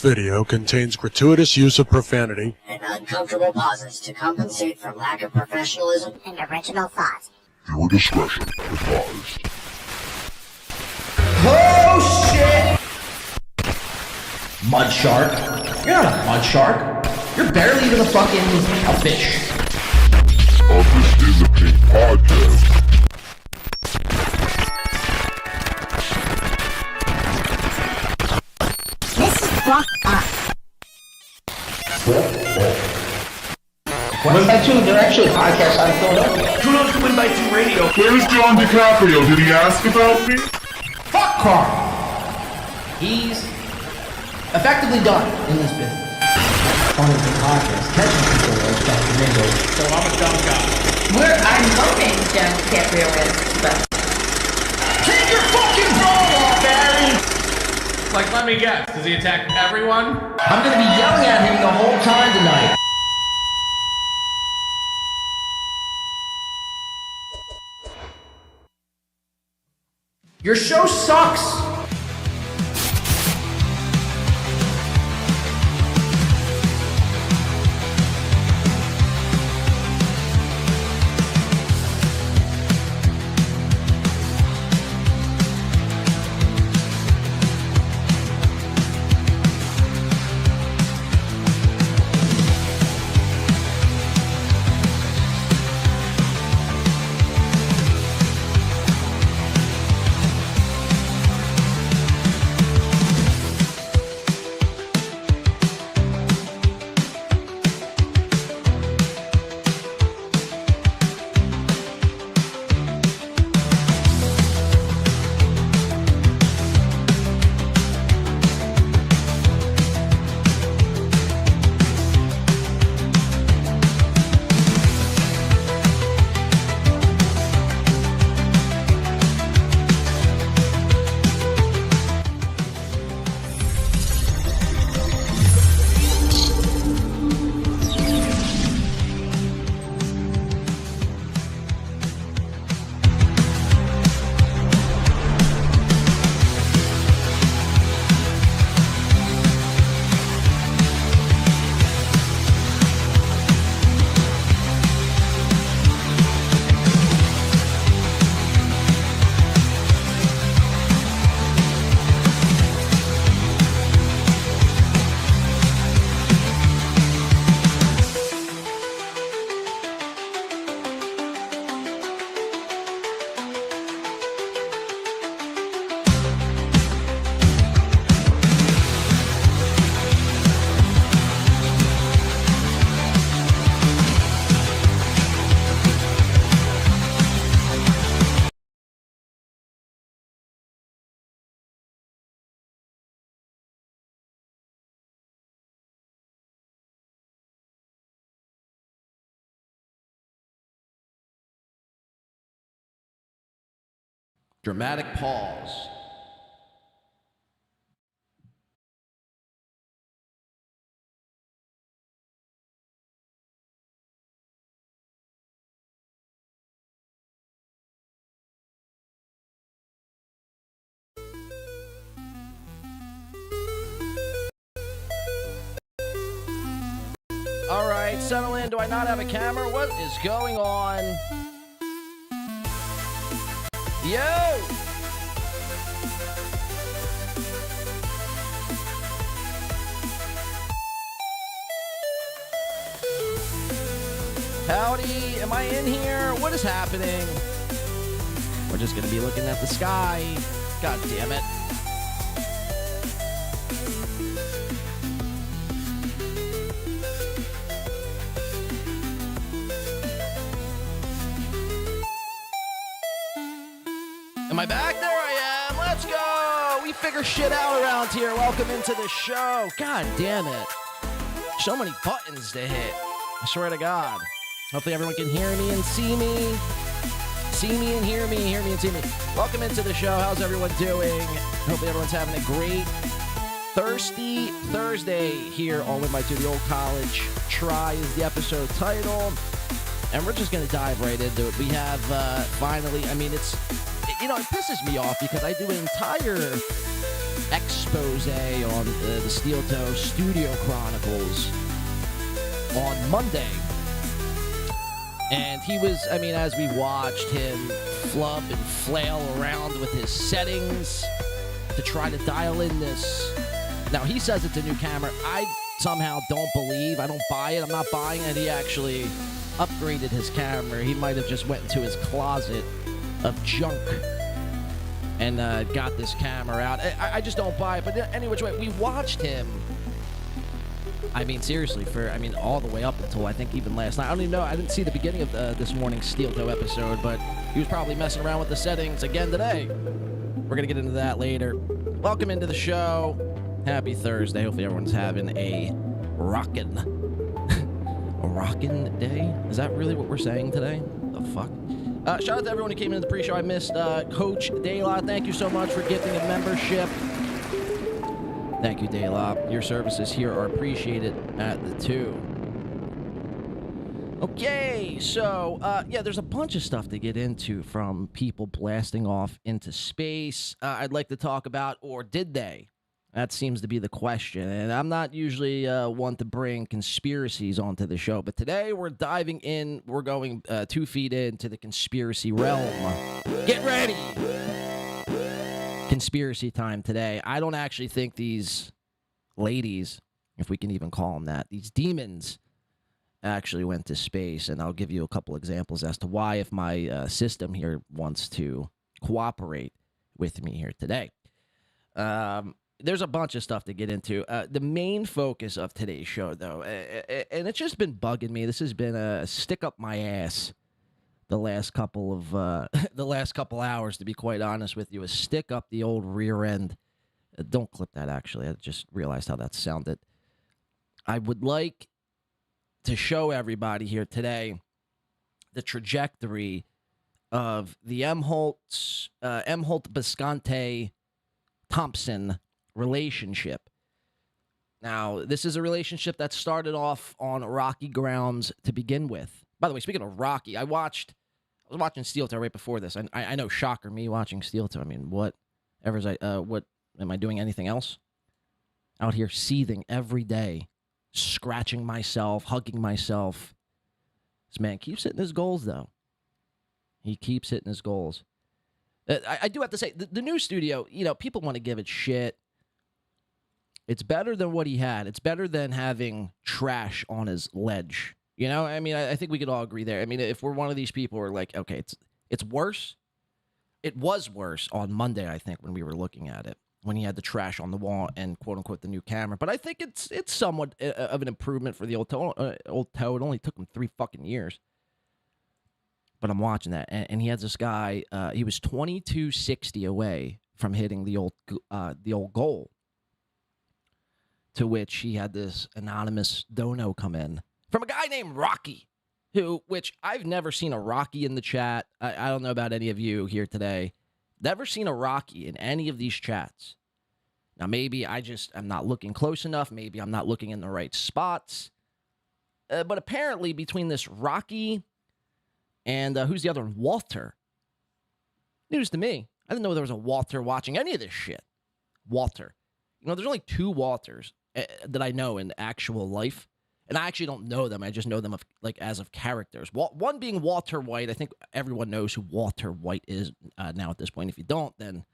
Video contains gratuitous use of profanity and uncomfortable pauses to compensate for lack of professionalism and original thought. Viewer discretion advised. Oh shit! Mud shark? You're not a mud shark. You're barely even a fish. This is a pink podcast. Fuck up. 1x2, they're actually podcasts out of Philadelphia. Who knows Win by 2 radio? Where's John Di Caprio? Did he ask about me? Fuck Carl! He's effectively done in this business. Funny the podcast, catching people like Dr. Ringo. So I'm a dumb guy. Where I'm hoping John Di Caprio is, but... Take your fucking bra off, Barry! Like, let me guess, does he attack everyone? I'm gonna be yelling at him the whole time tonight. Your show sucks! Dramatic pause. All right, settle in. Do I not have a camera? What is going on? Yo! Howdy, am I in here? What is happening? We're just gonna be looking at the sky. God damn it. Am I back? There I am. Let's go. We figure shit out around here. Welcome into the show. God damn it. So many buttons to hit. I swear to God. Hopefully everyone can hear me and see me. See me and hear me and see me. Welcome into the show. How's everyone doing? Hopefully everyone's having a great Thirsty Thursday here on Win by 2. The Ol College Try is the episode title. And we're just going to dive right into it. We have finally, I mean, it pisses me off because I do an entire expose on the SteelToe Studio Chronicles on Monday. And he was, I mean, as we watched him flub and flail around with his settings to try to dial in this. Now, he says it's a new camera. I somehow don't believe, I don't buy it. I'm not buying it. He actually upgraded his camera. He might have just went into his closet of junk and got this camera out. I just don't buy it. But any which way, we watched him. I mean, seriously, all the way up until I think even last night. I don't even know. I didn't see the beginning of this morning's SteelToe episode, but he was probably messing around with the settings again today. We're going to get into that later. Welcome into the show. Happy Thursday. Hopefully everyone's having a rockin' day. Is that really what we're saying today? The fuck? Shout out to everyone who came into the pre-show. I missed Coach Dayla. Thank you so much for gifting a membership. Thank you, Dayla. Your services here are appreciated at the 2. Okay, so, there's a bunch of stuff to get into from people blasting off into space. I'd like to talk about, or did they? That seems to be the question. And I'm not usually one to bring conspiracies onto the show, but today we're diving in. We're going 2 feet into the conspiracy realm. Get ready! Conspiracy time today. I don't actually think these ladies, if we can even call them that, these demons actually went to space, and I'll give you a couple examples as to why, if my system here wants to cooperate with me here today. There's a bunch of stuff to get into. The main focus of today's show, though, and it's just been bugging me. This has been a stick up my ass the last couple hours, to be quite honest with you. A stick up the old rear end. Don't clip that, actually. I just realized how that sounded. I would like to show everybody here today the trajectory of the Imholtes Biscanti-Thompson relationship. Now, this is a relationship that started off on rocky grounds to begin with. By the way, speaking of rocky, I was watching SteelToe right before this, and I know, shocker, me watching SteelToe. I mean, what am I doing anything else? Out here seething every day, scratching myself, hugging myself. This man keeps hitting his goals, though. He keeps hitting his goals. I do have to say, the new studio, people want to give it shit. It's better than what he had. It's better than having trash on his ledge. I mean, I think we could all agree there. I mean, if we're one of these people who are like, okay, it's worse. It was worse on Monday, I think, when we were looking at it, when he had the trash on the wall and, quote-unquote, the new camera. But I think it's somewhat of an improvement for the old toe. It only took him 3 fucking years. But I'm watching that, and he has this guy. He was 2260 away from hitting the old goal, to which he had this anonymous dono come in from a guy named Rocky, which I've never seen a Rocky in the chat. I don't know about any of you here today. Never seen a Rocky in any of these chats. Now, maybe I'm not looking close enough. Maybe I'm not looking in the right spots. But apparently, between this Rocky and who's the other one? Walter. News to me. I didn't know there was a Walter watching any of this shit. Walter. There's only 2 Walters that I know in actual life. And I actually don't know them. I just know them as of characters. One being Walter White. I think everyone knows who Walter White is now at this point. If you don't, then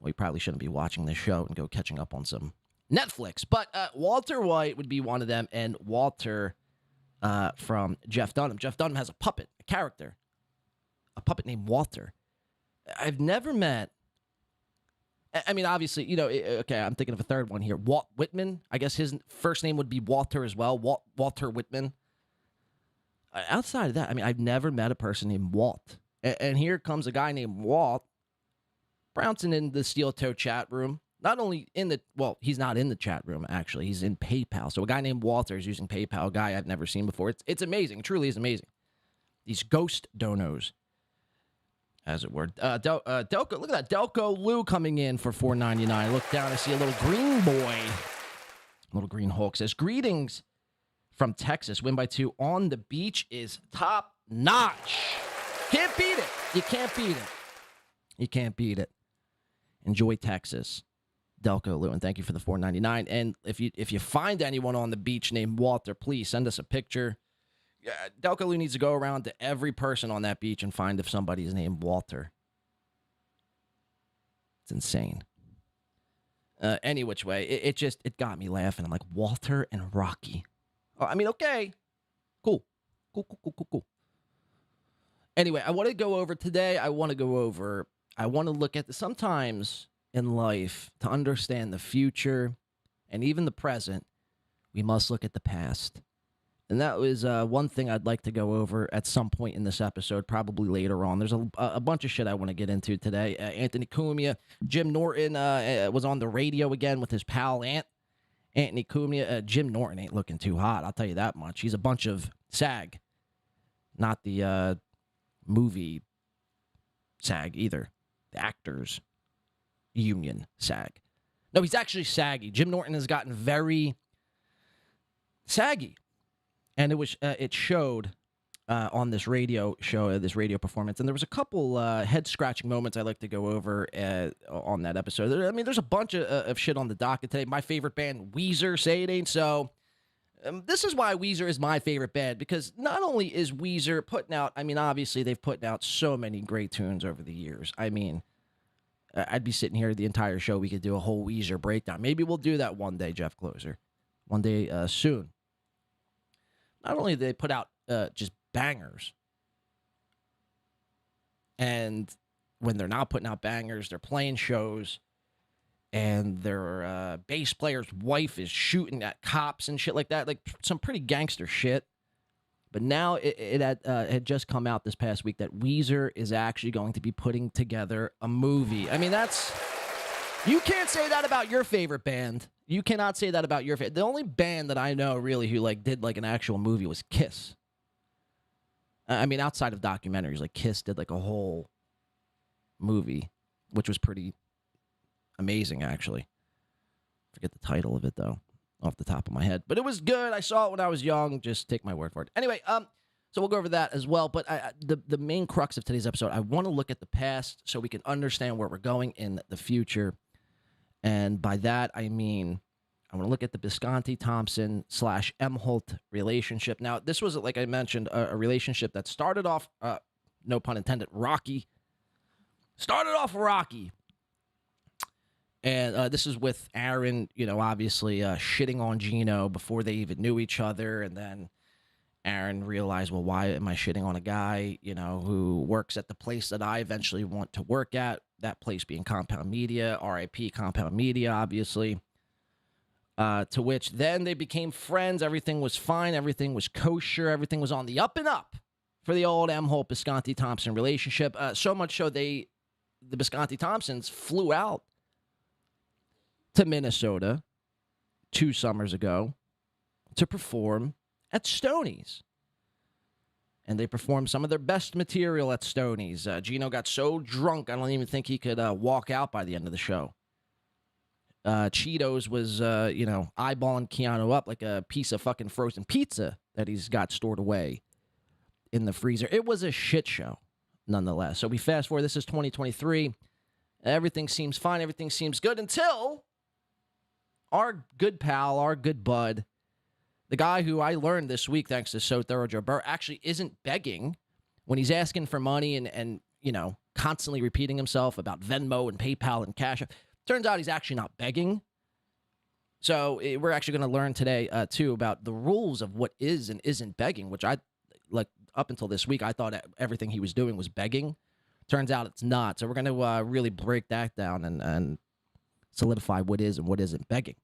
you probably shouldn't be watching this show and go catching up on some Netflix. But Walter White would be one of them, and Walter from Jeff Dunham. Jeff Dunham has a puppet, a character, a puppet named Walter. I've never met. I mean, obviously, okay, I'm thinking of a third one here. Walt Whitman. I guess his first name would be Walter as well. Walter Whitman. Outside of that, I mean, I've never met a person named Walt. And here comes a guy named Walt bouncing in the SteelToe chat room. Not only he's not in the chat room, actually. He's in PayPal. So a guy named Walter is using PayPal, a guy I've never seen before. It's amazing. It truly is amazing. These ghost donos, as it were. Delco, look at that. Delco Lou coming in for $4.99. Look down, I see a little green boy. Little green Hulk says, greetings from Texas. Win by 2 on the beach is top notch. Can't beat it. You can't beat it. You can't beat it. Enjoy Texas. Delco Lewin, thank you for the $4.99. And if you find anyone on the beach named Walter, please send us a picture. Delco Lewin needs to go around to every person on that beach and find if somebody is named Walter. It's insane. Any which way, it got me laughing. I'm like, Walter and Rocky. Oh, I mean, okay, cool. Anyway, I want to go over today. I want to look at sometimes in life, to understand the future and even the present, we must look at the past. And that was one thing I'd like to go over at some point in this episode, probably later on. There's a bunch of shit I want to get into today. Anthony Cumia, Jim Norton was on the radio again with his pal Anthony Cumia. Jim Norton ain't looking too hot, I'll tell you that much. He's a bunch of SAG, not the movie SAG either. The actors union SAG. No, he's actually saggy. Jim Norton has gotten very saggy. And it showed on this radio show, this radio performance. And there was a couple head-scratching moments I'd like to go over on that episode. I mean, there's a bunch of shit on the docket today. My favorite band, Weezer, say it ain't so. This is why Weezer is my favorite band, because not only is Weezer putting out, I mean, obviously they've put out so many great tunes over the years. I mean, I'd be sitting here the entire show. We could do a whole Weezer breakdown. Maybe we'll do that one day, Jeff Closer. One day soon. Not only do they put out just bangers, and when they're not putting out bangers, they're playing shows, and their bass player's wife is shooting at cops and shit like that, like some pretty gangster shit. But now it had just come out this past week that Weezer is actually going to be putting together a movie. I mean, you can't say that about your favorite band. You cannot say that about your favorite. The only band that I know really who did an actual movie was Kiss. I mean, outside of documentaries, Kiss did a whole movie, which was pretty amazing, actually. Forget the title of it, though, off the top of my head. But it was good. I saw it when I was young. Just take my word for it. Anyway, so we'll go over that as well. But the main crux of today's episode, I want to look at the past so we can understand where we're going in the future. And by that, I mean, I want to look at the Biscanti-Thompson / Imholtes relationship. Now, this was, like I mentioned, a relationship that started off, no pun intended, rocky. Started off rocky. And this is with Aaron, obviously shitting on Gino before they even knew each other. And then Aaron realized, well, why am I shitting on a guy, who works at the place that I eventually want to work at? That place being Compound Media, RIP Compound Media, obviously. To which then they became friends. Everything was fine. Everything was kosher. Everything was on the up and up for the old Imholtes Biscanti-Thompson relationship. So much so the Biscanti-Thompsons flew out to Minnesota 2 summers ago to perform at Stoney's. And they performed some of their best material at Stoney's. Gino got so drunk, I don't even think he could walk out by the end of the show. Cheetos was, eyeballing Keanu up like a piece of fucking frozen pizza that he's got stored away in the freezer. It was a shit show, nonetheless. So we fast forward. This is 2023. Everything seems fine. Everything seems good until our good pal, our good bud, the guy who I learned this week, thanks to So Thorough Joe Burr, actually isn't begging when he's asking for money and constantly repeating himself about Venmo and PayPal and Cashapp. Turns out he's actually not begging. So we're actually going to learn today, too, about the rules of what is and isn't begging, which up until this week, I thought everything he was doing was begging. Turns out it's not. So we're going to really break that down and solidify what is and what isn't begging.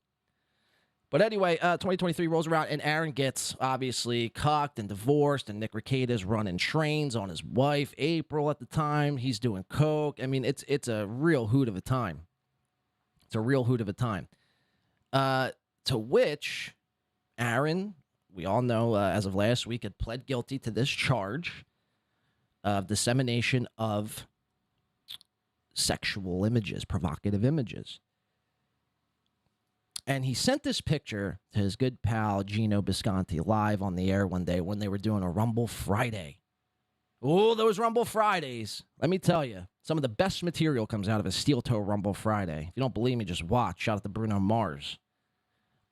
But anyway, 2023 rolls around, and Aaron gets, obviously, cucked and divorced, and Nick Rekieta's running trains on his wife, April, at the time. He's doing coke. I mean, it's a real hoot of a time. It's a real hoot of a time. To which Aaron, we all know, as of last week, had pled guilty to this charge of dissemination of sexual images, provocative images. And he sent this picture to his good pal, Gino Biscanti, live on the air one day when they were doing a Rumble Friday. Oh, those Rumble Fridays. Let me tell you, some of the best material comes out of a SteelToe Rumble Friday. If you don't believe me, just watch. Shout out to Bruno Mars.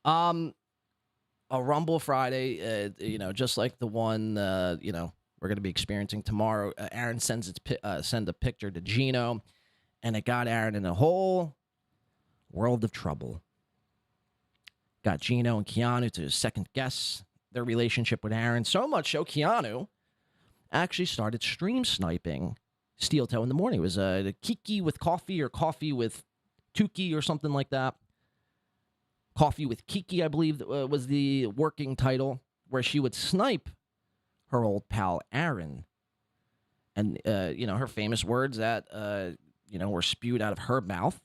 A Rumble Friday, just like the one, we're going to be experiencing tomorrow. Aaron send a picture to Gino, and it got Aaron in a whole world of trouble. Got Gino and Keanu to second guess their relationship with Aaron. So much so, Keanu actually started stream sniping SteelToe in the morning. It was a Kiki with coffee or coffee with Tuki or something like that. Coffee with Kiki, I believe, was the working title, where she would snipe her old pal Aaron. And, her famous words that, were spewed out of her mouth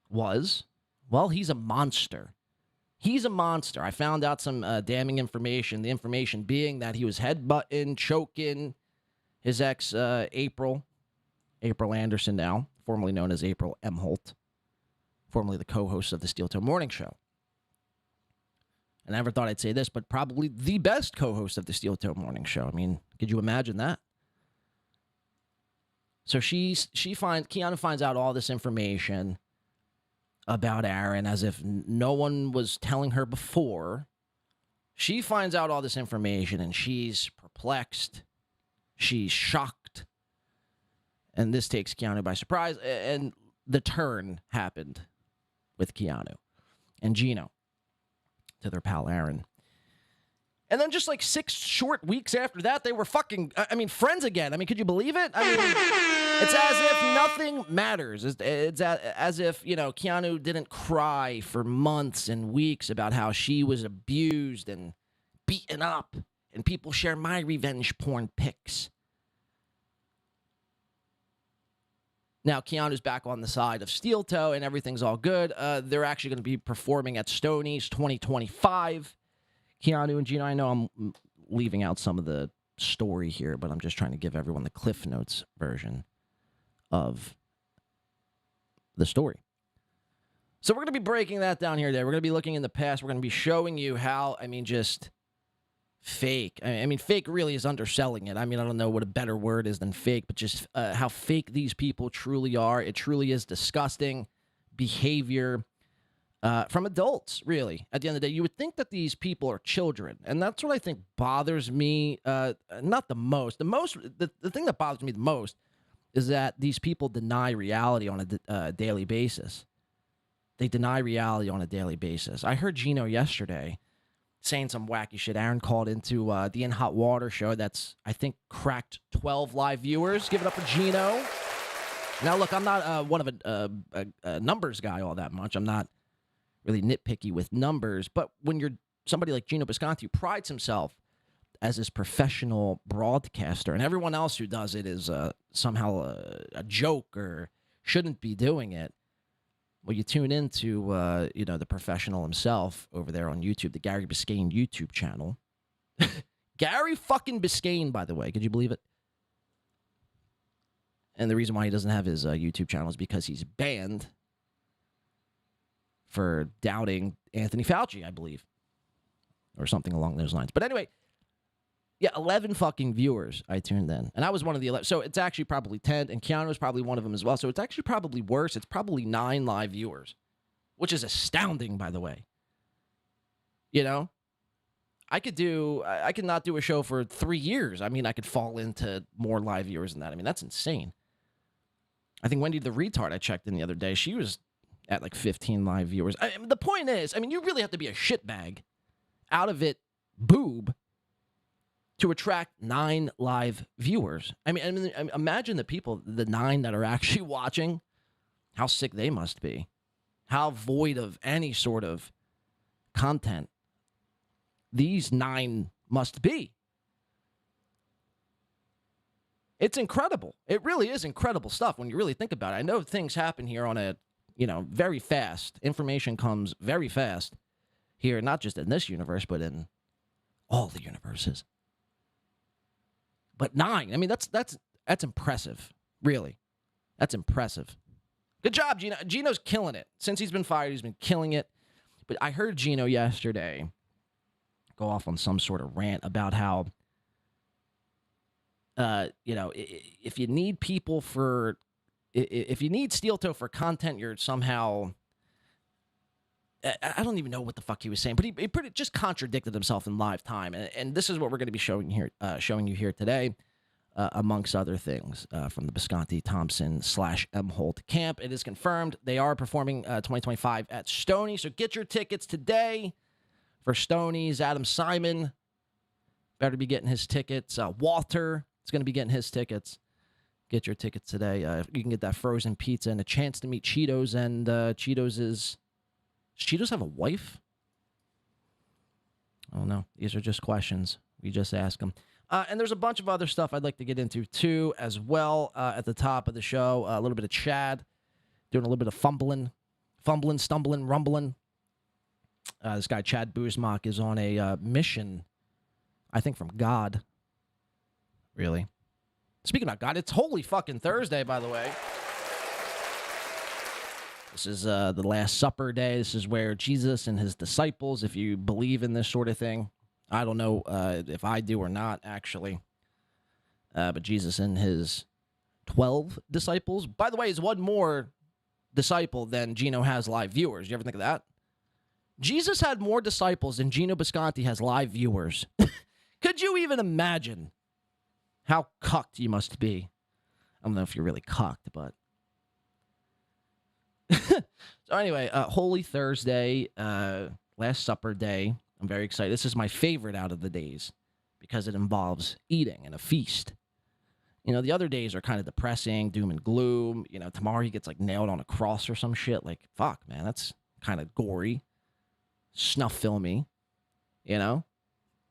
was, well, he's a monster. He's a monster. I found out some damning information. The information being that he was headbutting, choking his ex, April Anderson now, formerly known as April Imholtes, formerly the co-host of the SteelToe Morning Show. And I never thought I'd say this, but probably the best co-host of the SteelToe Morning Show. I mean, could you imagine that? So Keanu finds out all this information about Aaron as if no one was telling her before. She finds out all this information and she's perplexed. She's shocked. And this takes Keanu by surprise. And the turn happened with Keanu and Gino to their pal Aaron. And then just like 6 short weeks after that, they were friends again. I mean, could you believe it? I mean, it's as if nothing matters. It's as if, Keanu didn't cry for months and weeks about how she was abused and beaten up, and people share my revenge porn pics. Now, Keanu's back on the side of SteelToe, and everything's all good. They're actually going to be performing at Stoney's 2025. Keanu and Gino, I know I'm leaving out some of the story here, but I'm just trying to give everyone the Cliff Notes version of the story. So we're going to be breaking that down here today. We're going to be looking in the past. We're going to be showing you how, just fake. Fake really is underselling it. I don't know what a better word is than fake, but just how fake these people truly are. It truly is disgusting behavior from adults, really. At the end of the day, you would think that these people are children, and that's what I think bothers me. Not the most. The thing that bothers me the most is that these people deny reality on a daily basis. They deny reality on a daily basis. I heard Gino yesterday saying some wacky shit. Aaron called into the In Hot Water show that's, I think, cracked 12 live viewers. Give it up for Gino. Now, look, I'm not one of a numbers guy all that much. I'm not really nitpicky with numbers. But when you're somebody like Gino Biscanti, who prides himself as this professional broadcaster, and everyone else who does it is somehow a joke or shouldn't be doing it, well, you tune into, the professional himself over there on YouTube, the Gary Biscayne YouTube channel. Gary fucking Biscayne, by the way. Could you believe it? And the reason why he doesn't have his YouTube channel is because he's banned for doubting Anthony Fauci, I believe. Or something along those lines. But anyway, yeah, 11 fucking viewers I tuned in. And I was one of the 11. So it's actually probably 10. And Keanu was probably one of them as well. So it's actually probably worse. It's probably 9 live viewers. Which is astounding, by the way. I could not do a show for 3 years. I could fall into more live viewers than that. That's insane. I think Wendy the Retard I checked in the other day, she was at like 15 live viewers. The point is, you really have to be a shitbag out of it boob to attract 9 live viewers. Imagine the people, the 9 that are actually watching, how sick they must be. How void of any sort of content these 9 must be. It's incredible. It really is incredible stuff when you really think about it. I know things happen here on a, very fast. Information comes very fast here, not just in this universe, but in all the universes. But 9, that's impressive, really. That's impressive. Good job, Gino. Gino's killing it. Since he's been fired, he's been killing it. But I heard Gino yesterday go off on some sort of rant about how if you need people for, if you need SteelToe for content, you're somehow, I don't even know what the fuck he was saying, but he pretty just contradicted himself in live time, and this is what we're going to be showing you here today, amongst other things, from the Biscanti-Thompson / Imholtes camp. It is confirmed they are performing 2025 at Stoney, so get your tickets today for Stoney's. Adam Simon better be getting his tickets. Walter is going to be getting his tickets. Get your tickets today. You can get that frozen pizza and a chance to meet Cheetos, and Does Cheetos have a wife? I don't know. These are just questions. We just ask them. And there's a bunch of other stuff I'd like to get into, too, as well, at the top of the show. A little bit of Chad, doing a little bit of fumbling, stumbling, rumbling. This guy, Chad Zumach, is on a mission, I think, from God. Really? Speaking about God, it's Holy fucking Thursday, by the way. This is the Last Supper day. This is where Jesus and his disciples, if you believe in this sort of thing, I don't know if I do or not, actually. But Jesus and his 12 disciples. By the way, is one more disciple than Gino has live viewers. You ever think of that? Jesus had more disciples than Gino Bisconti has live viewers. Could you even imagine how cucked you must be? I don't know if you're really cucked, but... So anyway, Holy Thursday, Last Supper day. I'm very excited. This is my favorite out of the days because it involves eating and a feast. You know, the other days are kind of depressing, doom and gloom. You know, tomorrow he gets like nailed on a cross or some shit. Like, fuck, man, that's kind of gory, snuff filmy, you know?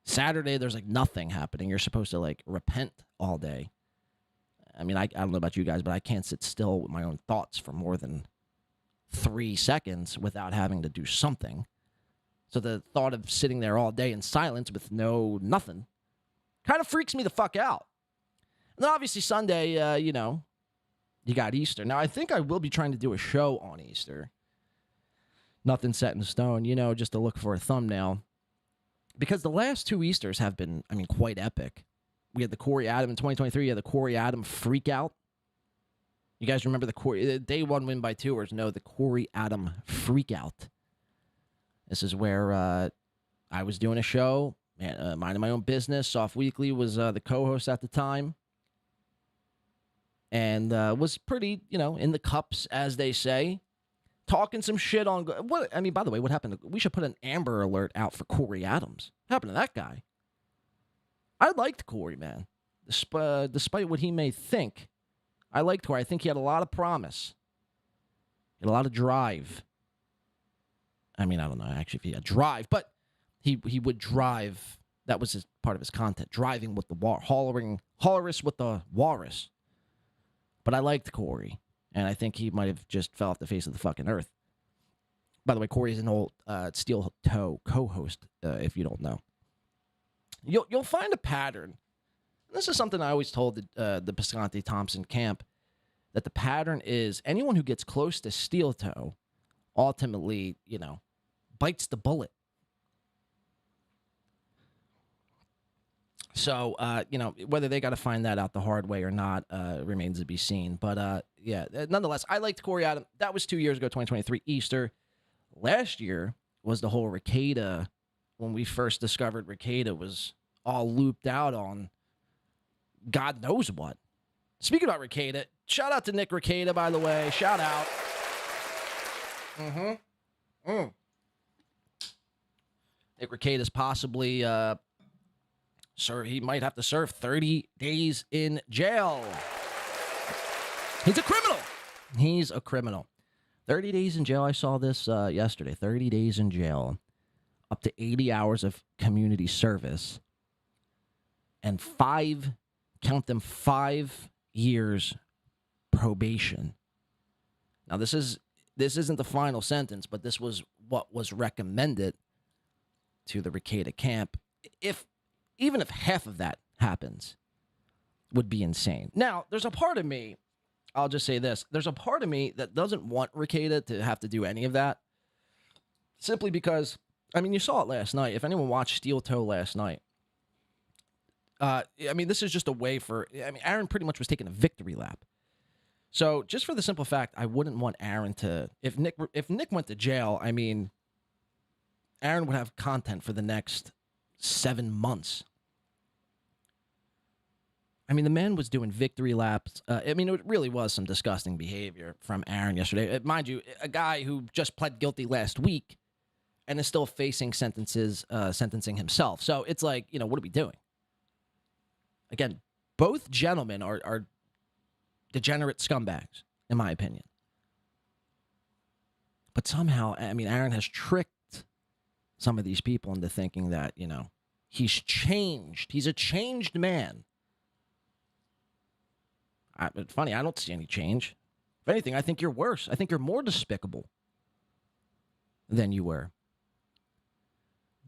Saturday, there's like nothing happening. You're supposed to like repent all day. I mean, I don't know about you guys, but I can't sit still with my own thoughts for more than 3 seconds without having to do something. So the thought of sitting there all day in silence with nothing kind of freaks me the fuck out. And then obviously Sunday, you got Easter. Now, I think I will be trying to do a show on Easter. Nothing set in stone, just to look for a thumbnail. Because the last 2 Easters have been, quite epic. We had the Corey Adam in 2023. We had the Corey Adam freak out. You guys remember the day 1 win by 2ers? No, the Corey Adam freak out. This is where I was doing a show, minding my own business. Soft Weekly was the co-host at the time. And was pretty, in the cups, as they say. Talking some shit on... by the way, what happened? We should put an Amber Alert out for Corey Adams. What happened to that guy? I liked Corey, man. Despite what he may think, I liked Corey. I think he had a lot of promise. He had a lot of drive. I don't know, actually, if he had drive, but he would drive. That was part of his content, driving with the hollerish with the walrus. But I liked Corey, and I think he might have just fell off the face of the fucking earth. By the way, Corey is an old SteelToe co-host, if you don't know. You'll find a pattern. This is something I always told the Biscanti-Thompson camp, that the pattern is anyone who gets close to SteelToe ultimately, bites the bullet. So, whether they got to find that out the hard way or not remains to be seen. But, nonetheless, I liked Corey Adam. That was 2 years ago, 2023, Easter. Last year was the whole Rikiada. When we first discovered Rikiada was all looped out on God knows what. Speaking about Rikiada, shout out to Nick Rikiada, by the way. Shout out. Nick Rikiada is possibly, he might have to serve 30 days in jail. He's a criminal. 30 days in jail. I saw this yesterday. 30 days in jail. Up to 80 hours of community service. And 5 years probation. Now, this isn't the final sentence, but this was what was recommended to the Rekieta camp. Even if half of that happens, would be insane. Now, there's a part of me, I'll just say this, there's a part of me that doesn't want Rekieta to have to do any of that. Simply because, you saw it last night. If anyone watched SteelToe last night, I mean, this is just a way for. I mean, Aaron pretty much was taking a victory lap. So just for the simple fact, I wouldn't want Aaron to. If Nick went to jail, I mean, Aaron would have content for the next 7 months. I mean, the man was doing victory laps. I mean, it really was some disgusting behavior from Aaron yesterday. Mind you, a guy who just pled guilty last week and is still facing sentencing himself. So it's like, what are we doing? Again, both gentlemen are degenerate scumbags, in my opinion. But somehow, I mean, Aaron has tricked some of these people into thinking that, he's changed. He's a changed man. It's funny, I don't see any change. If anything, I think you're worse. I think you're more despicable than you were.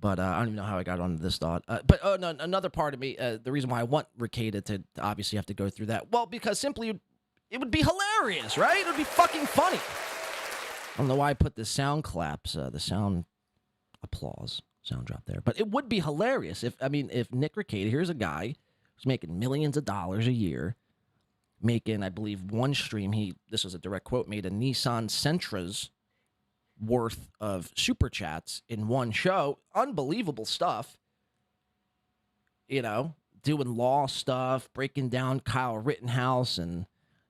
But I don't even know how I got onto this thought. But no, another part of me, the reason why I want Rikieta to obviously have to go through that, well, because simply it would be hilarious, right? It would be fucking funny. I don't know why I put the sound claps, the sound applause sound drop there. But it would be hilarious if Nick Rikieta, here's a guy who's making millions of dollars a year, making, I believe, one stream, this was a direct quote, made a Nissan Sentra's worth of super chats in one show. Unbelievable stuff. Doing law stuff, breaking down Kyle Rittenhouse and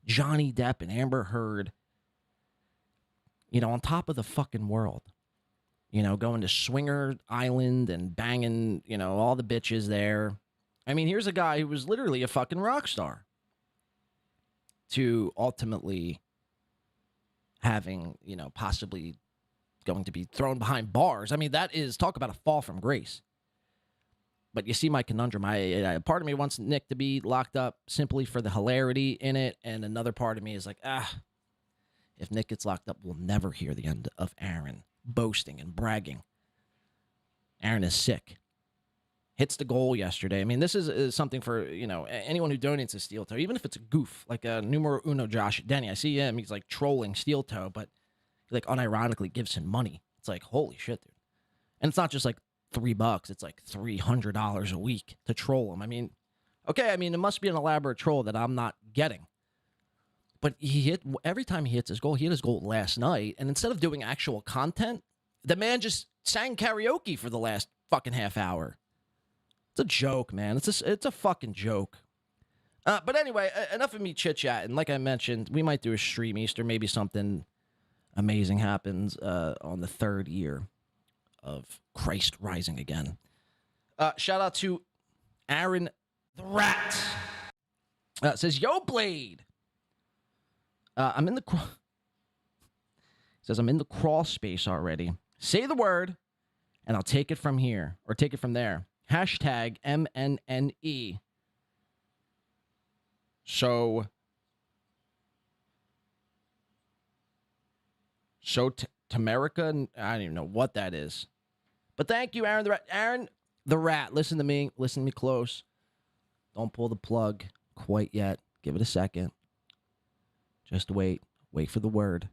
Johnny Depp and Amber Heard. On top of the fucking world. Going to Swinger Island and banging, all the bitches there. I mean, here's a guy who was literally a fucking rock star. To ultimately having, possibly going to be thrown behind bars. I mean, that is, talk about a fall from grace. But you see my conundrum. Part of me wants Nick to be locked up simply for the hilarity in it, and another part of me is like, if Nick gets locked up, we'll never hear the end of Aaron boasting and bragging. Aaron is sick. Hits the goal yesterday. I mean, this is something for, anyone who donates to SteelToe, even if it's a goof, like numero uno Josh Denny. I see him, he's like trolling SteelToe, but he like unironically gives him money. It's like, holy shit, dude. And it's not just like $3, it's like $300 a week to troll him. I mean, okay, it must be an elaborate troll that I'm not getting. But every time he hits his goal, he hit his goal last night, and instead of doing actual content, the man just sang karaoke for the last fucking half hour. It's a joke, man. It's a fucking joke. But anyway, enough of me chit-chatting. Like I mentioned, we might do a stream Easter. Maybe something amazing happens on the 3rd year of Christ rising again. Shout out to Aaron the Rat. Says, yo, Blade. I'm in the crawl space already. Say the word, and I'll take it from here, or take it from there. Hashtag MNNE. So Tamerica, I don't even know what that is. But thank you, Aaron the Rat. Aaron the Rat, listen to me. Listen to me close. Don't pull the plug quite yet. Give it a second. Just wait. Wait for the word.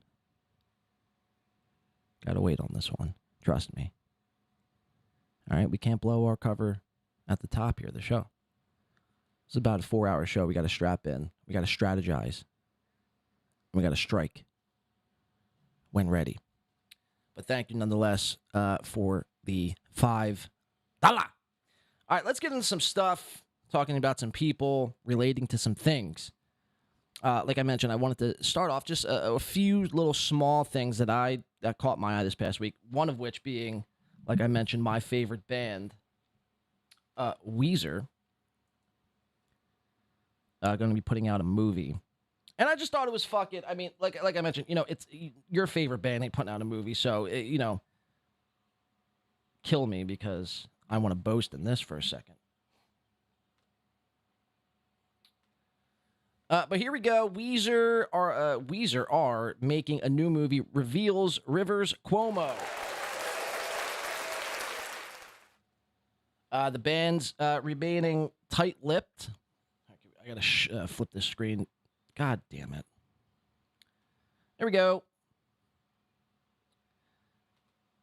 Gotta wait on this one. Trust me. All right, we can't blow our cover at the top here of the show. It's about a 4-hour show. We got to strap in. We got to strategize. We got to strike when ready. But thank you nonetheless for the $5. All right, let's get into some stuff, talking about some people, relating to some things. Like I mentioned, I wanted to start off just a few little small things that caught my eye this past week. One of which being, like I mentioned, my favorite band, Weezer, going to be putting out a movie. And I just thought it was fucking, like I mentioned, it's your favorite band ain't putting out a movie, so, kill me because I want to boast in this for a second. But here we go. Weezer are making a new movie, reveals Rivers Cuomo. The band's remaining tight-lipped. I gotta flip this screen. God damn it. There we go.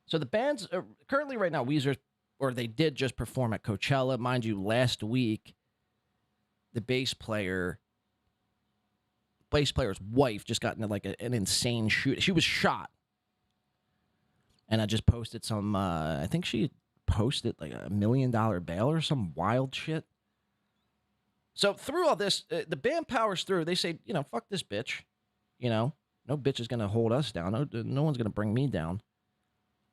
So the band's currently right now, Weezer, or they did just perform at Coachella. Mind you, last week the bass player's wife just got into like an insane shoot. She was shot. And I just posted some, I think she posted like $1 million bail or some wild shit. So through all this, the band powers through. They say, fuck this bitch. No bitch is going to hold us down. No one's going to bring me down.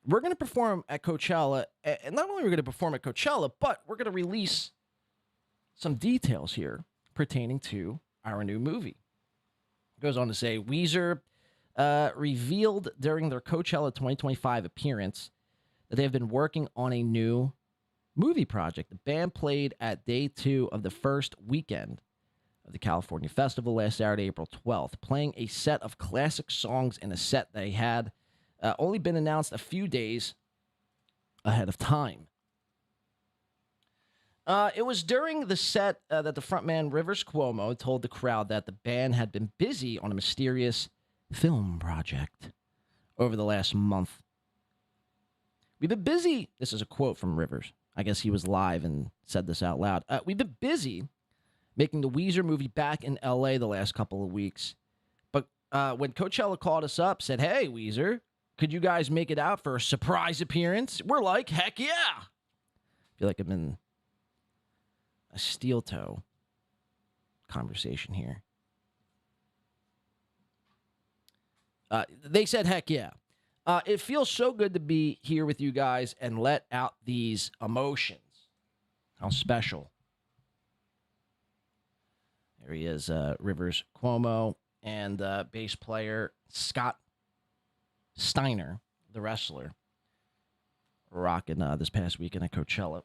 We're going to perform at Coachella. And not only are we going to perform at Coachella, but we're going to release some details here pertaining to our new movie. It goes on to say, Weezer revealed during their Coachella 2025 appearance that they have been working on a new movie project. The band played at day 2 of the first weekend of the California Festival last Saturday, April 12th, playing a set of classic songs in a set they had only been announced a few days ahead of time. It was during the set that the frontman Rivers Cuomo told the crowd that the band had been busy on a mysterious film project over the last month. We've been busy. This is a quote from Rivers. I guess he was live and said this out loud. We've been busy making the Weezer movie back in L.A. the last couple of weeks. But when Coachella called us up, said, hey, Weezer, could you guys make it out for a surprise appearance? We're like, heck yeah. I feel like I'm in a SteelToe conversation here. They said, heck yeah. It feels so good to be here with you guys and let out these emotions. How special. There he is, Rivers Cuomo, and bass player Scott Steiner, the wrestler, rocking this past weekend at Coachella.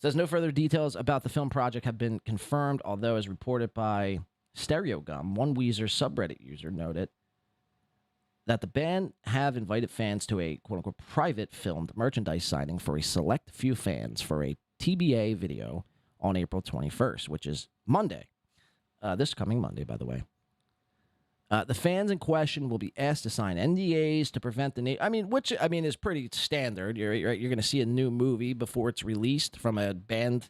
Says no further details about the film project have been confirmed, although as reported by Stereo Gum, one Weezer subreddit user noted that the band have invited fans to a quote-unquote private filmed merchandise signing for a select few fans for a TBA video on April 21st, which is Monday. This coming Monday, by the way. The fans in question will be asked to sign NDAs to prevent the which is pretty standard. You're going to see a new movie before it's released from a band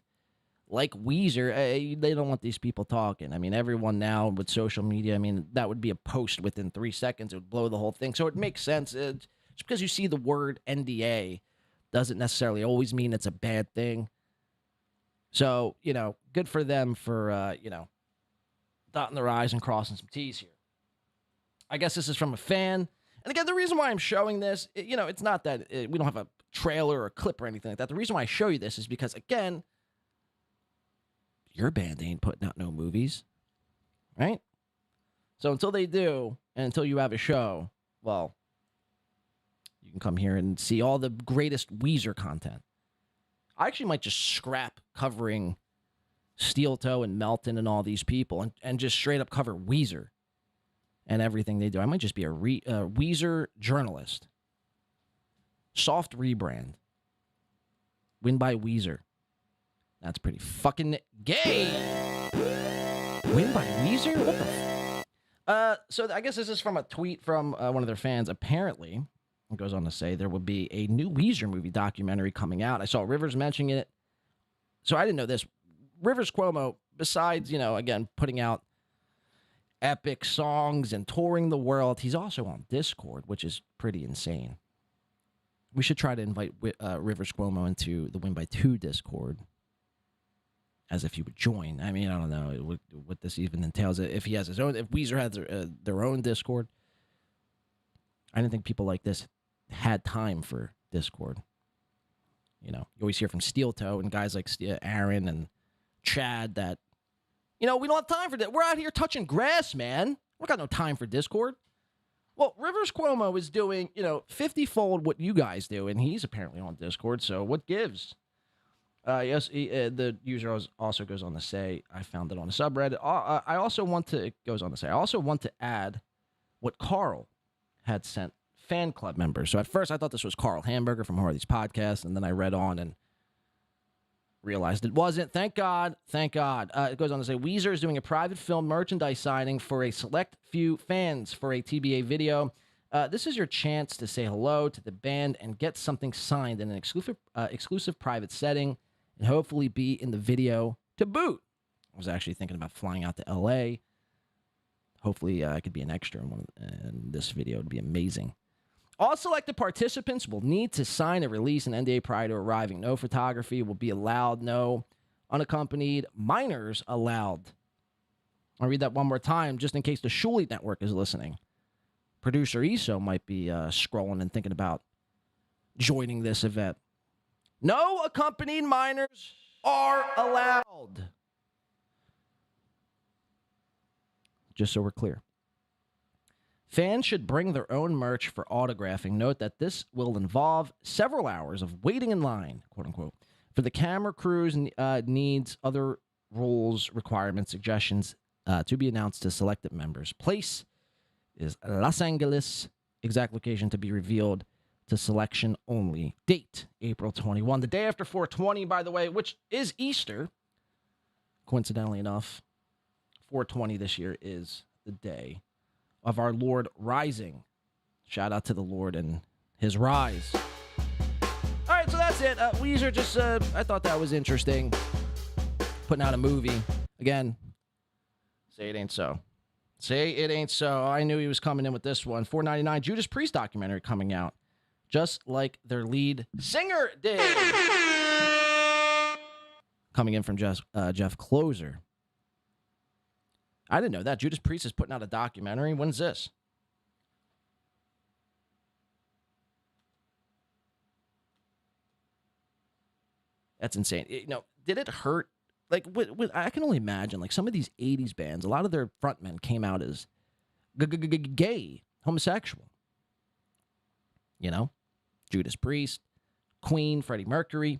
like Weezer. They don't want these people talking. Everyone now with social media, that would be a post within 3 seconds. It would blow the whole thing. So it makes sense. Just because you see the word NDA doesn't necessarily always mean it's a bad thing. So, good for them for, dotting their I's and crossing some T's here. I guess this is from a fan. And again, the reason why I'm showing this, it's not that we don't have a trailer or a clip or anything like that. The reason why I show you this is because, again, your band ain't putting out no movies, right? So until they do, and until you have a show, well, you can come here and see all the greatest Weezer content. I actually might just scrap covering SteelToe and Melton and all these people and just straight up cover Weezer and everything they do. I might just be a Weezer journalist. Soft rebrand. Win by Weezer. That's pretty fucking gay. Win by Weezer? What the so I guess this is from a tweet from one of their fans. Apparently, it goes on to say there will be a new Weezer movie documentary coming out. I saw Rivers mentioning it. So I didn't know this. Rivers Cuomo, besides, again, putting out epic songs and touring the world, he's also on Discord, which is pretty insane. We should try to invite Rivers Cuomo into the Win by 2 Discord, as if he would join. I don't know what this even entails. If he has his own, if Weezer has their own Discord, I didn't think people like this had time for Discord. You always hear from SteelToe and guys like Aaron and Chad that, we don't have time for that. We're out here touching grass, man. We got no time for Discord. Well, Rivers Cuomo is doing, 50-fold what you guys do, and he's apparently on Discord, so what gives? Yes, the user also goes on to say, I found it on a subreddit. I also want to add what Carl had sent fan club members. So at first I thought this was Carl Hamburger from Hardy's podcast, and then I read on and realized it wasn't. Thank God. It goes on to say, Weezer is doing a private film merchandise signing for a select few fans for a TBA video. This is your chance to say hello to the band and get something signed in an exclusive private setting. and hopefully be in the video to boot. I was actually thinking about flying out to LA. Hopefully I could be an extra in this video. It would be amazing. All selected participants will need to sign a release and NDA prior to arriving. No photography will be allowed. No unaccompanied minors allowed. I'll read that one more time just in case the Shuli Network is listening. Producer Iso might be scrolling and thinking about joining this event. No accompanied minors are allowed. Just so we're clear. Fans should bring their own merch for autographing. Note that this will involve several hours of waiting in line, quote unquote. For the camera crews needs other rules, requirements, suggestions to be announced to selected members. Place is Los Angeles. Exact location to be revealed to selection only. Date, April 21. The day after 420, by the way, which is Easter. Coincidentally enough, 420 this year is the day of our Lord rising. Shout out to the Lord and his rise. All right, so that's it. Weezer just, I thought that was interesting. Putting out a movie. Again, say it ain't so. Say it ain't so. I knew he was coming in with this one. $4.99 Judas Priest documentary coming out. Just like their lead singer did. Coming in from Jeff Closer. I didn't know that. Judas Priest is putting out a documentary. When's this? That's insane. Did it hurt? Like, I can only imagine, like, some of these 80s bands, a lot of their frontmen came out as gay, homosexual. Judas Priest, Queen, Freddie Mercury,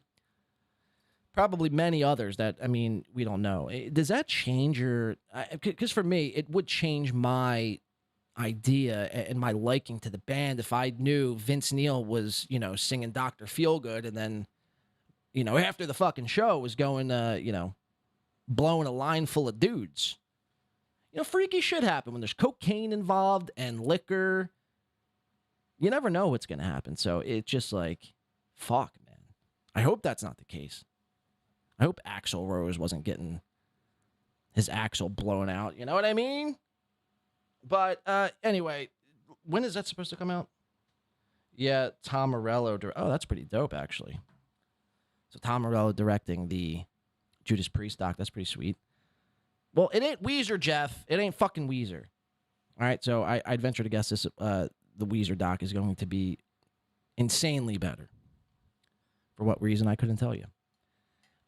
probably many others that, we don't know. Does that change your... Because for me, it would change my idea and my liking to the band if I knew Vince Neil was, singing Dr. Feelgood and then, after the fucking show was going, blowing a line full of dudes. Freaky shit happen when there's cocaine involved and liquor. You never know what's going to happen. So it's just like, fuck, man. I hope that's not the case. I hope Axl Rose wasn't getting his axle blown out. You know what I mean? But anyway, when is that supposed to come out? Yeah, Tom Morello. Oh, that's pretty dope, actually. So Tom Morello directing the Judas Priest doc. That's pretty sweet. Well, it ain't Weezer, Jeff. It ain't fucking Weezer. All right, so I'd venture to guess this. The Weezer doc is going to be insanely better. For what reason, I couldn't tell you.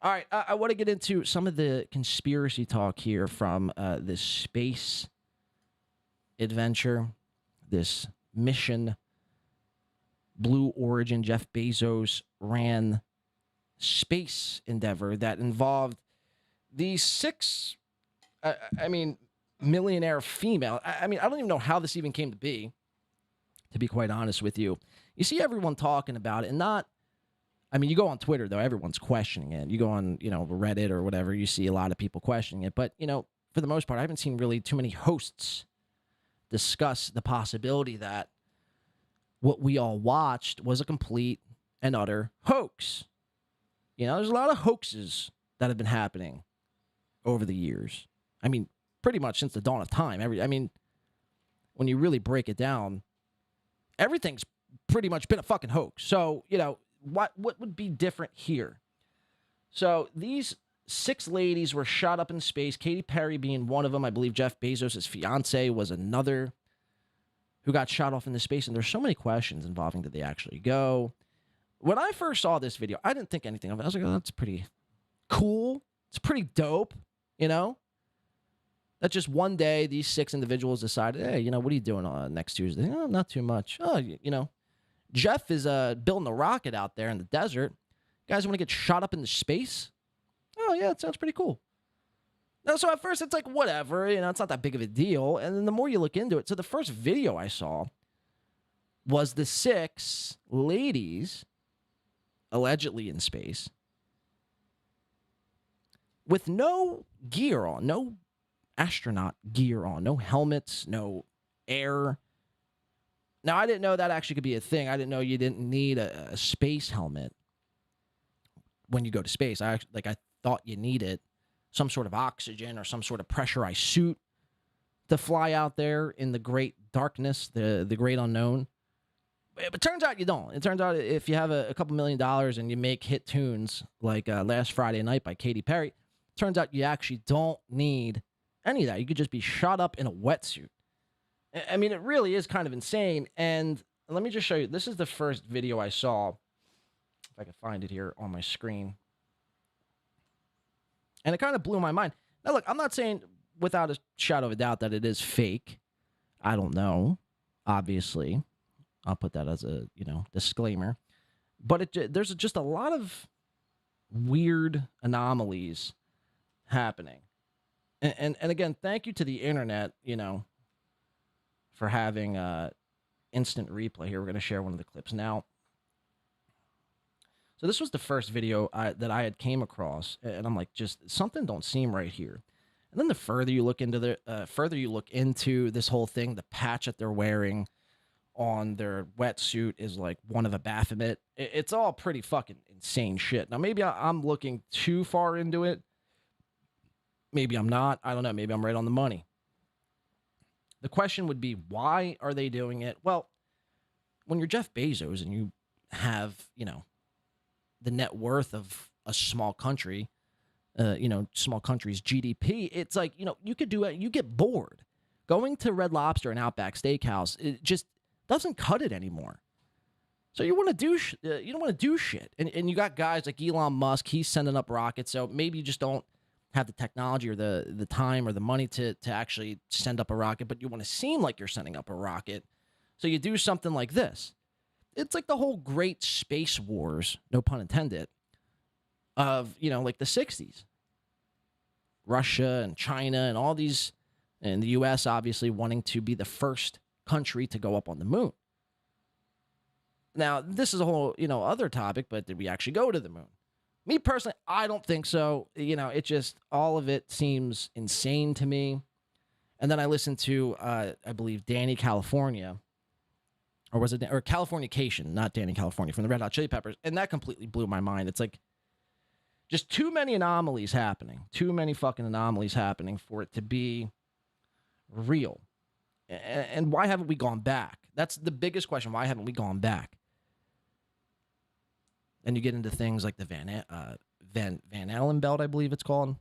All right, I want to get into some of the conspiracy talk here from this space adventure, this mission, Blue Origin, Jeff Bezos ran space endeavor that involved these 6, millionaire female. I don't even know how this even came to be quite honest with you. You see everyone talking about it and not, you go on Twitter, though, everyone's questioning it. You go on, Reddit or whatever, you see a lot of people questioning it. But, for the most part, I haven't seen really too many hosts discuss the possibility that what we all watched was a complete and utter hoax. There's a lot of hoaxes that have been happening over the years. Pretty much since the dawn of time. When you really break it down, everything's pretty much been a fucking hoax. So, what would be different here? So these 6 ladies were shot up in space, Katy Perry being one of them. I believe Jeff Bezos' fiance was another who got shot off into space. And there's so many questions involving did they actually go? When I first saw this video, I didn't think anything of it. I was like, oh, that's pretty cool. It's pretty dope, That just one day, these 6 individuals decided, hey, what are you doing next Tuesday? Oh, not too much. Oh, Jeff is building a rocket out there in the desert. You guys want to get shot up into space? Oh, yeah, it sounds pretty cool. No, so at first it's like, whatever, it's not that big of a deal. And then the more you look into it, so the first video I saw was the 6 ladies allegedly in space with no gear on, no astronaut gear on, no helmets, no air. Now, I didn't know that actually could be a thing. I didn't know you didn't need a space helmet when you go to space. I thought you needed some sort of oxygen or some sort of pressurized suit to fly out there in the great darkness, the great unknown. But it turns out you don't. It turns out if you have a couple $1 million and you make hit tunes like Last Friday Night by Katy Perry, it turns out you actually don't need any of that. You could just be shot up in a wetsuit. I mean, it really is kind of insane. And let me just show you. This is the first video I saw. If I can find it here on my screen. And it kind of blew my mind. Now, look, I'm not saying without a shadow of a doubt that it is fake. I don't know, obviously. I'll put that as a, disclaimer. But there's just a lot of weird anomalies happening. And again, thank you to the internet, for having instant replay here. We're going to share one of the clips now. So this was the first video that I had came across, and I'm like, just something don't seem right here. And then the further you look into this whole thing, the patch that they're wearing on their wetsuit is like one of a Baphomet. It's all pretty fucking insane shit. Now maybe I'm looking too far into it. Maybe I'm not. I don't know. Maybe I'm right on the money. The question would be, why are they doing it? Well, when you're Jeff Bezos and you have, the net worth of a small country, small country's GDP, it's like, you could do it. You get bored. Going to Red Lobster and Outback Steakhouse, it just doesn't cut it anymore. So you want to do, you don't want to do shit. And you got guys like Elon Musk, he's sending up rockets. So maybe you just don't have the technology or the time or the money to actually send up a rocket, but you want to seem like you're sending up a rocket. So you do something like this. It's like the whole great space wars, no pun intended, of, like the 60s. Russia and China and all these, and the U.S. obviously wanting to be the first country to go up on the moon. Now, this is a whole, other topic, but did we actually go to the moon? Me personally, I don't think so. It just, all of it seems insane to me. And then I listened to, I believe, Danny California, or was it, or Californication, not Danny California, from the Red Hot Chili Peppers, and that completely blew my mind. It's like, just too many anomalies happening, too many fucking anomalies happening for it to be real. And why haven't we gone back? That's the biggest question. Why haven't we gone back? And you get into things like the Van Allen belt, I believe it's called,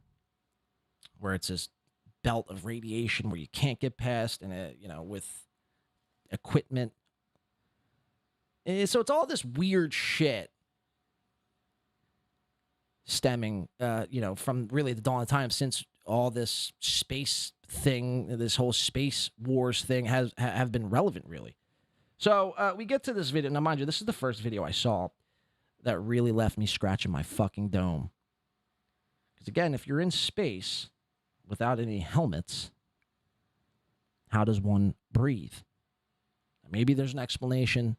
where it's this belt of radiation where you can't get past, and with equipment. So it's all this weird shit stemming, from really the dawn of time, since all this space thing, this whole space wars thing have been relevant, really. So we get to this video. Now, mind you, this is the first video I saw that really left me scratching my fucking dome. Because again, if you're in space without any helmets, how does one breathe? Maybe there's an explanation.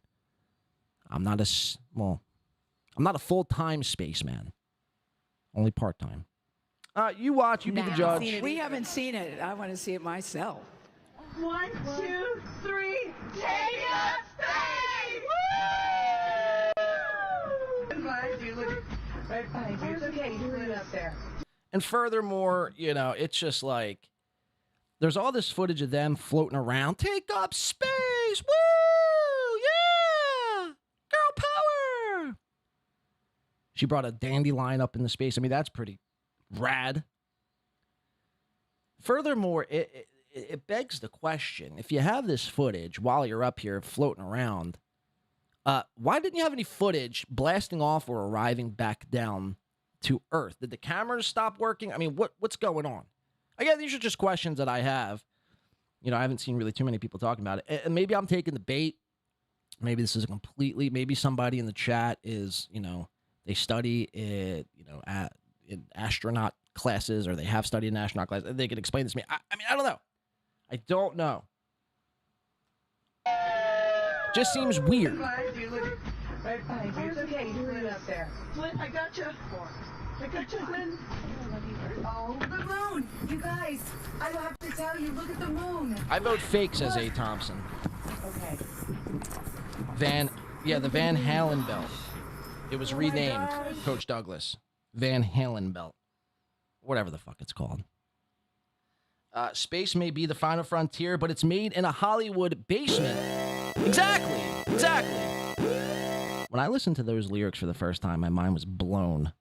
I'm not a full-time spaceman. Only part-time. You watch, you be the judge. We haven't seen it. I want to see it myself. 1, 2, 3, take up space! Right behind you. It's okay. You put it up there. And furthermore, it's just like, there's all this footage of them floating around. Take up space! Woo! Yeah! Girl power! She brought a dandelion up into space. I mean, that's pretty rad. Furthermore, it begs the question, if you have this footage while you're up here floating around, why didn't you have any footage blasting off or arriving back down to Earth? Did the cameras stop working? I mean, what's going on? Again, these are just questions that I have. I haven't seen really too many people talking about it. And maybe I'm taking the bait. Maybe this is maybe somebody in the chat is, they study it, in astronaut classes, or they have studied in astronaut classes. They could explain this to me. I mean, I don't know. I don't know. Just seems weird. Right behind you. It's okay. You put it up there. Flynn, I got you. I got you, Flynn. Oh, the moon! You guys, I have to tell you, look at the moon. I vote fake, says A. Thompson. Okay. The Van Halen belt. It was renamed, Coach Douglas. Van Halen belt. Whatever the fuck it's called. Space may be the final frontier, but it's made in a Hollywood basement. Exactly. When I listened to those lyrics for the first time, my mind was blown.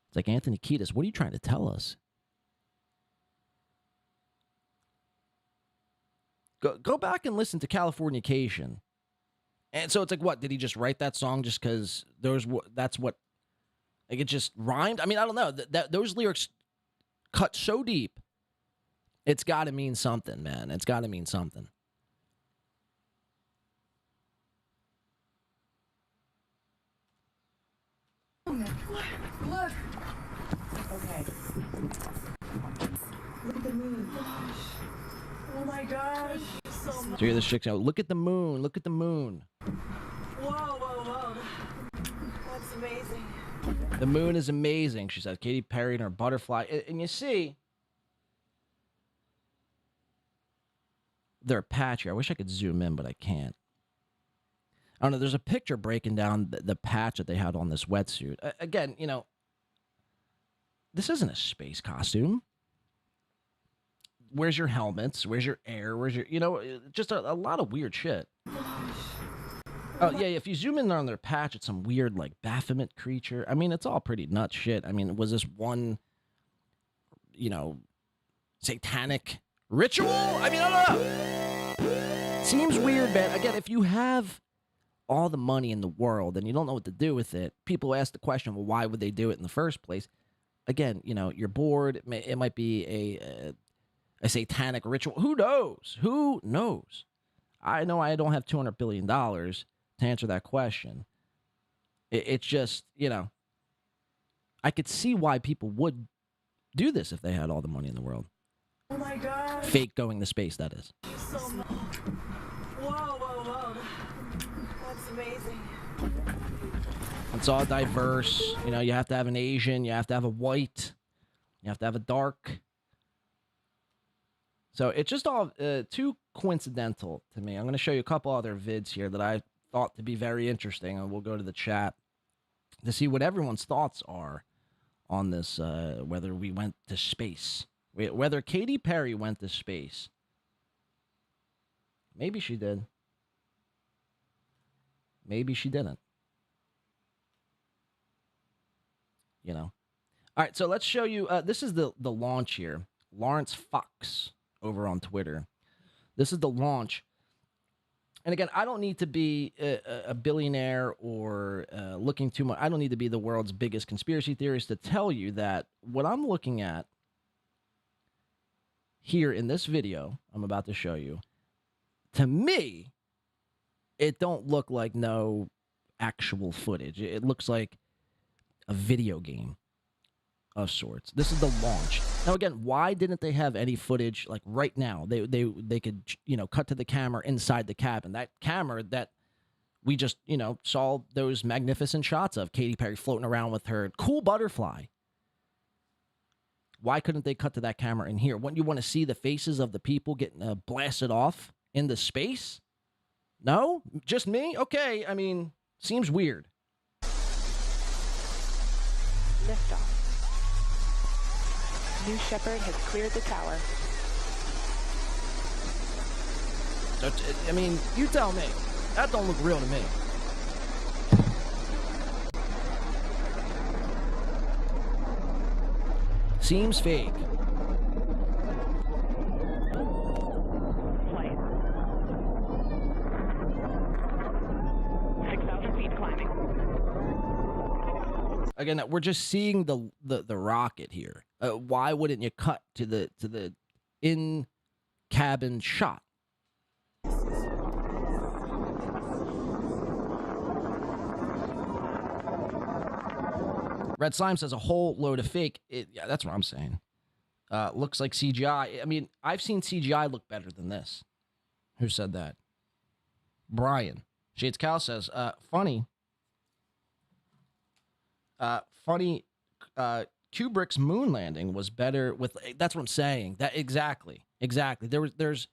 It's like, Anthony Kiedis, what are you trying to tell us? Go back and listen to Californication. And so it's like, what? Did he just write that song just because that's what, like, it just rhymed? I mean, I don't know. Those lyrics cut so deep. It's got to mean something, man. It's got to mean something. Look. Okay. Look at the moon. Oh my gosh. So much. So you're the chicks out. Look at the moon. Look at the moon. Whoa. That's amazing. The moon is amazing, she says. Katy Perry and her butterfly. And you see, they're patchy. I wish I could zoom in, but I can't. I don't know. There's a picture breaking down the patch that they had on this wetsuit. Again, you know, this isn't a space costume. Where's your helmets? Where's your air? Where's your, you know, just a lot of weird shit. Oh, yeah, if you zoom in on their patch, it's some weird, like, Baphomet creature. I mean, it's all pretty nuts shit. I mean, was this one, you know, satanic ritual? I mean, I don't know. Seems weird, man. Again, if you have all the money in the world and you don't know what to do with it, people ask the question, well, why would they do it in the first place? Again, you know, you're bored. It might be a satanic ritual. Who knows? Who knows? I know I don't have $200 billion to answer that question. It's just, you know, I could see why people would do this if they had all the money in the world. Oh my God. Fake going to space, that is. So much. Whoa. That's amazing. It's all diverse. You know, you have to have an Asian, you have to have a white, you have to have a dark. So it's just all too coincidental to me. I'm going to show you a couple other vids here that I thought to be very interesting, and we'll go to the chat to see what everyone's thoughts are on this, whether we went to space, whether Katy Perry went to space. Maybe she did. Maybe she didn't. You know. All right, so let's show you. This is the launch here. Lawrence Fox over on Twitter. This is the launch. And again, I don't need to be a billionaire or looking too much. I don't need to be the world's biggest conspiracy theorist to tell you that what I'm looking at here in this video I'm about to show you, to me, it don't look like no actual footage. It looks like a video game of sorts. This is the launch. Now, again, why didn't they have any footage like right now? They could, you know, cut to the camera inside the cabin. That camera that we just, you know, saw those magnificent shots of Katy Perry floating around with her cool butterfly. Why couldn't they cut to that camera in here? Wouldn't you want to see the faces of the people getting blasted off into space? No? Just me? Okay, I mean, seems weird. Liftoff. New Shepard has cleared the tower. I mean, you tell me. That don't look real to me. Seems fake. Flight. 6,000 feet climbing. Again, we're just seeing the rocket here. Why wouldn't you cut to the in cabin shot? Red Slime says a whole load of fake. Yeah, that's what I'm saying. Looks like CGI. I mean, I've seen CGI look better than this. Who said that? Brian. Shades Cal says, funny. Kubrick's moon landing was better with. That's what I'm saying. That exactly. There's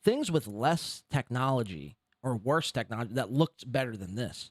things with less technology or worse technology that looked better than this.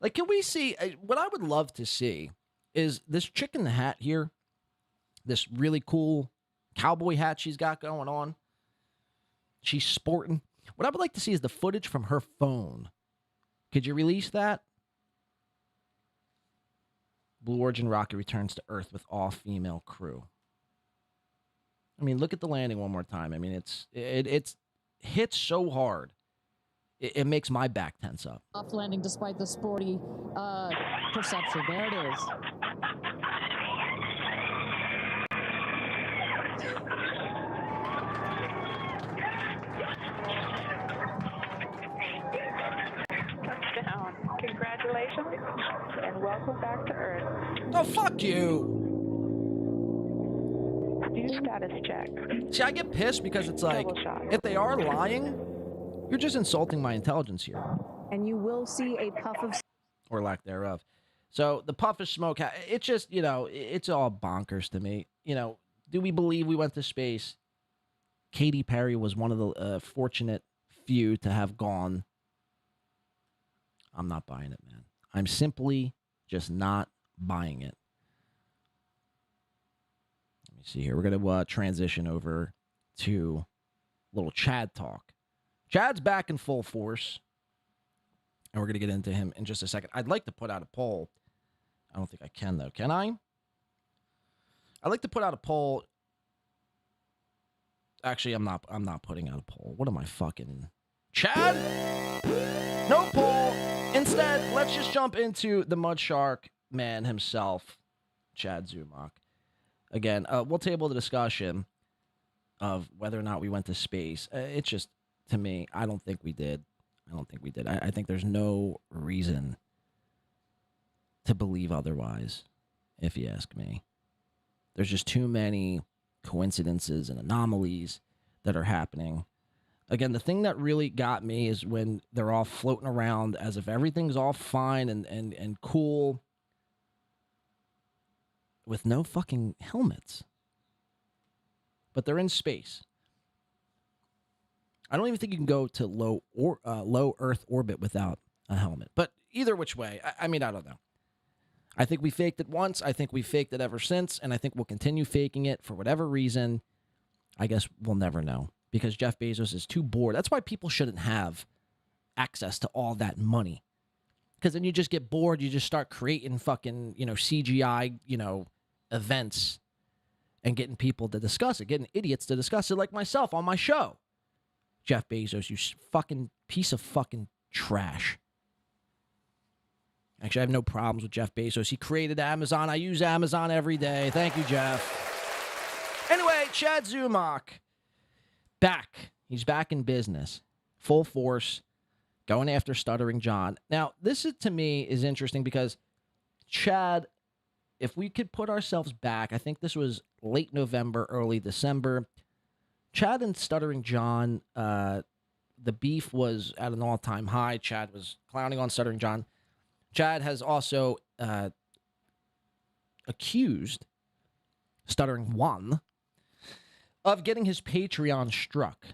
Like, can we see, what I would love to see is this chick in the hat here, this really cool cowboy hat she's got going on. She's sporting. What I would like to see is the footage from her phone. Could you release that? Blue Origin rocket returns to Earth with all-female crew. I mean, look at the landing one more time. I mean, it's hits so hard. It makes my back tense up. Off landing despite the sporty perception. There it is. Touchdown. Congratulations and welcome back to Earth. Oh, fuck you. Do status check. See, I get pissed because it's like, if they are lying, you're just insulting my intelligence here. And you will see a puff of... Or lack thereof. So the puff of smoke, it's just, you know, it's all bonkers to me. You know, do we believe we went to space? Katy Perry was one of the fortunate few to have gone. I'm not buying it, man. I'm simply just not buying it. Let me see here. We're going to transition over to a little Chad talk. Chad's back in full force, and we're going to get into him in just a second. I'd like to put out a poll. I don't think I can, though. Can I? I'd like to put out a poll. Actually, I'm not putting out a poll. What am I fucking... Chad? No poll. Instead, let's just jump into the Mud Shark man himself, Chad Zumach. Again, we'll table the discussion of whether or not we went to space. It's just... To me, I don't think we did. I think there's no reason to believe otherwise, if you ask me. There's just too many coincidences and anomalies that are happening. Again, the thing that really got me is when they're all floating around as if everything's all fine and cool with no fucking helmets. But they're in space. I don't even think you can go to low Earth orbit without a helmet. But either which way, I mean, I don't know. I think we faked it once. I think we faked it ever since. And I think we'll continue faking it for whatever reason. I guess we'll never know. Because Jeff Bezos is too bored. That's why people shouldn't have access to all that money. Because then you just get bored. You just start creating fucking, CGI, events. And getting people to discuss it. Getting idiots to discuss it like myself on my show. Jeff Bezos, you fucking piece of fucking trash. Actually, I have no problems with Jeff Bezos. He created Amazon. I use Amazon every day. Thank you, Jeff. Anyway, Chad Zumach. Back. He's back in business. Full force. Going after Stuttering John. Now, this is, to me, is interesting because Chad, if we could put ourselves back, I think this was late November, early December. Chad and Stuttering John, the beef was at an all-time high. Chad was clowning on Stuttering John. Chad has also accused Stuttering Juan of getting his Patreon struck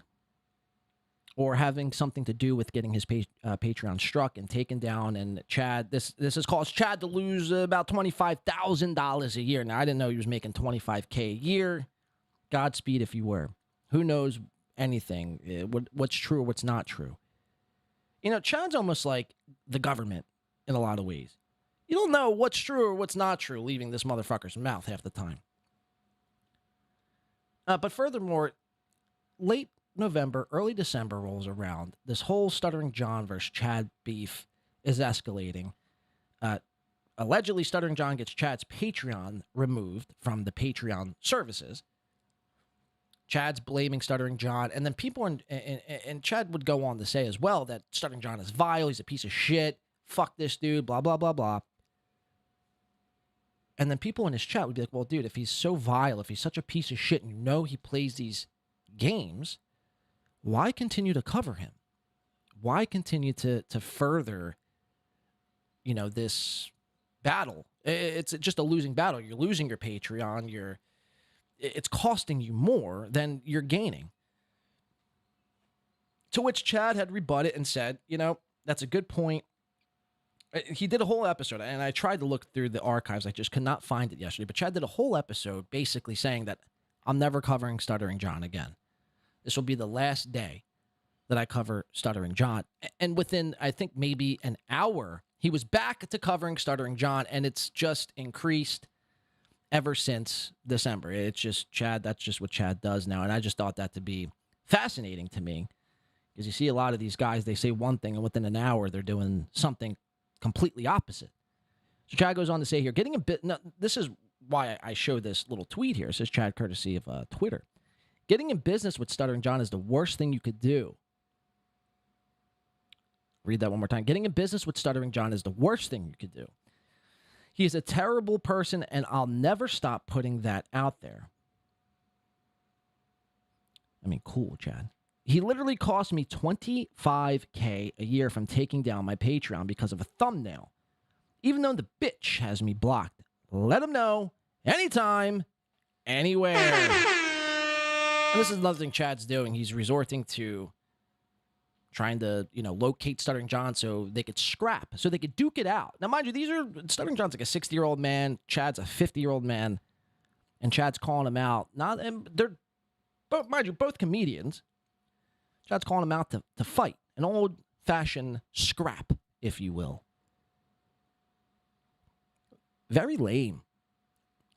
or having something to do with getting his Patreon struck and taken down. And Chad, this has caused Chad to lose about $25,000 a year. Now, I didn't know he was making $25K a year. Godspeed if you were. Who knows anything, what's true or what's not true. Chad's almost like the government in a lot of ways. You don't know what's true or what's not true leaving this motherfucker's mouth half the time. But furthermore, late November, early December rolls around. This whole Stuttering John versus Chad beef is escalating. Allegedly, Stuttering John gets Chad's Patreon removed from the Patreon services. Chad's blaming Stuttering John, and then people, and Chad would go on to say as well that Stuttering John is vile, he's a piece of shit, fuck this dude, blah, blah, blah, blah. And then people in his chat would be like, well, dude, if he's so vile, if he's such a piece of shit, and he plays these games, why continue to cover him? Why continue to further, this battle? It's just a losing battle. You're losing your Patreon, it's costing you more than you're gaining. To which Chad had rebutted and said, that's a good point. He did a whole episode, and I tried to look through the archives. I just could not find it yesterday. But Chad did a whole episode basically saying that I'm never covering Stuttering John again. This will be the last day that I cover Stuttering John. And within, I think, maybe an hour, he was back to covering Stuttering John, and it's just increased ever since December. It's just Chad. That's just what Chad does now. And I just thought that to be fascinating to me. Because you see a lot of these guys, they say one thing, and within an hour, they're doing something completely opposite. So Chad goes on to say here, getting a bit... Now, this is why I show this little tweet here. It says Chad, courtesy of Twitter. Getting in business with Stuttering John is the worst thing you could do. Read that one more time. Getting in business with Stuttering John is the worst thing you could do. He is a terrible person, and I'll never stop putting that out there. I mean, cool, Chad. He literally cost me $25K a year from taking down my Patreon because of a thumbnail. Even though the bitch has me blocked. Let him know anytime, anywhere. And this is another thing Chad's doing. He's resorting to trying to, locate Stuttering John so they could scrap, so they could duke it out. Now, mind you, Stuttering John's like a 60-year-old man. Chad's a 50-year-old man. And Chad's calling him out. They're, mind you, both comedians. Chad's calling him out to fight. An old-fashioned scrap, if you will. Very lame.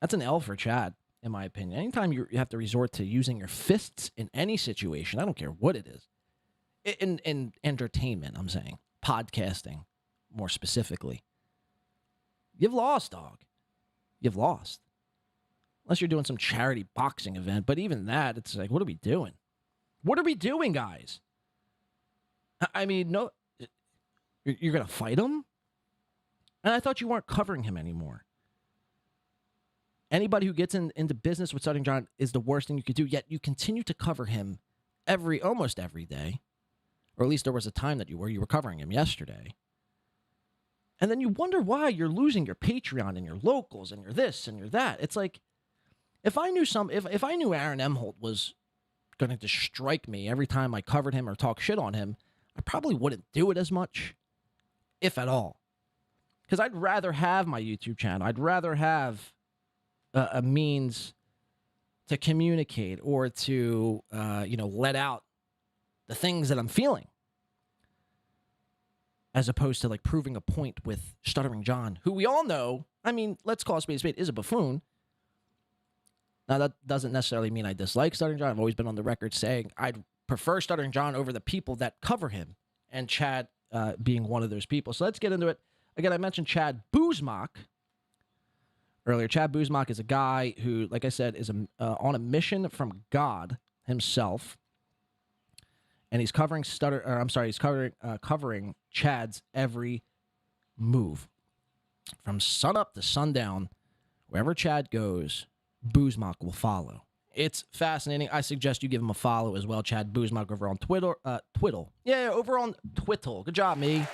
That's an L for Chad, in my opinion. Anytime you have to resort to using your fists in any situation, I don't care what it is. In entertainment, I'm saying. Podcasting, more specifically. You've lost, dog. You've lost. Unless you're doing some charity boxing event. But even that, it's like, what are we doing? What are we doing, guys? I mean, no, you're going to fight him? And I thought you weren't covering him anymore. Anybody who gets into business with Stuttering John is the worst thing you could do, yet you continue to cover him almost every day. Or at least there was a time that you were covering him yesterday. And then you wonder why you're losing your Patreon and your locals and your this and your that. It's like, if I knew if I knew Aaron Imholtes was going to just strike me every time I covered him or talk shit on him, I probably wouldn't do it as much, if at all. Because I'd rather have my YouTube channel. I'd rather have a means to communicate or to, let out the things that I'm feeling. As opposed to, like, proving a point with Stuttering John, who we all know, I mean, let's call a spade, is a buffoon. Now, that doesn't necessarily mean I dislike Stuttering John. I've always been on the record saying I'd prefer Stuttering John over the people that cover him, and Chad being one of those people. So let's get into it. Again, I mentioned Chad Zumach earlier. Chad Zumach is a guy who, like I said, is on a mission from God himself, and he's covering covering Chad's every move, from sunup to sundown. Wherever Chad goes, Zumach will follow. It's fascinating. I suggest you give him a follow as well, Chad Zumach, over on Twitter. Twiddle. Yeah, over on Twittle. Good job, me.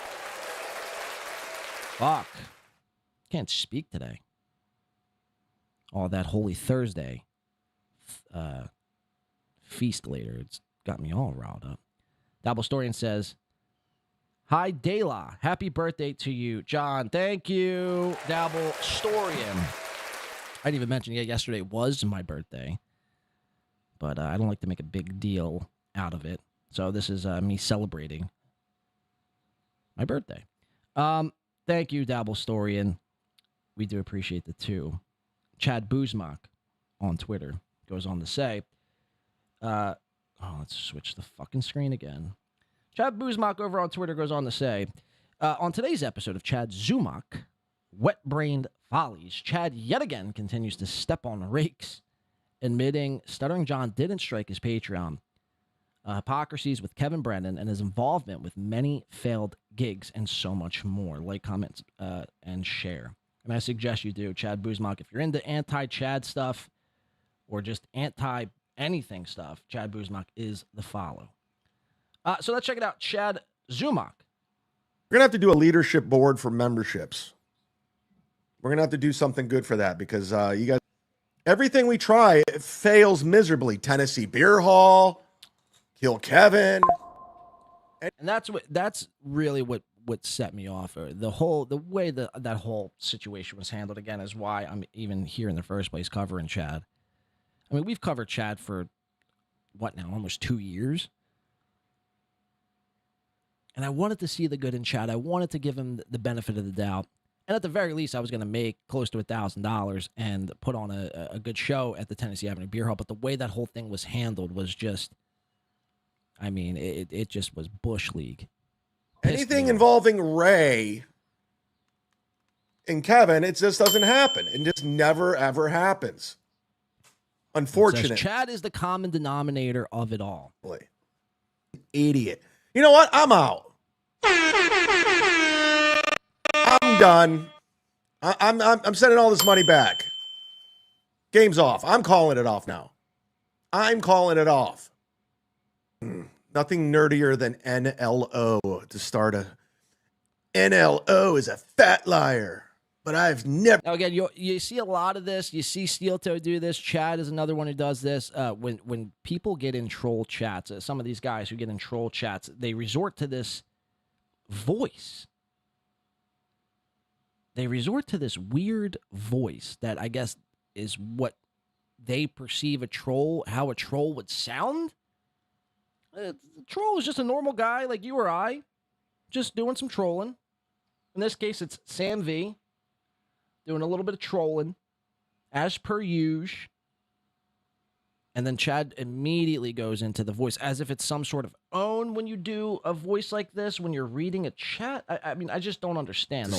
Fuck. Can't speak today. All that Holy Thursday feast later. It's got me all riled up. Dabble Storian says, "Hi, Dela. Happy birthday to you, John." Thank you, Dabble Storian. I didn't even mention, yesterday was my birthday. But I don't like to make a big deal out of it. So this is me celebrating my birthday. Thank you, Dabble Storian. We do appreciate the two. Chad Zumach on Twitter goes on to say, let's switch the fucking screen again. Chad Zumach over on Twitter goes on to say, on today's episode of Chad Zumach, Wet-Brained Follies, Chad yet again continues to step on rakes, admitting Stuttering John didn't strike his Patreon, hypocrisies with Kevin Brennan, and his involvement with many failed gigs, and so much more. Like, comment, and share. And I suggest you do, Chad Zumach. If you're into anti-Chad stuff or just anti-anything stuff, Chad Zumach is the follow. So let's check it out. Chad Zumach. We're going to have to do a leadership board for memberships. We're going to have to do something good for that because you guys, everything we try, it fails miserably. Tennessee Beer Hall, Kill Kevin. And that's really what set me off. The way that whole situation was handled, again, is why I'm even here in the first place covering Chad. I mean, we've covered Chad for what now, almost 2 years. And I wanted to see the good in Chad. I wanted to give him the benefit of the doubt. And at the very least, I was going to make close to $1,000 and put on a good show at the Tennessee Avenue Beer Hall. But the way that whole thing was handled was just, I mean, it just was Bush League. Anything involving Ray and Kevin, it just doesn't happen. It just never, ever happens. Unfortunate. Chad is the common denominator of it all. Boy. Idiot. You know what? I'm out. I'm done. I'm sending all this money back. Game's off. I'm calling it off now. I'm calling it off. Nothing nerdier than NLO to start a. NLO is a fat liar, but I've never. Now again, you see a lot of this. You see SteelToe do this. Chad is another one who does this. When people get in troll chats, some of these guys who get in troll chats, they resort to this voice. They resort to this weird voice that I guess is what they perceive how a troll would sound. A troll is just a normal guy like you or I, just doing some trolling. In this case, it's Sam V doing a little bit of trolling, as per usual. And then Chad immediately goes into the voice as if it's some sort of own when you do a voice like this, when you're reading a chat. I mean, I just don't understand.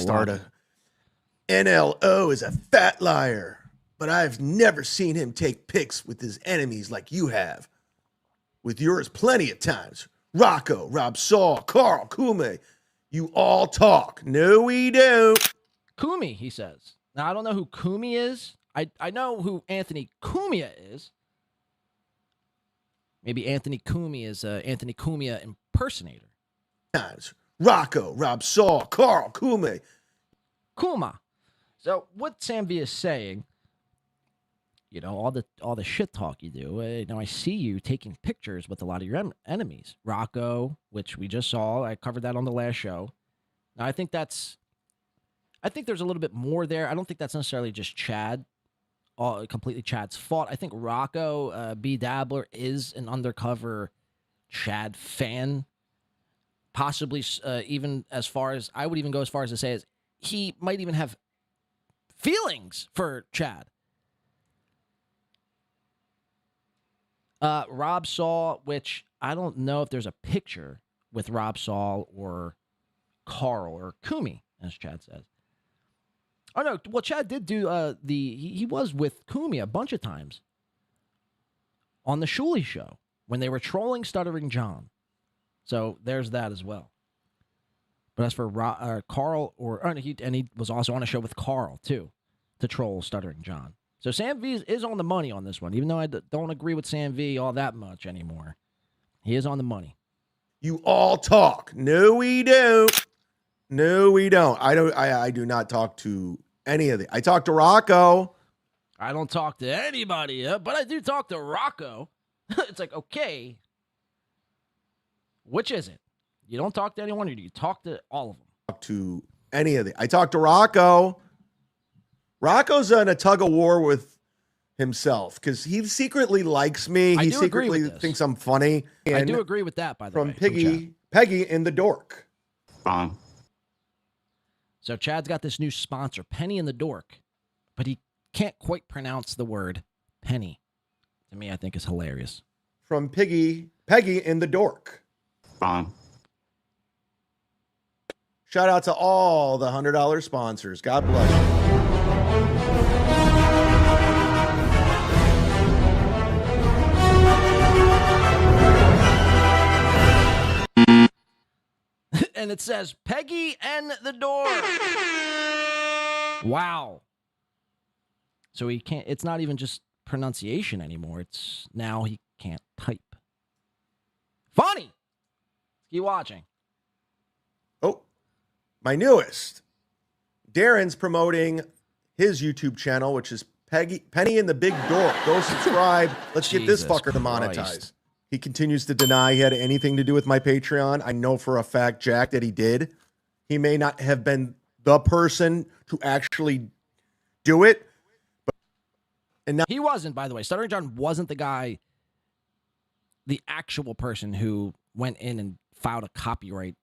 NLO is a fat liar, but I've never seen him take pics with his enemies like you have. With yours plenty of times. Rocco, Rob Saw, Carl, Cumia, you all talk. No, we don't. Cumia, he says. Now, I don't know who Cumia is. I know who Anthony Cumia is. Maybe Anthony Cumia is Anthony Cumia impersonator. Times. Rocco, Rob Saw, Carl, Cumia. So what Sam V is saying, you know, all the shit talk you do. Now I see you taking pictures with a lot of your enemies. Rocco, which we just saw. I covered that on the last show. Now I think there's a little bit more there. I don't think that's necessarily just Chad, completely Chad's fault. I think Rocco B. Dabbler is an undercover Chad fan. Possibly even as far as, I would even go as far as to say is he might even have feelings for Chad. Rob Saw, which I don't know if there's a picture with Rob Saw or Carl or Cumia, as Chad says. Oh, no. Well, Chad did do he was with Cumia a bunch of times on the Shuley show when they were trolling Stuttering John. So there's that as well. But as for Carl, he was also on a show with Carl, too, to troll Stuttering John. So Sam V is on the money on this one, even though I don't agree with Sam V all that much anymore. He is on the money. You all talk. No, we don't. No, we don't. I do not talk to any of the. I talk to Rocco. I don't talk to anybody, but I do talk to Rocco. It's like, okay, which is it? You don't talk to anyone, or do you talk to all of them? Talk to any of the. I talk to Rocco. Rocco's in a tug of war with himself because he secretly likes me. He secretly thinks I'm funny. And I do agree with that, by the way. From Peggy in the Dork. So Chad's got this new sponsor, Penny in the Dork, but he can't quite pronounce the word penny. To me, I think is hilarious. From Peggy in the Dork. Shout out to all the $100 sponsors. God bless you. And it says Peggy and the Door. Wow. So he can't, it's not even just pronunciation anymore. It's now he can't type. Funny. Keep watching. Oh, my newest. Darren's promoting his YouTube channel, which is Penny in the Big Dork. Go subscribe. Let's get this fucker to monetize. He continues to deny he had anything to do with my Patreon. I know for a fact, Jack, that he did. He may not have been the person to actually do it. And now he wasn't, by the way. Stuttering John wasn't the guy, the actual person who went in and filed a copyright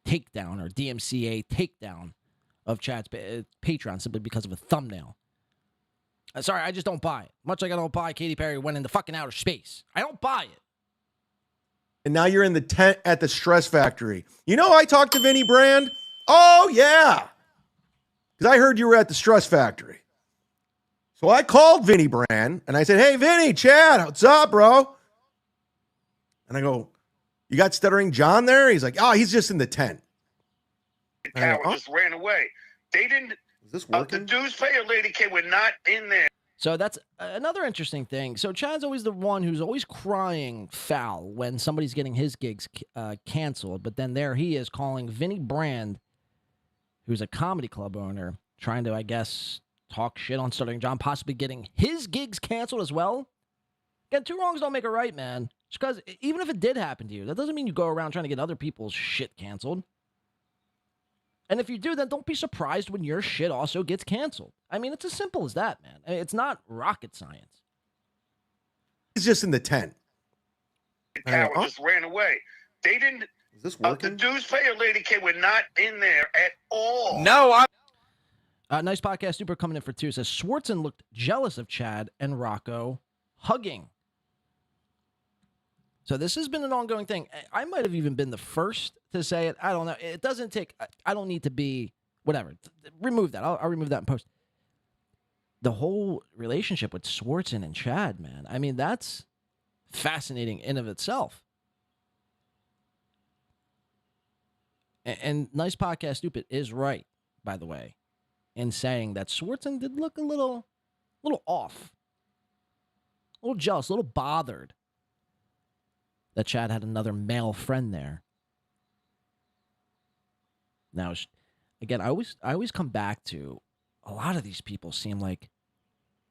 takedown or DMCA takedown of Chad's Patreon simply because of a thumbnail. Sorry, I just don't buy it. Much like I don't buy Katy Perry went into fucking outer space. I don't buy it. And now you're in the tent at the Stress Factory. You know, I talked to Vinny Brand. Oh, yeah. Because I heard you were at the Stress Factory. So I called Vinny Brand and I said, hey, Vinny, Chad, what's up, bro? And I go, you got Stuttering John there? He's like, oh, he's just in the tent. The coward just ran away. They didn't. Is this working? The dues payer lady came. We're not in there. So that's another interesting thing. So Chad's always the one who's always crying foul when somebody's getting his gigs canceled. But then there he is calling Vinny Brand, who's a comedy club owner, trying to, I guess, talk shit on Stuttering John, possibly getting his gigs canceled as well. Again, two wrongs don't make a right, man. Just because even if it did happen to you, that doesn't mean you go around trying to get other people's shit canceled. And if you do, then don't be surprised when your shit also gets canceled. I mean, it's as simple as that, man. It's not rocket science. He's just in the tent. The coward just ran away. They didn't. Is this working? The dues payer lady came. We're not in there at all. No, Nice podcast. Super coming in for 2. Says Schwartzen looked jealous of Chad and Rocco hugging. So this has been an ongoing thing. I might have even been the first to say it. I don't know. It doesn't take, I don't need to be, whatever. Remove that. I'll remove that in post. The whole relationship with Schwartzen and Chad, man. I mean, that's fascinating in of itself. And Nice Podcast Stupid is right, by the way, in saying that Schwartzen did look a little off. A little jealous, a little bothered that Chad had another male friend there. Now, again, I always come back to a lot of these people seem like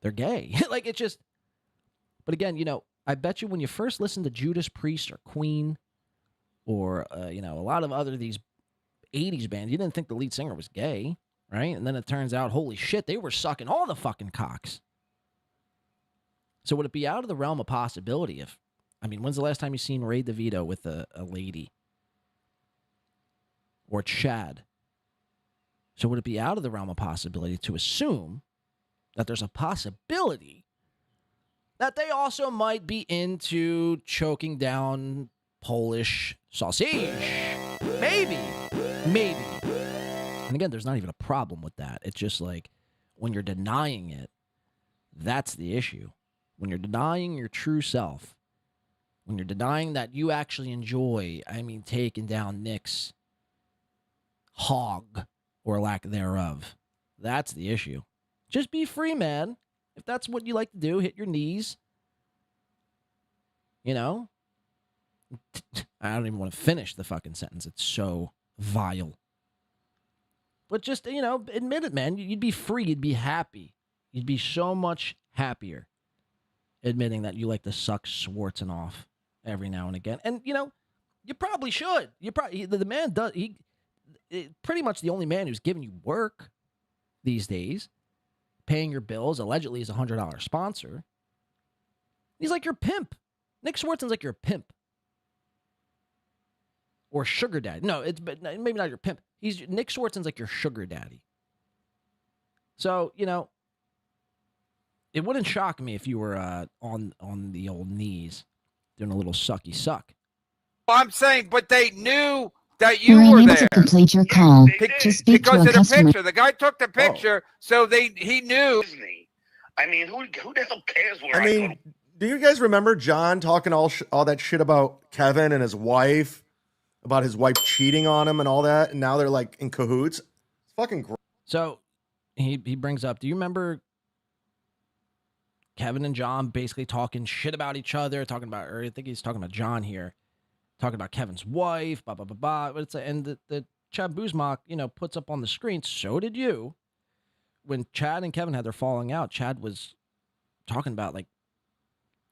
they're gay. Like, it just... But again, you know, I bet you when you first listen to Judas Priest or Queen or, you know, a lot of other these 80s bands, you didn't think the lead singer was gay, right? And then it turns out, holy shit, they were sucking all the fucking cocks. So would it be out of the realm of possibility if... I mean, when's the last time you seen Ray DeVito with a lady? Or Chad? So would it be out of the realm of possibility to assume that there's a possibility that they also might be into choking down Polish sausage? Maybe. And again, there's not even a problem with that. It's just like, when you're denying it, that's the issue. When you're denying your true self, when you're denying that you actually enjoy, I mean, taking down Nick's hog or lack thereof, that's the issue. Just be free, man. If that's what you like to do, hit your knees. You know? I don't even want to finish the fucking sentence. It's so vile. But just, you know, admit it, man. You'd be free. You'd be happy. You'd be so much happier admitting that you like to suck Schwartzen off every now and again. And, you know, you probably should. The man does. Pretty much the only man who's giving you work these days, paying your bills, allegedly is a $100 sponsor. He's like your pimp. Nick Schwartzen's like your pimp. Or sugar daddy. No, maybe not your pimp. Nick Schwartzen's like your sugar daddy. So, you know, it wouldn't shock me if you were on the old knees doing a little sucky suck. I'm saying, but they knew that you were there. To complete your call. To speak because to of a the customer. picture. The guy took the picture, so he knew. I mean, who the hell cares where I mean, do you guys remember John talking all that shit about Kevin and his wife? About his wife cheating on him and all that, and now they're like in cahoots. It's fucking gross. So he brings up, do you remember Kevin and John basically talking shit about each other, talking about, or I think he's talking about John here, talking about Kevin's wife, blah, blah, blah, blah. But and the Chad Zumach, you know, puts up on the screen, so did you. When Chad and Kevin had their falling out, Chad was talking about like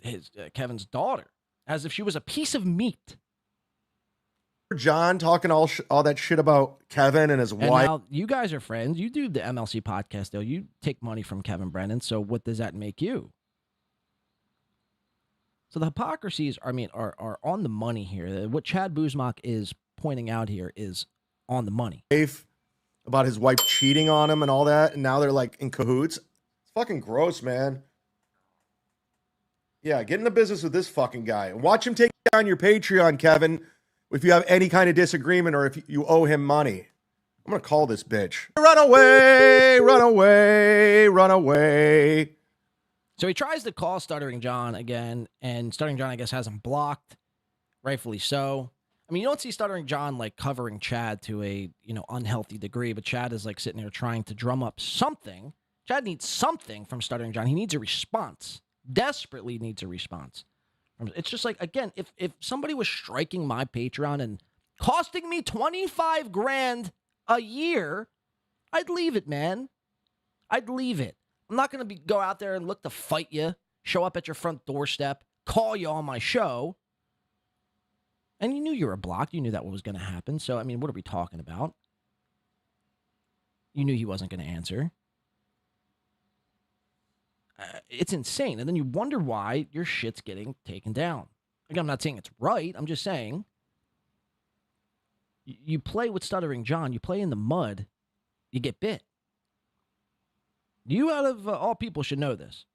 his Kevin's daughter as if she was a piece of meat. John talking all that shit about Kevin and his And wife. now you guys are friends. You do the MLC podcast, though. You take money from Kevin Brennan. So what does that make you? So the hypocrisies, are on the money here. What Chad Zumach is pointing out here is on the money. About his wife cheating on him and all that, and now they're like in cahoots. It's fucking gross, man. Yeah, get in the business with this fucking guy. Watch him take down your Patreon, Kevin, if you have any kind of disagreement or if you owe him money. I'm going to call this bitch. Run away, run away, run away. So he tries to call Stuttering John again, and Stuttering John, I guess, has him blocked, rightfully so. I mean, you don't see Stuttering John, like, covering Chad to a, unhealthy degree, but Chad is, like, sitting there trying to drum up something. Chad needs something from Stuttering John. He needs a response. Desperately needs a response. It's just like, again, if somebody was striking my Patreon and costing me $25,000 a year, I'd leave it, man. I'd leave it. I'm not going to go out there and look to fight you, show up at your front doorstep, call you on my show. And you knew you were blocked. You knew that was going to happen. So, I mean, what are we talking about? You knew he wasn't going to answer. It's insane. And then you wonder why your shit's getting taken down. Again, I'm not saying it's right. I'm just saying you play with Stuttering John. You play in the mud. You get bit. You, out of all people, should know this.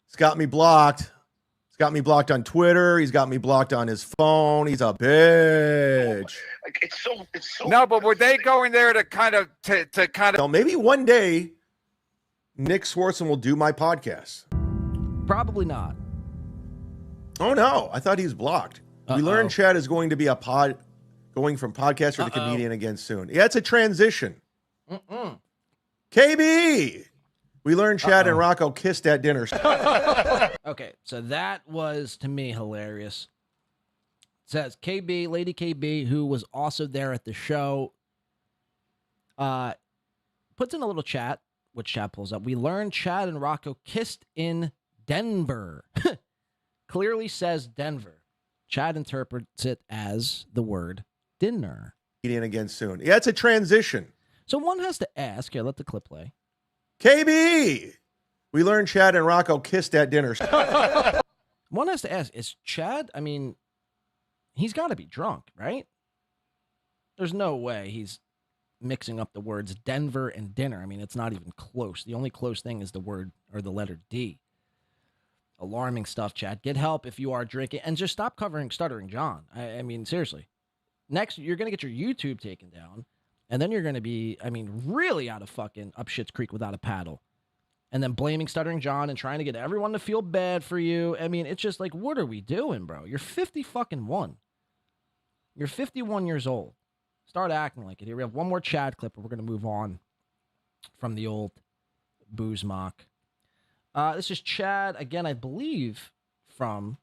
He's got me blocked. He's got me blocked on Twitter. He's got me blocked on his phone. He's a bitch. It's so. No, but were they going there to kind of So maybe one day Nick Swartzen will do my podcast. Probably not. Oh no, I thought he was blocked. We learned Chad is going to be going from podcaster to comedian again soon. Yeah, it's a transition. KB. We learned Chad and Rocco kissed at dinner. Okay, so that was, to me, hilarious. It says KB, Lady KB, who was also there at the show, puts in a little chat, which Chad pulls up. We learned Chad and Rocco kissed in Denver. Clearly says Denver. Chad interprets it as the word dinner. Eating again soon. Yeah, it's a transition. So one has to ask. Here, let the clip play. KB. We learned Chad and Rocco kissed at dinner. One has to ask, is Chad, I mean, he's got to be drunk, right? There's no way he's mixing up the words Denver and dinner. I mean, it's not even close. The only close thing is the word or the letter D. Alarming stuff, Chad. Get help if you are drinking. And just stop covering Stuttering John. I mean, seriously. Next, you're going to get your YouTube taken down. And then you're going to be, I mean, really out of fucking up shit's creek without a paddle. And then blaming Stuttering John and trying to get everyone to feel bad for you. I mean, it's just like, what are we doing, bro? You're 51. You're 51 years old. Start acting like it. Here we have one more Chad clip, and we're going to move on from the old Zumach. This is Chad, again, I believe, from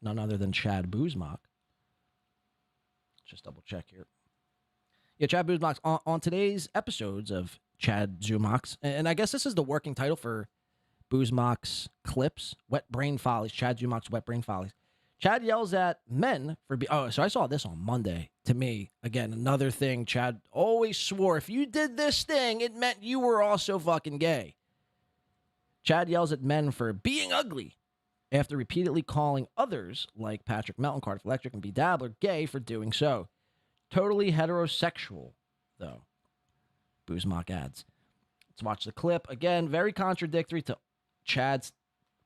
none other than Chad Zumach. Just double check here. Yeah, Chad Zumach on today's episodes of Chad Zumach's, and I guess this is the working title for Zumach's clips, Wet Brain Follies, Chad Zumach's Wet Brain Follies. Chad yells at men for so I saw this on Monday. To me, again, another thing Chad always swore, if you did this thing, it meant you were also fucking gay. Chad yells at men for being ugly after repeatedly calling others, like Patrick Melton, Cardiff Electric, and B. Dabbler, gay for doing so. Totally heterosexual, though, Zumach adds. Let's watch the clip. Again, very contradictory to Chad's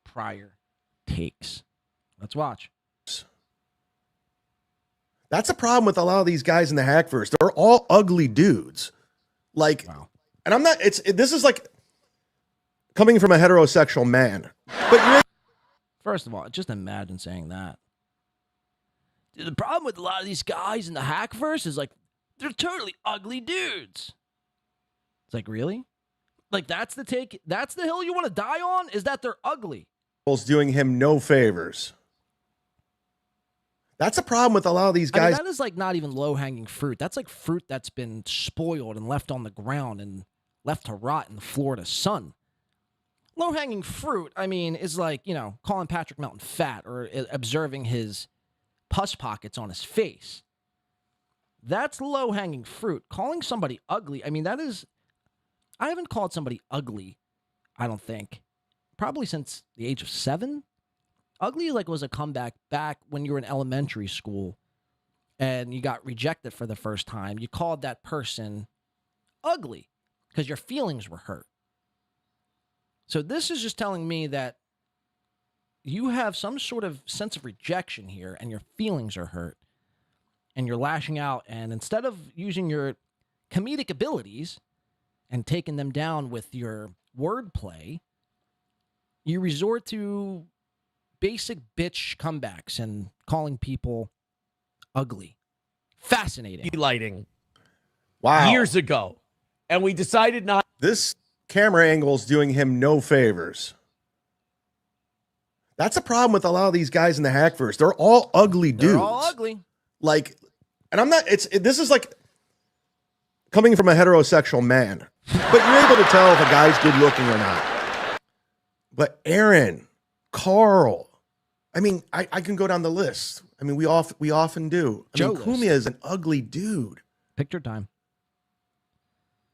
prior takes. Let's watch. That's a problem with a lot of these guys in the Hackverse. They're all ugly dudes. Like, wow. And I'm not, this is like coming from a heterosexual man. But first of all, just imagine saying that. The problem with a lot of these guys in the Hackverse is like, they're totally ugly dudes. It's like, really? Like, that's the take? That's the hill you want to die on? Is that they're ugly? Doing him no favors. That's a problem with a lot of these guys. I mean, that is like not even low-hanging fruit. That's like fruit that's been spoiled and left on the ground and left to rot in the Florida sun. Low-hanging fruit, I mean, is like, calling Patrick Melton fat or observing his pus pockets on his face. That's low-hanging fruit. Calling somebody ugly, I mean, I haven't called somebody ugly, I don't think, probably since the age of 7. Ugly was a comeback back when you were in elementary school and you got rejected for the first time. You called that person ugly because your feelings were hurt. So this is just telling me that you have some sort of sense of rejection here and your feelings are hurt and you're lashing out. And instead of using your comedic abilities and taking them down with your wordplay, you resort to basic bitch comebacks and calling people ugly. Fascinating. Lighting. Wow. Years ago. And we decided not. This camera angle's doing him no favors. That's a problem with a lot of these guys in the Hackverse. They're all ugly dudes. They're all ugly. And I'm not, this is like coming from a heterosexual man, but you're able to tell if a guy's good looking or not. But Aaron, Carl, I mean, I can go down the list. I mean, we often do. I mean, Cumia is an ugly dude. Picture time.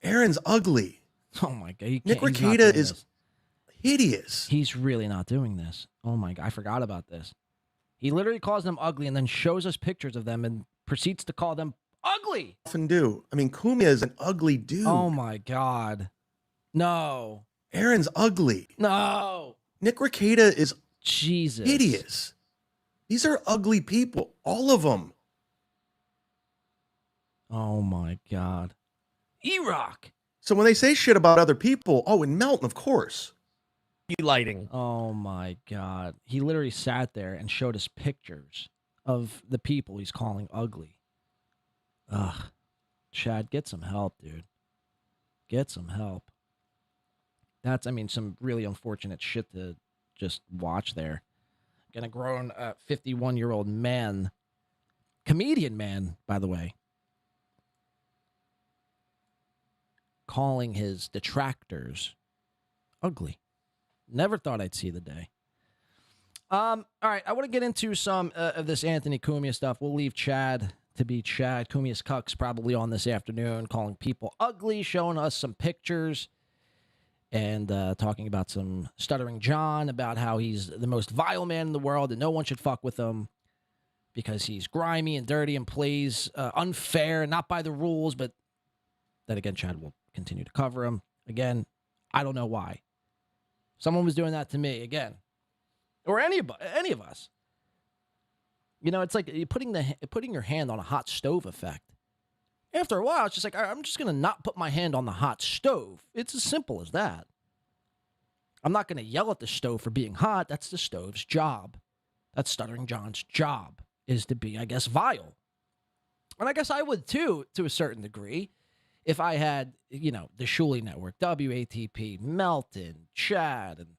Aaron's ugly. Oh my God. Nick Rikieta is hideous. He's really not doing this. Oh my God. I forgot about this. He literally calls them ugly and then shows us pictures of them and proceeds to call them ugly. Often do. I mean, Cumia is an ugly dude. Oh my God. No. Aaron's ugly. No. Nick Rekieta is Jesus hideous. These are ugly people. All of them. Oh my God. E-Rock. So when they say shit about other people, and Melton, of course. Lighting. Oh my God. He literally sat there and showed us pictures of the people he's calling ugly. Ugh. Chad, get some help, dude. Get some help. That's, some really unfortunate shit to just watch there. Getting a grown 51-year-old man, comedian man, by the way, calling his detractors ugly. Never thought I'd see the day. All right, I want to get into some of this Anthony Cumia stuff. We'll leave Chad to be Chad. Cumia's cuck's probably on this afternoon, calling people ugly, showing us some pictures, and talking about some Stuttering John, about how he's the most vile man in the world and no one should fuck with him because he's grimy and dirty and plays unfair, not by the rules, but then again, Chad will continue to cover him. Again, I don't know why. Someone was doing that to me again, or any of us. It's like you're putting your hand on a hot stove effect. After a while, it's just like, I'm just going to not put my hand on the hot stove. It's as simple as that. I'm not going to yell at the stove for being hot. That's the stove's job. That's Stuttering John's job, is to be, I guess, vile. And I guess I would too, to a certain degree, if I had, the Shuley Network, WATP, Melton, Chad, and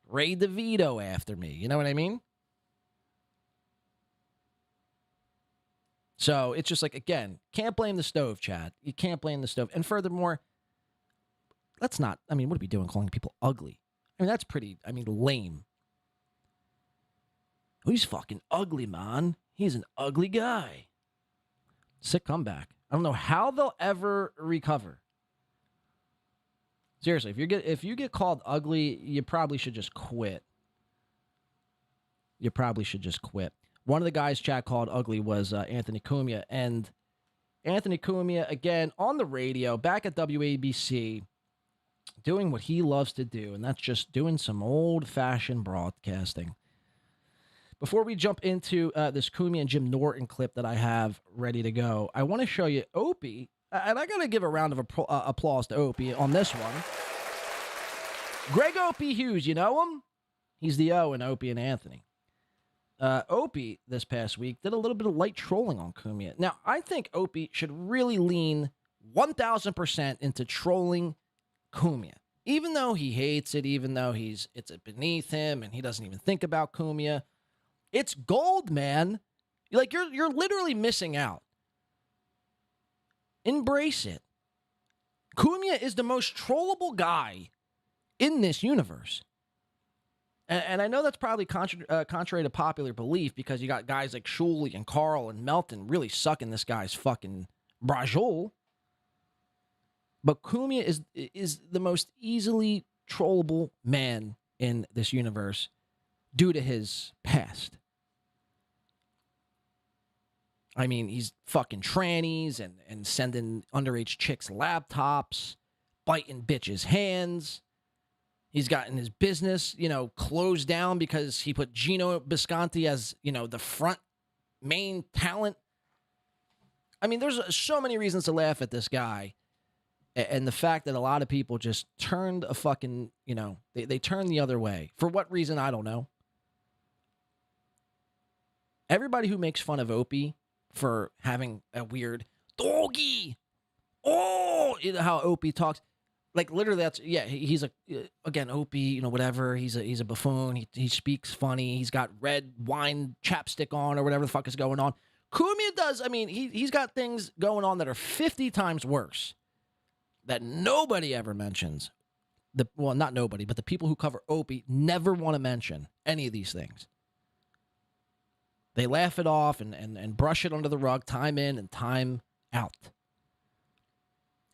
Ray DeVito after me. You know what I mean? So it's just like, again, can't blame the stove, Chad. You can't blame the stove. And furthermore, let's not, what are we doing calling people ugly? That's pretty, lame. Oh, he's fucking ugly, man. He's an ugly guy. Sick comeback. I don't know how they'll ever recover. Seriously, if you get called ugly, you probably should just quit. You probably should just quit. One of the guys Chad called ugly was Anthony Cumia. And Anthony Cumia, again, on the radio, back at WABC, doing what he loves to do, and that's just doing some old-fashioned broadcasting. Before we jump into this Cumia and Jim Norton clip that I have ready to go, I want to show you Opie, and I got to give a round of applause to Opie on this one. Greg Opie Hughes, you know him? He's the O in Opie and Anthony. Opie, this past week, did a little bit of light trolling on Cumia. Now, I think Opie should really lean 1,000% into trolling Cumia. Even though he hates it, even though it's beneath him and he doesn't even think about Cumia. It's gold, man. You're literally missing out. Embrace it. Cumia is the most trollable guy in this universe. And I know that's probably contrary to popular belief because you got guys like Shuley and Carl and Melton really sucking this guy's fucking brajol. But Cumia is the most easily trollable man in this universe due to his past. I mean, he's fucking trannies and sending underage chicks laptops, biting bitches' hands. He's gotten his business, closed down because he put Gino Biscanti as, the front main talent. I mean, there's so many reasons to laugh at this guy. And the fact that a lot of people just turned a fucking, they turned the other way. For what reason, I don't know. Everybody who makes fun of Opie for having a weird doggy, how Opie talks. Like, literally, he's again, Opie, whatever. He's a buffoon. He speaks funny. He's got red wine chapstick on or whatever the fuck is going on. Cumia does, he's got things going on that are 50 times worse that nobody ever mentions. Not nobody, but the people who cover Opie never want to mention any of these things. They laugh it off and brush it under the rug time in and time out.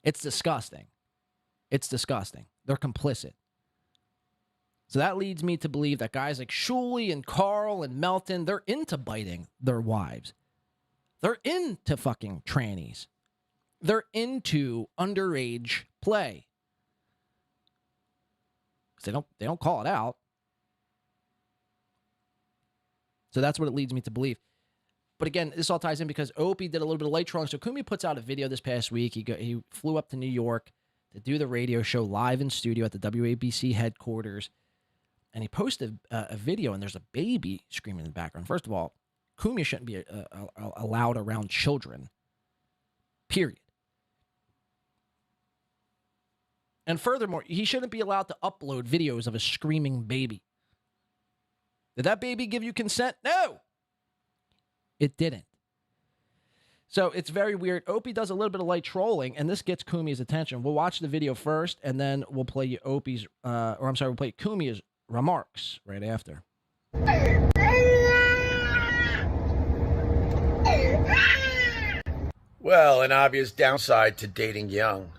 It's disgusting. It's disgusting. They're complicit. So that leads me to believe that guys like Shuley and Carl and Melton, they're into biting their wives. They're into fucking trannies. They're into underage play. Because they don't call it out. So that's what it leads me to believe. But again, this all ties in because Opie did a little bit of light trolling. So Cumia puts out a video this past week. He flew up to New York to do the radio show live in studio at the WABC headquarters. And he posted a video, and there's a baby screaming in the background. First of all, Cumia shouldn't be allowed around children. Period. And furthermore, he shouldn't be allowed to upload videos of a screaming baby. Did that baby give you consent? No! It didn't. So it's very weird. Opie does a little bit of light trolling, and this gets Cumia's attention. We'll watch the video first, and then we'll play you we'll play Cumia's remarks right after. Well, an obvious downside to dating young.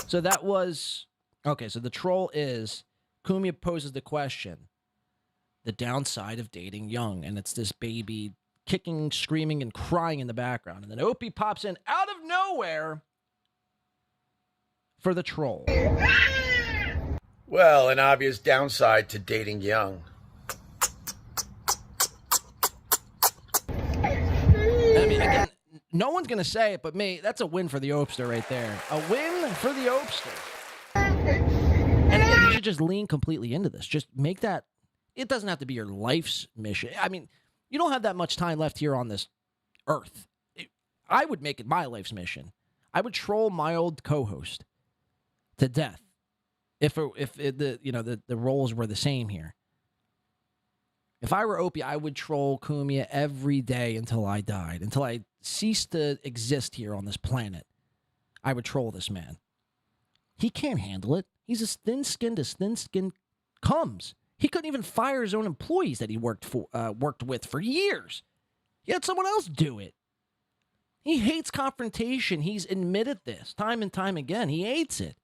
So that was... Okay, so the troll is... Cumia poses the question. The downside of dating young. And it's this baby kicking, screaming, and crying in the background. And then Opie pops in out of nowhere for the troll. Well, an obvious downside to dating young. I mean, again, no one's going to say it but me. That's a win for the Opster right there. A win for the Opster. And again, you should just lean completely into this. Just make that... It doesn't have to be your life's mission. I mean, you don't have that much time left here on this earth. I would make it my life's mission. I would troll my old co-host to death if the roles were the same here. If I were Opie, I would troll Cumia every day until I died, until I ceased to exist here on this planet. I would troll this man. He can't handle it. He's as thin-skinned as thin-skinned comes. He couldn't even fire his own employees that he worked with for years. He had someone else do it. He hates confrontation. He's admitted this time and time again. He hates it.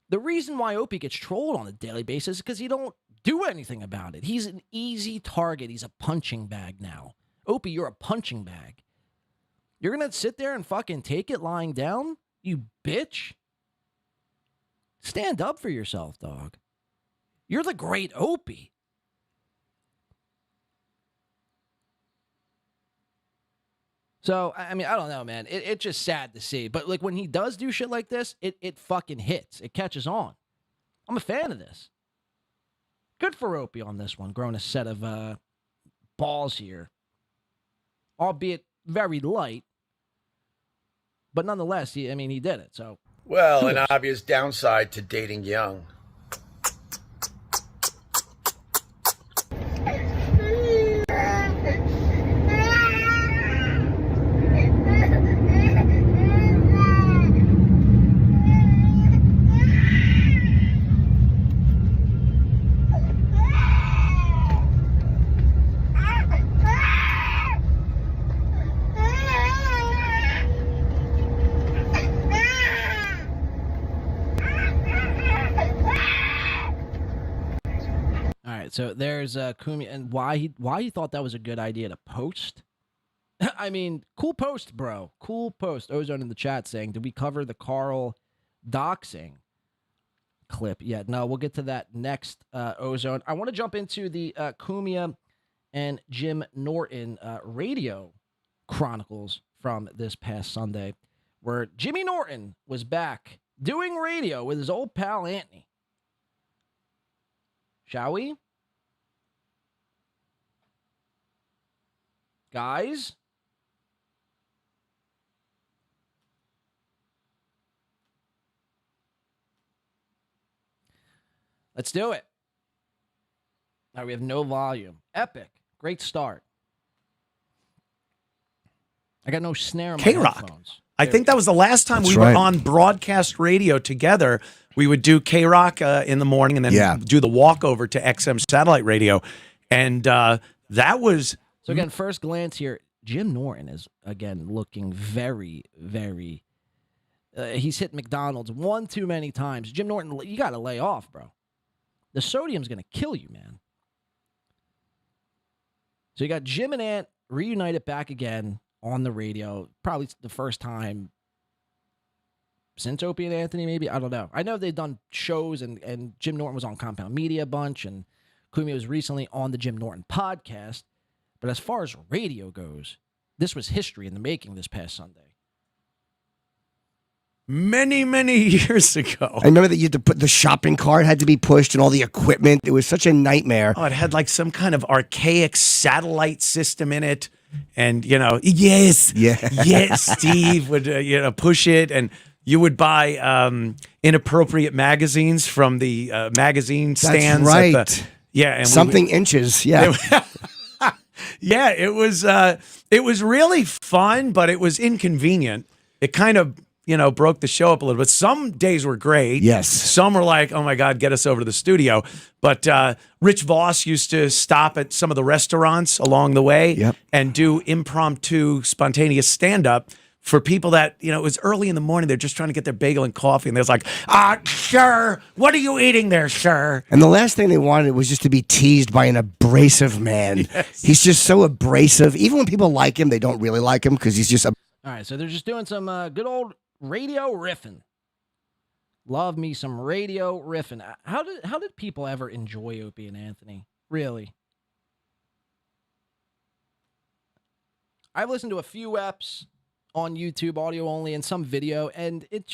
The reason why Opie gets trolled on a daily basis is because he don't do anything about it. He's an easy target. He's a punching bag now. Opie, you're a punching bag. You're going to sit there and fucking take it lying down? You bitch. Stand up for yourself, dog. You're the great Opie. So, I mean, I don't know, man. It's just sad to see. But, like, when he does do shit like this, it fucking hits. It catches on. I'm a fan of this. Good for Opie on this one. Growing a set of balls here. Albeit very light. But nonetheless, he did it. So, well, an obvious downside to dating young. right, so there's Cumia, and why he thought that was a good idea to post. I mean, cool post, bro. Cool post. Ozone in the chat saying, did we cover the Carl doxing clip yet? No, we'll get to that next, Ozone. I want to jump into the Cumia and Jim Norton radio chronicles from this past Sunday, where Jimmy Norton was back doing radio with his old pal Anthony. Shall we? Guys? Let's do it. All right, we have no volume. Epic. Great start. I got no snare on my K-Rock. headphones. I think that was the last time we were on broadcast radio together. We would do K-Rock in the morning and then do the walkover to XM satellite radio. And that was... So again, first glance here, Jim Norton is, again, looking very, very... he's hit McDonald's one too many times. Jim Norton, you got to lay off, bro. The sodium's going to kill you, man. So you got Jim and Ant reunited back again on the radio. Probably the first time since Opie and Anthony, maybe. I don't know. I know they've done shows, and Jim Norton was on Compound Media a bunch, and Cumia was recently on the Jim Norton podcast. But as far as radio goes, this was history in the making this past Sunday. Many, many years ago. I remember that you had to put the shopping cart had to be pushed and all the equipment. It was such a nightmare. Oh, it had like some kind of archaic satellite system in it. And, yes, Steve would, push it. And you would buy inappropriate magazines from the magazine stands. That's right. And something inches. Yeah. Yeah, it was really fun, but it was inconvenient. It kind of, broke the show up a little bit. Some days were great. Yes. Some were like, oh my God, get us over to the studio. But Rich Voss used to stop at some of the restaurants along the way and do impromptu, spontaneous stand-up for people that, it was early in the morning. They're just trying to get their bagel and coffee. And they're like, sir, what are you eating there, sir? And the last thing they wanted was just to be teased by an abrasive man. Yes. He's just so abrasive. Even when people like him, they don't really like him because he's just... All right, so they're just doing some good old radio riffing. Love me some radio riffing. How did people ever enjoy Opie and Anthony? Really? I've listened to a few eps on YouTube, audio only, and some video, and it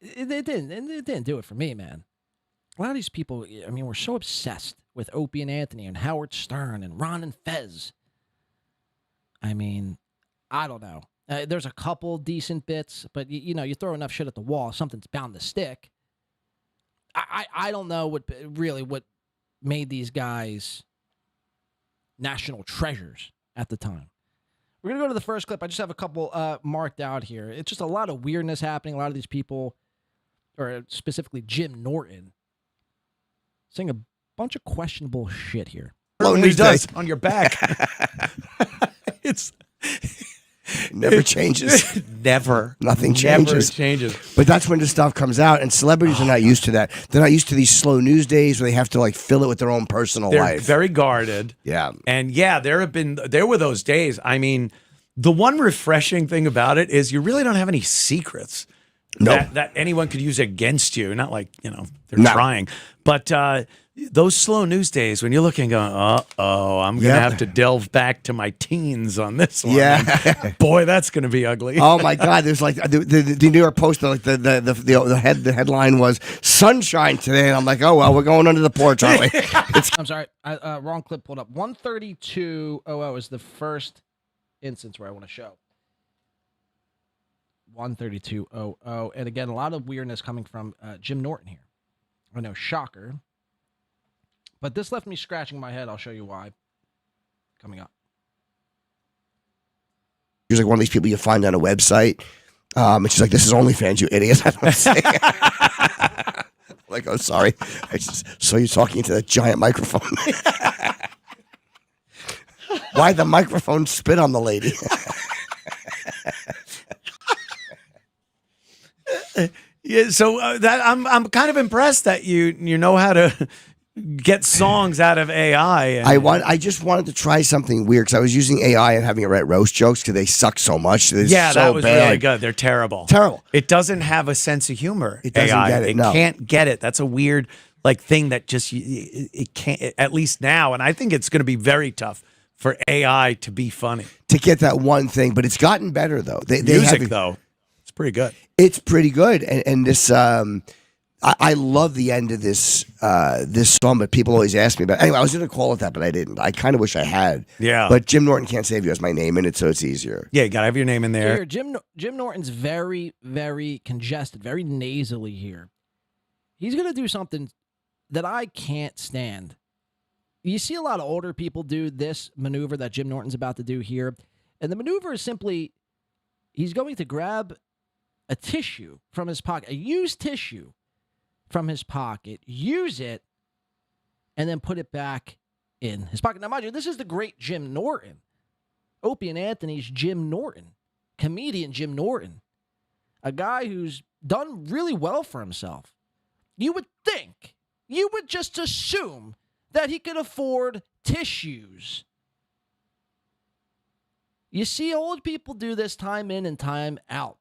didn't do it for me, man. A lot of these people, I mean, we're so obsessed with Opie and Anthony and Howard Stern and Ron and Fez. I mean, I don't know. There's a couple decent bits, but you throw enough shit at the wall, something's bound to stick. I don't know what made these guys national treasures at the time. We're going to go to the first clip. I just have a couple marked out here. It's just a lot of weirdness happening. A lot of these people, or specifically Jim Norton, saying a bunch of questionable shit here. He does on your back. Never changes. Never. Nothing changes. Never changes. But that's when the stuff comes out, and celebrities are not used to that. They're not used to these slow news days where they have to fill it with their own personal They're life. very guarded. Yeah. And there were those days. I mean, the one refreshing thing about it is you really don't have any secrets that anyone could use against you. Not like, they're trying. But those slow news days when you're looking going, I'm going to have to delve back to my teens on this one. Yeah. Boy, that's going to be ugly. Oh my God! There's the New York Post. The headline was "Sunshine today," and I'm like, oh well, we're going under the porch, aren't we? I'm sorry, wrong clip pulled up. 132.00 is the first instance where I want to show. 132.00, and again, a lot of weirdness coming from Jim Norton here. I know, shocker. But this left me scratching my head. I'll show you why. Coming up. He's like one of these people you find on a website. And she's like, this is OnlyFans, you idiot. That's what I'm saying. Like, oh, sorry. I just saw you talking into that giant microphone. Why'd the microphone spit on the lady? Yeah, so that I'm kind of impressed that you know how to get songs out of AI. And, I just wanted to try something weird because I was using AI and having it write roast jokes because they suck so much. They're so that was bad. really good. They're terrible. Terrible. It doesn't have a sense of humor. It doesn't AI. get it. No. Can't get it. That's a weird thing that just it can't. At least now, and I think it's going to be very tough for AI to be funny. To get that one thing, but it's gotten better though. Music though, it's pretty good. It's pretty good, and this I love the end of this this song, but people always ask me about. Anyway, I was going to call it that, but I didn't. I kind of wish I had. Yeah. But Jim Norton Can't Save You has my name in it, so it's easier. Yeah, you gotta have your name in there. Here, Jim Norton's very, very congested, very nasally here. He's gonna do something that I can't stand. You see a lot of older people do this maneuver that Jim Norton's about to do here, and the maneuver is simply he's going to grab a tissue from his pocket, a used tissue from his pocket, use it, and then put it back in his pocket. Now, mind you, this is the great Jim Norton. Opie and Anthony's Jim Norton. Comedian Jim Norton. A guy who's done really well for himself. You would think, you would just assume that he could afford tissues. You see old people do this time in and time out.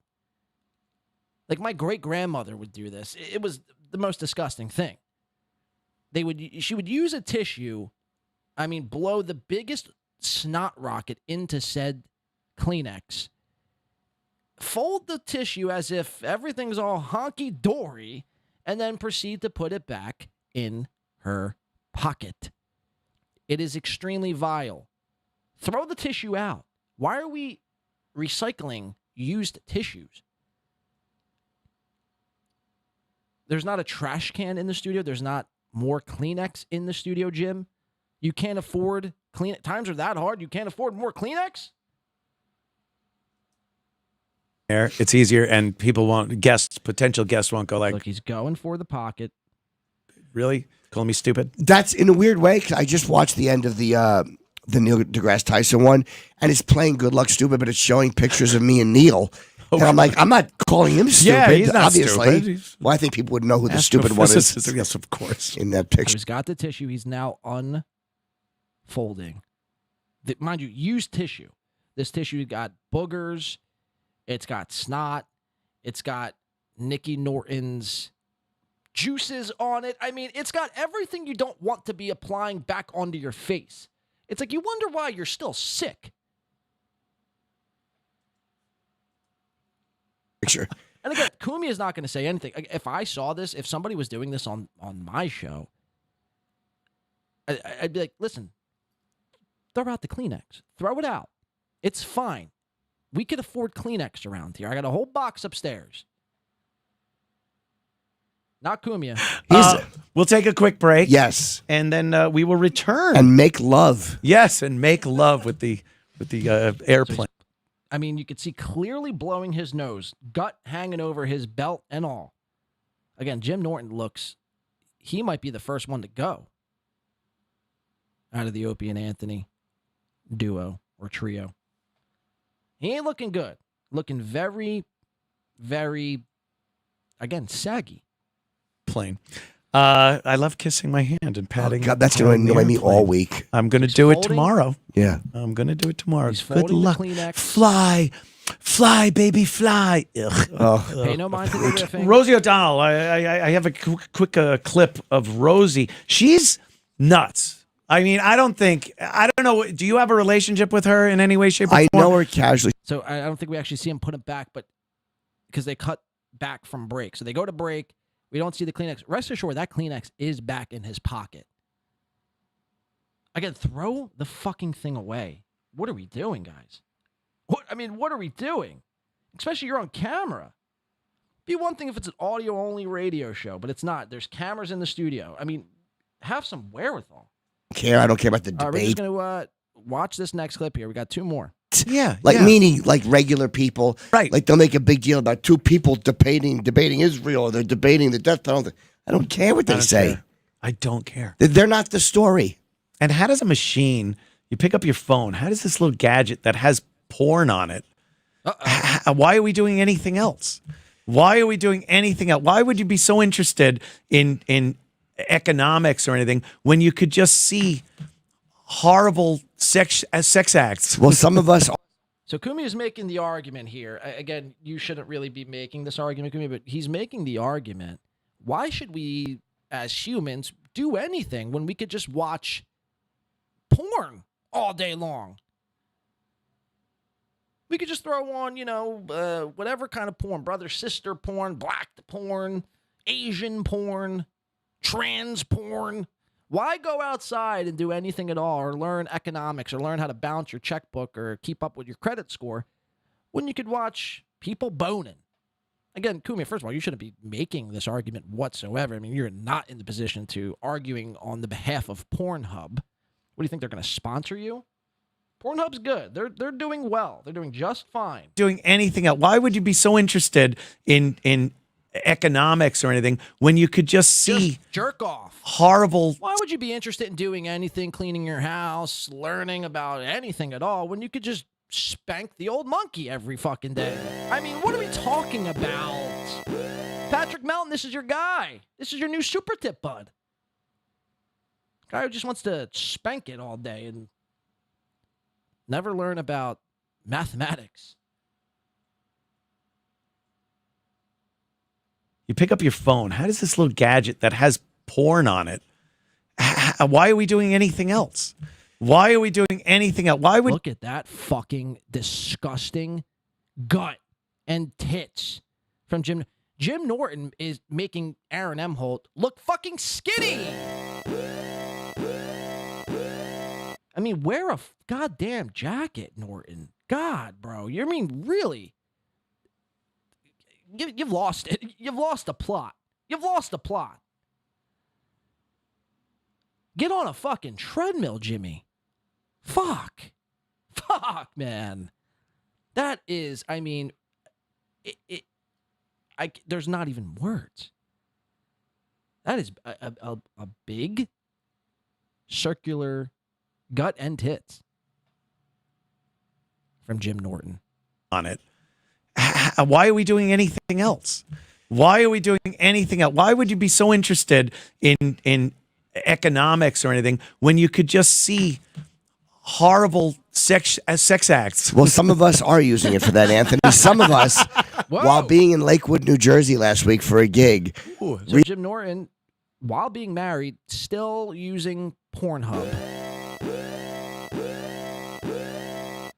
Like my great-grandmother would do this. It was the most disgusting thing. She would use a tissue, blow the biggest snot rocket into said Kleenex, fold the tissue as if everything's all honky-dory, and then proceed to put it back in her pocket. It is extremely vile. Throw the tissue out. Why are we recycling used tissues? There's not a trash can in the studio. There's not more Kleenex in the studio, Jim. You can't afford Kleenex. Times are that hard. You can't afford more Kleenex? It's easier, and people won't, potential guests won't go like, look, he's going for the pocket. Really? Calling me stupid? That's in a weird way, because I just watched the end of the Neil deGrasse Tyson one, and it's playing Good Luck Stupid, but it's showing pictures of me and Neil. And I'm like, I'm not calling him stupid. Yeah, he's not obviously. Stupid. Well, I think people would know who the stupid one is. Yes, of course. In that picture. He's got the tissue. He's now unfolding. Mind you, used tissue. This tissue got boogers. It's got snot. It's got Nicky Norton's juices on it. It's got everything you don't want to be applying back onto your face. It's like you wonder why you're still sick. Picture. And again, Cumia is not going to say anything. If I saw this, if somebody was doing this on my show, I'd be like, listen, throw out the Kleenex. Throw it out. It's fine. We could afford Kleenex around here. I got a whole box upstairs. Not Cumia. We'll take a quick break. Yes. And then we will return. And make love. Yes, and make love with the airplane. You could see clearly blowing his nose, gut hanging over his belt and all. Again, Jim Norton he might be the first one to go out of the Opie and Anthony duo or trio. He ain't looking good. Looking very, very, again, saggy. Plane. I love kissing my hand and patting. God, that's going to annoy me all week. I'm going to do it tomorrow. Yeah. I'm going to do it tomorrow. He's Good luck. Kleenex. Fly, baby, fly. Pay no mind to the riffing. Rosie O'Donnell. I have a quick clip of Rosie. She's nuts. I don't know. Do you have a relationship with her in any way, shape, or form? I know her casually. So I don't think we actually see him put it back, but because they cut back from break. So they go to break. We don't see the Kleenex. Rest assured, that Kleenex is back in his pocket. Again, throw the fucking thing away. What are we doing, guys? What are we doing? Especially you're on camera. Be one thing if it's an audio-only radio show, but it's not. There's cameras in the studio. Have some wherewithal. I don't care about the debate. We're just going to watch this next clip here. We got two more. Yeah. Meaning regular people. Right. Like they'll make a big deal about two people debating Israel, or they're debating the death penalty. I don't care what they say. I don't care. They're not the story. And how does a machine, you pick up your phone, how does this little gadget that has porn on it, why are we doing anything else? Why are we doing anything else? Why would you be so interested in economics or anything when you could just see horrible sex acts. Well, some of us. So Cumia is making the argument here. Again, you shouldn't really be making this argument, Cumia, but he's making the argument. Why should we, as humans, do anything when we could just watch porn all day long? We could just throw on, whatever kind of porn, brother, sister porn, black porn, Asian porn, trans porn. Why go outside and do anything at all, or learn economics, or learn how to balance your checkbook, or keep up with your credit score, when you could watch people boning? Again, Cumia, first of all, you shouldn't be making this argument whatsoever. I mean, you're not in the position to arguing on the behalf of Pornhub. What do you think, they're going to sponsor you? Pornhub's good. They're doing well. They're doing just fine. Doing anything else. Why would you be so interested in economics or anything when you could just see jerk off horrible? Why would you be interested in doing anything, cleaning your house, learning about anything at all, when you could just spank the old monkey every fucking day? I mean, what are we talking about? Patrick Melton, this is your guy. This is your new super tip bud. Guy who just wants to spank it all day and never learn about mathematics. You pick up your phone. How does this little gadget that has porn on it? Why are we doing anything else? Why are we doing anything else? Why would look at that fucking disgusting gut and tits from Jim? Jim Norton is making Aaron Imholtes look fucking skinny. I mean, wear a goddamn jacket, Norton. God, bro. You mean really? You've lost it. You've lost the plot. You've lost the plot. Get on a fucking treadmill, Jimmy. Fuck, man. That is, I mean, there's not even words. That is a big circular gut and tits from Jim Norton on it. Why are we doing anything else? Why are we doing anything else? Why would you be so interested in economics or anything when you could just see horrible sex acts? Well, some of us are using it for that, Anthony. Some of us, while being in Lakewood, New Jersey last week for a gig. So Jim Norton, while being married, still using Pornhub.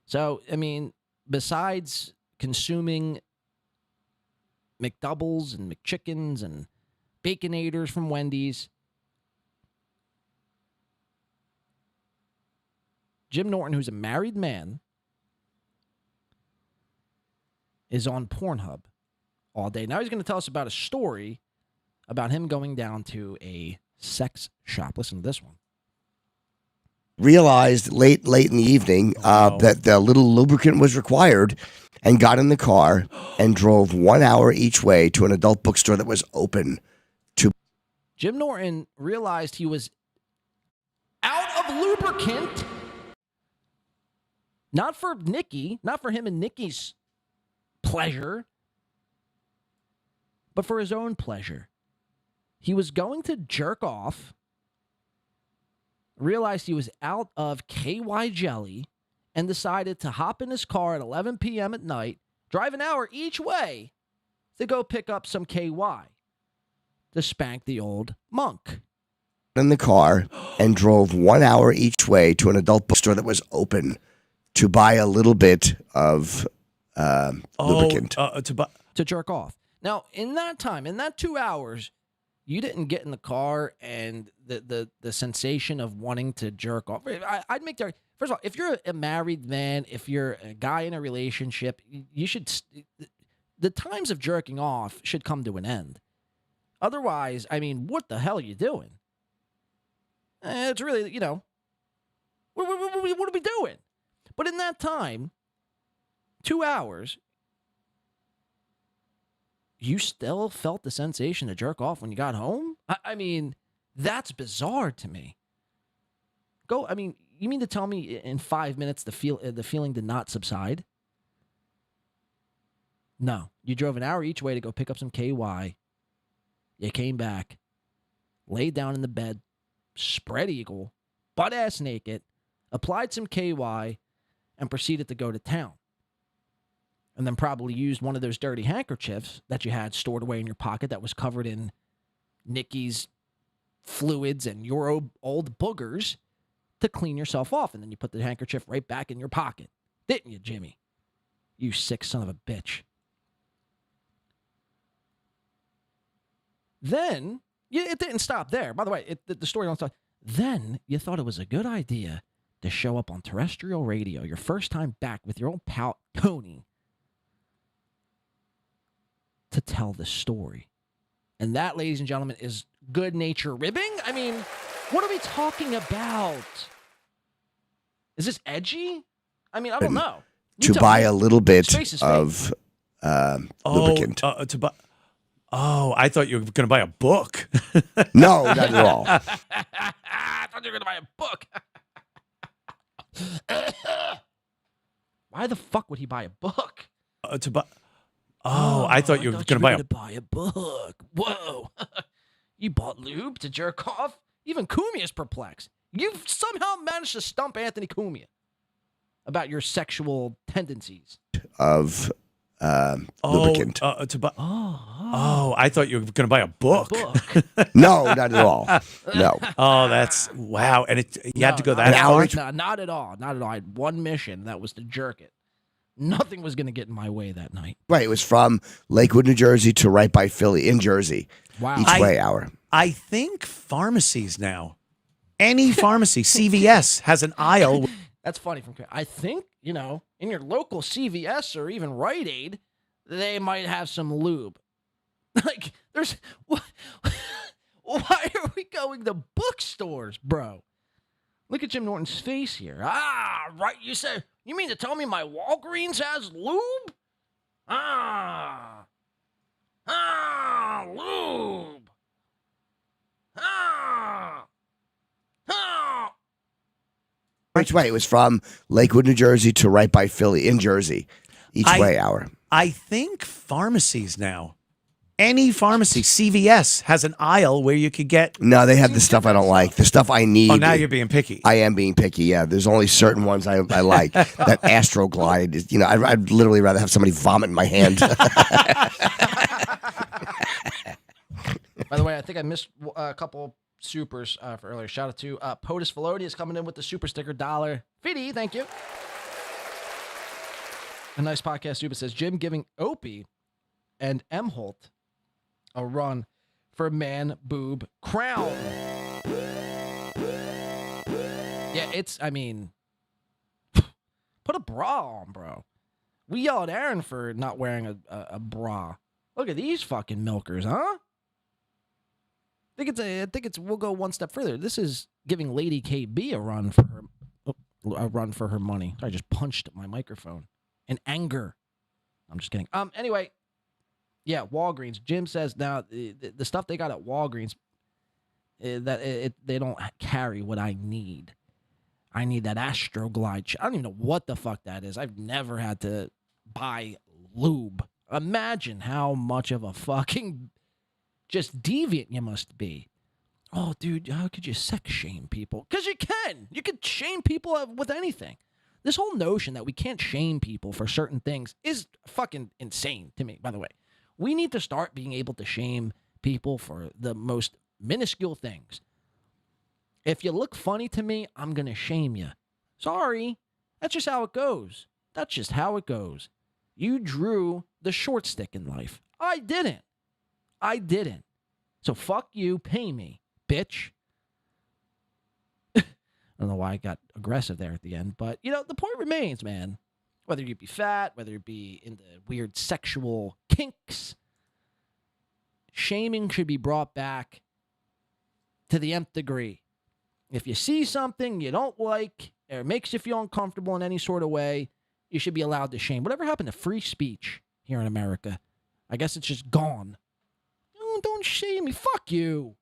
So, I mean, besides consuming McDoubles and McChickens and Baconators from Wendy's, Jim Norton, who's a married man, is on Pornhub all day. Now he's going to tell us about a story about him going down to a sex shop. Listen to this one. Realized late in the evening that the little lubricant was required, and got in the car and drove 1 hour each way to an adult bookstore that was open. Jim Norton realized he was out of lubricant, not for Nikki, not for him and Nikki's pleasure, but for his own pleasure. He was going to jerk off, realized he was out of KY jelly, and decided to hop in his car at 11 p.m. at night, drive an hour each way to go pick up some KY to spank the old monk. In the car and drove 1 hour each way to an adult bookstore that was open to buy a little bit of lubricant. To jerk off. Now, in that time, in that 2 hours, you didn't get in the car and the sensation of wanting to jerk off. I'd make that. First of all, if you're a married man, if you're a guy in a relationship, you should. The times of jerking off should come to an end. Otherwise, I mean, what the hell are you doing? It's really, what are we doing? But in that time, 2 hours, you still felt the sensation to jerk off when you got home? I mean, that's bizarre to me. You mean to tell me in 5 minutes the feeling did not subside? No. You drove an hour each way to go pick up some KY. You came back. laid down in the bed, spread eagle, butt-ass naked, applied some KY, and proceeded to go to town. And then probably used one of those dirty handkerchiefs that you had stored away in your pocket that was covered in Nikki's fluids and your old boogers to clean yourself off. And then you put the handkerchief right back in your pocket. Didn't you, Jimmy? You sick son of a bitch. Then, it didn't stop there. By the way, the story don't stop. Then you thought it was a good idea to show up on terrestrial radio, your first time back with your old pal, Tony, to tell the story. And that, ladies and gentlemen, is good nature ribbing? I mean, what are we talking about? Is this edgy? I mean, I don't know. To buy a little bit of lubricant. I thought you were going to buy a book. No, not at all. I thought you were going to buy a book. Why the fuck would he buy a book? I thought you were going to buy a book. Whoa. You bought lube to jerk off? Even Cumia is perplexed. You've somehow managed to stump Anthony Cumia about your sexual tendencies. Of lubricant. I thought you were going to buy a book. No, not at all. No. Oh, that's wow. And you had to go that far? No, not at all. Not at all. I had one mission. That was to jerk it. Nothing was going to get in my way that night. Right. It was from Lakewood, New Jersey to right by Philly in Jersey. Wow. Each way hour. I think pharmacies now, any pharmacy, CVS has an aisle. That's funny. I think, in your local CVS or even Rite Aid, they might have some lube. Like, why are we going to bookstores, bro? Look at Jim Norton's face here. Right. You mean to tell me my Walgreens has lube? Lube. Which way? It was from Lakewood, New Jersey to right by Philly in Jersey. Each way hour. I think pharmacies now, any pharmacy, CVS has an aisle where you could get. No, they have the stuff I don't like. The stuff I need. Oh, now you're being picky. I am being picky, yeah. There's only certain ones I like. That Astroglide is, I'd literally rather have somebody vomit in my hand. By the way, I think I missed a couple supers for earlier. Shout out to POTUS Felodius coming in with the super sticker $1. Fidi, thank you. A nice podcast super says, Jim giving Opie and Imholtes a run for man boob crown. Yeah, put a bra on, bro. We yell at Aaron for not wearing a bra. Look at these fucking milkers, huh? I think we'll go one step further. This is giving Lady KB a run for her money. I just punched my microphone in anger. I'm just kidding. Anyway, yeah, Walgreens. Jim says now the stuff they got at Walgreens they don't carry what I need. I need that Astroglide. I don't even know what the fuck that is. I've never had to buy lube. Imagine how much of a fucking just deviant you must be. Oh, dude, how could you sex shame people? Because you can. You could shame people with anything. This whole notion that we can't shame people for certain things is fucking insane to me, by the way. We need to start being able to shame people for the most minuscule things. If you look funny to me, I'm going to shame you. Sorry. That's just how it goes. That's just how it goes. You drew the short stick in life. I didn't. So fuck you, pay me, bitch. I don't know why I got aggressive there at the end, but, the point remains, man. Whether you be fat, whether you be into weird sexual kinks, shaming should be brought back to the nth degree. If you see something you don't like, or it makes you feel uncomfortable in any sort of way, you should be allowed to shame. Whatever happened to free speech here in America? I guess it's just gone. Oh, don't shame me. Fuck you.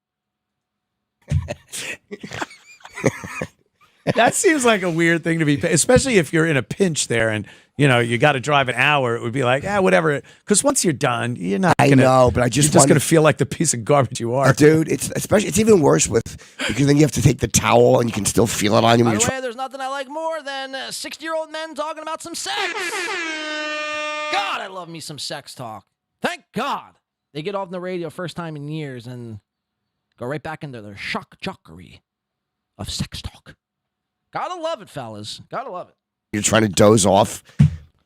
That seems like a weird thing to be, especially if you're in a pinch there and you got to drive an hour. It would be like, whatever. Because once you're done, you're not. I know, but you're just going to feel like the piece of garbage you are, dude. It's even worse because then you have to take the towel and you can still feel it on you. By the way, there's nothing I like more than 60-year-old men talking about some sex. God, I love me some sex talk. Thank God they get off the radio first time in years and go right back into their shock jockery of sex talk. Gotta love it, fellas. Gotta love it. You're trying to doze off.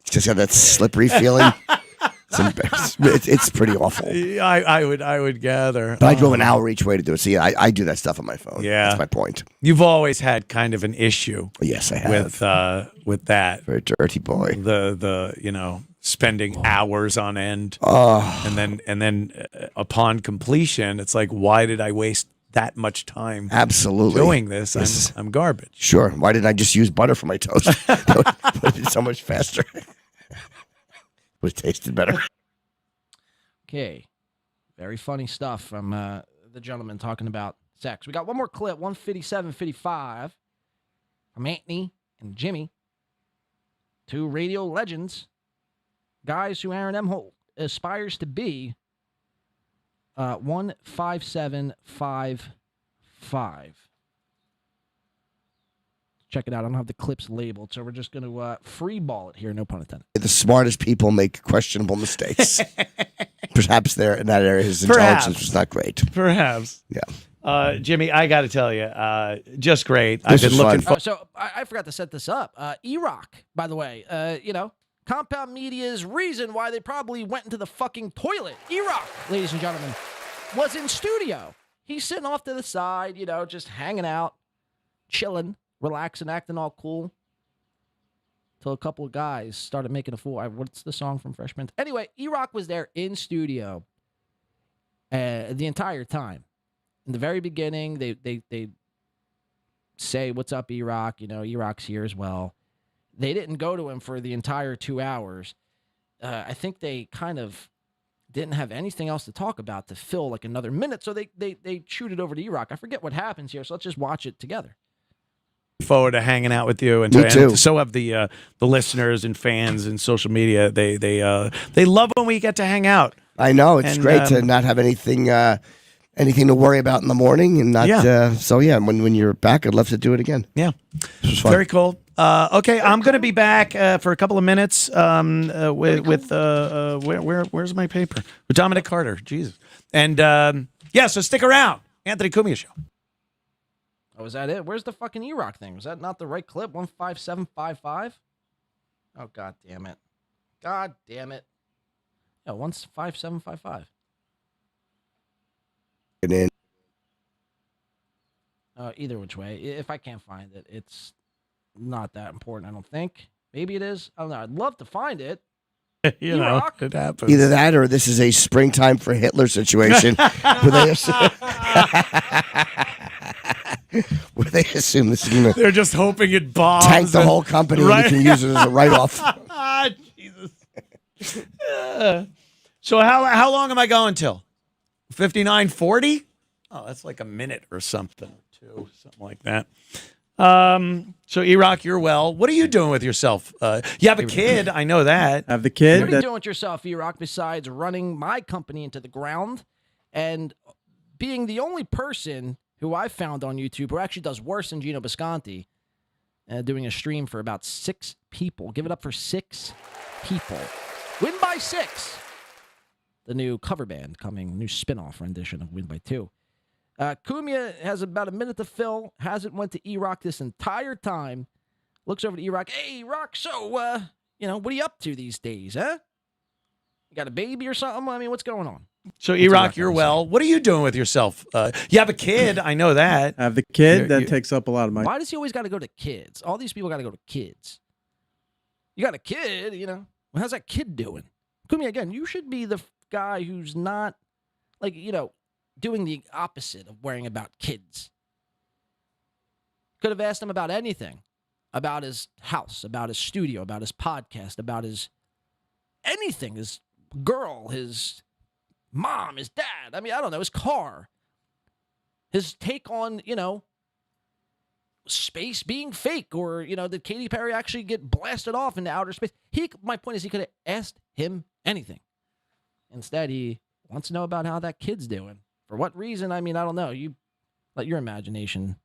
It's just got that slippery feeling. It's pretty awful. I would gather. But I drove an hour each way to do it. See, I do that stuff on my phone. Yeah, that's my point. You've always had kind of an issue. Yes, I have. With that. Very dirty boy. The spending hours on end. Oh. And then upon completion, it's like, why did I waste that much time absolutely doing this? I'm garbage. Sure. Why didn't I just use butter for my toast? That would be so much faster. Would have tasted better. Okay. Very funny stuff from the gentleman talking about sex. We got one more clip, 157.55 from Anthony and Jimmy. Two radio legends. Guys who Aaron Imholtes aspires to be. 15755. Check it out. I don't have the clips labeled, so we're just going to free ball it here. No pun intended. The smartest people make questionable mistakes. Perhaps there in that area, his intelligence was not great. Perhaps. Yeah. Jimmy, I got to tell you, just great. I've been looking for. So I forgot to set this up. E-Rock, by the way, Compound Media's reason why they probably went into the fucking toilet. E-Rock, ladies and gentlemen, was in studio. He's sitting off to the side, just hanging out, chilling, relaxing, acting all cool. Till a couple of guys started making a fool. What's the song from Freshman? Anyway, E-Rock was there in studio the entire time. In the very beginning, they say, "What's up, E-Rock?" E-Rock's here as well. They didn't go to him for the entire 2 hours. I think they kind of didn't have anything else to talk about to fill like another minute, so they shoot it over to E-Rock. I forget what happens here, so let's just watch it together. Forward to hanging out with you, and so have the listeners and fans and social media. They love when we get to hang out. I know it's great to not have anything to worry about in the morning, and not. When you're back, I'd love to do it again. Yeah, this was fun. Very cool. Okay, I'm going to be back for a couple of minutes with where's my paper? With Dominic Carter. Jesus. And so stick around. Anthony Cumia Show. Oh, is that it? Where's the fucking E-Rock thing? Was that not the right clip? 15755? Oh, God damn it. God damn it. Yeah, 15755. And then either which way. If I can't find it, it's not that important, I don't think. Maybe it is. I don't know. I'd love to find it. E-Rock. It happens. Either that or this is a springtime for Hitler situation where they assume this is going to. They're just hoping it bombs. Tank the whole company and you can use it as a write-off. Jesus. So how long am I going till? 59:40? Oh, that's like a minute or something, too. Something like that. So E-Rock, you're well. What are you doing with yourself? You have a kid, I know that. I have the kid. What are you doing with yourself, E-Rock, besides running my company into the ground and being the only person who I found on YouTube who actually does worse than Gino Biscanti, doing a stream for about 6 people. Give it up for 6 people. Win by 6. The new cover band coming, new spin-off rendition of Win by 2. Cumia has about a minute to fill. Hasn't went to E-Rock this entire time. Looks over to E-Rock. Hey, E-Rock, so, what are you up to these days, huh? You got a baby or something? I mean, what's going on? So, E-Rock, you're well. What are you doing with yourself? You have a kid. I know that. I have the kid. That takes up a lot of my... Why does he always got to go to kids? All these people got to go to kids. You got a kid, Well, how's that kid doing? Cumia, again, you should be the guy who's not, doing the opposite of worrying about kids. Could have asked him about anything. About his house, about his studio, about his podcast, about his anything. His girl, his mom, his dad. I mean, I don't know, his car. His take on, space being fake, or did Katy Perry actually get blasted off into outer space? My point is, he could have asked him anything. Instead, he wants to know about how that kid's doing. For what reason? I don't know. You let your imagination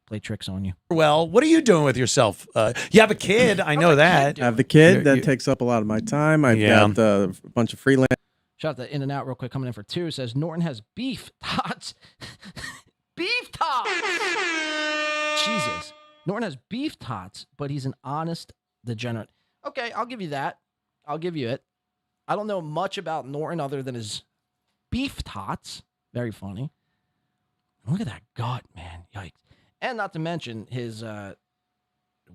play tricks on you. Well, what are you doing with yourself? You have a kid. I know that. I have the kid. That takes up a lot of my time. I've got a bunch of freelance. Shout out to In and Out real quick, coming in for 2. Says Norton has beef tots. Beef tots. Jesus. Norton has beef tots, but he's an honest degenerate. Okay, I'll give you that. I'll give you it. I don't know much about Norton other than his beef tots. Very funny. Look at that gut, man. Yikes. And not to mention his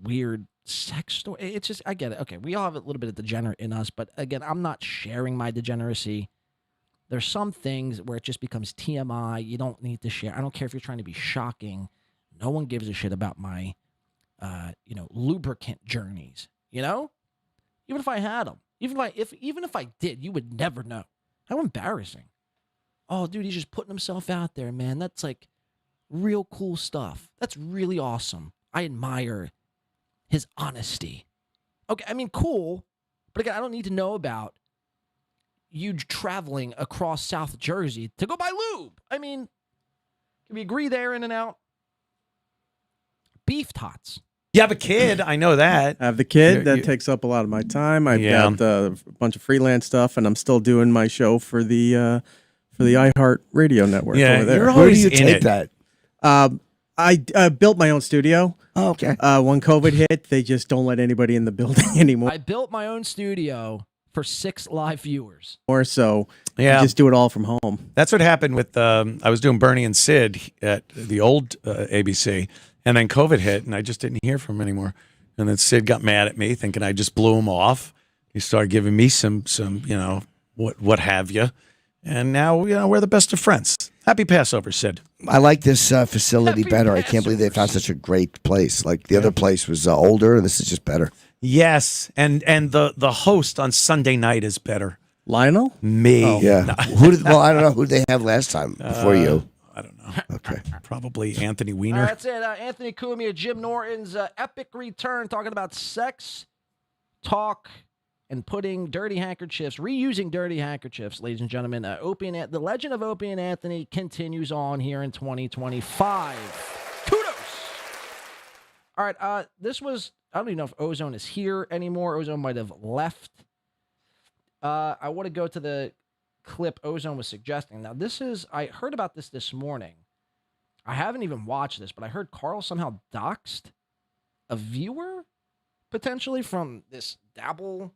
weird sex story. It's just, I get it. Okay, we all have a little bit of degenerate in us, but again, I'm not sharing my degeneracy. There's some things where it just becomes TMI. You don't need to share. I don't care if you're trying to be shocking. No one gives a shit about my, lubricant journeys. Even if I had them, even if I did, you would never know. How embarrassing! Oh, dude, he's just putting himself out there, man. That's like real cool stuff. That's really awesome. I admire his honesty. Okay, cool, but again, I don't need to know about you traveling across South Jersey to go buy lube. Can we agree there, In and Out? Beef tots. You have a kid. I know that. I have the kid. That takes up a lot of my time. I've got a bunch of freelance stuff, and I'm still doing my show for the iHeart Radio Network over there. You're always Where do you take that? I built my own studio. Oh, okay. When COVID hit, they just don't let anybody in the building anymore. I built my own studio for 6 live viewers. Or so. Yeah. Just do it all from home. That's what happened with, I was doing Bernie and Sid at the old ABC, and then COVID hit, and I just didn't hear from him anymore. And then Sid got mad at me, thinking I just blew him off. He started giving me some what have you. And now, we're the best of friends. Happy Passover, Sid. I like this facility better. I can't believe they found such a great place. Like the other place was older, and this is just better. Yes, and the host on Sunday night is better. Lionel? Me. Oh. Yeah. I don't know who they have last time before you. I don't know. Okay. Probably Anthony Weiner. That's it. Anthony Cumia, Jim Norton's epic return, talking about sex, talk, and putting dirty handkerchiefs, reusing dirty handkerchiefs, ladies and gentlemen. The legend of Opie and Anthony continues on here in 2025. Kudos. All right. This was, I don't even know if Ozone is here anymore. Ozone might have left. I want to go to the clip Ozone was suggesting. Now, I heard about this morning. I haven't even watched this, but I heard Carl somehow doxed a viewer, potentially, from this Dabble.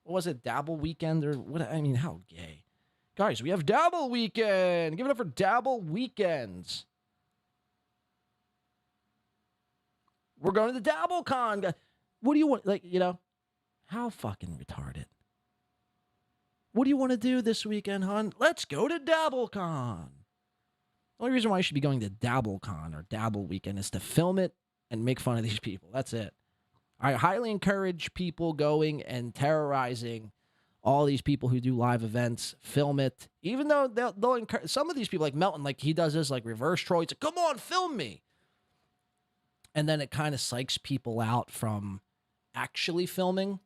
What was it, Dabble Weekend? Or what? How gay. Guys, we have Dabble Weekend. Give it up for Dabble Weekends. We're going to the DabbleCon. What do you want? How fucking retarded. What do you want to do this weekend, hon? Let's go to DabbleCon. The only reason why you should be going to DabbleCon or Dabble Weekend is to film it and make fun of these people. That's it. I highly encourage people going and terrorizing all these people who do live events. Film it. Even though they'll encourage some of these people, like Melton, like he does this like reverse troll. He's like, come on, film me. And then it kind of psychs people out from actually filming.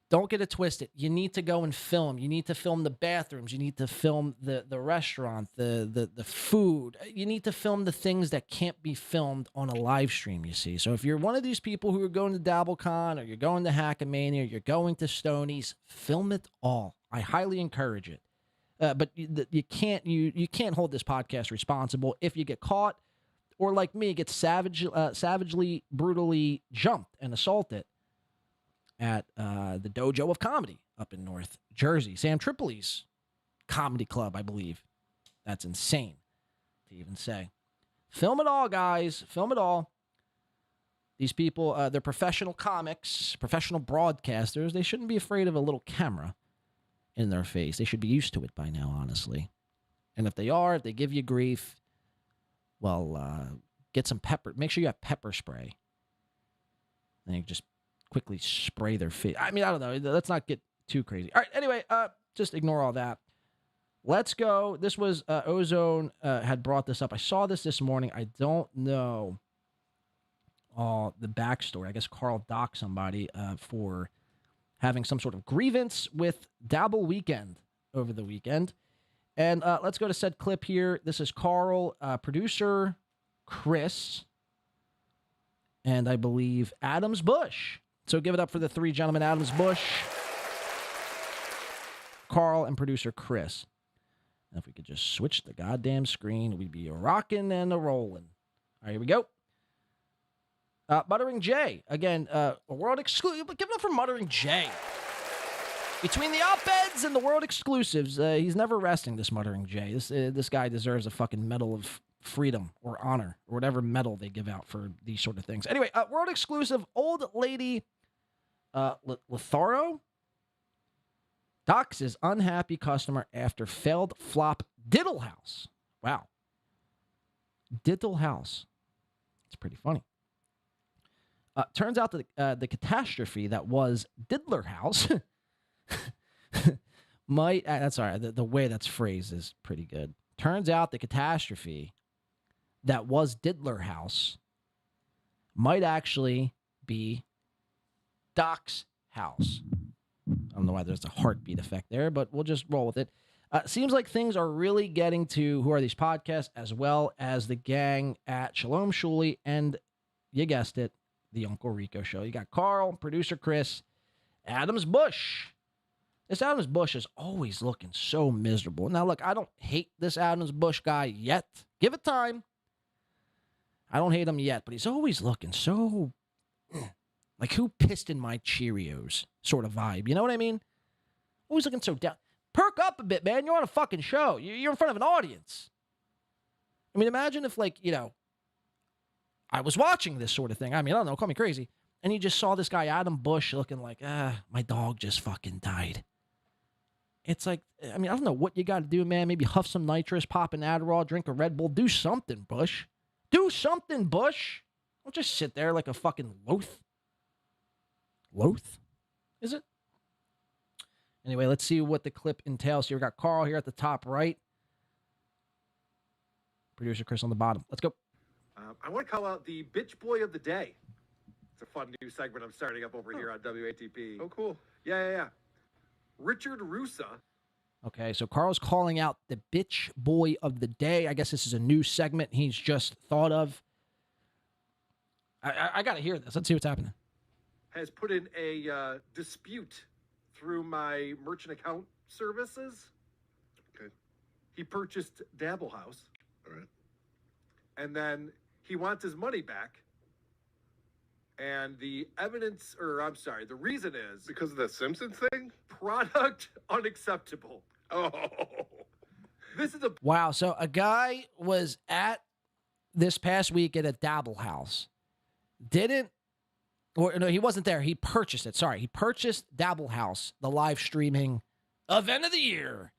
Don't get it twisted. You need to go and film. You need to film the bathrooms. You need to film the restaurant, the food. You need to film the things that can't be filmed on a live stream, you see. So if you're one of these people who are going to DabbleCon or you're going to Hackamania or you're going to Stoney's, film it all. I highly encourage it. But you can't hold this podcast responsible if you get caught or, like me, get savagely, brutally jumped and assaulted at the Dojo of Comedy up in North Jersey. Sam Tripoli's comedy club, I believe. That's insane to even say. Film it all, guys. Film it all. These people, they're professional comics, professional broadcasters. They shouldn't be afraid of a little camera in their face. They should be used to it by now, honestly. And if they give you grief, well, get some pepper. Make sure you have pepper spray. And you just quickly spray their face. I don't know. Let's not get too crazy. All right. Anyway, just ignore all that. Let's go. This was Ozone had brought this up. I saw this morning. I don't know all the backstory. I guess Carl docked somebody for having some sort of grievance with Dabble Weekend over the weekend. And let's go to said clip here. This is Carl, producer Chris, and I believe Adams Bush. So give it up for the three gentlemen, Adams Bush, Carl, and producer Chris. And if we could just switch the goddamn screen, we'd be rocking and a-rolling. All right, here we go. Muttering J. Again, a world exclusive. Give it up for Muttering J. Between the op-eds and the world exclusives, he's never resting, this Muttering J. This guy deserves a fucking medal of freedom or honor or whatever medal they give out for these sort of things. Anyway, world exclusive, old lady Letharo doxes unhappy customer after failed flop Diddle House. Wow. Diddle House. It's pretty funny. Turns out that the catastrophe that was Diddler House might... that's all right. The way that's phrased is pretty good. Turns out the catastrophe that was Diddler House might actually be Doc's house. I don't know why there's a heartbeat effect there, but we'll just roll with it. Seems like things are really getting to Who Are These Podcasts, as well as the gang at Shalom Shuli and, you guessed it, the Uncle Rico Show. You got Carl, producer Chris, Adams Bush. This Adams Bush is always looking so miserable. Now, look, I don't hate this Adams Bush guy yet. Give it time. I don't hate him yet, but he's always looking so... like, who pissed in my Cheerios sort of vibe. You know what I mean? Always looking so down. Perk up a bit, man. You're on a fucking show. You're in front of an audience. I mean, imagine if, like, you know, I was watching this sort of thing. I mean, I don't know. Call me crazy. And you just saw this guy, Adam Bush, looking like, my dog just fucking died. It's like, I mean, I don't know what you got to do, man. Maybe huff some nitrous, pop an Adderall, drink a Red Bull. Do something, Bush. Do something, Bush. Don't just sit there like a fucking loath. Loath? Is it? Anyway, let's see what the clip entails here. We got Carl here at the top right. Producer Chris on the bottom. Let's go. I want to call out the bitch boy of the day. It's a fun new segment I'm starting up over here on WATP. Oh, cool. Yeah. Richard Russa. Okay, so Carl's calling out the bitch boy of the day. I guess this is a new segment he's just thought of. I got to hear this. Let's see what's happening. Has put in a dispute through my merchant account services. Okay. He purchased Dabble House. All right. And then he wants his money back. And the evidence, the reason is... Because of the Simpsons thing? Product unacceptable. Oh. This is a... Wow, so a guy was at this past week at a Dabble House. He wasn't there. He purchased it. Sorry, he purchased Dabble House, the live streaming event of the year.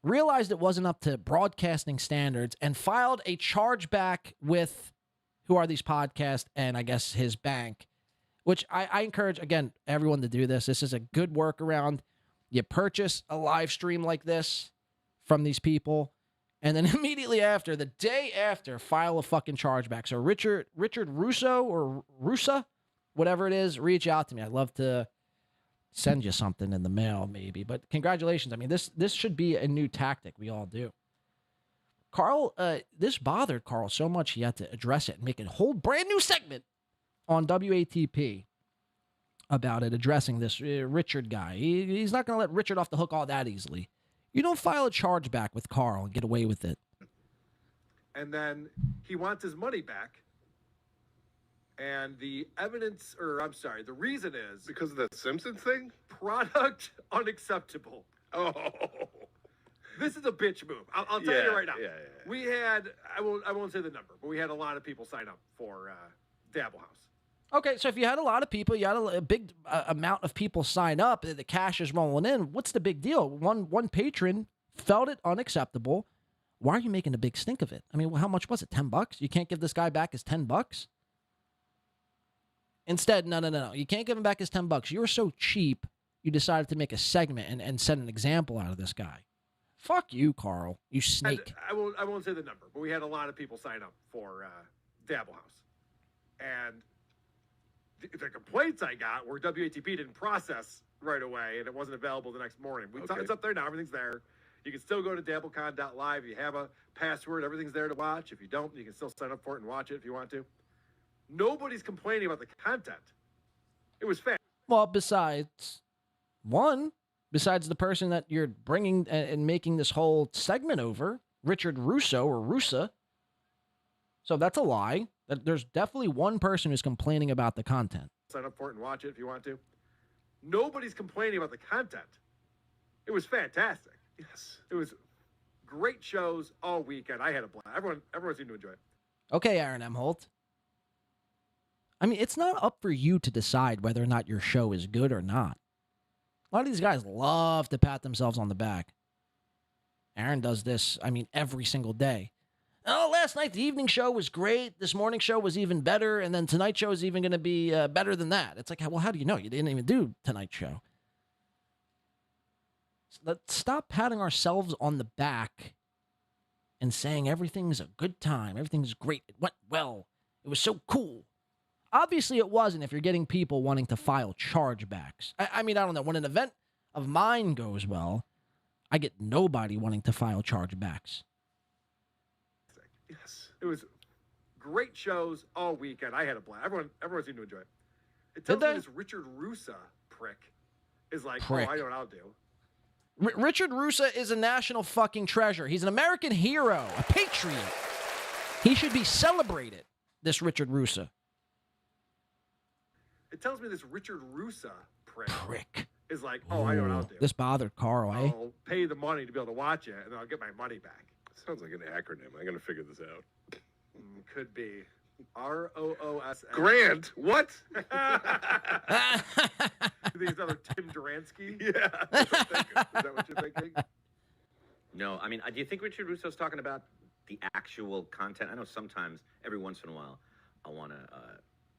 Realized it wasn't up to broadcasting standards and filed a chargeback with Who Are These Podcasts and I guess his bank, which I encourage, again, everyone to do this. This is a good workaround. You purchase a live stream like this from these people, and then immediately after, the day after, file a fucking chargeback. So Richard Russo or Russa, whatever it is, reach out to me. I'd love to send you something in the mail, maybe. But congratulations. I mean, this should be a new tactic we all do. Carl, this bothered Carl so much he had to address it and make a whole brand new segment on WATP about it, addressing this Richard guy. He's not going to let Richard off the hook all that easily. You don't file a chargeback with Carl and get away with it. And then he wants his money back. And the evidence, the reason is... Because of the Simpsons thing? Product unacceptable. Oh. This is a bitch move. I'll tell you right now. Yeah. We had, I won't say the number, but we had a lot of people sign up for Dabble House. Okay, so if you had a lot of people, you had a big amount of people sign up, the cash is rolling in, what's the big deal? One patron felt it unacceptable. Why are you making a big stink of it? I mean, how much was it? $10? You can't give this guy back his $10? Instead, no. You can't give him back his $10. You were so cheap, you decided to make a segment and set an example out of this guy. Fuck you, Carl. You snake. And I won't say the number, but we had a lot of people sign up for Dabble House. And the complaints I got were WATP didn't process right away, and it wasn't available the next morning. It's up there now. Everything's there. You can still go to dabblecon.live. If you have a password, everything's there to watch. If you don't, you can still sign up for it and watch it if you want to. Nobody's complaining about the content. It was fast. Well, besides the person that you're bringing and making this whole segment over, Richard Russo or Russa. So that's a lie. There's definitely one person who's complaining about the content. Sign up for it and watch it if you want to. Nobody's complaining about the content. It was fantastic. Yes. It was great shows all weekend. I had a blast. Everyone seemed to enjoy it. Okay, Aaron Imholtes. I mean, it's not up for you to decide whether or not your show is good or not. A lot of these guys love to pat themselves on the back. Aaron does this, I mean, every single day. Oh, last night the evening show was great. This morning show was even better. And then tonight's show is even going to be better than that. It's like, well, how do you know? You didn't even do tonight's show. So let's stop patting ourselves on the back and saying everything's a good time. Everything's great. It went well. It was so cool. Obviously, it wasn't if you're getting people wanting to file chargebacks. I mean, I don't know. When an event of mine goes well, I get nobody wanting to file chargebacks. Yes. It was great shows all weekend. I had a blast. Everyone seemed to enjoy it. It tells me this Richard Russa prick is like, oh, I know what I'll do. Richard Russa is a national fucking treasure. He's an American hero, a patriot. He should be celebrated, this Richard Russa. It tells me this Richard Russa prick is like, oh, I know what I'll do. This bothered Carl, eh? I'll pay the money to be able to watch it, and then I'll get my money back. Sounds like an acronym. I'm going to figure this out. Could be. ROOS. Grant? What? You think it's another Tim Duransky? Yeah. Is that what you're thinking? No, I mean, do you think Richard Russo's talking about the actual content? I know sometimes, every once in a while, I want to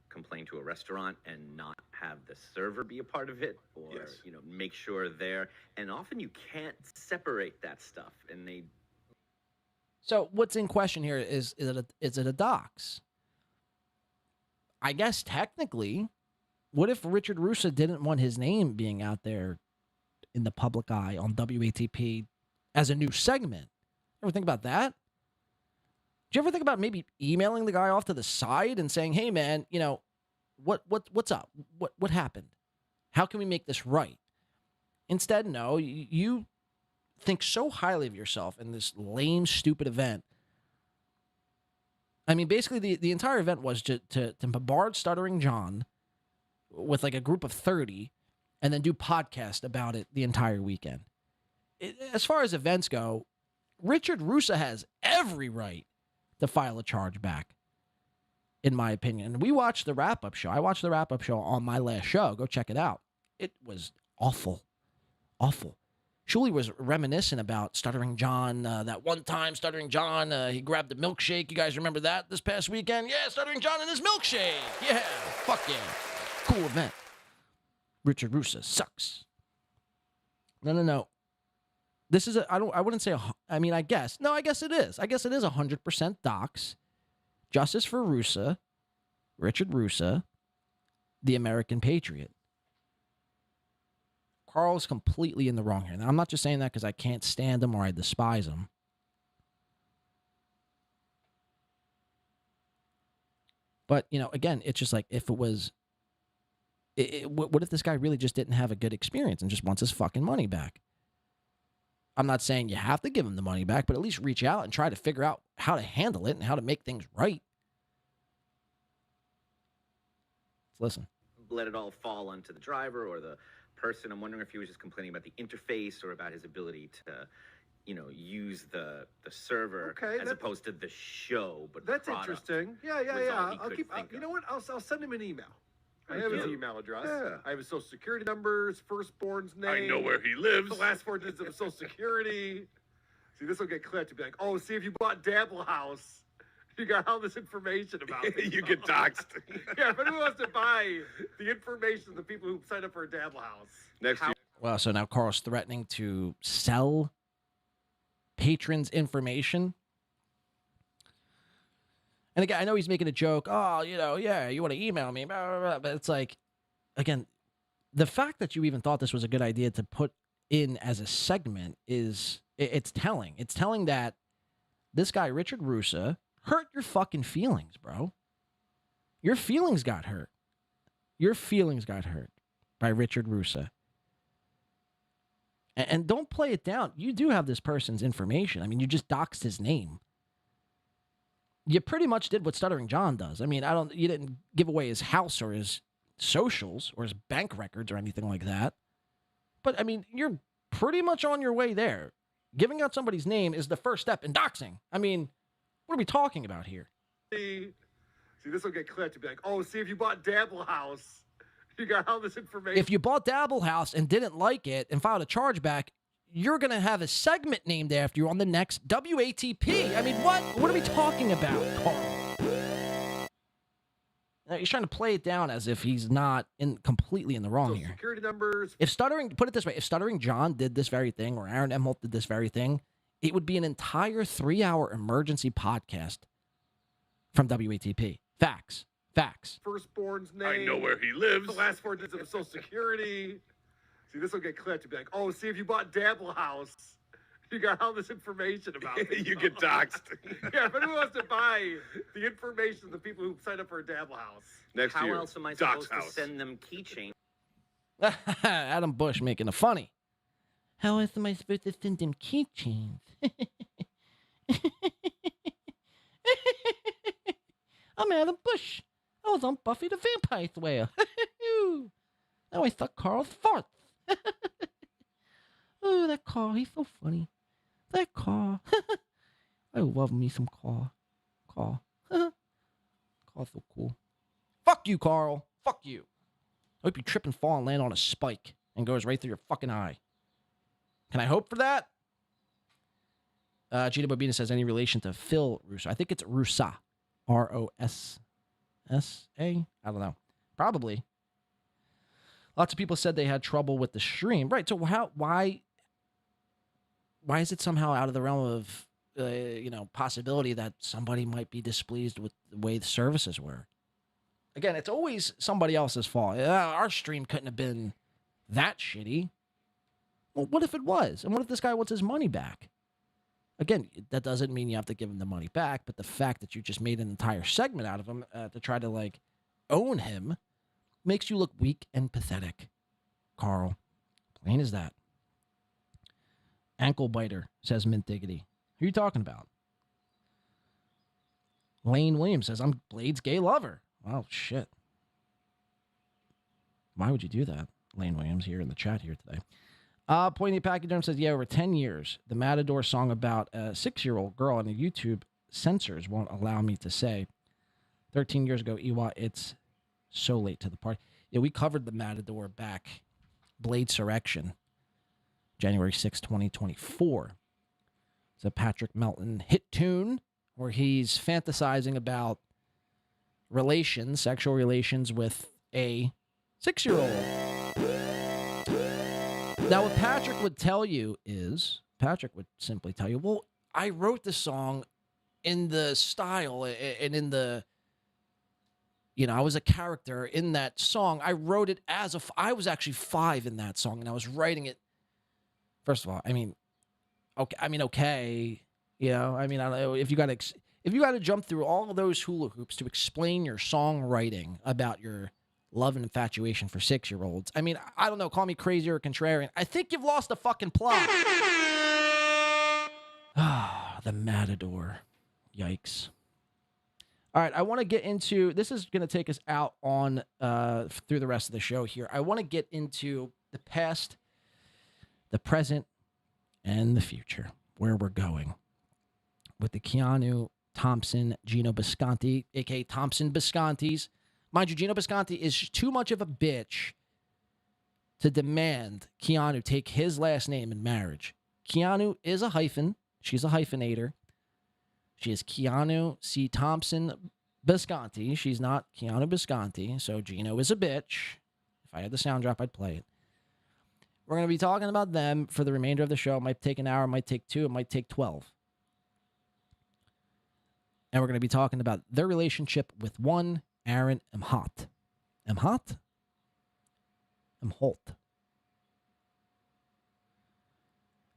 complain to a restaurant and not have the server be a part of it, or make sure they're. And often you can't separate that stuff, and they. So what's in question here is it a dox? I guess technically, what if Richard Russa didn't want his name being out there in the public eye on WATP as a new segment? Ever think about that? Do you ever think about maybe emailing the guy off to the side and saying, "Hey, man, what's up? What happened? How can we make this right?" Instead, no, you think so highly of yourself in this lame, stupid event. I mean, basically, the entire event was to bombard Stuttering John with like a group of 30 and then do podcast about it the entire weekend. As far as events go, Richard Russa has every right to file a charge back, in my opinion. We watched the wrap-up show. I watched the wrap-up show on my last show. Go check it out. It was awful. Awful. Shuli was reminiscent about Stuttering John. That one time, Stuttering John, he grabbed a milkshake. You guys remember that this past weekend? Yeah, Stuttering John and his milkshake. Yeah, fuck yeah. Cool event. Richard Russa sucks. No. This is I wouldn't say, I guess it is. I guess it is 100% docs. Justice for Russa, Richard Russa, the American patriot. Carl's completely in the wrong here. Now, I'm not just saying that because I can't stand him or I despise him. But, again, it's just like if it was... what if this guy really just didn't have a good experience and just wants his fucking money back? I'm not saying you have to give him the money back, but at least reach out and try to figure out how to handle it and how to make things right. Let's listen. Let it all fall onto the driver or the person. I'm wondering if he was just complaining about the interface or about his ability to, use the server as opposed to the show. But that's interesting. Yeah. I'll keep. You know what? I'll send him an email. I have his email address. Yeah. I have his social security number, his firstborn's name. I know where he lives. The last 4 digits of his social security. See, this will get clipped to be like, oh, see if you bought Dabble House. You got all this information about me. You get doxxed. Yeah, but who wants to buy the information of the people who signed up for a Dabble House? Next year. Well, so now Carl's threatening to sell patrons' information. And again, I know he's making a joke. Oh, yeah, you want to email me, blah, blah, blah. But it's like, again, the fact that you even thought this was a good idea to put in as a segment it's telling. It's telling that this guy, Richard Russo, hurt your fucking feelings, bro. Your feelings got hurt. Your feelings got hurt by Richard Russo. And don't play it down. You do have this person's information. I mean, you just doxed his name. You pretty much did what Stuttering John does. I mean, you didn't give away his house or his socials or his bank records or anything like that. But, I mean, you're pretty much on your way there. Giving out somebody's name is the first step in doxing. I mean, what are we talking about here? See, this will get clipped to be like, oh, see if you bought Dabble House. You got all this information. If you bought Dabble House and didn't like it and filed a chargeback, you're going to have a segment named after you on the next WATP. I mean, what? What are we talking about, Carl? He's trying to play it down as if he's not completely in the wrong here. Security numbers. Put it this way, if Stuttering John did this very thing or Aaron Imholtes did this very thing, it would be an entire 3-hour emergency podcast from WATP. Facts. Firstborn's name. I know where he lives. The last 4 digits of Social Security. See, this will get clipped to be like, oh, see if you bought Dabble House. You got all this information about it. You get doxxed. Yeah, if anyone wants to buy the information of the people who signed up for a Dabble House. Next How year, else am I Doc's supposed house. to send them keychains? Adam Bush making it funny. How else am I supposed to send them keychains? I'm Adam Bush. I was on Buffy the Vampire Slayer. Now I suck Carl's farts. Oh, that Carl, he's so funny. That Carl. I love me some Carl. Carl's so cool. Fuck you, Carl. Fuck you. I hope you trip and fall and land on a spike and goes right through your fucking eye. Can I hope for that? Gina Bobina says, any relation to Phil Russo? I think it's Russa. R-O-S-S-A? I don't know. Probably. Lots of people said they had trouble with the stream. Right, so why is it somehow out of the realm of, possibility that somebody might be displeased with the way the services were? Again, it's always somebody else's fault. Our stream couldn't have been that shitty. Well, what if it was? And what if this guy wants his money back? Again, that doesn't mean you have to give him the money back, but the fact that you just made an entire segment out of him to try to, own him makes you look weak and pathetic, Carl. Plain as that. Ankle biter, says Mint Diggity. Who are you talking about? Lane Williams says, I'm Blade's gay lover. Oh, shit. Why would you do that? Lane Williams here in the chat here today. Pointy Pachyderm says, yeah, over 10 years, the Matador song about a 6-year-old girl on the YouTube censors won't allow me to say. 13 years ago, Iwa, it's so late to the party. Yeah, we covered the Matador back. Blade Surrection, January 6, 2024. It's a Patrick Melton hit tune where he's fantasizing about sexual relations with a 6-year-old. Now, what Patrick would tell you is, Patrick would simply tell you, well, I wrote the song in the style and in the, I was a character in that song. I wrote it I was actually 5 in that song, and I was writing it. First of all, okay. I don't know if you got to jump through all of those hula hoops to explain your songwriting about your love and infatuation for 6-year-olds. I don't know. Call me crazy or contrarian. I think you've lost the fucking plot. The Matador. Yikes. All right, I want to get into, this is going to take us out on through the rest of the show here. I want to get into the past, the present, and the future, where we're going with the Keanu, Thompson, Gino Biscanti, a.k.a. Thompson Biscantis. Mind you, Gino Biscanti is too much of a bitch to demand Keanu take his last name in marriage. Keanu is a hyphen. She's a hyphenator. She is Keanu C. Thompson Biscanti. She's not Keanu Biscanti, so Gino is a bitch. If I had the sound drop, I'd play it. We're going to be talking about them for the remainder of the show. It might take an hour, it might take 2, it might take 12. And we're going to be talking about their relationship with one Aaron Imholtes. Imholtes? Imholtes.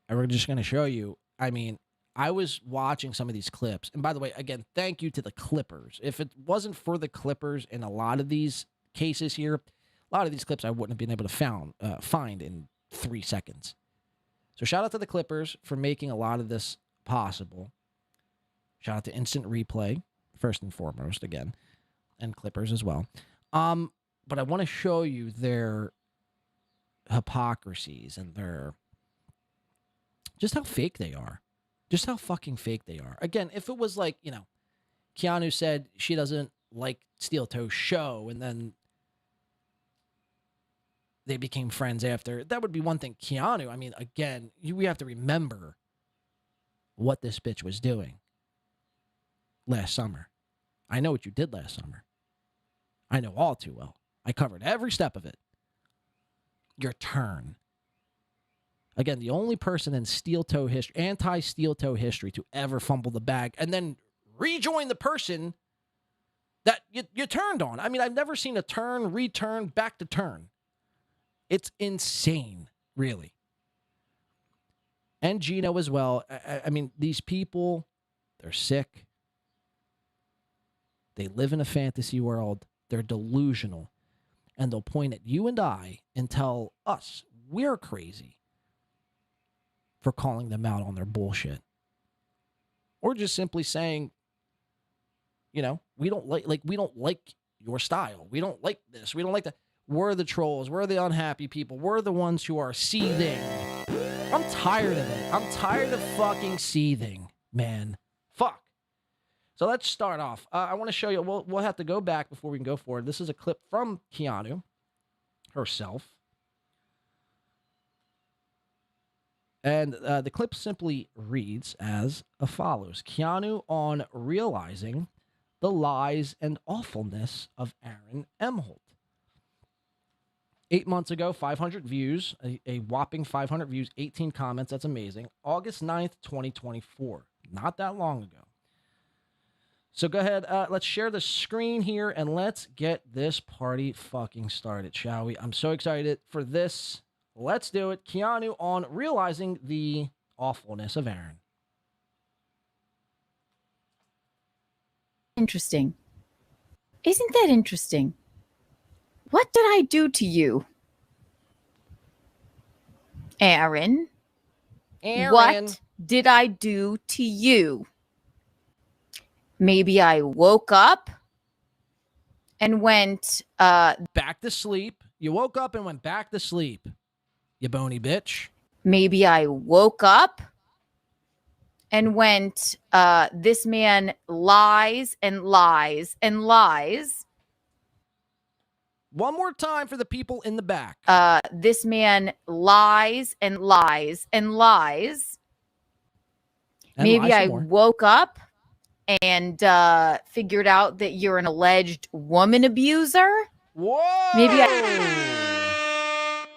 And we're just going to show you, I mean, I was watching some of these clips. And by the way, again, thank you to the Clippers. If it wasn't for the Clippers in a lot of these cases here, a lot of these clips I wouldn't have been able to find in 3 seconds. So shout out to the Clippers for making a lot of this possible. Shout out to Instant Replay, first and foremost, again, and Clippers as well. But I want to show you their hypocrisies and their just how fake they are. Just how fucking fake they are. Again, if it was like, you know, Keanu said she doesn't like SteelToe's show and then they became friends after, that would be one thing. Keanu, I mean, again, we have to remember what this bitch was doing last summer. I know what you did last summer. I know all too well. I covered every step of it. Your turn. Again, the only person in SteelToe history, anti-SteelToe history, to ever fumble the bag and then rejoin the person that you turned on. I mean, I've never seen a turn, return, back to turn. It's insane, really. And Gino as well. I mean, these people, they're sick. They live in a fantasy world. They're delusional. And they'll point at you and I and tell us we're crazy for calling them out on their bullshit. Or just simply saying, you know, we don't like your style. We don't like this. We don't like that. We're the trolls. We're the unhappy people. We're the ones who are seething. I'm tired of it. I'm tired of fucking seething, man. Fuck. So let's start off. I want to show you. We'll have to go back before we can go forward. This is a clip from Keanu herself. And the clip simply reads as follows. Keanu on realizing the lies and awfulness of Aaron Imholtes. 8 months ago, 500 views, a whopping 500 views, 18 comments. That's amazing. August 9th, 2024. Not that long ago. So go ahead. Let's share the screen here and let's get this party fucking started, shall we? I'm so excited for this. Let's do it. Keanu on realizing the awfulness of Aaron. Interesting. Isn't that interesting? What did I do to you? Aaron? What did I do to you? Maybe I woke up and went back to sleep. You woke up and went back to sleep. You bony bitch. Maybe I woke up and went, this man lies and lies and lies. One more time for the people in the back. This man lies and lies and lies. And maybe I woke up and figured out that you're an alleged woman abuser. Whoa! Maybe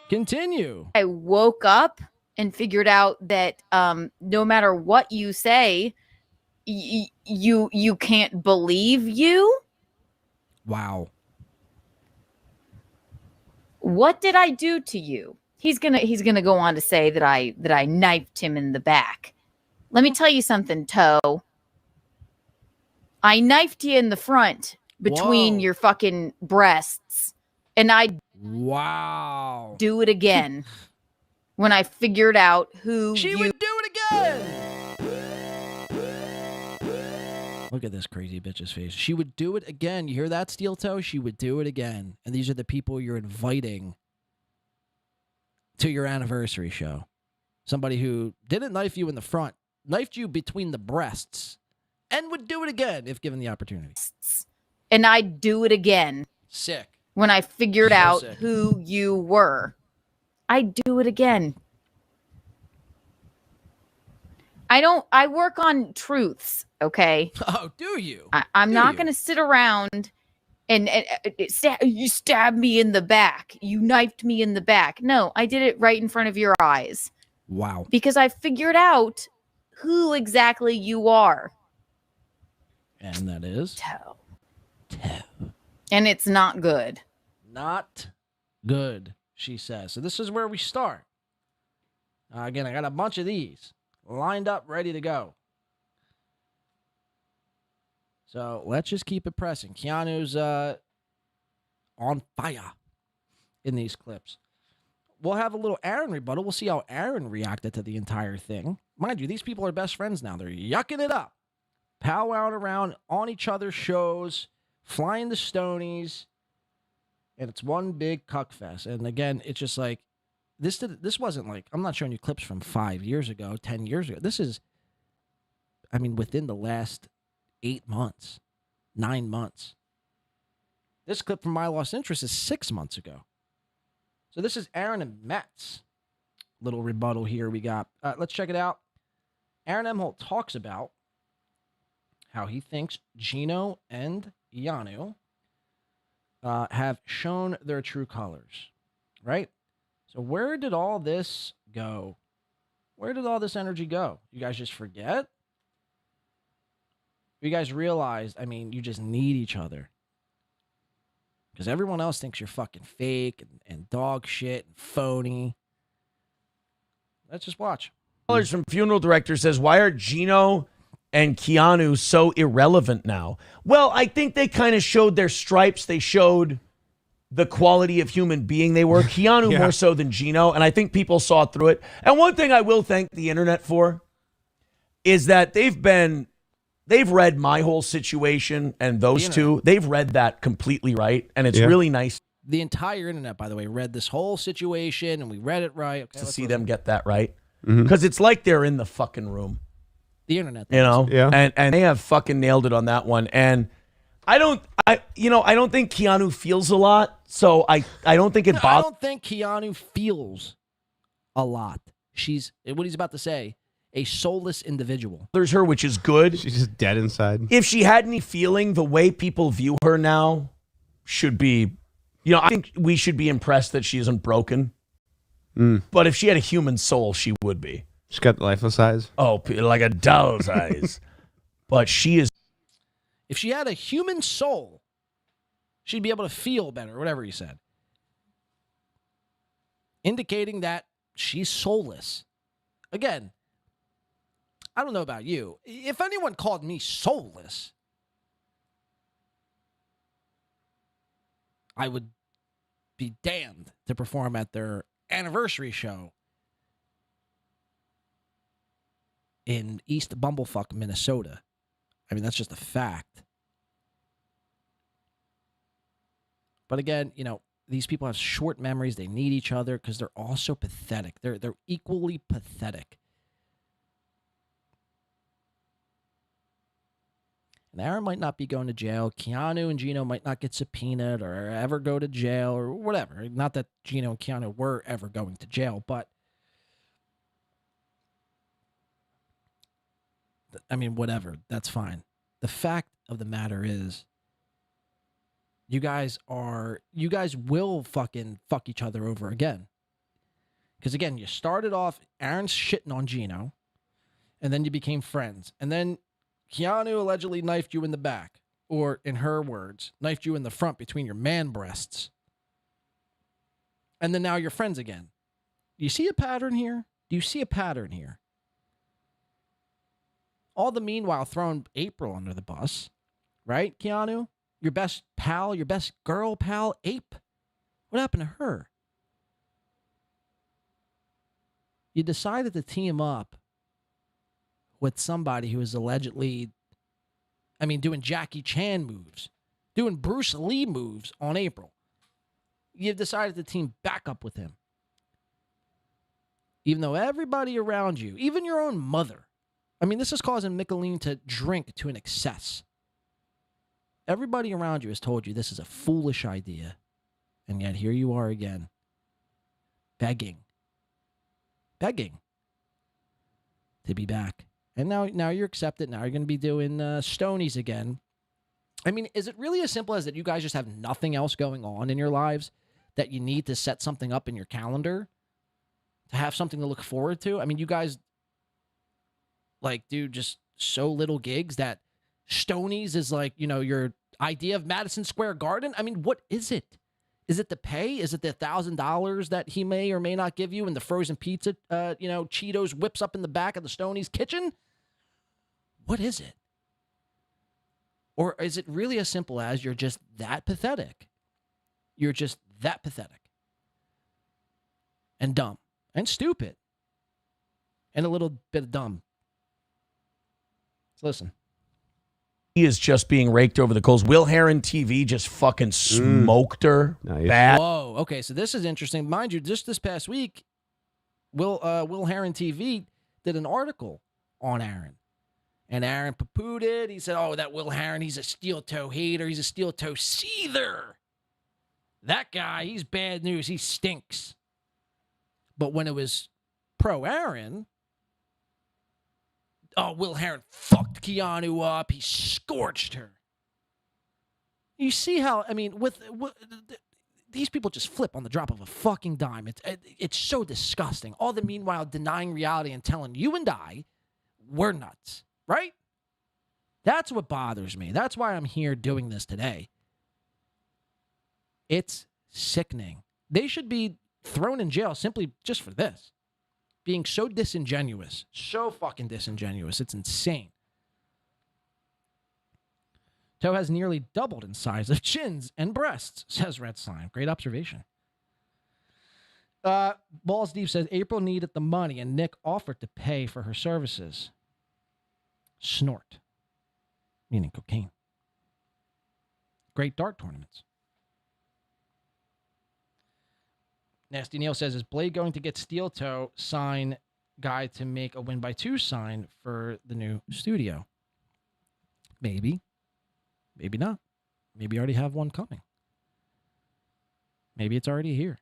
Continue. I woke up and figured out that no matter what you say, you can't believe you. Wow. What did I do to you? He's gonna go on to say that I knifed him in the back. Let me tell you something, Toe. I knifed you in the front between your fucking breasts, and I do it again when I figured out who she would do it again. Look at this crazy bitch's face. She would do it again. You hear that, SteelToe? She would do it again. And these are the people you're inviting to your anniversary show. Somebody who didn't knife you in the front, knifed you between the breasts, and would do it again if given the opportunity. And I'd do it again. Sick. When I figured out who you were. I'd do it again. I work on truths, okay? Oh, do you? I'm not going to sit around and you stabbed me in the back. You knifed me in the back. No, I did it right in front of your eyes. Wow. Because I figured out who exactly you are. And that is Toe. And it's not good. not good, she says. So this is where we start. Again, I got a bunch of these lined up, ready to go. So let's just keep it pressing. Keanu's on fire in these clips. We'll have a little Aaron rebuttal. We'll see how Aaron reacted to the entire thing. Mind you, these people are best friends now. They're yucking it up, powwowing around on each other's shows, flying the Stonies, and it's one big cuck fest. And again, it's just like, this wasn't like, I'm not showing you clips from 5 years ago, 10 years ago. This is, I mean, within the last 8 months, 9 months. This clip from My Lost Interest is 6 months ago. So this is Aaron and Matt's little rebuttal here we got. Let's check it out. Aaron Imholtes talks about how he thinks Gino and Keanu have shown their true colors, right? So where did all this go? Where did all this energy go? You guys just forget? You guys realized, I mean, you just need each other. Because everyone else thinks you're fucking fake and dog shit and phony. Let's just watch. From Funeral Director says, why are Gino and Keanu so irrelevant now? Well, I think they kind of showed their stripes. They showed the quality of human being they were. Keanu more so than Gino, and I think people saw through it. And one thing I will thank the internet for is that they've read my whole situation and those two. They've read that completely right, and it's really nice. The entire internet, by the way, read this whole situation, and we read it right. Okay, to see them get that right. Because it's like they're in the fucking room. The internet. You know? Yeah. And they have fucking nailed it on that one. And I don't think Keanu feels a lot, so I don't think it bothers. I don't think Keanu feels a lot. She's, what he's about to say, a soulless individual. There's her, which is good. She's just dead inside. If she had any feeling, the way people view her now should be, I think we should be impressed that she isn't broken. But if she had a human soul, she would be. She's got the lifeless eyes. Oh, like a doll's eyes. But she is. If she had a human soul, she'd be able to feel better, whatever he said. Indicating that she's soulless. Again, I don't know about you. If anyone called me soulless, I would be damned to perform at their anniversary show in East Bumblefuck, Minnesota. I mean, that's just a fact. But again, these people have short memories. They need each other because they're all so pathetic. They're equally pathetic. And Aaron might not be going to jail. Keanu and Gino might not get subpoenaed or ever go to jail or whatever. Not that Gino and Keanu were ever going to jail, but I mean, whatever. That's fine. The fact of the matter is, you guys will fucking fuck each other over again. Because again, you started off Aaron's shitting on Gino, and then you became friends. And then Keanu allegedly knifed you in the back, or in her words, knifed you in the front between your man breasts. And then now you're friends again. Do you see a pattern here? Do you see a pattern here? All the meanwhile throwing April under the bus, right, Keanu? Your best pal, your best girl pal, Ape. What happened to her? You decided to team up with somebody who is allegedly, doing Jackie Chan moves, doing Bruce Lee moves on April. You've decided to team back up with him. Even though everybody around you, even your own mother, this is causing Michelin to drink to an excess. Everybody around you has told you this is a foolish idea. And yet here you are again. Begging to be back. And now you're accepted. Now you're going to be doing Stonies again. Is it really as simple as that you guys just have nothing else going on in your lives that you need to set something up in your calendar to have something to look forward to? You guys do just so little gigs that Stonies is like, your idea of Madison Square Garden. I mean, what is it? Is it the pay? Is it the $1,000 that he may or may not give you and the frozen pizza, Cheetos whips up in the back of the Stonies kitchen? What is it? Or is it really as simple as you're just that pathetic? You're just that pathetic. And dumb. And stupid. And a little bit of dumb. Let's listen. He is just being raked over the coals. Will Heron TV just fucking smoked her. Nice. Bad. Whoa. Okay, so this is interesting. Mind you, just this past week, Will Heron TV did an article on Aaron. And Aaron poo-pooed it. He said, that Will Heron, he's a SteelToe hater. He's a SteelToe seether. That guy, he's bad news. He stinks. But when it was pro Aaron, Will Heron fucked Keanu up. He scorched her. You see how, with these people just flip on the drop of a fucking dime. It's so disgusting. All the meanwhile denying reality and telling you and I we're nuts, right? That's what bothers me. That's why I'm here doing this today. It's sickening. They should be thrown in jail simply just for this. Being so disingenuous. So fucking disingenuous. It's insane. Toe has nearly doubled in size of chins and breasts, says Red Slime. Great observation. Balls Deep says April needed the money and Nick offered to pay for her services. Snort. Meaning cocaine. Great dart tournaments. Nasty Neil says, is Blade going to get SteelToe sign guy to make a win by 2 sign for the new studio? Maybe. Maybe not. Maybe you already have one coming. Maybe it's already here.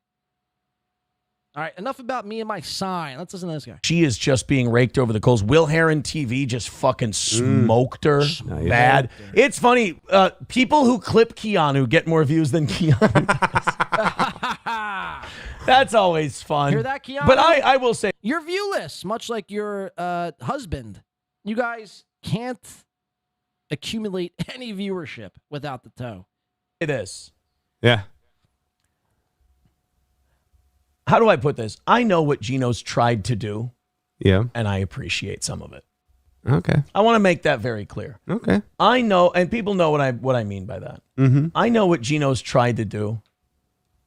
All right, enough about me and my sign. Let's listen to this guy. She is just being raked over the coals. Will Heron TV just fucking smoked her. Bad. It's funny. People who clip Keanu get more views than Keanu. That's always fun. Hear that, Keanu? But I will say, you're viewless, much like your husband. You guys can't accumulate any viewership without the toe. It is. Yeah. How do I put this? I know what Gino's tried to do. Yeah. And I appreciate some of it. Okay. I want to make that very clear. Okay. I know, and people know what I mean by that. Mm-hmm. I know what Gino's tried to do.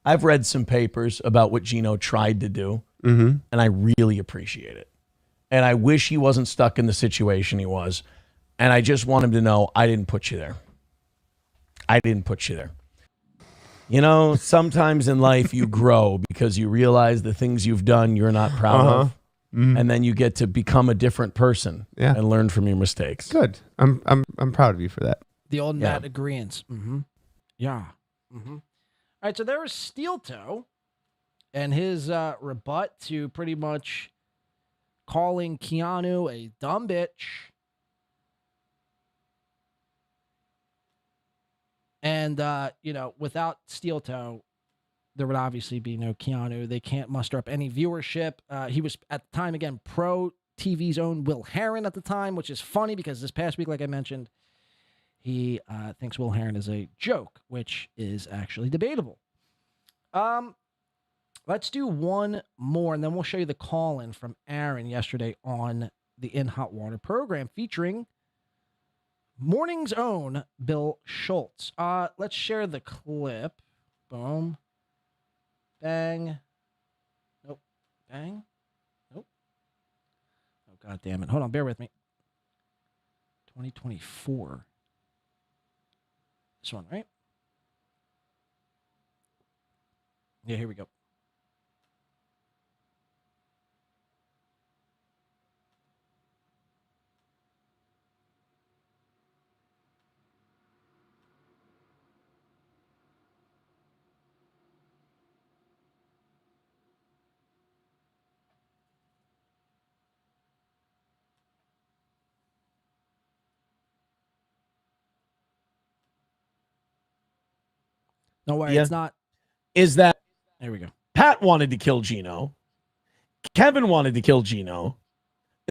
I've read some papers about what Gino tried to do, and I really appreciate it. And I wish he wasn't stuck in the situation he was. And I just want him to know I didn't put you there. I didn't put you there. You know, sometimes in life you grow because you realize the things you've done you're not proud of. And then you get to become a different person and learn from your mistakes. Good. I'm proud of you for that. The old Matt agreeance. Yeah. All right, so there was SteelToe and his rebut to pretty much calling Keanu a dumb bitch. And, without SteelToe, there would obviously be no Keanu. They can't muster up any viewership. He was, at the time, again, pro TV's own Will Heron at the time, which is funny because this past week, like I mentioned, he thinks Will Heron is a joke, which is actually debatable. Let's do one more, and then we'll show you the call-in from Aaron yesterday on the In Hot Water program featuring morning's own Bill Schultz. Let's share the clip. Boom. Bang. Nope. Bang. Nope. Oh, God damn it. Hold on. Bear with me. 2024. This one, right? Yeah, here we go. No way, it's not. Is that There we go. Pat wanted to kill Gino. Kevin wanted to kill Gino.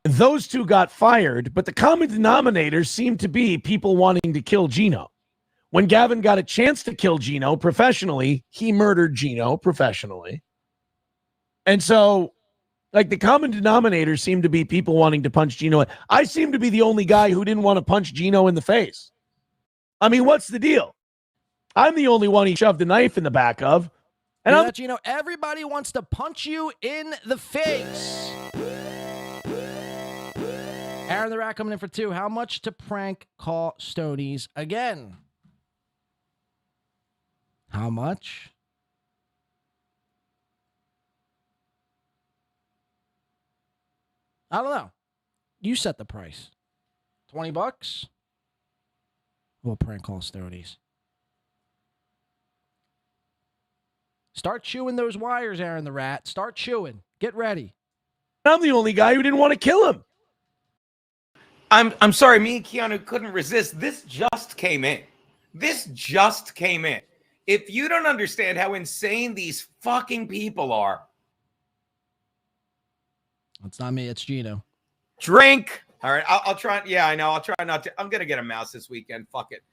Those two got fired, but the common denominator seemed to be people wanting to kill Gino. When Gavin got a chance to kill Gino professionally, he murdered Gino professionally. And so, like, the common denominator seemed to be people wanting to punch Gino. I seem to be the only guy who didn't want to punch Gino in the face. I mean, what's the deal? I'm the only one he shoved a knife in the back of. And I'm Gino, everybody wants to punch you in the face. Aaron the Rat coming in for 2. How much to prank call Stonies again? How much? I don't know. You set the price. $20? We'll prank call Stonies. Start chewing those wires, Aaron the Rat. Start chewing. Get ready. I'm the only guy who didn't want to kill him. I'm sorry, me and Keanu couldn't resist. This just came in. This just came in. If you don't understand how insane these fucking people are. It's not me, it's Gino. Drink. All right, I'll try. Yeah, I know. I'll try not to. I'm going to get a mouse this weekend. Fuck it.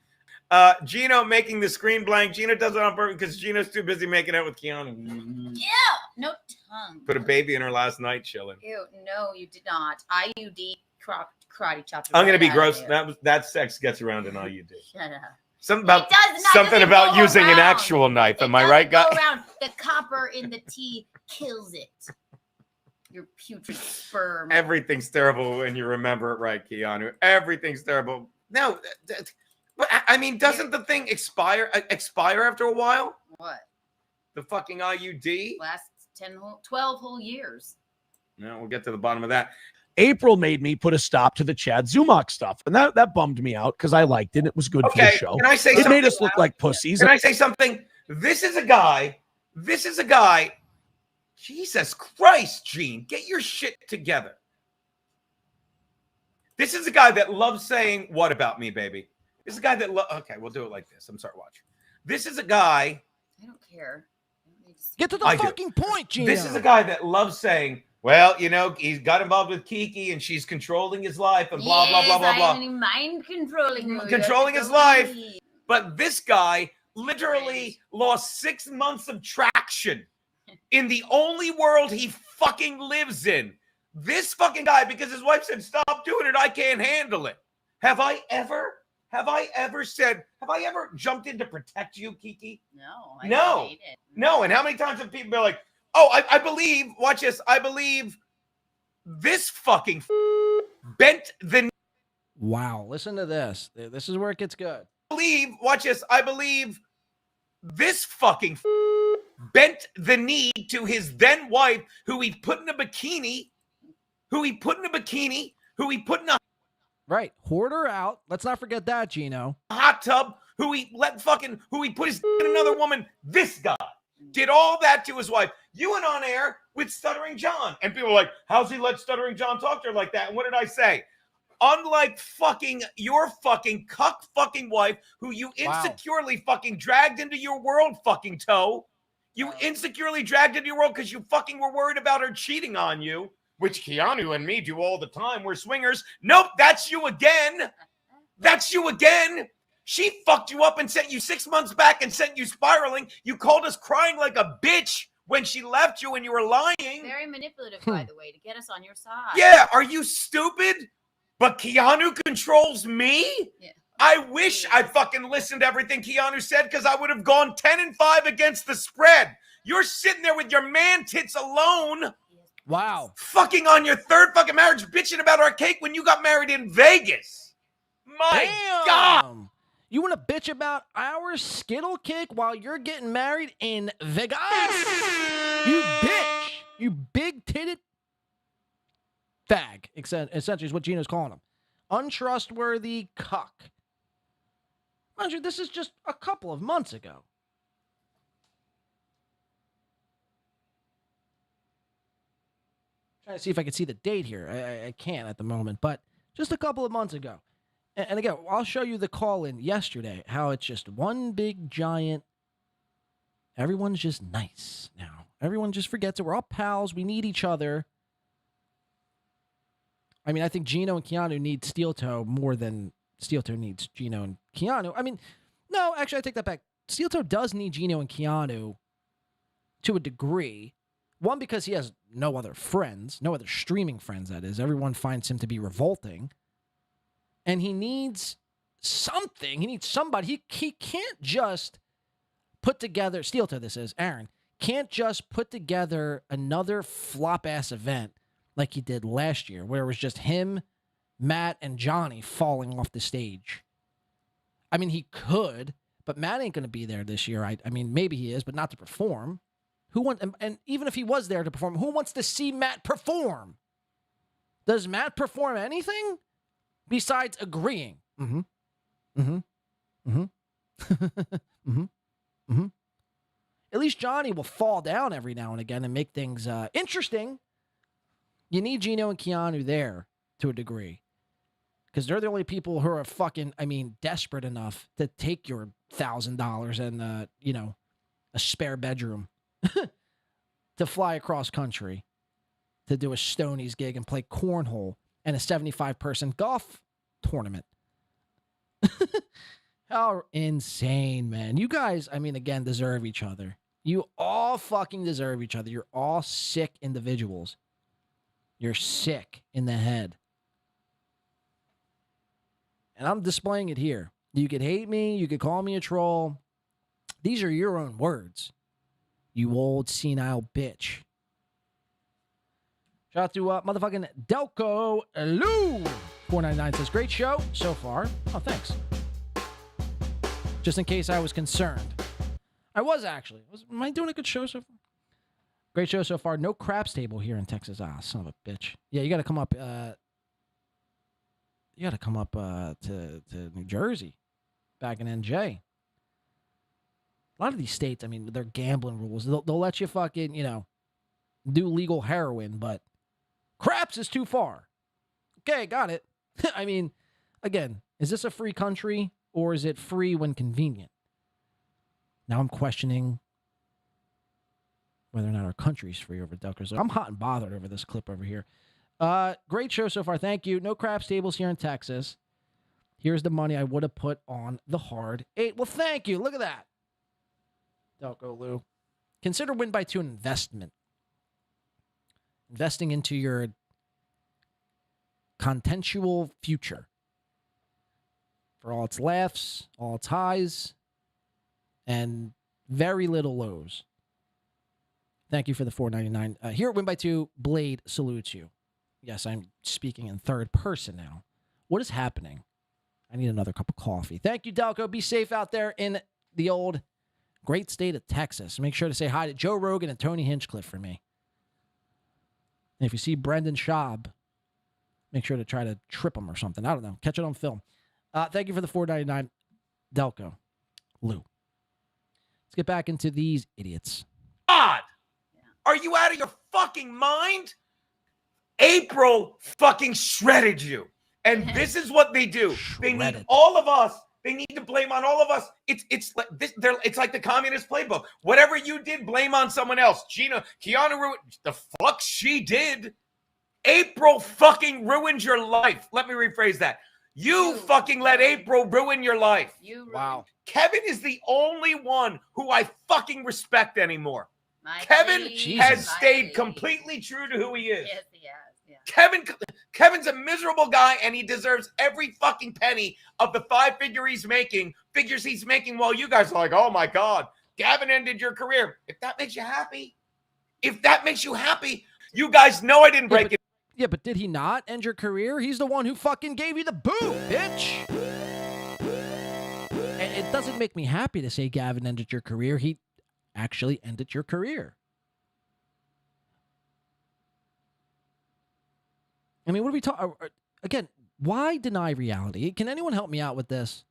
Gino making the screen blank. Gino does it on purpose because Gino's too busy making out with Keanu. Yeah, no tongue. Put a baby in her last night chilling. Ew, no, you did not. IUD karate chopped. I'm gonna be gross. That sex gets around an IUD. Shut up. Something about using an actual knife. Am I right, guys? Go around. The copper in the tea kills it. Your putrid sperm. Everything's terrible when you remember it right, Keanu. Everything's terrible. No, but I mean, doesn't the thing expire after a while? What? The fucking IUD? Last 12 whole years. No, we'll get to the bottom of that. April made me put a stop to the Chad Zumach stuff, and that bummed me out because I liked it. It was good for the show. Can I say it made us look like pussies. Can I say something? This is a guy. Jesus Christ, Gene, get your shit together. This is a guy that loves saying, "What about me, baby?" This is a guy that okay, we'll do it like this. I'm sorry, watch. This is a guy. I don't care. Get to the fucking point, Gino. This is a guy that loves saying, well, you know, he's got involved with Kiki and she's controlling his life and blah, blah, blah, blah, blah. I'm mind controlling. Controlling his life. But this guy literally lost 6 months of traction in the only world he fucking lives in. This fucking guy, because his wife said, stop doing it, I can't handle it. Have I ever jumped in to protect you, Kiki? No. No. And how many times have people been like, oh, I believe, watch this, I believe this fucking bent the... Wow, listen to this. This is where it gets good. Watch this, I believe this fucking bent the knee to his then wife, who he put in a bikini, who he put in a... Right, hoard her out. Let's not forget that, Gino. Hot tub, who he put his in another woman. This guy did all that to his wife. You went on air with Stuttering John, and people were like, how's he let Stuttering John talk to her like that? And what did I say? Unlike fucking your fucking cuck fucking wife, who you insecurely fucking dragged into your world, fucking toe. You insecurely dragged into your world because you fucking were worried about her cheating on you, which Keanu and me do all the time. We're swingers. Nope, that's you again. That's you again. She fucked you up and sent you 6 months back and sent you spiraling. You called us crying like a bitch when she left you and you were lying. Very manipulative, by the way, to get us on your side. Yeah, are you stupid? But Keanu controls me? Yeah. I wish I fucking listened to everything Keanu said, because I would have gone 10-5 against the spread. You're sitting there with your man tits alone. Wow. Fucking on your third fucking marriage, bitching about our cake when you got married in Vegas. My God. You want to bitch about our Skittle cake while you're getting married in Vegas? You bitch. You big-titted fag, essentially is what Gino's calling him. Untrustworthy cuck. Mind you, this is just a couple of months ago. Trying to see if I can see the date here. I can't at the moment, but just a couple of months ago. And again, I'll show you the call-in yesterday, how it's just one big giant, everyone's just nice now. Everyone just forgets it. We're all pals. We need each other. I mean, I think Gino and Keanu need SteelToe more than SteelToe needs Gino and Keanu. I mean, no, actually, I take that back. SteelToe does need Gino and Keanu to a degree. One, because he has no other friends, no other streaming friends, that is. Everyone finds him to be revolting. And he needs something. He needs somebody. He can't just put together, SteelToe this is, Aaron, can't just put together another flop-ass event like he did last year, where it was just him, Matt, and Johnny falling off the stage. I mean, he could, but Matt ain't going to be there this year. I mean, maybe he is, but not to perform. And even if he was there to perform, who wants to see Matt perform? Does Matt perform anything besides agreeing? Mm-hmm. Mm-hmm. Mm-hmm. Mm-hmm. Mm-hmm. At least Johnny will fall down every now and again and make things interesting. You need Gino and Keanu there to a degree, because they're the only people who are fucking, desperate enough to take your $1,000 and, a spare bedroom to fly across country to do a Stoney's gig and play cornhole and a 75-person golf tournament. How insane, man. You guys, again, deserve each other. You all fucking deserve each other. You're all sick individuals. You're sick in the head. And I'm displaying it here. You could hate me. You could call me a troll. These are your own words. You old senile bitch. Shout out to motherfucking Delco Lou. 499 says, great show so far. Oh, thanks. Just in case I was concerned. I was actually. Am I doing a good show so far? Great show so far. No craps table here in Texas. Ah, son of a bitch. Yeah, you got to come up. To New Jersey, back in NJ. A lot of these states, they're gambling rules. They'll let you fucking, do legal heroin, but craps is too far. Okay, got it. Again, is this a free country or is it free when convenient? Now I'm questioning whether or not our country's free over Duckers. I'm hot and bothered over this clip over here. Great show so far. Thank you. No craps tables here in Texas. Here's the money I would have put on the hard 8. Well, thank you. Look at that. Delco Lou. Consider win by 2 an investment. Investing into your contentual future. For all its laughs, all its highs, and very little lows. Thank you for the $4.99. Here at Win by 2, Blade salutes you. Yes, I'm speaking in third person now. What is happening? I need another cup of coffee. Thank you, Delco. Be safe out there in the old great state of Texas. Make sure to say hi to Joe Rogan and Tony Hinchcliffe for me. And if you see Brendan Schaub, make sure to try to trip him or something. I don't know. Catch it on film. Thank you for the $4.99, Delco Lou. Let's get back into these idiots. God! Are you out of your fucking mind? April fucking shredded you. And this is what they do. They need all of us. They need to blame on all of us. It's like this. It's like the communist playbook. Whatever you did, blame on someone else. Keanu, the fuck she did. April fucking ruined your life. Let me rephrase that. You fucking let April ruin your life. Wow. Kevin is the only one who I fucking respect anymore. Kevin has stayed completely true to who he is. Yes, he has. Yeah. Kevin's a miserable guy, and he deserves every fucking penny of the 5 figures he's making while you guys are like, oh my God, Gavin ended your career. If that makes you happy, you guys know I didn't break it. Yeah, but did he not end your career? He's the one who fucking gave you the boot, bitch. And it doesn't make me happy to say Gavin ended your career. He actually ended your career. What are we talking? Again, why deny reality? Can anyone help me out with this?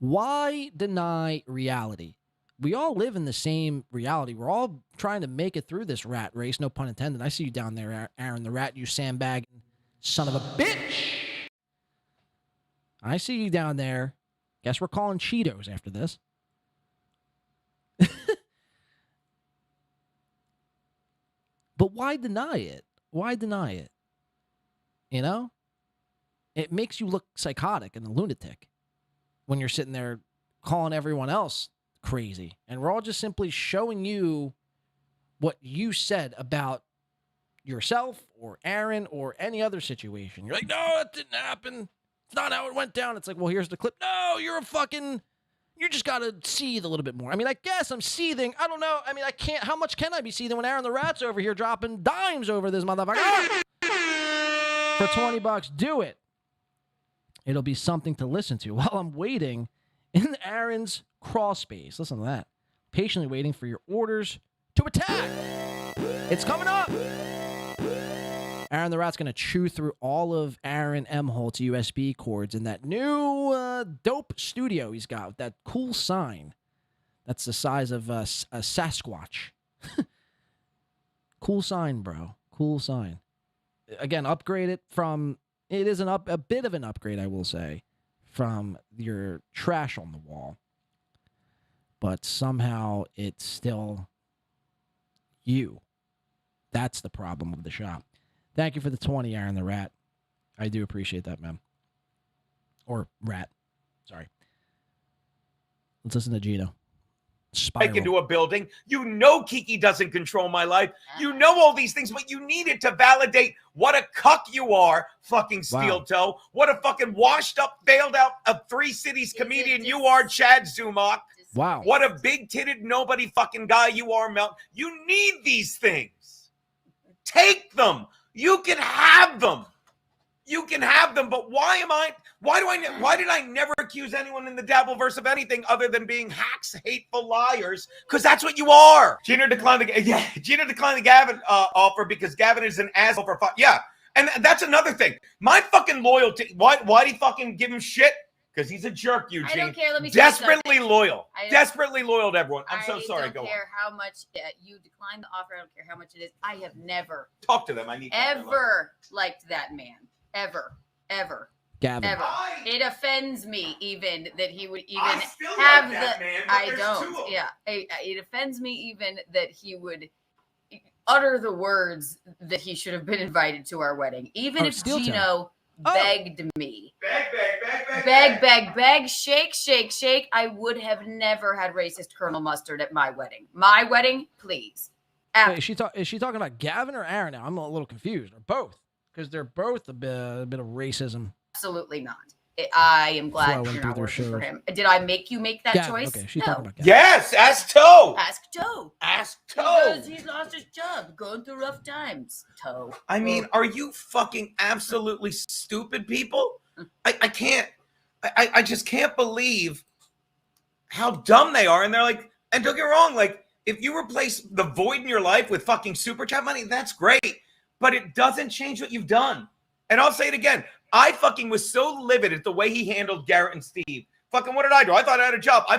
Why deny reality? We all live in the same reality. We're all trying to make it through this rat race. No pun intended. I see you down there, Aaron the rat, you sandbag son of a bitch. I see you down there. Guess we're calling Cheetos after this. But why deny it? Why deny it? You know? it makes you look psychotic and a lunatic when you're sitting there calling everyone else crazy. And we're all just simply showing you what you said about yourself or Aaron or any other situation. You're like, no, it didn't happen. It's not how it went down. It's like, well, here's the clip. No, you just got to seethe a little bit more. I mean, I guess I'm seething. I don't know. I mean, I can't. How much can I be seething when Aaron the Rat's over here dropping dimes over this motherfucker? For $20, do it. It'll be something to listen to while I'm waiting in Aaron's crawl space. Listen to that. Patiently waiting for your orders to attack. It's coming up. Aaron the Rat's going to chew through all of Aaron Imholtes' USB cords in that new dope studio he's got with that cool sign. That's the size of a Sasquatch. Cool sign, bro. Cool sign. Again, upgrade it from... It is a bit of an upgrade, I will say, from your trash on the wall. But somehow it's still you. That's the problem with the shop. Thank you for the 20, Aaron the Rat. I do appreciate that, man. Or Rat. Sorry. Let's listen to Gino. Break into a building. You know Kiki doesn't control my life. You know all these things, but you need it to validate what a cuck you are, fucking SteelToe. What a fucking washed up, failed out of 3 cities comedian you are, Chad Zumach. Wow. What a big-titted nobody fucking guy you are, Mel. You need these things. Take them. You can have them. You can have them, but why did I never accuse anyone in the Dabbleverse of anything other than being hacks, hateful liars? Because that's what you are. Gino declined the Gavin offer because Gavin is an asshole for and that's another thing. My fucking loyalty. Why'd he fucking give him shit? Because he's a jerk, Eugene. I don't care. Let me tell you desperately loyal. Desperately loyal to everyone. I'm so sorry. I don't care how much you decline the offer. I don't care how much it is. I have never talked to them. I need ever liked that man. Ever. Gavin. Ever. It offends me even that he would even I still have like that the. man, but I there's don't. 2 of them. Yeah. It offends me even that he would utter the words that he should have been invited to our wedding. Even if SteelToe. Gino begged me. Beg, shake. I would have never had racist Colonel Mustard at my wedding. My wedding, please. Wait, is she talking about Gavin or Aaron now? I'm a little confused. Or both. Because they're both a bit of racism. Absolutely not. I am glad Flowing you're through not their working for shows. him. Did I make you make that Gavin, choice? okay, she's No. talking about Gavin. Yes, ask Toe. Ask Toe. Ask Toe. Because he's lost his job, going through rough times. Toe. I mean, are you fucking absolutely stupid people? I can't. I just can't believe how dumb they are. And they're like, and don't get me wrong, like, if you replace the void in your life with fucking super chat money, that's great. But it doesn't change what you've done. And I'll say it again. I fucking was so livid at the way he handled Garrett and Steve. Fucking what did I do? I thought I had a job. I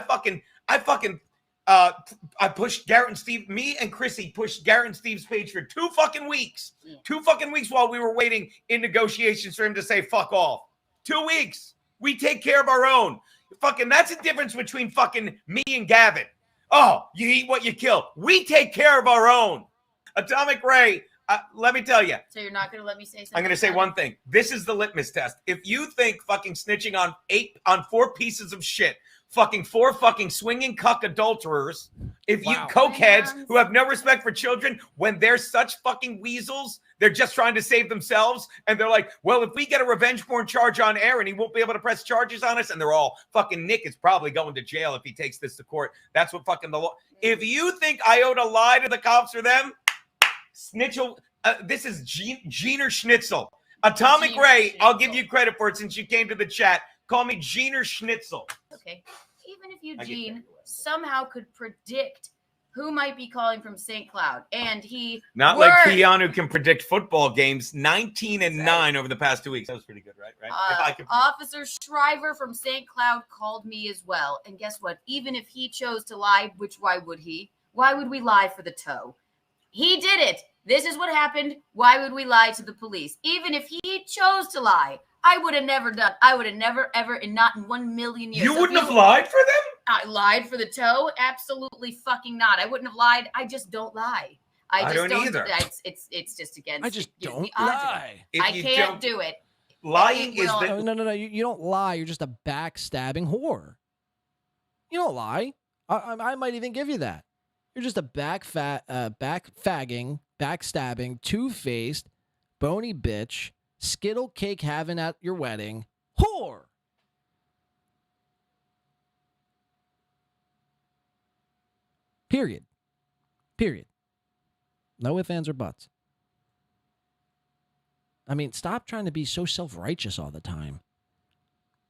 pushed Garrett and Steve. Me and Chrissy pushed Garrett and Steve's page for 2 fucking weeks. Yeah. 2 fucking weeks while we were waiting in negotiations for him to say fuck off. 2 weeks. We take care of our own. Fucking that's the difference between fucking me and Gavin. Oh, you eat what you kill. We take care of our own. Atomic Ray. Let me tell you. So you're not going to let me say something? I'm going to say one thing. This is the litmus test. If you think fucking snitching on 4 pieces of shit, fucking 4 fucking swinging cuck adulterers, if you cokeheads who have no respect for children, when they're such fucking weasels, they're just trying to save themselves. And they're like, well, if we get a revenge porn charge on Aaron, he won't be able to press charges on us. And they're all fucking Nick is probably going to jail if he takes this to court. That's what fucking the law. If you think I owed a lie to the cops or them, Snitchel, this is Jeaner Schnitzel. Atomic Ray, I'll give you credit for it since you came to the chat. Call me Jeaner Schnitzel. Okay. Even if Eugene somehow could predict who might be calling from St. Cloud, and he Not like Keanu can predict football games. 19-9 over the past 2 weeks. That was pretty good, right? Officer Shriver from St. Cloud called me as well. And guess what? Even if he chose to lie, which why would he? Why would we lie for the toe? He did it. This is what happened. Why would we lie to the police? Even if he chose to lie, I would have never done. I would have never, ever, and not in 1 million years. You wouldn't have lied for them? I lied for the toe? Absolutely fucking not. I wouldn't have lied. I just don't lie. I just don't either. It's just against. I just don't the odds. lie. I can't do it. Lying is the no. You don't lie. You're just a backstabbing whore. You don't lie. I might even give you that. You're just a backfagging, backstabbing, two-faced, bony bitch, skittle cake having at your wedding whore. Period. No ifs, ands, or buts. I mean, stop trying to be so self-righteous all the time.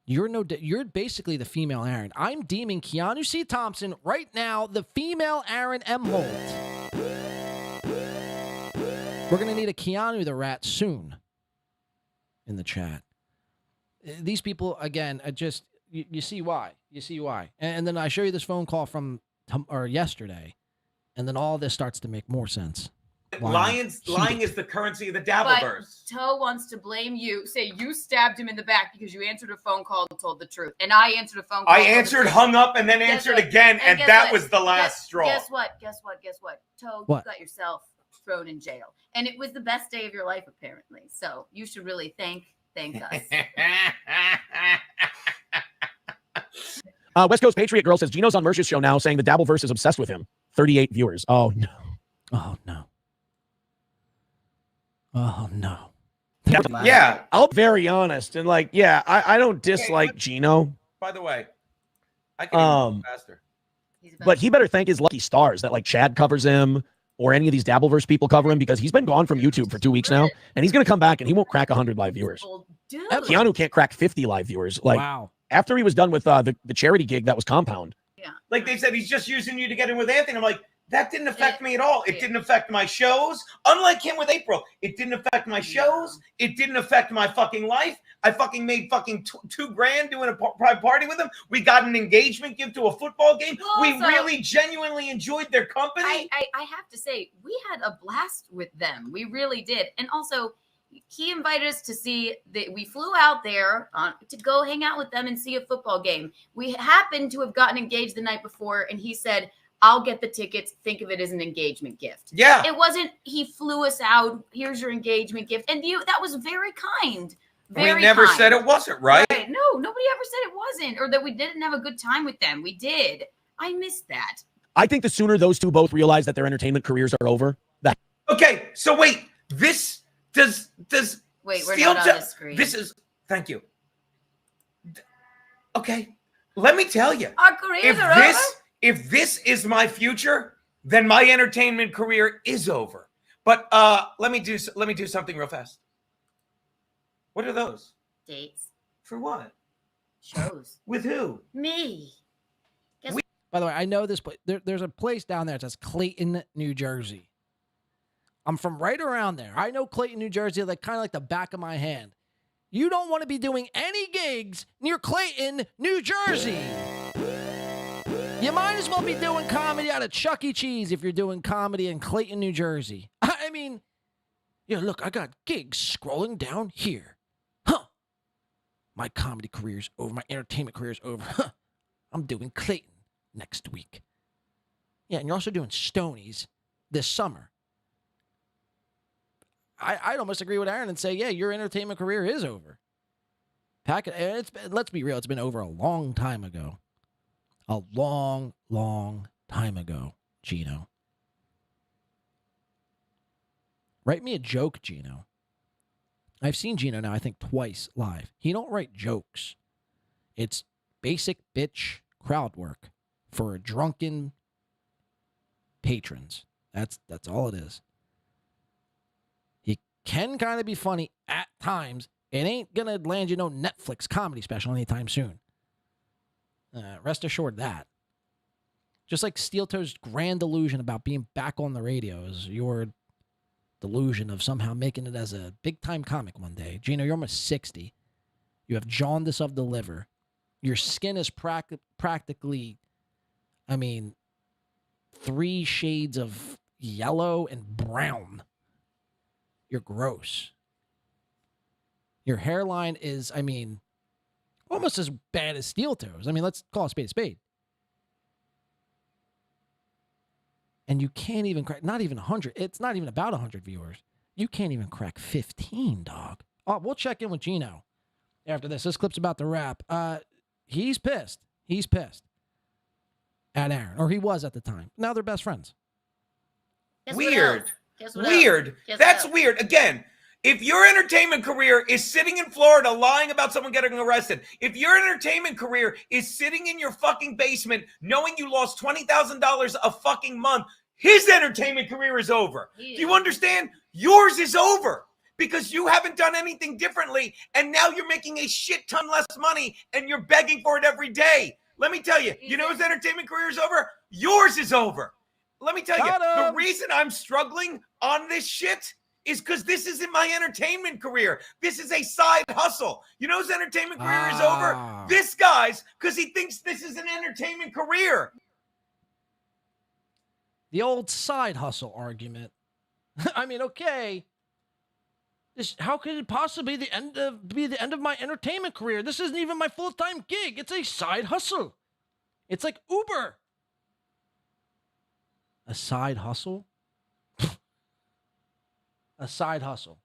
You're basically the female Aaron. I'm deeming Keanu C. Thompson right now the female Aaron Imholtes. We're going to need a Keanu the Rat soon in the chat. These people, again, you see why. You see why. And then I show you this phone call from yesterday, and then all this starts to make more sense. lying is the currency of the Dabbleverse. But Toe wants to blame you. Say you stabbed him in the back because you answered a phone call and told the truth. And I answered a phone call. I answered, hung up, and then answered again, and that was the last straw. Guess what? Toe, you got yourself thrown in jail. And it was the best day of your life, apparently. So you should really thank us. West Coast Patriot Girl says, Gino's on Mersh's show now saying the Dabbleverse is obsessed with him. 38 viewers. Oh, no. Oh, no. Oh, no. Yeah. I'll be very honest. And I don't dislike Gino. By the way, I can even faster. But he better thank his lucky stars that Chad covers him or any of these Dabbleverse people cover him, because he's been gone from YouTube for 2 weeks now. And he's going to come back and he won't crack 100 live viewers. Keanu can't crack 50 live viewers. Wow. After he was done with the charity gig that was Compound. Yeah. Like they said, he's just using you to get in with Anthony. I'm like, that didn't affect me at all. It didn't affect my shows. Unlike him with April, it didn't affect my shows. It didn't affect my fucking life. I fucking made fucking $2,000 doing a private party with him. We got an engagement gift to a football game. Well, we really genuinely enjoyed their company. I have to say, we had a blast with them. We really did. And also, he invited us to see that we flew out there to go hang out with them and see a football game. We happened to have gotten engaged the night before, and he said, I'll get the tickets. Think of it as an engagement gift. Yeah. It wasn't, he flew us out. Here's your engagement gift. And that was very kind. We never said it wasn't, right? No, nobody ever said it wasn't, or that we didn't have a good time with them. We did. I missed that. I think the sooner those two both realize that their entertainment careers are over. Okay, so wait. This does wait, we're not on the screen. This is, thank you. Okay, let me tell you. Our careers are over? If this is my future, then my entertainment career is over. But let me do something real fast. What are those? Dates. For what? Shows. With who? Me. By the way, I know this place. There's a place down there that says Clayton, New Jersey. I'm from right around there. I know Clayton, New Jersey, kind of like the back of my hand. You don't want to be doing any gigs near Clayton, New Jersey. You might as well be doing comedy out of Chuck E. Cheese if you're doing comedy in Clayton, New Jersey. I mean, look, I got gigs scrolling down here. Huh. My comedy career's over. My entertainment career's over. Huh. I'm doing Clayton next week. Yeah, and you're also doing Stonies this summer. I'd almost agree with Aaron and say, yeah, your entertainment career is over. Let's be real, it's been over a long time ago. A long, long time ago, Gino. Write me a joke, Gino. I've seen Gino now, I think, twice live. He don't write jokes. It's basic bitch crowd work for drunken patrons. That's all it is. He can kind of be funny at times. It ain't going to land you no Netflix comedy special anytime soon. Rest assured that. Just like SteelToe's grand delusion about being back on the radio is your delusion of somehow making it as a big-time comic one day. Gino, you're almost 60. You have jaundice of the liver. Your skin is practically, 3 shades of yellow and brown. You're gross. Your hairline is, almost as bad as SteelToe's. Let's call a spade a spade. And you can't even crack, not even 100. It's not even about 100 viewers. You can't even crack 15, dog. we'll check in with Gino after this. This clip's about to wrap. He's pissed. He's pissed at Aaron, or he was at the time. Now they're best friends. Weird. Weird. That's weird. Again, if your entertainment career is sitting in Florida lying about someone getting arrested, if your entertainment career is sitting in your fucking basement knowing you lost $20,000 a fucking month, his entertainment career is over. Do you understand? Yours is over because you haven't done anything differently, and now you're making a shit ton less money, and you're begging for it every day. Let me tell you, you know his entertainment career is over? Yours is over. Let me tell you, the reason I'm struggling on this shit is because this isn't my entertainment career. This is a side hustle. You know his entertainment career is over? This guy's, because he thinks this is an entertainment career. The old side hustle argument. I mean, okay. How could it possibly be the end of my entertainment career? This isn't even my full-time gig. It's a side hustle. It's like Uber. A side hustle? A side hustle.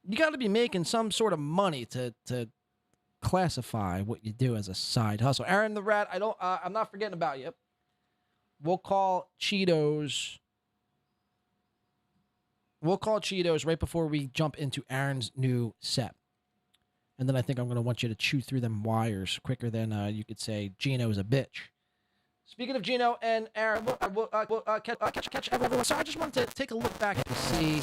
You got to be making some sort of money to classify what you do as a side hustle. Aaron the Rat, I'm not forgetting about you. We'll call Cheetos. We'll call Cheetos right before we jump into Aaron's new set. And then I think I'm going to want you to chew through them wires quicker than you could say Gino's a bitch. Speaking of Gino and Aaron, we'll catch everyone. So I just wanted to take a look back to see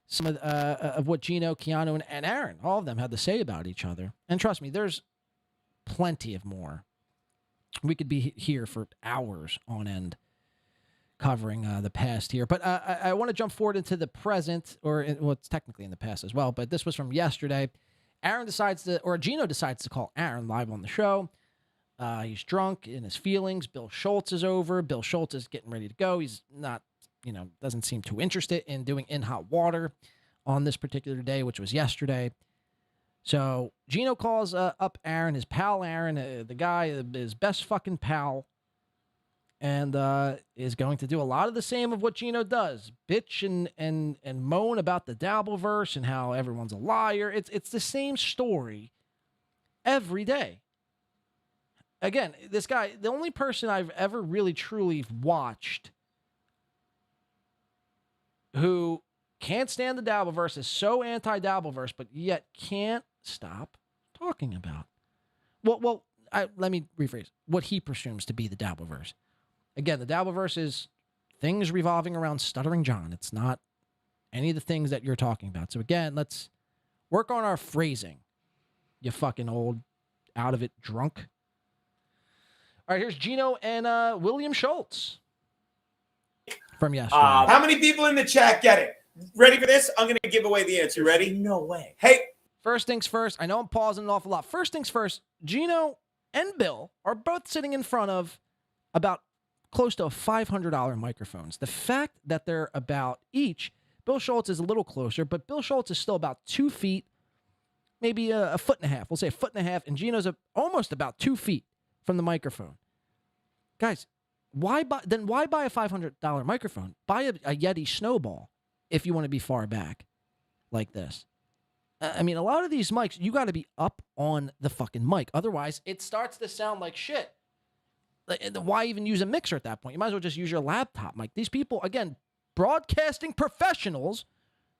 some of what Gino, Keanu, and Aaron, all of them, had to say about each other. And trust me, there's plenty of more. We could be here for hours on end covering the past here. But I want to jump forward into the present, well, it's technically in the past as well, but this was from yesterday. Gino decides to call Aaron live on the show. He's drunk in his feelings. Bill Schultz is over. Bill Schultz is getting ready to go. He's not, doesn't seem too interested in doing In Hot Water on this particular day, which was yesterday. So Gino calls up Aaron, his pal Aaron, the guy, his best fucking pal, and is going to do a lot of the same of what Gino does. Bitch and moan about the Dabbleverse and how everyone's a liar. It's the same story every day. Again, this guy, the only person I've ever really truly watched who can't stand the Dabbleverse, is so anti-Dabbleverse, but yet can't stop talking about. Let me rephrase. What he presumes to be the Dabbleverse. Again, the Dabbleverse is things revolving around Stuttering John. It's not any of the things that you're talking about. So again, let's work on our phrasing. You fucking old, out of it drunk. All right, here's Gino and William Schultz from yesterday. How many people in the chat get it? Ready for this? I'm going to give away the answer. Ready? No way. Hey. First things first. I know I'm pausing an awful lot. First things first, Gino and Bill are both sitting in front of about close to $500 microphones. The fact that they're about each, Bill Schultz is a little closer, but Bill Schultz is still about 2 feet, maybe a foot and a half. We'll say a foot and a half, and Gino's almost about 2 feet from the microphone. Guys, why buy a $500 microphone? Buy a Yeti Snowball if you want to be far back like this. I mean, a lot of these mics, you got to be up on the fucking mic. Otherwise, it starts to sound like shit. Why even use a mixer at that point? You might as well just use your laptop mic. These people, again, broadcasting professionals,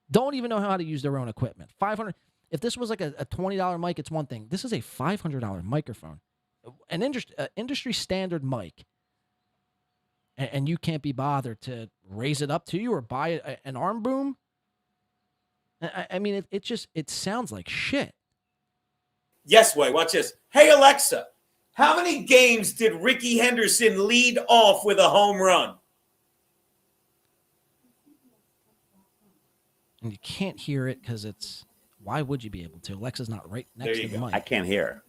don't even know how to use their own equipment. $500. If this was like a $20 mic, it's one thing. This is a $500 microphone. An industry standard mic, and you can't be bothered to raise it up to you or buy an arm boom. I mean, it sounds like shit. Yes, way. Watch this. Hey, Alexa, how many games did Ricky Henderson lead off with a home run? And you can't hear it because why would you be able to? Alexa's not right next to the mic. I can't hear.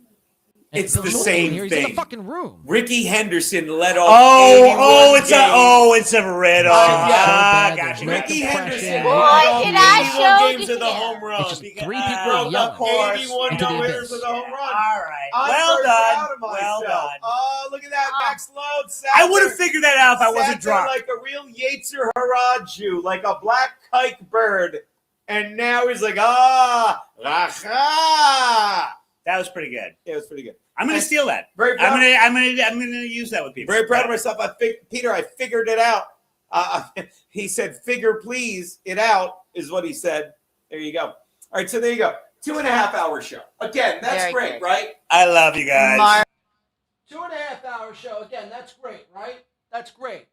It's the same thing. He's in the fucking room. Ricky Henderson led off. It's a riddle. Gotcha. Ricky Henderson. Boy, did I show games with a home run. It's just 3 people yelling. 81 no-hitters with a home run. All right. Well done. Oh, look at that. Max Load. I would have figured that out if I wasn't drunk. Like a real Yetzer Hara Jew, like a black kike bird. And now he's like, ah, racha. That was pretty good. Yeah, it was pretty good. I'm going to steal that. Very proud. I'm going to use that with people. Very proud of myself. Peter, I figured it out. He said, "Figure please it out," is what he said. There you go. All right, so there you go. 2.5 hour show. Again, that's Very great, good. right? I love you guys. 2.5 hour show. Again, that's great, right? That's great.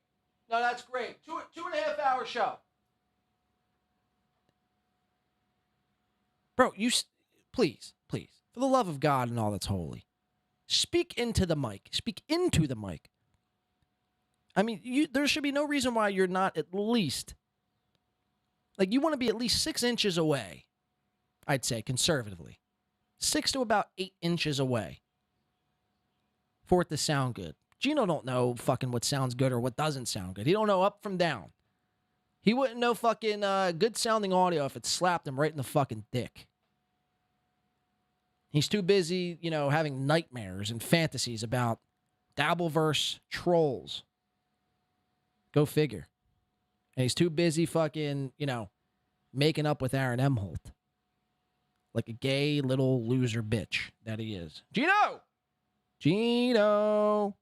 No, that's great. 2.5 hour show. Bro, please, for the love of God and all that's holy, speak into the mic. Speak into the mic. I mean, there should be no reason why you're not at least, like, you want to be at least 6 inches away, I'd say, conservatively. 6 to about 8 inches away for it to sound good. Gino don't know fucking what sounds good or what doesn't sound good. He don't know up from down. He wouldn't know fucking good sounding audio if it slapped him right in the fucking dick. He's too busy, having nightmares and fantasies about Dabbleverse trolls. Go figure. And he's too busy fucking, making up with Aaron Imholtes. Like a gay little loser bitch that he is. Gino! Gino's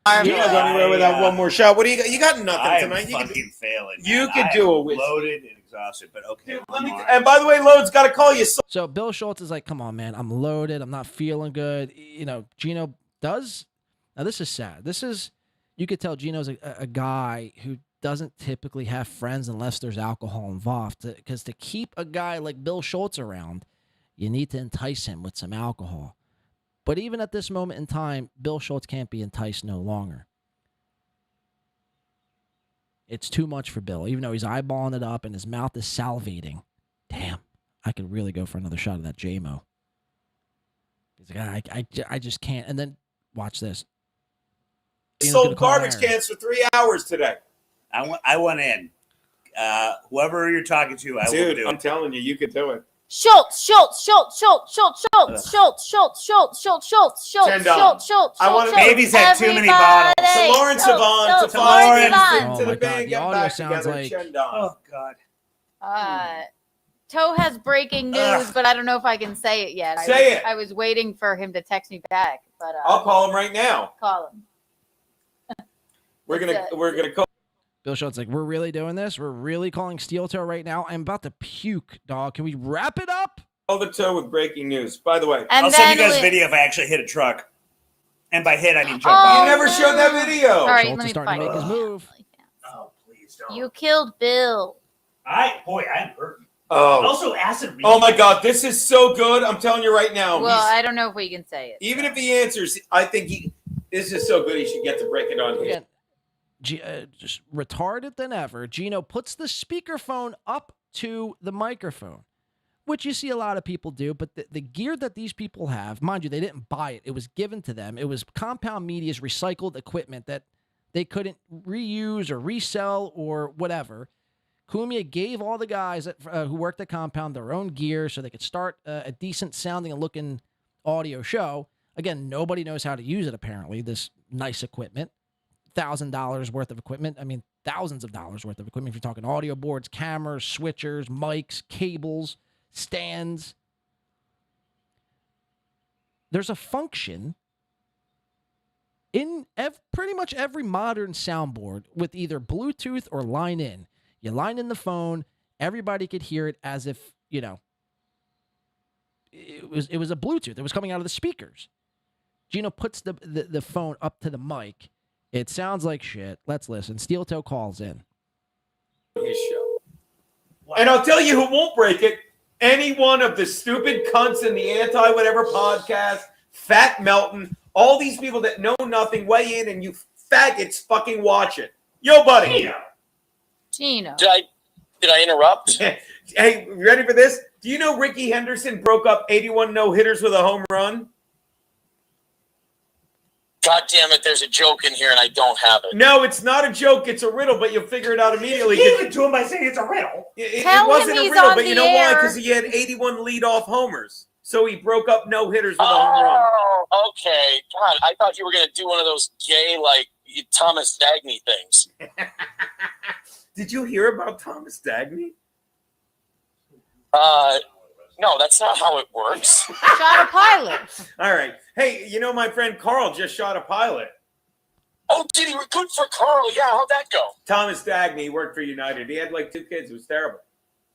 anywhere without one more shot. What do you got? You got nothing tonight. I'm fucking failing. You could do it with loaded and exhausted, but okay. Dude, and by the way, Load's got to call you. So Bill Schultz is like, come on, man. I'm loaded. I'm not feeling good. Gino does. Now, this is sad. You could tell Gino's a guy who doesn't typically have friends unless there's alcohol involved. Because to keep a guy like Bill Schultz around, you need to entice him with some alcohol. But even at this moment in time, Bill Schultz can't be enticed no longer. It's too much for Bill, even though he's eyeballing it up and his mouth is salivating. Damn, I could really go for another shot of that J-Mo. He's like, I just can't. And then, watch this. Sold garbage cans for 3 hours today. I went in. Whoever you're talking to, I will do it. I'm telling you, you could do it. Schultz. $10. I want to. Baby's had too many bottles. To Lawrence Savant, to Oh to my the band, God, the get audio back sounds together. like- Oh, God. Toe has breaking news, but I don't know if I can say it yet. Say it. I was waiting for him to text me back, but I'll call him right now. call him. We're gonna call. Bill Schultz like, we're really doing this? We're really calling SteelToe right now? I'm about to puke, dog. Can we wrap it up? Call the toe with breaking news. By the way, I'll send you guys a video if I actually hit a truck. And by hit, I mean truck. Oh, you never showed that video. All right, Schultz let is me starting to find make his it. move. Oh, please don't. You killed Bill. I'm hurting. Oh. Also, acid reflux. Oh my God, this is so good. I'm telling you right now. Well, I don't know if we can say it. Even if he answers, I think this is so good. He should get to break it on here. Just retarded than ever. Gino puts the speakerphone up to the microphone, which you see a lot of people do. But the gear that these people have, mind you, they didn't buy it. It was given to them. It was Compound Media's recycled equipment that they couldn't reuse or resell or whatever. Cumia gave all the guys who worked at Compound their own gear so they could start a decent sounding and looking audio show. Again, nobody knows how to use it, apparently, this nice equipment. $1,000 worth of equipment. I mean, thousands of dollars worth of equipment. If you're talking audio boards, cameras, switchers, mics, cables, stands. There's a function in pretty much every modern soundboard with either Bluetooth or line in. You line in the phone, everybody could hear it as if, it was a Bluetooth. It was coming out of the speakers. Gino puts the phone up to the mic. It sounds like shit. Let's listen. SteelToe calls in. His show. And I'll tell you who won't break it. Any one of the stupid cunts in the anti-whatever podcast, Fat Melton, all these people that know nothing, weigh in and you faggots fucking watch it. Yo, buddy. Gino. Did I interrupt? Hey, ready for this? Do you know Ricky Henderson broke up 81 no-hitters with a home run? God damn it, there's a joke in here and I don't have it. No, it's not a joke. It's a riddle, but you'll figure it out immediately. You gave it to him by saying it's a riddle. It Tell wasn't him a he's riddle, on but you the know why? air. Because he had 81 leadoff homers. So he broke up no-hitters with a home run. Oh, okay. God, I thought you were going to do one of those gay, Thomas Dagny things. Did you hear about Thomas Dagny? No, that's not how it works. Shot a pilot. All right. Hey, you know my friend Carl just shot a pilot. Oh, did he? Good for Carl. Yeah, how'd that go? Thomas Dagny, he worked for United. He had like 2 kids. It was terrible.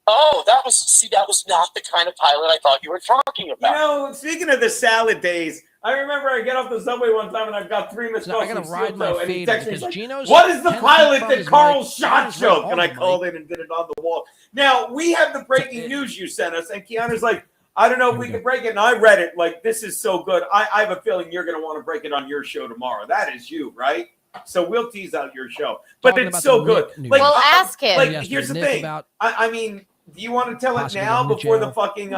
Oh, that was not the kind of pilot I thought you were talking about. You know, speaking of the salad days, I remember I get off the subway one time and I've got 3 missed calls from SteelToe, and he texts me, like, Gino's what is the 10 pilot feet that from Carl his mic. shot Gino's joke? right And I on the called mic. in and did it on the wall. Now, we have the breaking news you sent us, and Keanu's like, I don't know if we can break it. And I read it like, this is so good. I have a feeling you're going to want to break it on your show tomorrow. That is you, right? So we'll tease out your show. But Talking it's about so the good. Nick news. Like, We'll ask him. Like, Yes, here's the Nick thing. about I mean, do you want to tell it possibly now going to before jail. the fucking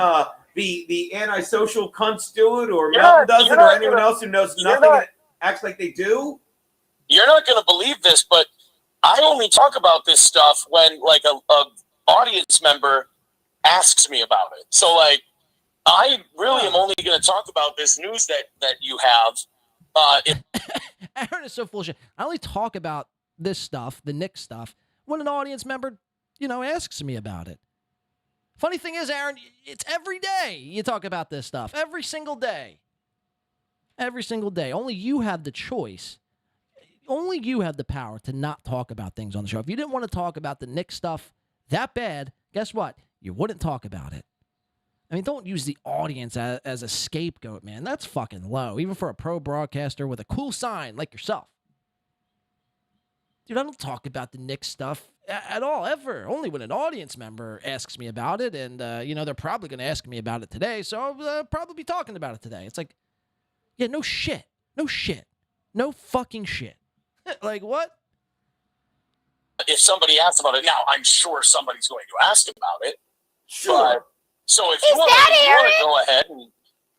the antisocial cunts do it, or You're Melton not- does you're it, or not anyone gonna- else who knows you're nothing not- and acts like they do? You're not going to believe this, but I only talk about this stuff when like a audience member asks me about it. So like, I really am only going to talk about this news that you have. Aaron is so full of shit. I only talk about this stuff, the Nick stuff, when an audience member, asks me about it. Funny thing is, Aaron, it's every day you talk about this stuff. Every single day. Every single day. Only you have the choice. Only you have the power to not talk about things on the show. If you didn't want to talk about the Nick stuff that bad, guess what? You wouldn't talk about it. I mean, don't use the audience as a scapegoat, man. That's fucking low, even for a pro broadcaster with a cool sign like yourself. Dude, I don't talk about the Knicks stuff at all, ever. Only when an audience member asks me about it, and, they're probably going to ask me about it today, so I'll probably be talking about it today. It's like, yeah, no shit. No shit. No fucking shit. Like, what? If somebody asks about it, now I'm sure somebody's going to ask about it. Sure. So if you want to go ahead and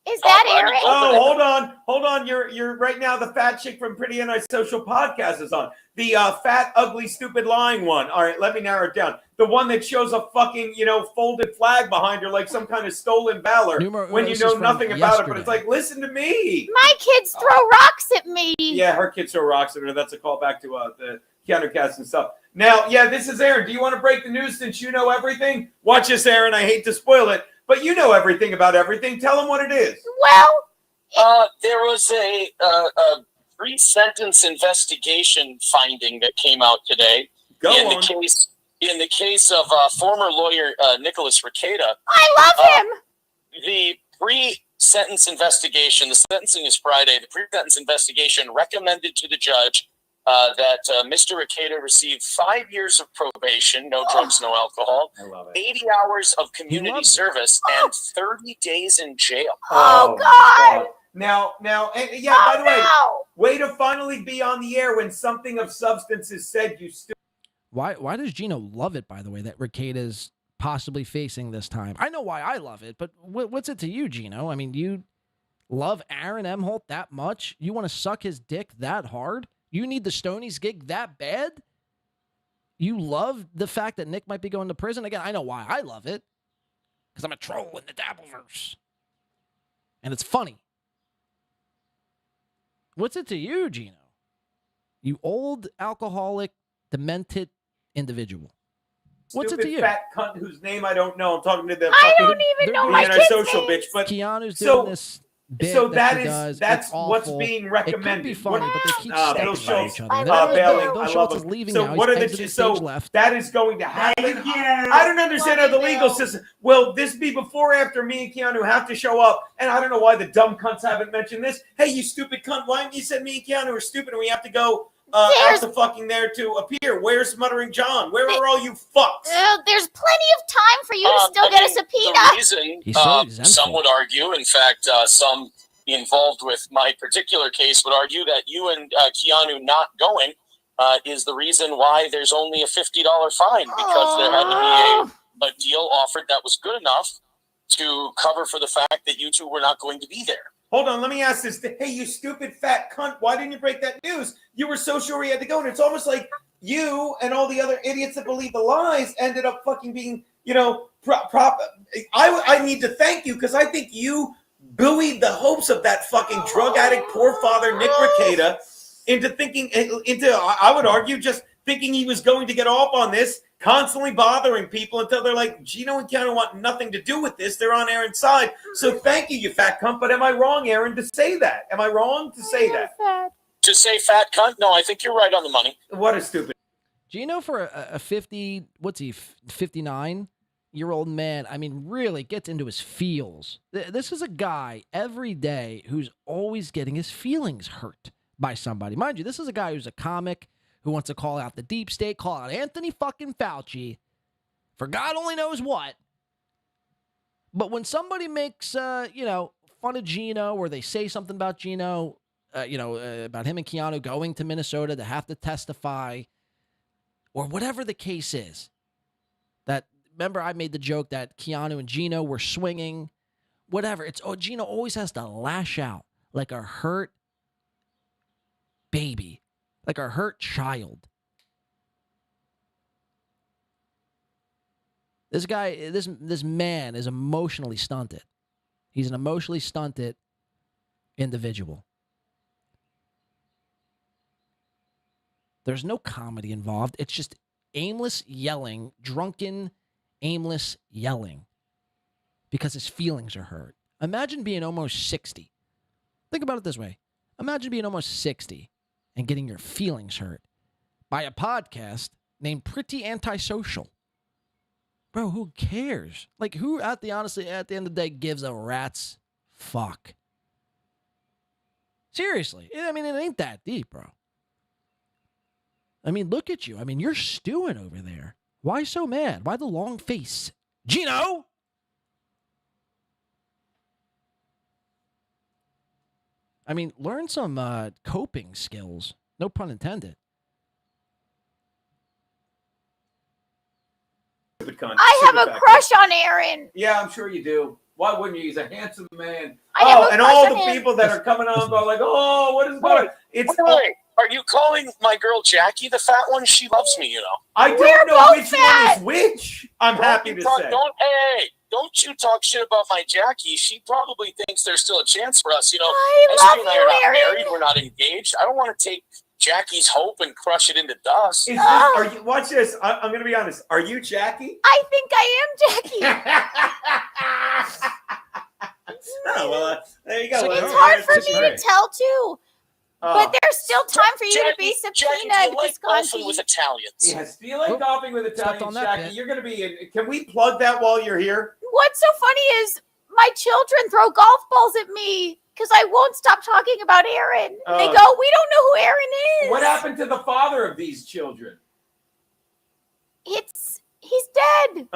Is that Aaron? Oh, hold on. You're right now. The fat chick from Pretty Antisocial Podcast is on. The fat, ugly, stupid, lying one. All right, let me narrow it down. The one that shows a fucking folded flag behind her like some kind of stolen valor when you know nothing about it. But it's like, listen to me. My kids throw rocks at me. Yeah, her kids throw rocks at her. That's a callback to the Keanu cast and stuff. Now, yeah, this is Aaron. Do you want to break the news since you know everything? Watch this, Aaron. I hate to spoil it, but you know everything about everything. Tell them what it is. Well, there was a 3-sentence investigation finding that came out today in the case of former lawyer Nicholas Rikieta. I love him. The pre-sentence investigation, the sentencing is Friday. The pre-sentence investigation recommended to the judge that Mr. Rikieta received 5 years of probation, no drugs, no alcohol, 80 hours of community service, and 30 days in jail. Oh, God. Now, yeah, by the way, way to finally be on the air when something of substance is said, you still. Why does Gino love it, by the way, that Rekieta's possibly facing this time? I know why I love it, but what's it to you, Gino? I mean, you love Aaron Imholtes that much? You want to suck his dick that hard? You need the Stonies gig that bad? You love the fact that Nick might be going to prison? Again, I know why I love it. Because I'm a troll in the Dabbleverse. And it's funny. What's it to you, Gino? You old, alcoholic, demented individual. What's it to you? Fat cunt whose name I don't know. I'm talking to the I fucking don't even know my kid's antisocial name. bitch. But Keanu's doing this bit so that's that's what's being recommended. It could be funny, but they keep Bill stepping by Schultz, each other. Bailey, Bill I Schultz love is him. leaving So now. what He's are the exiting so stage left. that is going to happen? I don't understand how the legal system. Will this be before or after me and Keanu have to show up? And I don't know why the dumb cunts haven't mentioned this. Hey, you stupid cunt! Why haven't you said me and Keanu are stupid and we have to go out to fucking there to appear? Where's Smothering John? Where are all you fucks? There's plenty of time for you to still get a subpoena. The reason, some would argue, in fact, some involved with my particular case would argue that you and Keanu not going is the reason why there's only a $50 fine, because there had to be a deal offered that was good enough to cover for the fact that you two were not going to be there. Hold on, let me ask this. Hey, you stupid fat cunt, why didn't you break that news? You were so sure we had to go, and it's almost like you and all the other idiots that believe the lies ended up fucking being, I need to thank you, because I think you buoyed the hopes of that fucking drug addict, poor father, Nick Rekieta, into, I would argue, just thinking he was going to get off on this, constantly bothering people until they're like, Gino and Keanu want nothing to do with this. They're on Aaron's side. So thank you, you fat cunt. But am I wrong, Aaron, to say that? Am I wrong to say that? To say fat cunt? No, I think you're right on the money. What a stupid. Gino for a 59-year-old man, I mean, really gets into his feels. This is a guy every day who's always getting his feelings hurt by somebody. Mind you, this is a guy who's a comic who wants to call out the deep state, call out Anthony fucking Fauci for God only knows what. But when somebody makes, fun of Gino, or they say something about Gino, about him and Keanu going to Minnesota to have to testify, or whatever the case is, remember I made the joke that Keanu and Gino were swinging, whatever. Gino always has to lash out like a hurt baby, like a hurt child. This guy, this man is emotionally stunted. He's an emotionally stunted individual. There's no comedy involved. It's just aimless yelling, drunken, aimless yelling because his feelings are hurt. Imagine being almost 60. Think about it this way. Imagine being almost 60 and getting your feelings hurt by a podcast named Pretty Antisocial. Bro, who cares? Like, who honestly, at the end of the day, gives a rat's fuck? Seriously. I mean, it ain't that deep, bro. I mean, look at you. I mean, you're stewing over there. Why so mad? Why the long face? Gino! I mean, learn some coping skills. No pun intended. I have a crush on Aaron. Yeah, I'm sure you do. Why wouldn't you? He's a handsome man. And all the people that are coming on go like, oh, what is going on? It's Wait. Are you calling my girl Jackie the fat one? She loves me, you know. I don't know which one is which. I'm happy to say. Don't you talk shit about my Jackie. She probably thinks there's still a chance for us, you know. I SB love and I you, are not Aaron. married. We're not engaged. I don't want to take Jackie's hope and crush it into dust. Are you, watch this. I'm going to be honest. Are you Jackie? I think I am Jackie. Oh, well, there you go. It's hard for me to tell, too. But there's still time for you to be subpoenaed Jackie, with like golfing with Italians. Yes, do you like golfing with Italians, on that Jackie? bit. You're going to be in. Can we plug that while you're here? What's so funny is my children throw golf balls at me because I won't stop talking about Aaron. They go, we don't know who Aaron is. What happened to the father of these children? He's dead.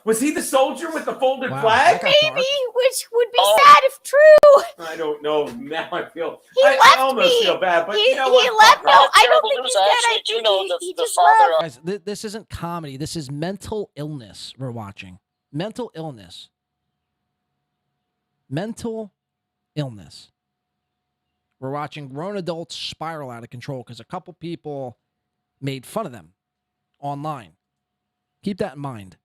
Was he the soldier with the folded Wow, flag? Maybe, which would be sad if true. I don't know. Now I feel. He I left almost me. feel bad, but He you know what? left. No, I Terrible don't think news. he's dead. I actually do think know he the just father left. Guys, this isn't comedy. This is mental illness we're watching. Mental illness. Mental illness. We're watching grown adults spiral out of control because a couple people made fun of them online. Keep that in mind.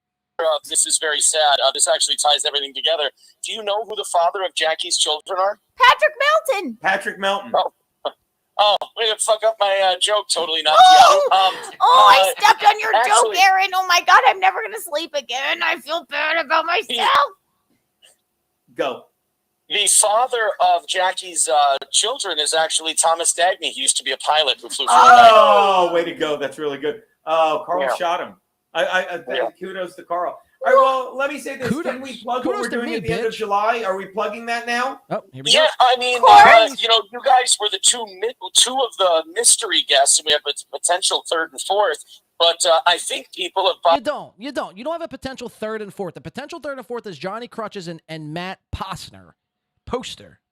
This is very sad. This actually ties everything together. Do you know who the father of Jackie's children are? Patrick Melton. Patrick Melton. Oh, way to fuck up my joke. Totally not. I stepped on your actually- joke, Aaron. Oh my God, I'm never going to sleep again. I feel bad about myself. Go. The father of Jackie's children is actually Thomas Dagny. He used to be a pilot who flew for Oh, way to go. That's really good. Oh, Carl Yeah. shot him. I Yeah. Kudos to Carl. All right, well, let me say this. Kudos. Can we plug what Kudos we're to doing me, at the end of bitch. July? Are we plugging that now? Oh, here we Yeah, go. I mean, Course. you guys were the two of the mystery guests, and we have a potential third and fourth. But I think people have. You don't. You don't have a potential third and fourth. The potential third and fourth is Johnny Crutches and Matt Posner.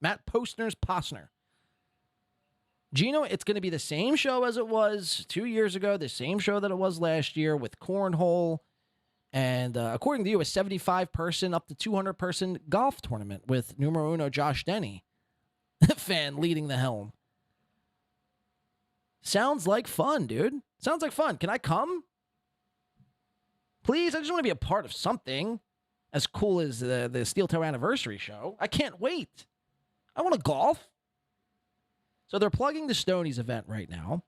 Matt Postner's Posner. Gino, it's going to be the same show as it was 2 years ago, the same show that it was last year with cornhole. And according to you, a 75-person up to 200-person golf tournament with numero uno Josh Denny, fan leading the helm. Sounds like fun, dude. Sounds like fun. Can I come? Please, I just want to be a part of something as cool as the SteelToe anniversary show. I can't wait. I want to golf. So they're plugging the Stonies event right now.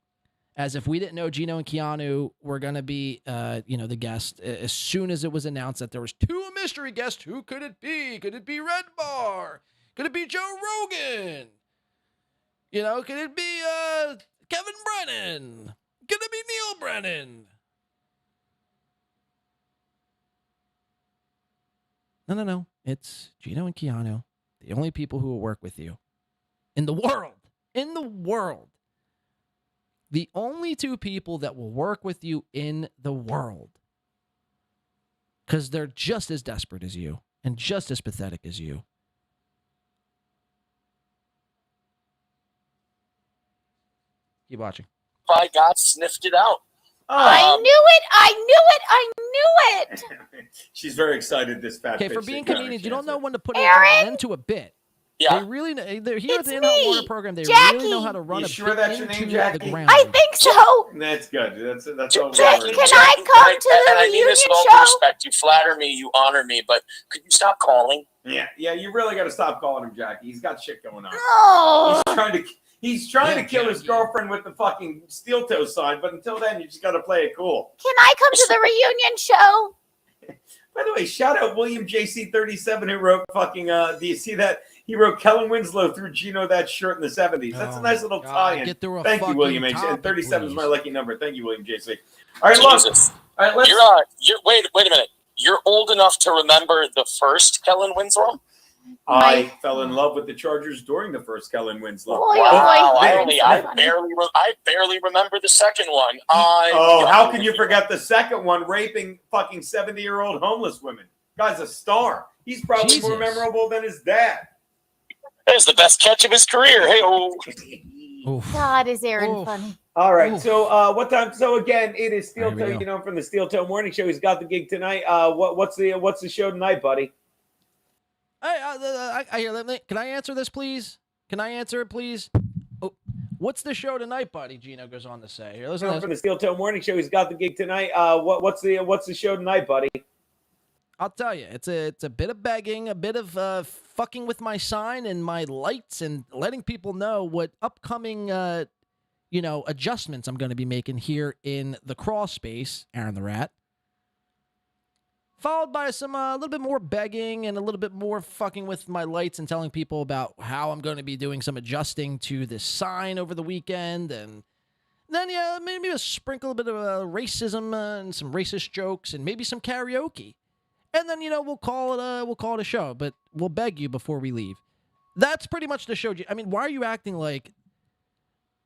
As if we didn't know Gino and Keanu were going to be, the guest. As soon as it was announced that there was two mystery guests, who could it be? Could it be Red Bar? Could it be Joe Rogan? Could it be Kevin Brennan? Could it be Neil Brennan? No. It's Gino and Keanu, the only people who will work with you in the world. In the world. The only two people that will work with you in the world. Because they're just as desperate as you and just as pathetic as you. Keep watching. By God, sniffed it out. I knew it. I knew it. She's very excited. This fat. Okay, for being comedians, you don't know when to put Aaron? an end to a bit. Yeah. They really know. They're here It's at the In-Hot Water me, program. They Jackie. really know how to run You a sure bit that's your into name, Jackie? the ground. I think so. That's good. That's all. Can we're- I come to the And I mean this reunion with all due show? respect. You flatter me, you honor me, but could you stop calling? Yeah. You really got to stop calling him Jackie. He's got shit going on. Oh. He's trying to kill his girlfriend with the fucking SteelToe sign, but until then, you just got to play it cool. Can I come to the reunion show? By the way, shout out William JC37 who wrote fucking. Do you see that? He wrote Kellen Winslow through Gino that shirt in the 70s. That's a nice little tie-in. get through a Thank you, fucking William H. topic, And 37 is my please. lucky number. Thank you, William JC. All right, look. Jesus. All right, let's. You're wait a minute. You're old enough to remember the first Kellen Winslow? I fell in love with the Chargers during the first Kellen Winslow. Wow, I barely remember the second one. How can you forget the second one, raping fucking 70-year-old homeless women? Guy's a star. He's probably more memorable than his dad. That is the best catch of his career. Hey, God, is Aaron funny? All right. So what time? So again, it is SteelToe, from the SteelToe Morning Show. He's got the gig tonight. What's the show tonight, buddy? Can I answer this, please? Can I answer it, please? Oh, what's the show tonight, buddy? Gino goes on to say. Here, listen to From this. the SteelToe Morning Show. He's got the gig tonight. What's the show tonight, buddy? I'll tell you, it's a bit of begging, a bit of fucking with my sign and my lights, and letting people know what upcoming adjustments I'm going to be making here in the crawl space, Aaron the Rat. Followed by some a little bit more begging and a little bit more fucking with my lights and telling people about how I'm going to be doing some adjusting to this sign over the weekend, and then maybe a sprinkle a bit of racism and some racist jokes and maybe some karaoke. And then, we'll call it a show, but we'll beg you before we leave. That's pretty much the show. I mean, why are you acting like,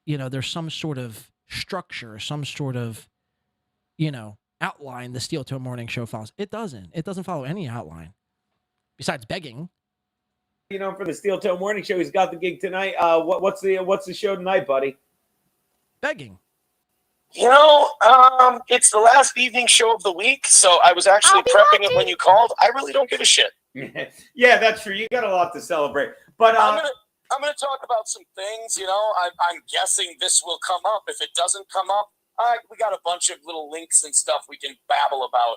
there's some sort of structure, some sort of, outline the SteelToe Morning Show follows? It doesn't. It doesn't follow any outline. Besides begging. For the SteelToe Morning Show, he's got the gig tonight. What's the show tonight, buddy? Begging. It's the last evening show of the week, so I was actually prepping it when you called. I really don't give a shit. Yeah, that's true. You got a lot to celebrate. But I'm gonna talk about some things. I'm guessing this will come up. If it doesn't come up, we got a bunch of little links and stuff we can babble about.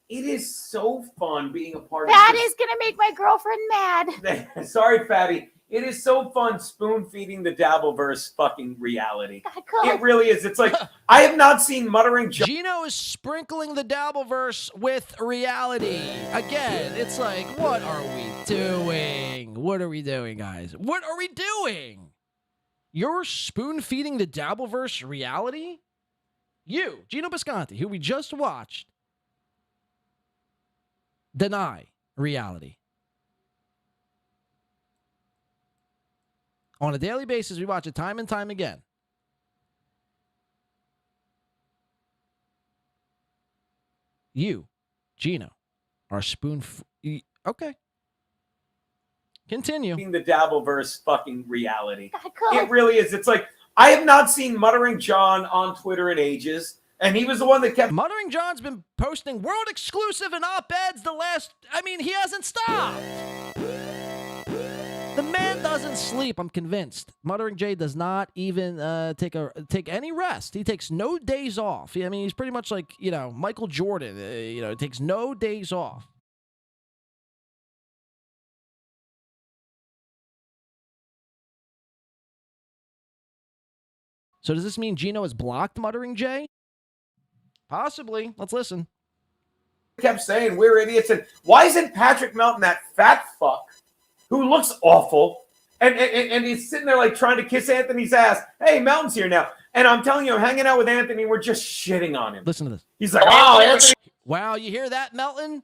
It is so fun being a part That of is gonna make my girlfriend mad. Sorry, Fatty. It is so fun spoon-feeding the Dabbleverse fucking reality. It really is. It's like, I have not seen Muttering John. Gino is sprinkling the Dabbleverse with reality. Again, it's like, what are we doing? What are we doing, guys? What are we doing? You're spoon-feeding the Dabbleverse reality? You, Gino Biscanti, who we just watched, deny reality. On a daily basis, we watch it time and time again. You, Gino, are okay. Continue. The Dabbleverse fucking reality. It really is. It's like, I have not seen Muttering John on Twitter in ages. And he was the one that kept... Muttering John's been posting world exclusive and op-eds he hasn't stopped. The man doesn't sleep, I'm convinced. Muttering Jay does not even take any rest. He takes no days off. He's pretty much like, Michael Jordan. Takes no days off. So does this mean Gino is blocked, muttering Jay? Possibly. Let's listen. Kept saying we're idiots. And why isn't Patrick Melton that fat fuck who looks awful? And he's sitting there like trying to kiss Anthony's ass. Hey, Melton's here now. And I'm telling you, I'm hanging out with Anthony. We're just shitting on him. Listen to this. He's like, oh, Anthony. Wow, you hear that, Melton?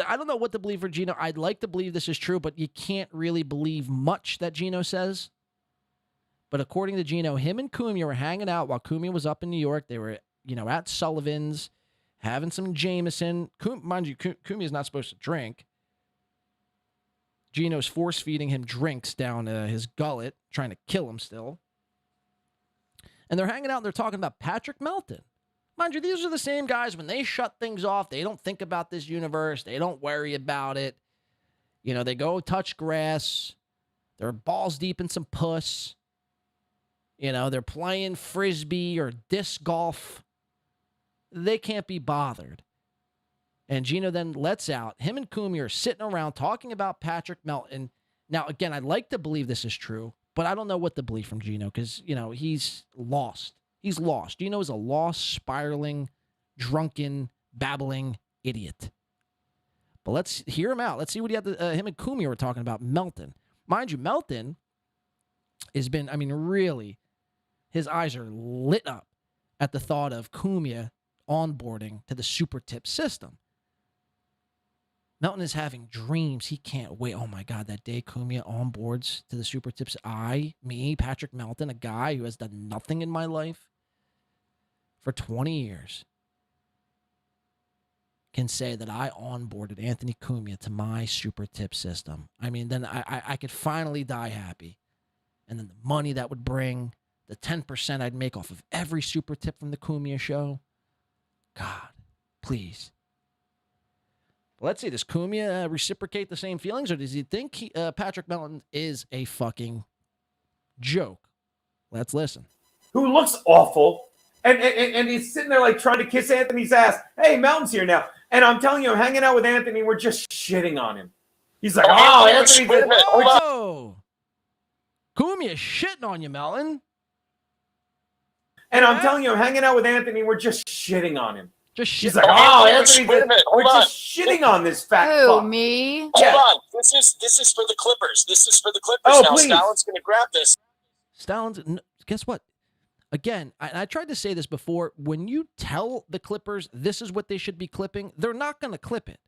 I don't know what to believe for Gino. I'd like to believe this is true, but you can't really believe much that Gino says. But according to Gino, him and Cumia were hanging out while Cumia was up in New York. They were, at Sullivan's, having some Jameson. Mind you, Cumia's not supposed to drink. Gino's force-feeding him drinks down his gullet, trying to kill him still. And they're hanging out and they're talking about Patrick Melton. Mind you, these are the same guys. When they shut things off, they don't think about this universe. They don't worry about it. They go touch grass. They're balls deep in some puss. They're playing frisbee or disc golf. They can't be bothered. And Gino then lets out. Him and Cumia are sitting around talking about Patrick Melton. Now, again, I'd like to believe this is true, but I don't know what to believe from Gino because, he's lost. He's lost. Gino is a lost, spiraling, drunken, babbling idiot. But let's hear him out. Let's see what he had him and Cumia were talking about Melton. Mind you, Melton has been, really, his eyes are lit up at the thought of Cumia onboarding to the super tip system. Melton is having dreams. He can't wait. Oh, my God, that day Cumia onboards to the super tips. Patrick Melton, a guy who has done nothing in my life for 20 years, can say that I onboarded Anthony Cumia to my super tip system. Then I could finally die happy. And then the money that would bring, the 10% I'd make off of every super tip from the Cumia show. God, please. Let's see, does Cumia reciprocate the same feelings, or does he think Patrick Melton is a fucking joke? Let's listen. Who looks awful. And he's sitting there like trying to kiss Anthony's ass. Hey, Melton's here now. And I'm telling you, I'm hanging out with Anthony. We're just shitting on him. He's like, oh, Anthony. Whoa! Cumia shitting on you, Melton. And I'm telling you, I'm hanging out with Anthony. We're just shitting on him. He's like, oh, Anthony, we're just shitting on this fat fuck. Me? Hold on. This is for the Clippers. This is for the Clippers. Oh, now, please. Stalin's going to grab this. Guess what? Again, I tried to say this before. When you tell the Clippers this is what they should be clipping, they're not going to clip it.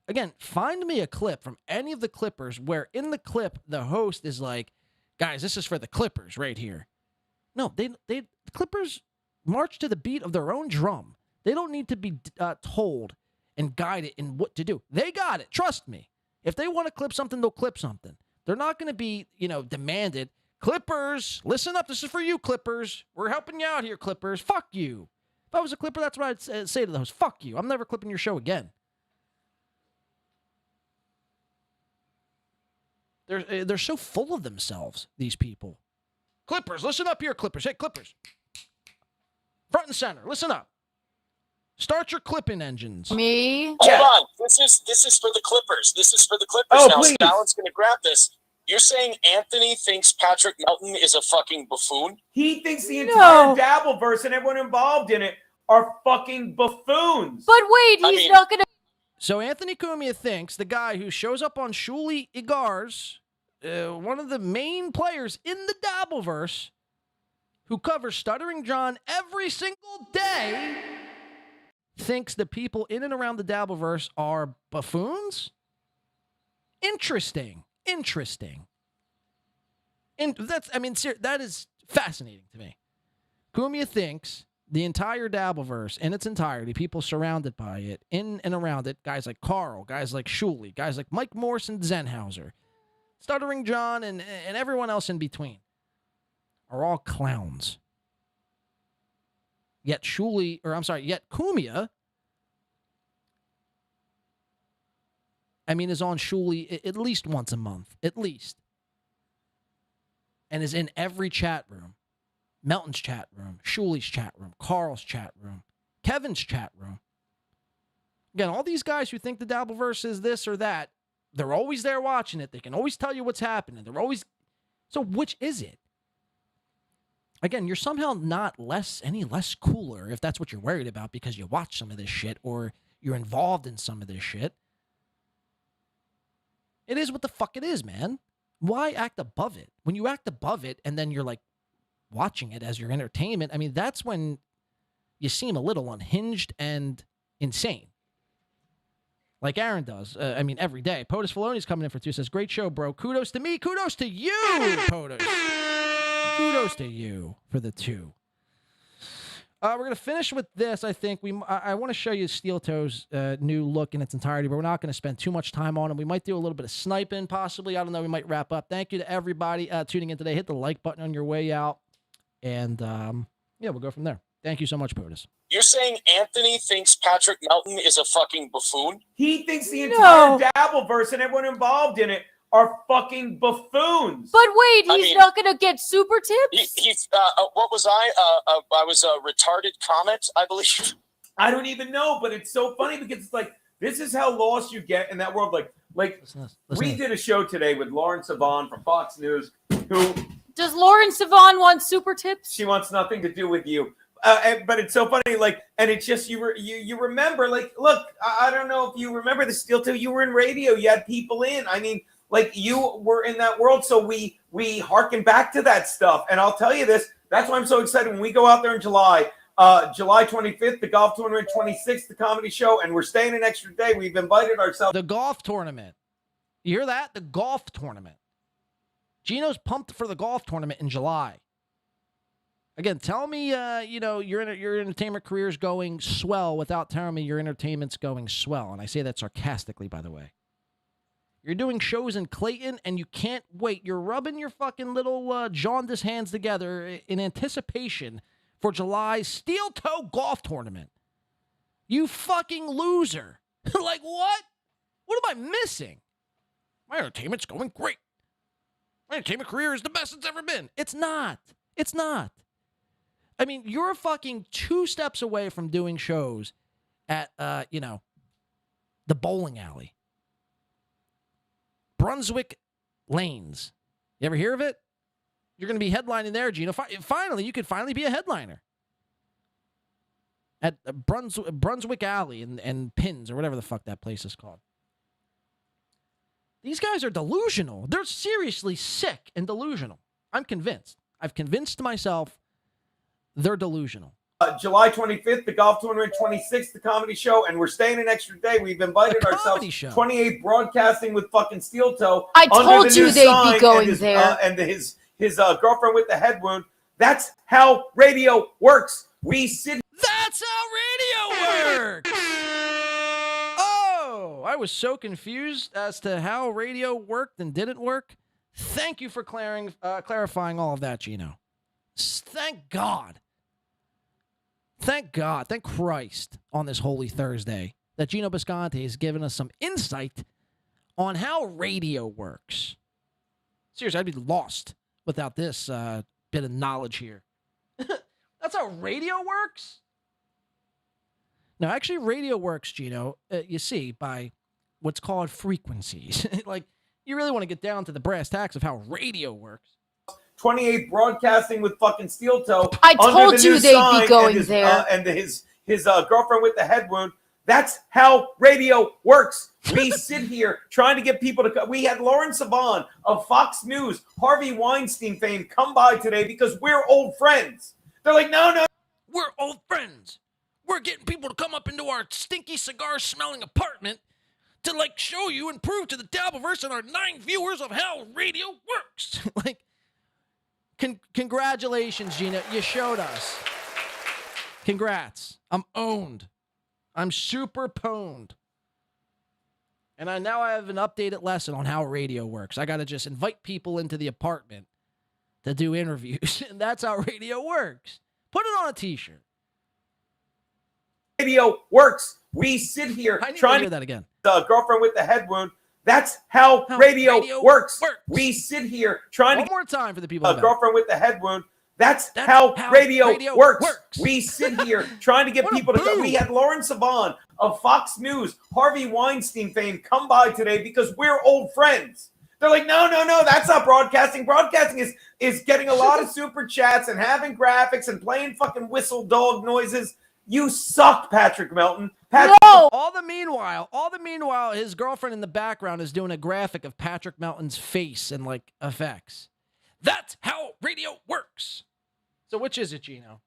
Again, find me a clip from any of the Clippers where in the clip, the host is like, guys, this is for the Clippers right here. No, the Clippers march to the beat of their own drum. They don't need to be told and guided in what to do. They got it. Trust me. If they want to clip something, they'll clip something. They're not going to be, demanded. Clippers, listen up. This is for you, Clippers. We're helping you out here, Clippers. Fuck you. If I was a Clipper, that's what I'd say to the host. Fuck you. I'm never clipping your show again. They're so full of themselves, these people. Clippers, listen up here, Clippers. Hey, Clippers. Front and center, listen up. Start your clipping engines. Me? Hold on. This is for the Clippers. This is for the Clippers. Oh, now, please. Stalin's going to grab this. You're saying Anthony thinks Patrick Melton is a fucking buffoon? He thinks the entire Dabbleverse and everyone involved in it are fucking buffoons. But wait, he's not going to. So Anthony Cumia thinks the guy who shows up on Shuli Igars, one of the main players in the Dabbleverse, who covers Stuttering John every single day, thinks the people in and around the Dabbleverse are buffoons? Interesting. And that is fascinating to me. Cumia thinks the entire Dabbleverse in its entirety, people surrounded by it, in and around it, guys like Carl, guys like Shuli, guys like Mike Morrison, Zenhauser, Stuttering John, and everyone else in between, are all clowns. Yet Cumia, is on Shuli at least once a month, at least. And is in every chat room. Melton's chat room, Shuli's chat room, Carl's chat room, Kevin's chat room. Again, all these guys who think the Dabbleverse is this or that, they're always there watching it. They can always tell you what's happening. So which is it? again, you're somehow not any less cooler if that's what you're worried about because you watch some of this shit or you're involved in some of this shit. It is what the fuck it is, man. Why act above it? When you act above it and then you're like watching it as your entertainment, I mean, that's when you seem a little unhinged and insane. Like Aaron does. Every day. POTUS Filoni's coming in for 2. Says, great show, bro. Kudos to me. Kudos to you, POTUS. Kudos to you for the 2. We're going to finish with this, I think. I want to show you SteelToe's new look in its entirety, but we're not going to spend too much time on it. We might do a little bit of sniping, possibly. I don't know. We might wrap up. Thank you to everybody tuning in today. Hit the like button on your way out. And, we'll go from there. Thank you so much, POTUS. You're saying Anthony thinks Patrick Melton is a fucking buffoon? He thinks the entire Dabbleverse and everyone involved in it are fucking buffoons. But wait, he's not going to get super tips? He's what was I? I was a retarded comet, I believe. I don't even know, but it's so funny because it's like, this is how lost you get in that world. Like we did a show today with Lauren Sivan from Fox News, who... Does Lauren Sivan want super tips? She wants nothing to do with you. But it's so funny, and it's just you remember, look, I don't know if you remember the SteelToe. You were in radio. You had people in. I mean, you were in that world, so we harken back to that stuff. And I'll tell you this, that's why I'm so excited when we go out there in July. July 25th, the golf tournament, 26th, the comedy show, and we're staying an extra day. We've invited ourselves. The golf tournament. You hear that? The golf tournament. Gino's pumped for the golf tournament in July. Again, tell me, your entertainment career is going swell without telling me your entertainment's going swell. And I say that sarcastically, by the way. You're doing shows in Clayton, and you can't wait. You're rubbing your fucking little jaundiced hands together in anticipation for July's SteelToe golf tournament. You fucking loser. Like, what? What am I missing? My entertainment's going great. My entertainment career is the best it's ever been. It's not. It's not. I mean, you're fucking 2 steps away from doing shows at, the bowling alley. Brunswick Lanes. You ever hear of it? You're going to be headlining there, Gino. Finally, you could finally be a headliner. At Brunswick Alley and Pins, or whatever the fuck that place is called. These guys are delusional. They're seriously sick and delusional. I'm convinced. I've convinced myself they're delusional. July 25th, the golf tournament, 26th, the comedy show, and we're staying an extra day. We've invited ourselves. 28th broadcasting with fucking SteelToe. I told you they'd be going there. And his girlfriend with the head wound. That's how radio works. We sit. That's how radio works. Oh, I was so confused as to how radio worked and didn't work. Thank you for clarifying all of that, Gino. Thank God. Thank God, thank Christ on this Holy Thursday that Gino Biscanti has given us some insight on how radio works. Seriously, I'd be lost without this bit of knowledge here. That's how radio works? No, actually, radio works, Gino, you see, by what's called frequencies. Like, you really want to get down to the brass tacks of how radio works. 28 broadcasting with fucking SteelToe. I told you they'd be going there. And his girlfriend with the head wound. That's how radio works. We sit here trying to get people to come. We had Lauren Sivan of Fox News, Harvey Weinstein fame, come by today because we're old friends. They're like, no. We're old friends. We're getting people to come up into our stinky cigar-smelling apartment to, show you and prove to the Dabbleverse and our 9 viewers of how radio works. Congratulations, Gina. You showed us. Congrats. I'm owned. I'm super pwned. And now I have an updated lesson on how radio works. I got to just invite people into the apartment to do interviews. And that's how radio works. Put it on a t-shirt. Radio works. We sit here trying to hear that again. The girlfriend with the head wound. That's how radio works. We sit here trying One more time for the people. A girlfriend with the head wound. That's how radio works. We sit here trying to get people to come. We had Lauren Sivan of Fox News, Harvey Weinstein fame, come by today because we're old friends. They're like, no, that's not broadcasting. Broadcasting is getting a lot of super chats and having graphics and playing fucking whistle dog noises. You suck, Patrick Melton. All the meanwhile, his girlfriend in the background is doing a graphic of Patrick Melton's face and like effects. That's how radio works. So which is it, Gino?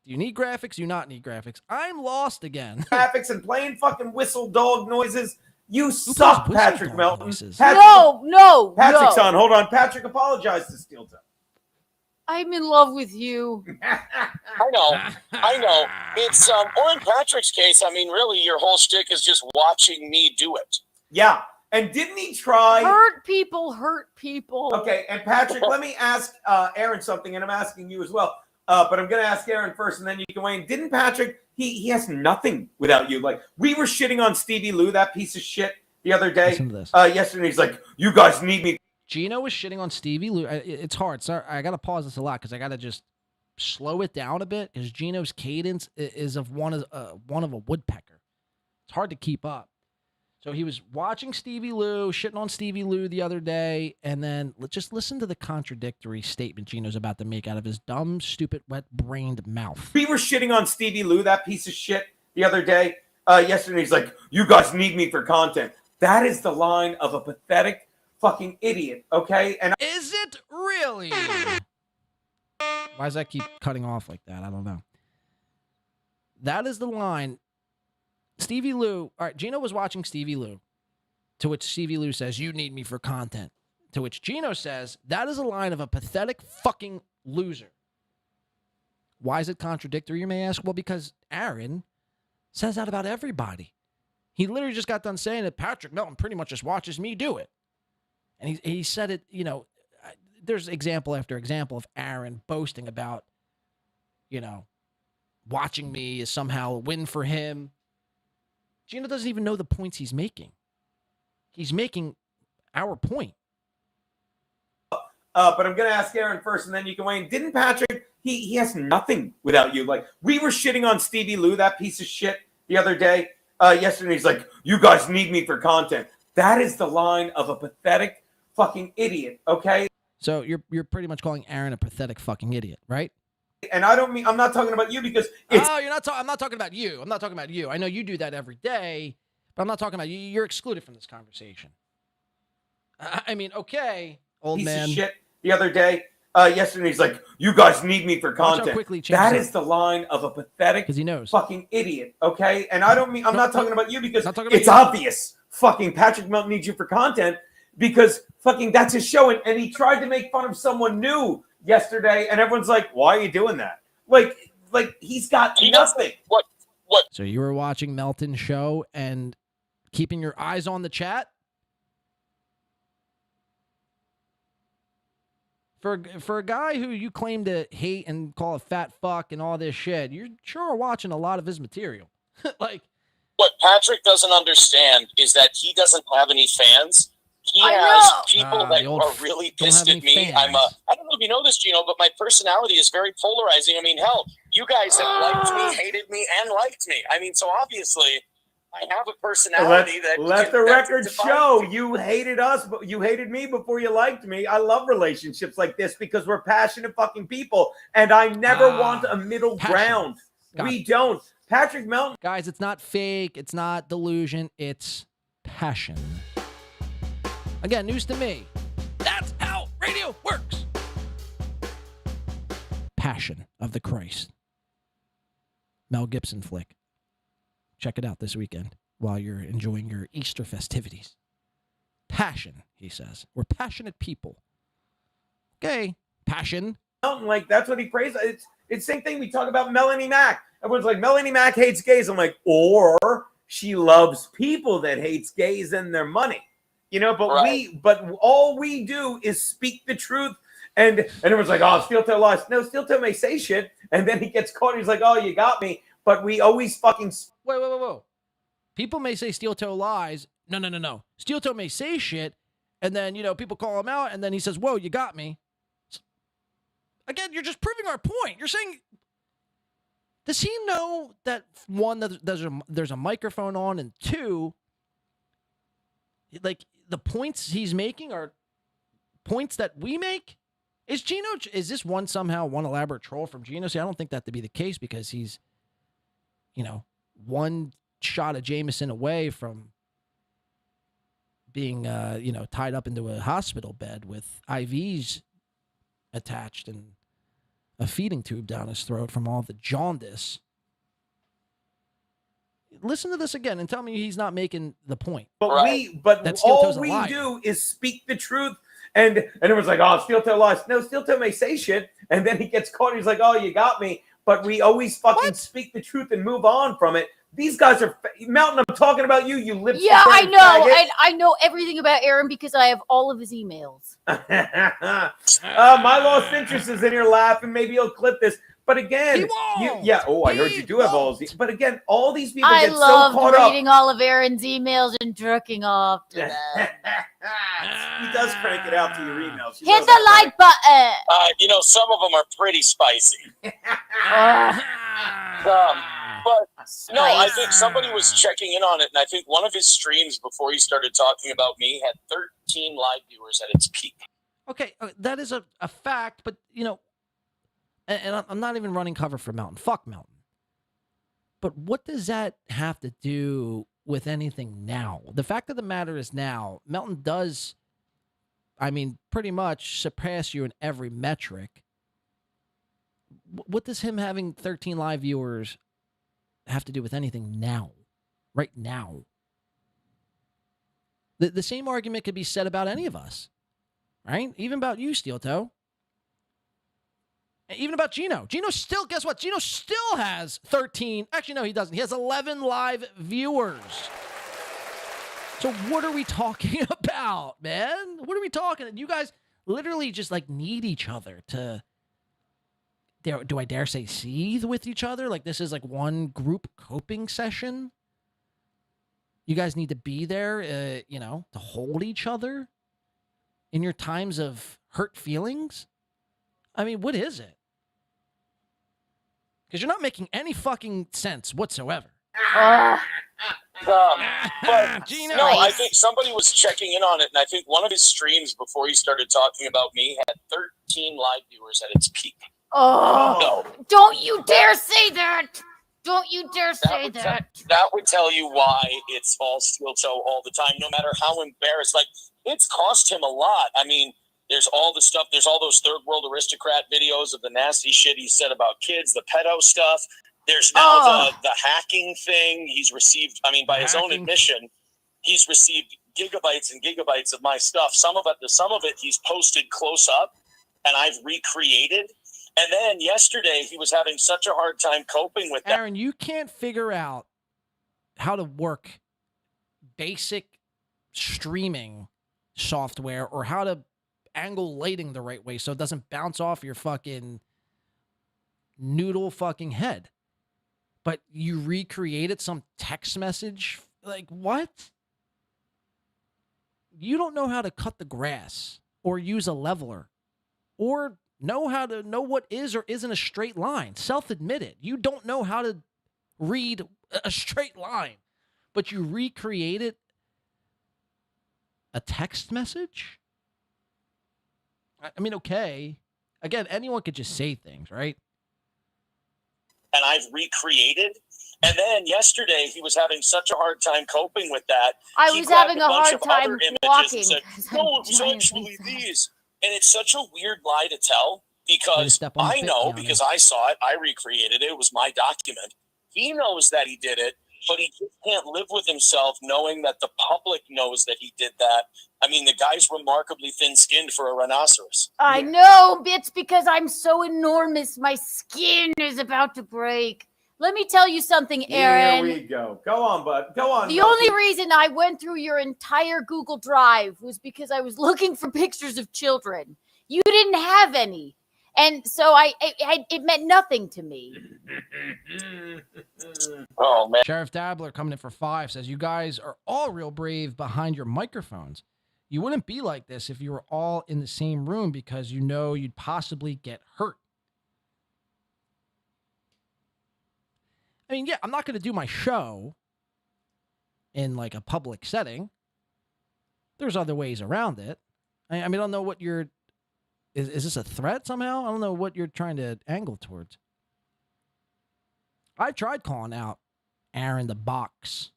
Do you need graphics? Do you not need graphics? I'm lost again. Graphics and playing fucking whistle dog noises. You suck, Patrick Melton. Patrick's on. Hold on. Patrick apologized to SteelToe. I'm in love with you. I know. It's or in Patrick's case, I mean, really, your whole shtick is just watching me do it. Yeah, and didn't he try hurt people? Okay, and Patrick, let me ask Aaron something, and I'm asking you as well. But I'm going to ask Aaron first, and then you can weigh in. Didn't Patrick? He has nothing without you. Like we were shitting on Stevie Lou, that piece of shit, the other day. Listen to this. Yesterday, he's like, "You guys need me." Gino was shitting on Stevie Lou. It's hard. Sorry, I got to pause this a lot because I got to just slow it down a bit because Gino's cadence is of one of a woodpecker. It's hard to keep up. So he was watching Stevie Lou, shitting on Stevie Lou the other day, and then just listen to the contradictory statement Gino's about to make out of his dumb, stupid, wet-brained mouth. We were shitting on Stevie Lou, that piece of shit, the other day. Yesterday, he's like, "You guys need me for content." That is the line of a pathetic fucking idiot, okay? And is it really? Why does that keep cutting off like that? I don't know. That is the line. Stevie Lou, all right, Gino was watching Stevie Lou, to which Stevie Lou says, "You need me for content." To which Gino says, that is a line of a pathetic fucking loser. Why is it contradictory, you may ask? Well, because Aaron says that about everybody. He literally just got done saying that Patrick Melton pretty much just watches me do it. And he said it, you know, there's example after example of Aaron boasting about, you know, watching me is somehow a win for him. Gino doesn't even know the points he's making. He's making our point. But I'm going to ask Aaron first, and then you can weigh in. Didn't Patrick, he has nothing without you. Like, we were shitting on Stevie Lou, that piece of shit, the other day. Yesterday, he's like, "You guys need me for content." That is the line of a pathetic fucking idiot, okay? So you're pretty much calling Aaron a pathetic fucking idiot, right? And I'm not talking about you because it's... Oh, I'm not talking about you. I'm not talking about you. I know you do that every day, but I'm not talking about you. You're excluded from this conversation. I mean, okay, old piece man. Of shit the other day. Yesterday, he's like, "You guys need me for content." That is the line of a pathetic he knows. fucking idiot, okay? And I'm not talking about you because it's you. obvious. Fucking Patrick Melton needs you for content because fucking that's his show. And he tried to make fun of someone new yesterday, and everyone's like, "Why are you doing that?" Like he's got nothing. What? So you were watching Melton's show and keeping your eyes on the chat? For a guy who you claim to hate and call a fat fuck and all this shit, you're sure watching a lot of his material. Like, what Patrick doesn't understand is that he doesn't have any fans. He has people that are really pissed at me. I don't know if you know this, Gino, but my personality is very polarizing. I mean, hell, you guys have liked me, hated me, and liked me. I mean, so obviously I have a personality that... Let the record show you hated us, but you hated me before you liked me. I love relationships like this because we're passionate fucking people, and I never want a middle ground. We don't. Patrick Melton... Guys, it's not fake. It's not delusion. It's passion. Again, news to me. That's how radio works. Passion of the Christ. Mel Gibson flick. Check it out this weekend while you're enjoying your Easter festivities. Passion, he says. We're passionate people. Okay, passion. Like, that's what he praised. It's the same thing we talk about Melanie Mack. Everyone's like, Melanie Mack hates gays. I'm like, or she loves people that hates gays and their money. You know, but all we do is speak the truth. And everyone's like, "Oh, SteelToe lies." No, SteelToe may say shit, and then he gets caught. He's like, "Oh, you got me." But we always fucking... Wait. People may say SteelToe lies. No. SteelToe may say shit, and then, you know, people call him out, and then he says, "Whoa, you got me." Again, you're just proving our point. You're saying... Does he know that, one, that there's a microphone on, and two, like, the points he's making are points that we make? Is this somehow one elaborate troll from Geno? See, I don't think that to be the case because he's, one shot of Jameson away from being, tied up into a hospital bed with IVs attached and a feeding tube down his throat from all the jaundice. Listen to this again and tell me he's not making the point. But that all we do is speak the truth. And everyone's like, oh, SteelToe lies. No, SteelToe may say shit, and then he gets caught. And he's like, oh, you got me. But we always fucking speak the truth and move on from it. These guys are Mountain. I'm talking about you. You lip. Yeah, I know, and I know everything about Aaron because I have all of his emails. My lost interest is in your laugh, and maybe you'll clip this. But again, I heard you do have all these. But again, all these people get so caught up. Reading all of Aaron's emails and jerking off to them. He does crank it out to your emails. Hit the like button. Some of them are pretty spicy. But no, I think somebody was checking in on it, and I think one of his streams before he started talking about me had 13 live viewers at its peak. Okay, that is a fact, but and I'm not even running cover for Mountain. Fuck Mountain. But what does that have to do with anything now? The fact of the matter is now, Mountain does, pretty much surpass you in every metric. What does him having 13 live viewers have to do with anything now? Right now. The same argument could be said about any of us. Right? Even about you, SteelToe. Even about Geno. Geno still, guess what? Geno still has 13. Actually, no, he doesn't. He has 11 live viewers. So what are we talking about, man? What are we talking? You guys literally just need each other to, do I dare say, seethe with each other? Like this is one group coping session? You guys need to be there, to hold each other in your times of hurt feelings? What is it? Because you're not making any fucking sense whatsoever. Gino, no, I think somebody was checking in on it, and I think one of his streams before he started talking about me had 13 live viewers at its peak. Oh, no. Don't you dare say that. Don't you dare say that. That would tell you why it's all SteelToe all the time, no matter how embarrassed. It's cost him a lot. There's all the stuff. There's all those third world aristocrat videos of the nasty shit he said about kids, the pedo stuff. There's now the hacking thing. He's received, by his own admission, he's received gigabytes and gigabytes of my stuff. Some of it he's posted close up, and I've recreated. And then yesterday he was having such a hard time coping with that. Aaron, you can't figure out how to work basic streaming software or how to angle lighting the right way so it doesn't bounce off your fucking noodle fucking head. But you recreated some text message? What? You don't know how to cut the grass or use a leveler or know how to know what is or isn't a straight line. Self-admit it. You don't know how to read a straight line, but you recreated a text message? Okay. Again, anyone could just say things, right? And I've recreated. And then yesterday he was having such a hard time coping with that. I was having a hard time walking. Said, no, it was actually these. And it's such a weird lie to tell because I know, because I saw it, I recreated it. It was my document. He knows that he did it, but he just can't live with himself knowing that the public knows that he did that. The guy's remarkably thin-skinned for a rhinoceros. I know. It's because I'm so enormous. My skin is about to break. Let me tell you something, Aaron. Here we go. Go on, bud. Go on. The only reason I went through your entire Google Drive was because I was looking for pictures of children. You didn't have any. And so it meant nothing to me. Oh, man. Sheriff Dabbler coming in for 5 says, you guys are all real brave behind your microphones. You wouldn't be like this if you were all in the same room because you know you'd possibly get hurt. I'm not going to do my show in a public setting. There's other ways around it. I mean, I don't know what you're. Is this a threat somehow? I don't know what you're trying to angle towards. I tried calling out Aaron the Box,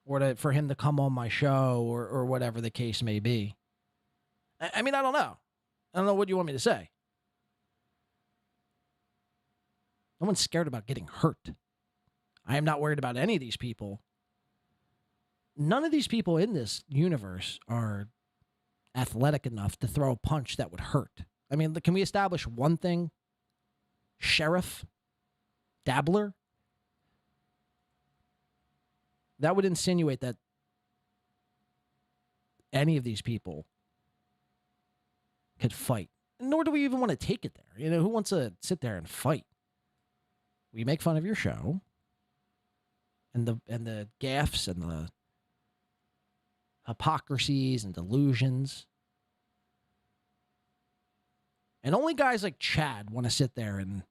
or for him to come on my show, or whatever the case may be. I mean, I don't know. I don't know what you want me to say. No one's scared about getting hurt. I am not worried about any of these people. None of these people in this universe are athletic enough to throw a punch that would hurt. I mean, can we establish one thing? Sheriff? Dabbler? That would insinuate that any of these people could fight. Nor do we even want to take it there. You know, who wants to sit there and fight? We make fun of your show and the gaffes and the hypocrisies and delusions. And only guys like Chad want to sit there and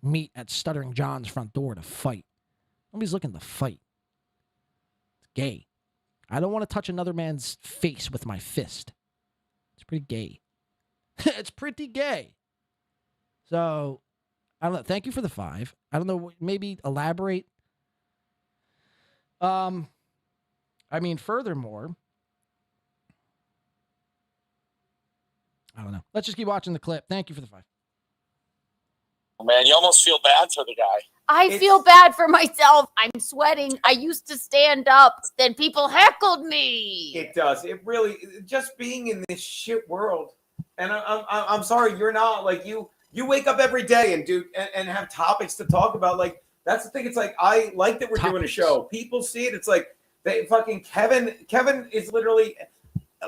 meet at Stuttering John's front door to fight. Nobody's looking to fight. It's gay. I don't want to touch another man's face with my fist. It's pretty gay. It's pretty gay. So, I don't know. Thank you for the 5. I don't know. Maybe elaborate. I mean, furthermore, I don't know. Let's just keep watching the clip. Thank you for the 5. Man, you almost feel bad for the guy. I feel bad for myself. I'm sweating. I used to stand up. Then people heckled me. It does. It really, just being in this shit world. And I'm sorry, you're not like you wake up every day and and have topics to talk about. Like, that's the thing. It's like, I like that we're doing a show. People see it. It's like they fucking Kevin is literally,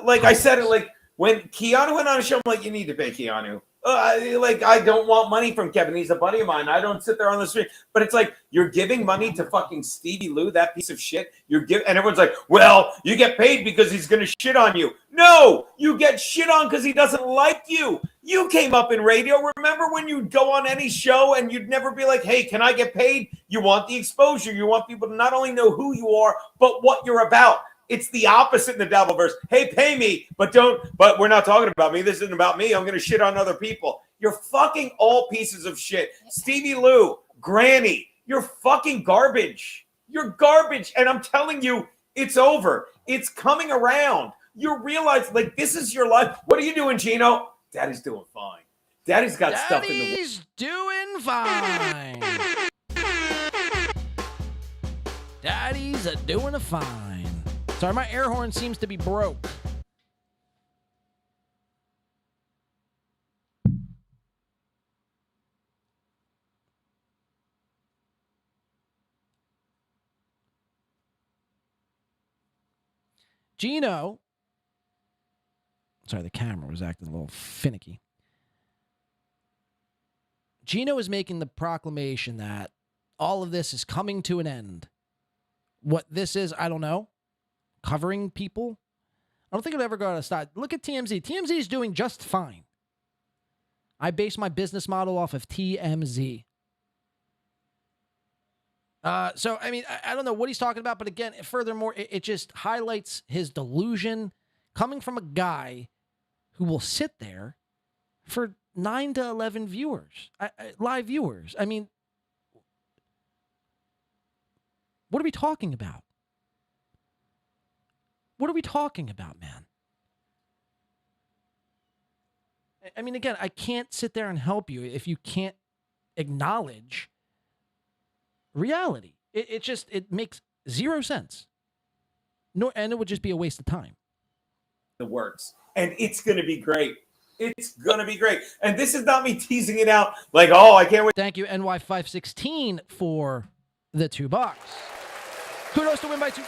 like I said it, like when Keanu went on a show, I'm like, you need to pay Keanu. I don't want money from Kevin. He's a buddy of mine. I don't sit there on the street. But it's like, you're giving money to fucking Stevie Lou, that piece of shit. And everyone's like, well, you get paid because he's going to shit on you. No, you get shit on because he doesn't like you. You came up in radio. Remember when you'd go on any show and you'd never be like, hey, can I get paid? You want the exposure. You want people to not only know who you are, but what you're about. It's the opposite in the Dabbleverse. Hey, pay me, but we're not talking about me. This isn't about me. I'm going to shit on other people. You're fucking all pieces of shit. Stevie Lou, Granny, you're fucking garbage. You're garbage. And I'm telling you, it's over. It's coming around. You realize, like, this is your life. What are you doing, Gino? Daddy's doing fine. Daddy's got stuff in the way. Daddy's doing fine. Daddy's doing a fine. Sorry, my air horn seems to be broke. Gino. Sorry, the camera was acting a little finicky. Gino is making the proclamation that all of this is coming to an end. What this is, I don't know. Covering people. I don't think it'll ever go out of style. Look at TMZ. TMZ is doing just fine. I base my business model off of TMZ. So, I mean, I don't know what he's talking about, but again, furthermore, it just highlights his delusion coming from a guy who will sit there for 9 to 11 viewers, live viewers. I mean, what are we talking about? What are we talking about, man? I mean, again, I can't sit there and help you if you can't acknowledge reality. It makes zero sense. And it would just be a waste of time. The works. And it's going to be great. It's going to be great. And this is not me teasing it out like, oh, I can't wait. Thank you, NY516, for the $2. Kudos to win by 2.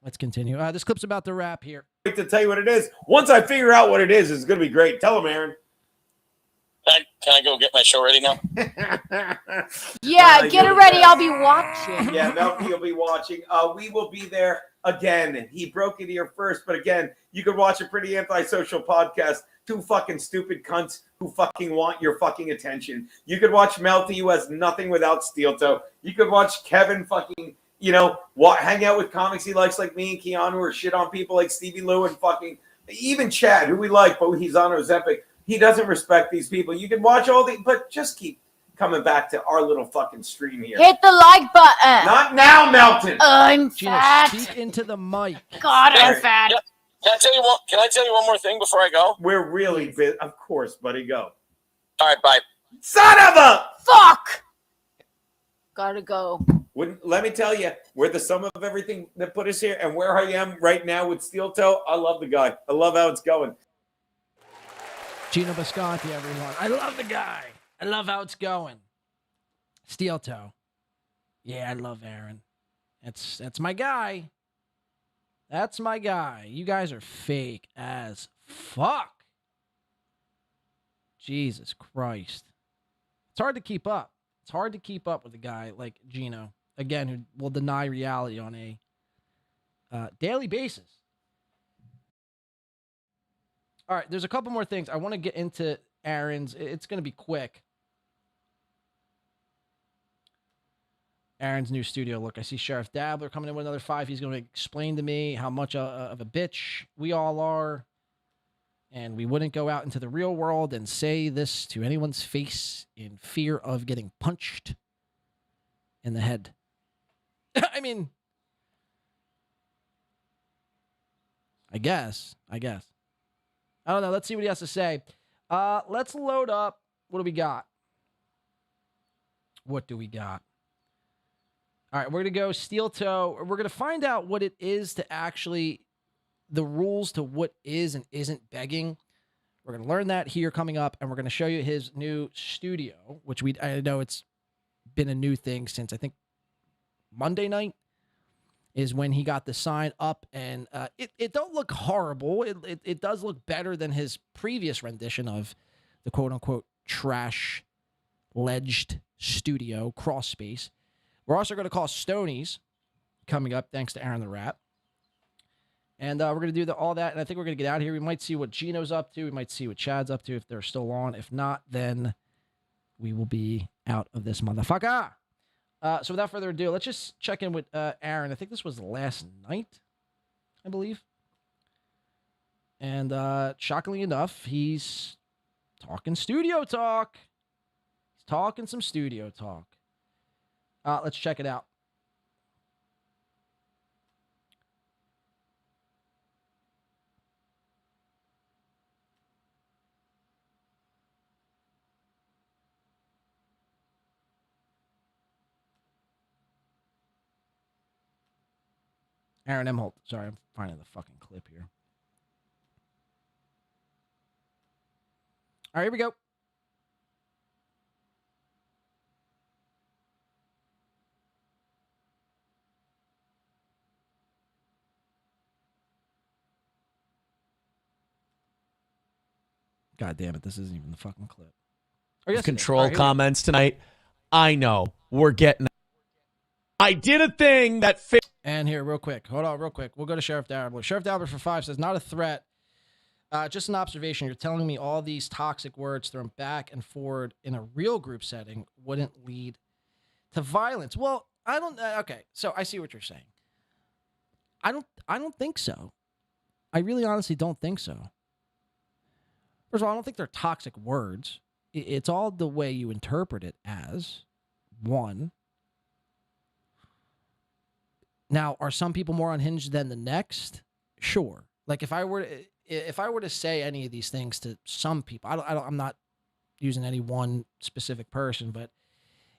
Let's continue. This clip's about to wrap here. To tell you what it is. Once I figure out what it is, it's going to be great. Tell them, Aaron. Can I go get my show ready now? Yeah, get it ready. I'll be watching. Yeah, Melky will be watching. We will be there again. He broke it here first, but again, you could watch a pretty antisocial podcast. 2 fucking stupid cunts who fucking want your fucking attention. You could watch Melty, who has nothing without SteelToe. You could watch Kevin fucking hang out with comics he likes like me and Keanu, or shit on people like Stevie Lou and fucking even Chad, who we like, but he's on Ozempic. He doesn't respect these people. You can watch all but just keep coming back to our little fucking stream here. Hit the like button. Not now, Melton. I'm Gino, fat. speak into the mic. God, I'm fat. Yeah. Can I tell you one more thing before I go? We're really busy. Of course, buddy, go. All right, bye. Son of a fuck. Gotta go. Let me tell you, we're the sum of everything that put us here, and where I am right now with SteelToe, I love the guy. I love how it's going. Gino Biscanti, everyone. I love the guy. I love how it's going. SteelToe. Yeah, I love Aaron. That's my guy. That's my guy. You guys are fake as fuck. Jesus Christ. It's hard to keep up. It's hard to keep up with a guy like Gino, again, who will deny reality on a daily basis. All right, there's a couple more things. I want to get into Aaron's. It's going to be quick. Aaron's new studio look. I see Sheriff Dabbler coming in with another 5. He's going to explain to me how much of a bitch we all are. And we wouldn't go out into the real world and say this to anyone's face in fear of getting punched in the head. I mean, I guess. I don't know. Let's see what he has to say. Let's load up. What do we got? What do we got? All right, we're going to go SteelToe. We're going to find out what it is to actually, the rules to what is and isn't begging. We're going to learn that here coming up, and we're going to show you his new studio, which I know it's been a new thing since I think Monday night is when he got the sign up, and it don't look horrible. It does look better than his previous rendition of the quote-unquote trash-ledged studio, crawl space. We're also going to call Stoney's coming up, thanks to Aaron the Rat. And we're going to do all that, and I think we're going to get out of here. We might see what Gino's up to. We might see what Chad's up to if they're still on. If not, then we will be out of this motherfucker. So without further ado, let's just check in with Aaron. I think this was last night, I believe. And shockingly enough, he's talking studio talk. He's talking some studio talk. Let's check it out. Aaron Imholtes. Sorry, I'm finding the fucking clip here. All right, here we go. God damn it, this isn't even the fucking clip. Oh, yes, Control comments tonight. I know. We're getting... I did a thing that... And here, real quick. Hold on, real quick. We'll go to Sheriff Dabbler. Sheriff Dabbler for 5 says, not a threat. Just an observation. You're telling me all these toxic words thrown back and forward in a real group setting wouldn't lead to violence. Well, I don't... okay, so I see what you're saying. I don't think so. I really honestly don't think so. First of all, I don't think they're toxic words. It's all the way you interpret it as, one. Now, are some people more unhinged than the next? Sure. Like if I were to say any of these things to some people, I'm not using any one specific person, but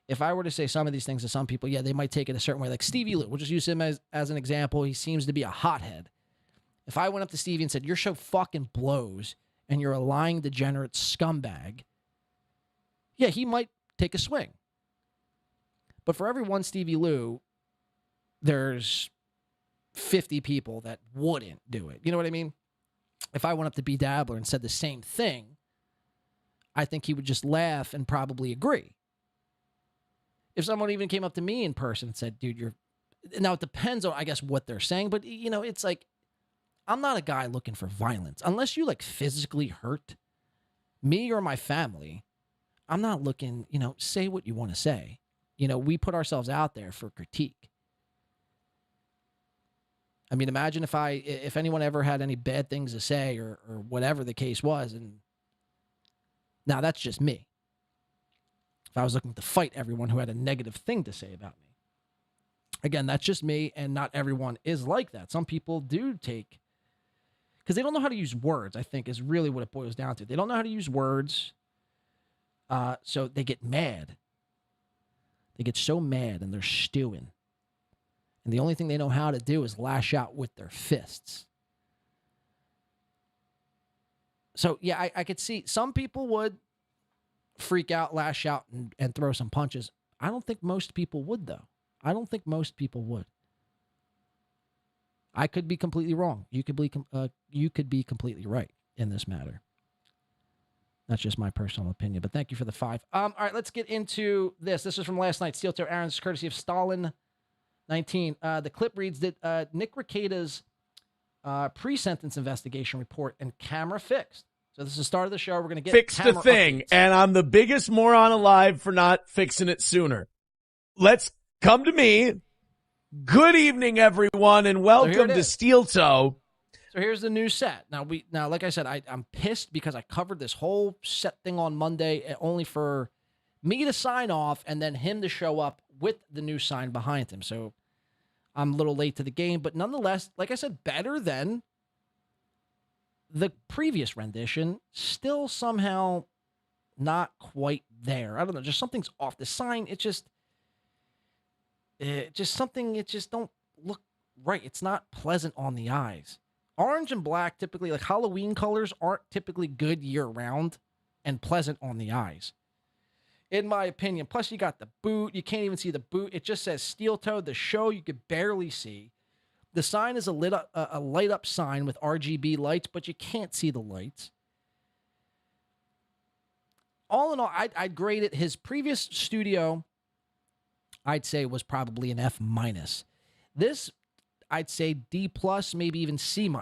if I were to say some of these things to some people, yeah, they might take it a certain way. Like Stevie Lou, we'll just use him as an example. He seems to be a hothead. If I went up to Stevie and said, your show fucking blows and you're a lying, degenerate scumbag, yeah, he might take a swing. But for every one Stevie Lou, there's 50 people that wouldn't do it. You know what I mean? If I went up to B. Dabbler and said the same thing, I think he would just laugh and probably agree. If someone even came up to me in person and said, dude, you're... Now, it depends on, I guess, what they're saying, but, you know, it's like, I'm not a guy looking for violence. Unless you, like, physically hurt me or my family, I'm not looking, you know, say what you want to say. You know, we put ourselves out there for critique. I mean, imagine if anyone ever had any bad things to say or whatever the case was. And now that's just me. If I was looking to fight everyone who had a negative thing to say about me. Again, that's just me, and not everyone is like that. Some people do take, because they don't know how to use words, I think, is really what it boils down to. They don't know how to use words, so they get mad. They get so mad, and they're stewing. And the only thing they know how to do is lash out with their fists. So, yeah, I could see some people would freak out, lash out, and throw some punches. I don't think most people would, though. I don't think most people would. I could be completely wrong. You could be completely right in this matter. That's just my personal opinion. But thank you for the 5. All right, let's get into this. This is from last night. SteelToe Aaron's courtesy of Stalin 19. The clip reads that Nick Rekieta's pre-sentence investigation report and camera fixed. So this is the start of the show. We're going to get fix the thing, updates. and I'm the biggest moron alive for not fixing it sooner. Let's come to me. Good evening, everyone, and welcome to SteelToe. So here's the new set. Now, like I said, I'm pissed because I covered this whole set thing on Monday only for me to sign off and then him to show up with the new sign behind him. So I'm a little late to the game, but nonetheless, like I said, better than the previous rendition. Still somehow not quite there. I don't know. Just something's off. The sign, it just don't look right. It's not pleasant on the eyes. Orange and black, typically, like Halloween colors, aren't typically good year-round and pleasant on the eyes, in my opinion. Plus, you got the boot. You can't even see the boot. It just says SteelToe. The show you could barely see. The sign is a light-up sign with RGB lights, but you can't see the lights. All in all, I'd grade it. His previous studio, I'd say, was probably an F-. This, I'd say D+, maybe even C-.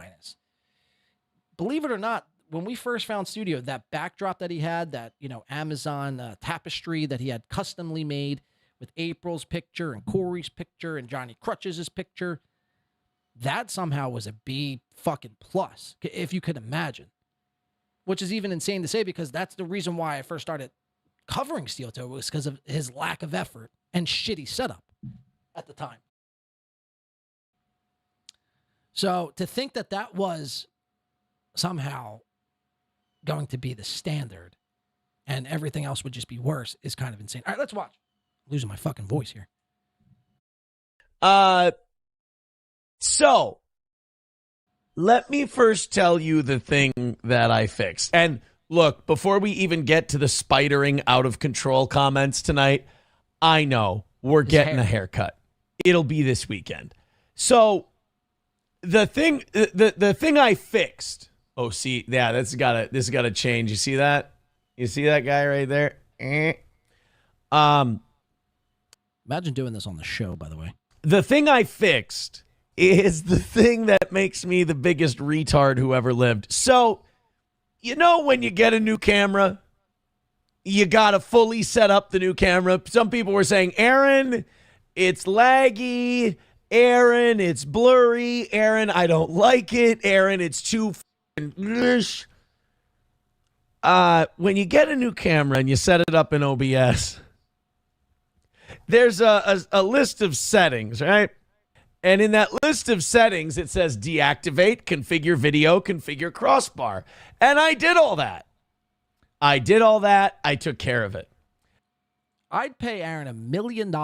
Believe it or not, when we first found studio, that backdrop that he had, that Amazon tapestry that he had customly made with April's picture and Corey's picture and Johnny Crutch's picture, that somehow was a B++, if you could imagine. Which is even insane to say, because that's the reason why I first started covering SteelToe, was because of his lack of effort and shitty setup at the time. So to think that that was somehow going to be the standard and everything else would just be worse is kind of insane. All right, let's watch. I'm losing my fucking voice here. So let me first tell you the thing that I fixed. And look, before we even get to the spidering out of control comments tonight, I know we're getting a haircut. It'll be this weekend. So the thing I fixed. Oh, see, yeah, this has got to change. You see that? You see that guy right there? Imagine doing this on the show, by the way. The thing I fixed is the thing that makes me the biggest retard who ever lived. So, when you get a new camera, you got to fully set up the new camera. Some people were saying, Aaron, it's laggy. Aaron, it's blurry. Aaron, I don't like it. Aaron, it's too English. When you get a new camera and you set it up in OBS, there's a list of settings, right? And in that list of settings, it says deactivate, configure video, configure crossbar. And I did all that. I took care of it. I'd pay Aaron $1 million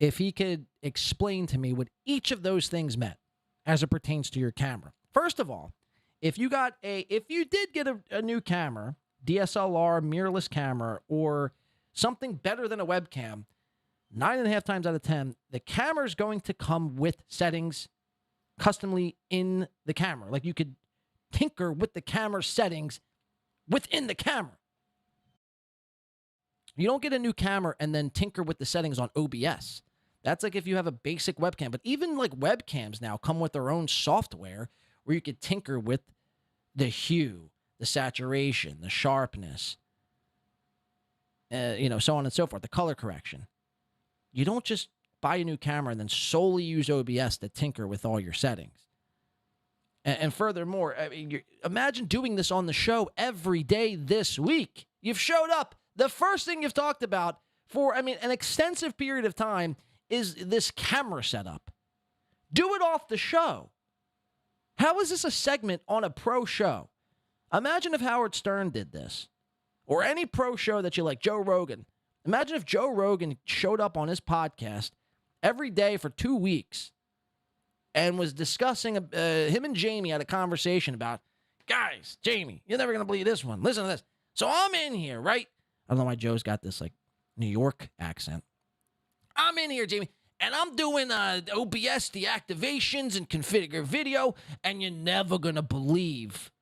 if he could explain to me what each of those things meant as it pertains to your camera. First of all, if you did get a new camera, DSLR, mirrorless camera, or something better than a webcam, 9.5 times out of 10, the camera is going to come with settings customly in the camera. Like, you could tinker with the camera settings within the camera. You don't get a new camera and then tinker with the settings on OBS. That's like if you have a basic webcam. But even like webcams now come with their own software where you could tinker with the hue, the saturation, the sharpness, so on and so forth, the color correction. You don't just buy a new camera and then solely use OBS to tinker with all your settings. And furthermore, I mean, imagine doing this on the show every day this week. You've showed up. The first thing you've talked about for, an extensive period of time is this camera setup. Do it off the show. How is this a segment on a pro show? Imagine if Howard Stern did this, or any pro show that you like, Joe Rogan. Imagine if Joe Rogan showed up on his podcast every day for 2 weeks and was discussing, him and Jamie had a conversation about, guys, Jamie, you're never going to believe this one. Listen to this. So I'm in here, right? I don't know why Joe's got this, like, New York accent. I'm in here, Jamie, and I'm doing OBS deactivations and configure video, and you're never going to believe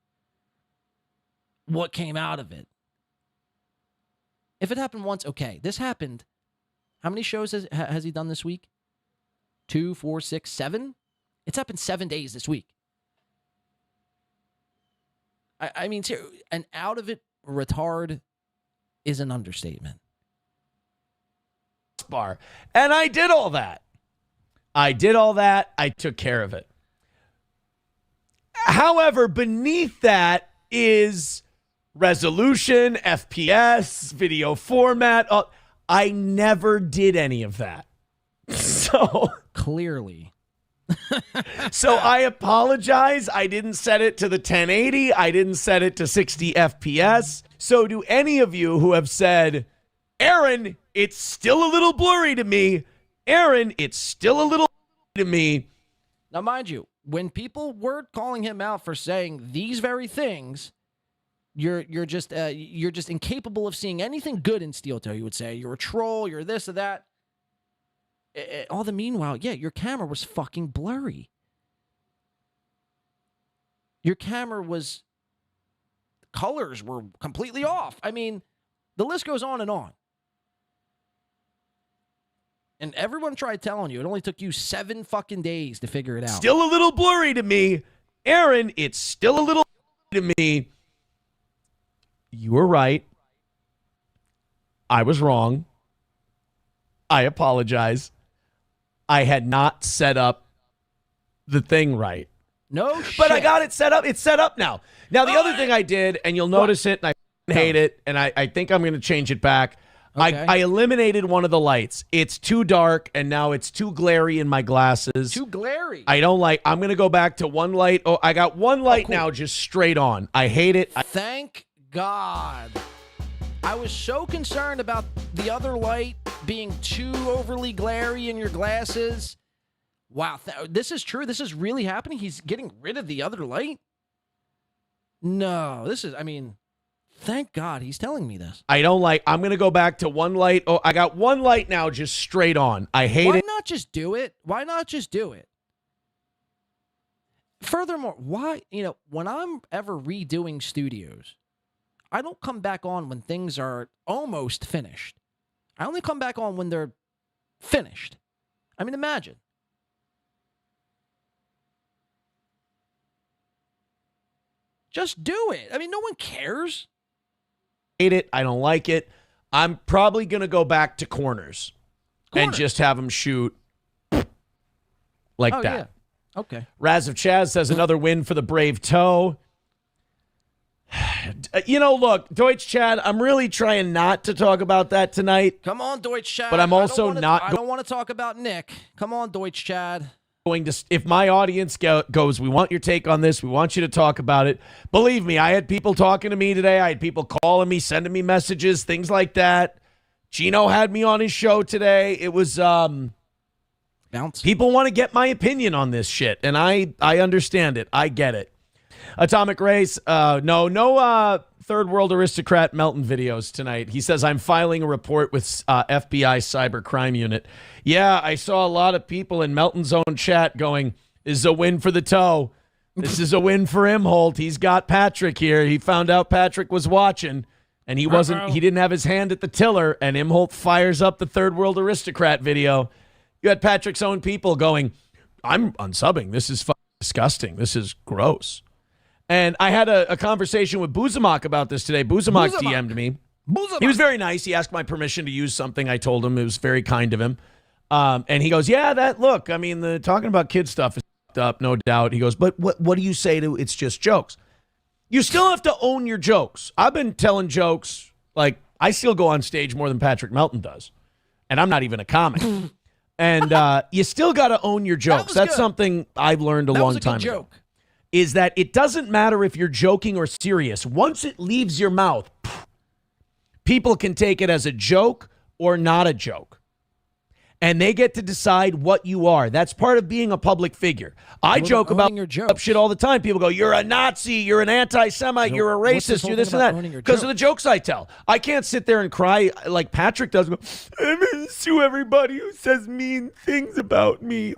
what came out of it. If it happened once, okay. This happened. How many shows has he done this week? 2, 4, 6, 7? It's happened 7 days this week. I mean, an out of it retard is an understatement. Bar. And I did all that. I took care of it. However, beneath that is resolution, FPS, video format. I never did any of that. So clearly. So I apologize. I didn't set it to the 1080. I didn't set it to 60 FPS. So do any of you who have said, Aaron, it's still a little blurry to me. Aaron, it's still a little to me. Now, mind you, when people were calling him out for saying these very things, you're just incapable of seeing anything good in SteelToe. You would say you're a troll, you're this or that. All the meanwhile, yeah, your camera was fucking blurry. Your camera was, colors were completely off. I mean, the list goes on and on. And everyone tried telling you. It only took you 7 fucking days to figure it out. Still a little blurry to me. Aaron, it's still a little to me. You were right. I was wrong. I apologize. I had not set up the thing right. No shit. But I got it set up. It's set up now. Now, the other thing I did, and you'll notice it, and I hate it, and I think I'm going to change it back. Okay. I eliminated one of the lights. It's too dark, and now it's too glary in my glasses. Too glary. I don't like. I'm going to go back to one light. Oh, I got one light now just straight on. I hate it. Thank God. I was so concerned about the other light being too overly glary in your glasses. Wow, this is true. This is really happening. He's getting rid of the other light? No, thank God he's telling me this. I don't like. I'm going to go back to one light. Oh, I got one light now just straight on. I hate it. Why not just do it? Why not just do it? Furthermore, why, when I'm ever redoing studios, I don't come back on when things are almost finished. I only come back on when they're finished. I mean, imagine. Just do it. I mean, no one cares. Hate it. I don't like it. I'm probably going to go back to corners and just have them shoot like that. Yeah. Okay. Raz of Chaz says another win for the Brave Toe. Look, Deutsch Chad, I'm really trying not to talk about that tonight. Come on, Deutsch Chad. But I'm also I don't want to talk about Nick. Come on, Deutsch Chad. If my audience goes, we want your take on this, we want you to talk about it. Believe me, I had people talking to me today. I had people calling me, sending me messages, things like that. Gino had me on his show today. It was bounce. People want to get my opinion on this shit, and I understand it. I get it. Atomic Race, no third world aristocrat Melton videos tonight. He says, I'm filing a report with FBI cyber crime unit. Yeah, I saw a lot of people in Melton's own chat going, this is a win for the toe. This is a win for Imholtes. He's got Patrick here. He found out Patrick was watching, and he didn't have his hand at the tiller, and Imholtes fires up the third world aristocrat video. You had Patrick's own people going, I'm unsubbing. This is disgusting. This is gross. And I had a conversation with Zumach about this today. Zumach DM'd me. He was very nice. He asked my permission to use something. I told him. It was very kind of him. And he goes, yeah, look, I mean, the talking about kid stuff is up, no doubt. He goes, but what do you say to it's just jokes? You still have to own your jokes. I've been telling jokes, like, I still go on stage more than Patrick Melton does. And I'm not even a comic. And you still got to own your jokes. That's something I've learned a long time ago. Is that it doesn't matter if you're joking or serious. Once it leaves your mouth, people can take it as a joke or not a joke. And they get to decide what you are. That's part of being a public figure. I joke about shit all the time. People go, you're a Nazi, you're an anti-Semite, you're a racist, you're this and that. Because of the jokes I tell. I can't sit there and cry like Patrick does. Go, I'm going to sue everybody who says mean things about me.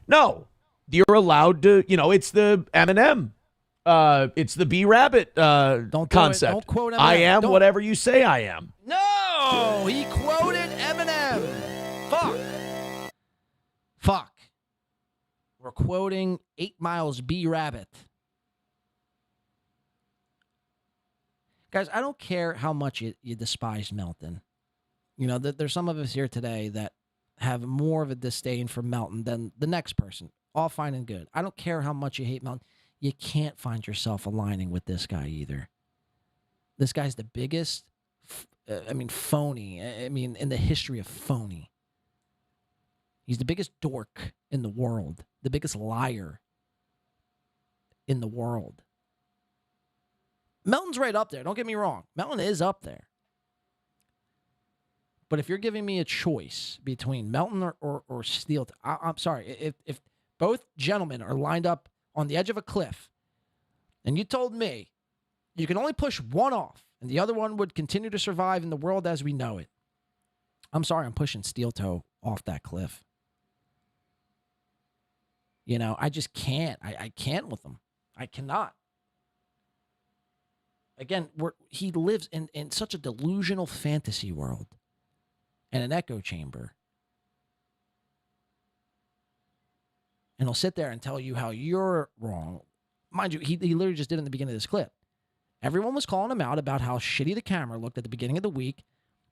No. You're allowed to, it's the Eminem. It's the B-Rabbit concept. Don't quote Eminem. I am whatever you say I am. No, he quoted Eminem. Fuck. We're quoting 8 Miles B-Rabbit. Guys, I don't care how much you despise Melton. There's some of us here today that have more of a disdain for Melton than the next person. All fine and good. I don't care how much you hate Melton. You can't find yourself aligning with this guy either. This guy's the biggest, phony. In the history of phony. He's the biggest dork in the world. The biggest liar in the world. Melton's right up there. Don't get me wrong. Melton is up there. But if you're giving me a choice between Melton or SteelToe, I'm sorry. If both gentlemen are lined up on the edge of a cliff, and you told me you can only push one off, and the other one would continue to survive in the world as we know it, I'm sorry, I'm pushing SteelToe off that cliff. I just can't. I can't with him. I cannot. Again, he lives in such a delusional fantasy world and an echo chamber. And he'll sit there and tell you how you're wrong. Mind you, he literally just did it in the beginning of this clip. Everyone was calling him out about how shitty the camera looked at the beginning of the week,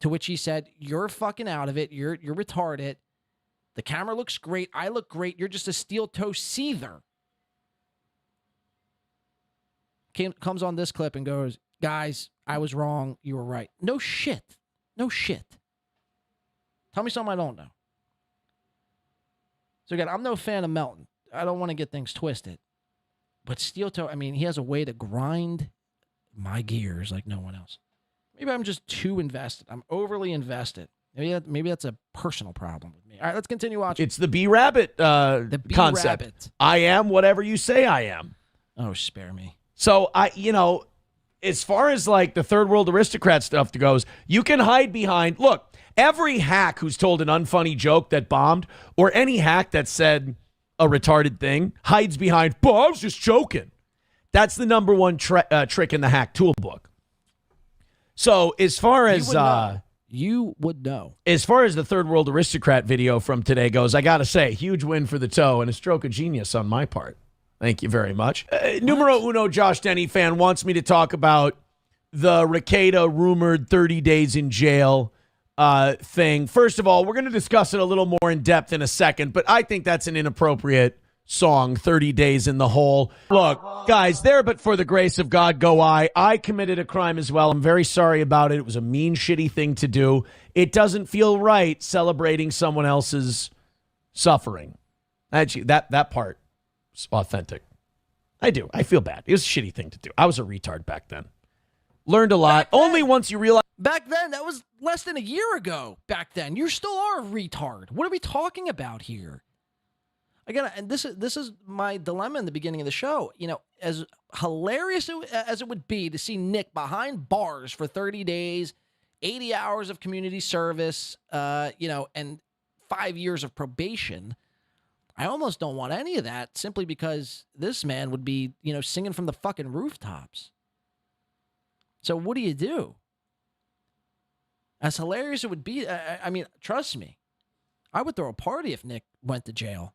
to which he said, you're fucking out of it. You're retarded. The camera looks great. I look great. You're just a SteelToe seether. Comes on this clip and goes, guys, I was wrong. You were right. No shit. No shit. Tell me something I don't know. So again, I'm no fan of Melton. I don't want to get things twisted. But SteelToe, he has a way to grind my gears like no one else. Maybe I'm just too invested. I'm overly invested. Maybe that's a personal problem with me. All right, let's continue watching. It's the B-Rabbit concept. I am whatever you say I am. Oh, spare me. So, as far as like the third world aristocrat stuff goes, you can hide behind, look, every hack who's told an unfunny joke that bombed, or any hack that said a retarded thing, hides behind, I was just joking. That's the number one trick in the hack toolbook. So as far as... You would know. As far as the third world aristocrat video from today goes, I got to say, huge win for the toe and a stroke of genius on my part. Thank you very much. Numero uno Josh Denny fan wants me to talk about the Rikiada rumored 30 days in jail thing. First of all, we're going to discuss it a little more in depth in a second, but I think that's an inappropriate song, 30 Days in the Hole. Look, guys, there but for the grace of God go I. I committed a crime as well. I'm very sorry about it. It was a mean, shitty thing to do. It doesn't feel right celebrating someone else's suffering. Actually, that part is authentic. I do. I feel bad. It was a shitty thing to do. I was a retard back then. Learned a lot. Only once you realize. Back then, that was less than a year ago. Back then, you still are a retard. What are we talking about here? Again, and this is my dilemma in the beginning of the show. As hilarious as it would be to see Nick behind bars for 30 days, 80 hours of community service, and 5 years of probation, I almost don't want any of that simply because this man would be, singing from the fucking rooftops. So what do you do? As hilarious as it would be, trust me, I would throw a party if Nick went to jail.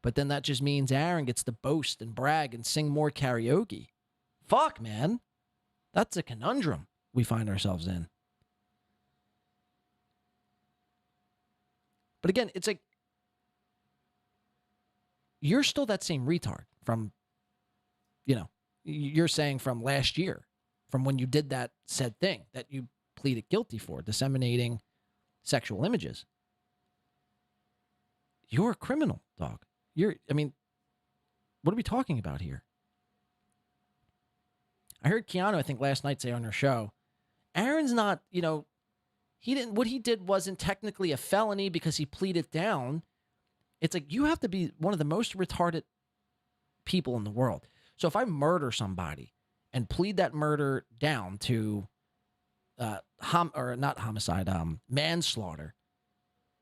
But then that just means Aaron gets to boast and brag and sing more karaoke. Fuck, man. That's a conundrum we find ourselves in. But again, it's like, you're still that same retard from, you're saying from last year, from when you did that said thing that you pleaded guilty for, disseminating sexual images. You're a criminal, dog. What are we talking about here? I heard Keanu, I think last night, say on her show, Aaron's not, what he did wasn't technically a felony because he pleaded down. It's like, you have to be one of the most retarded people in the world. So if I murder somebody and plead that murder down to manslaughter,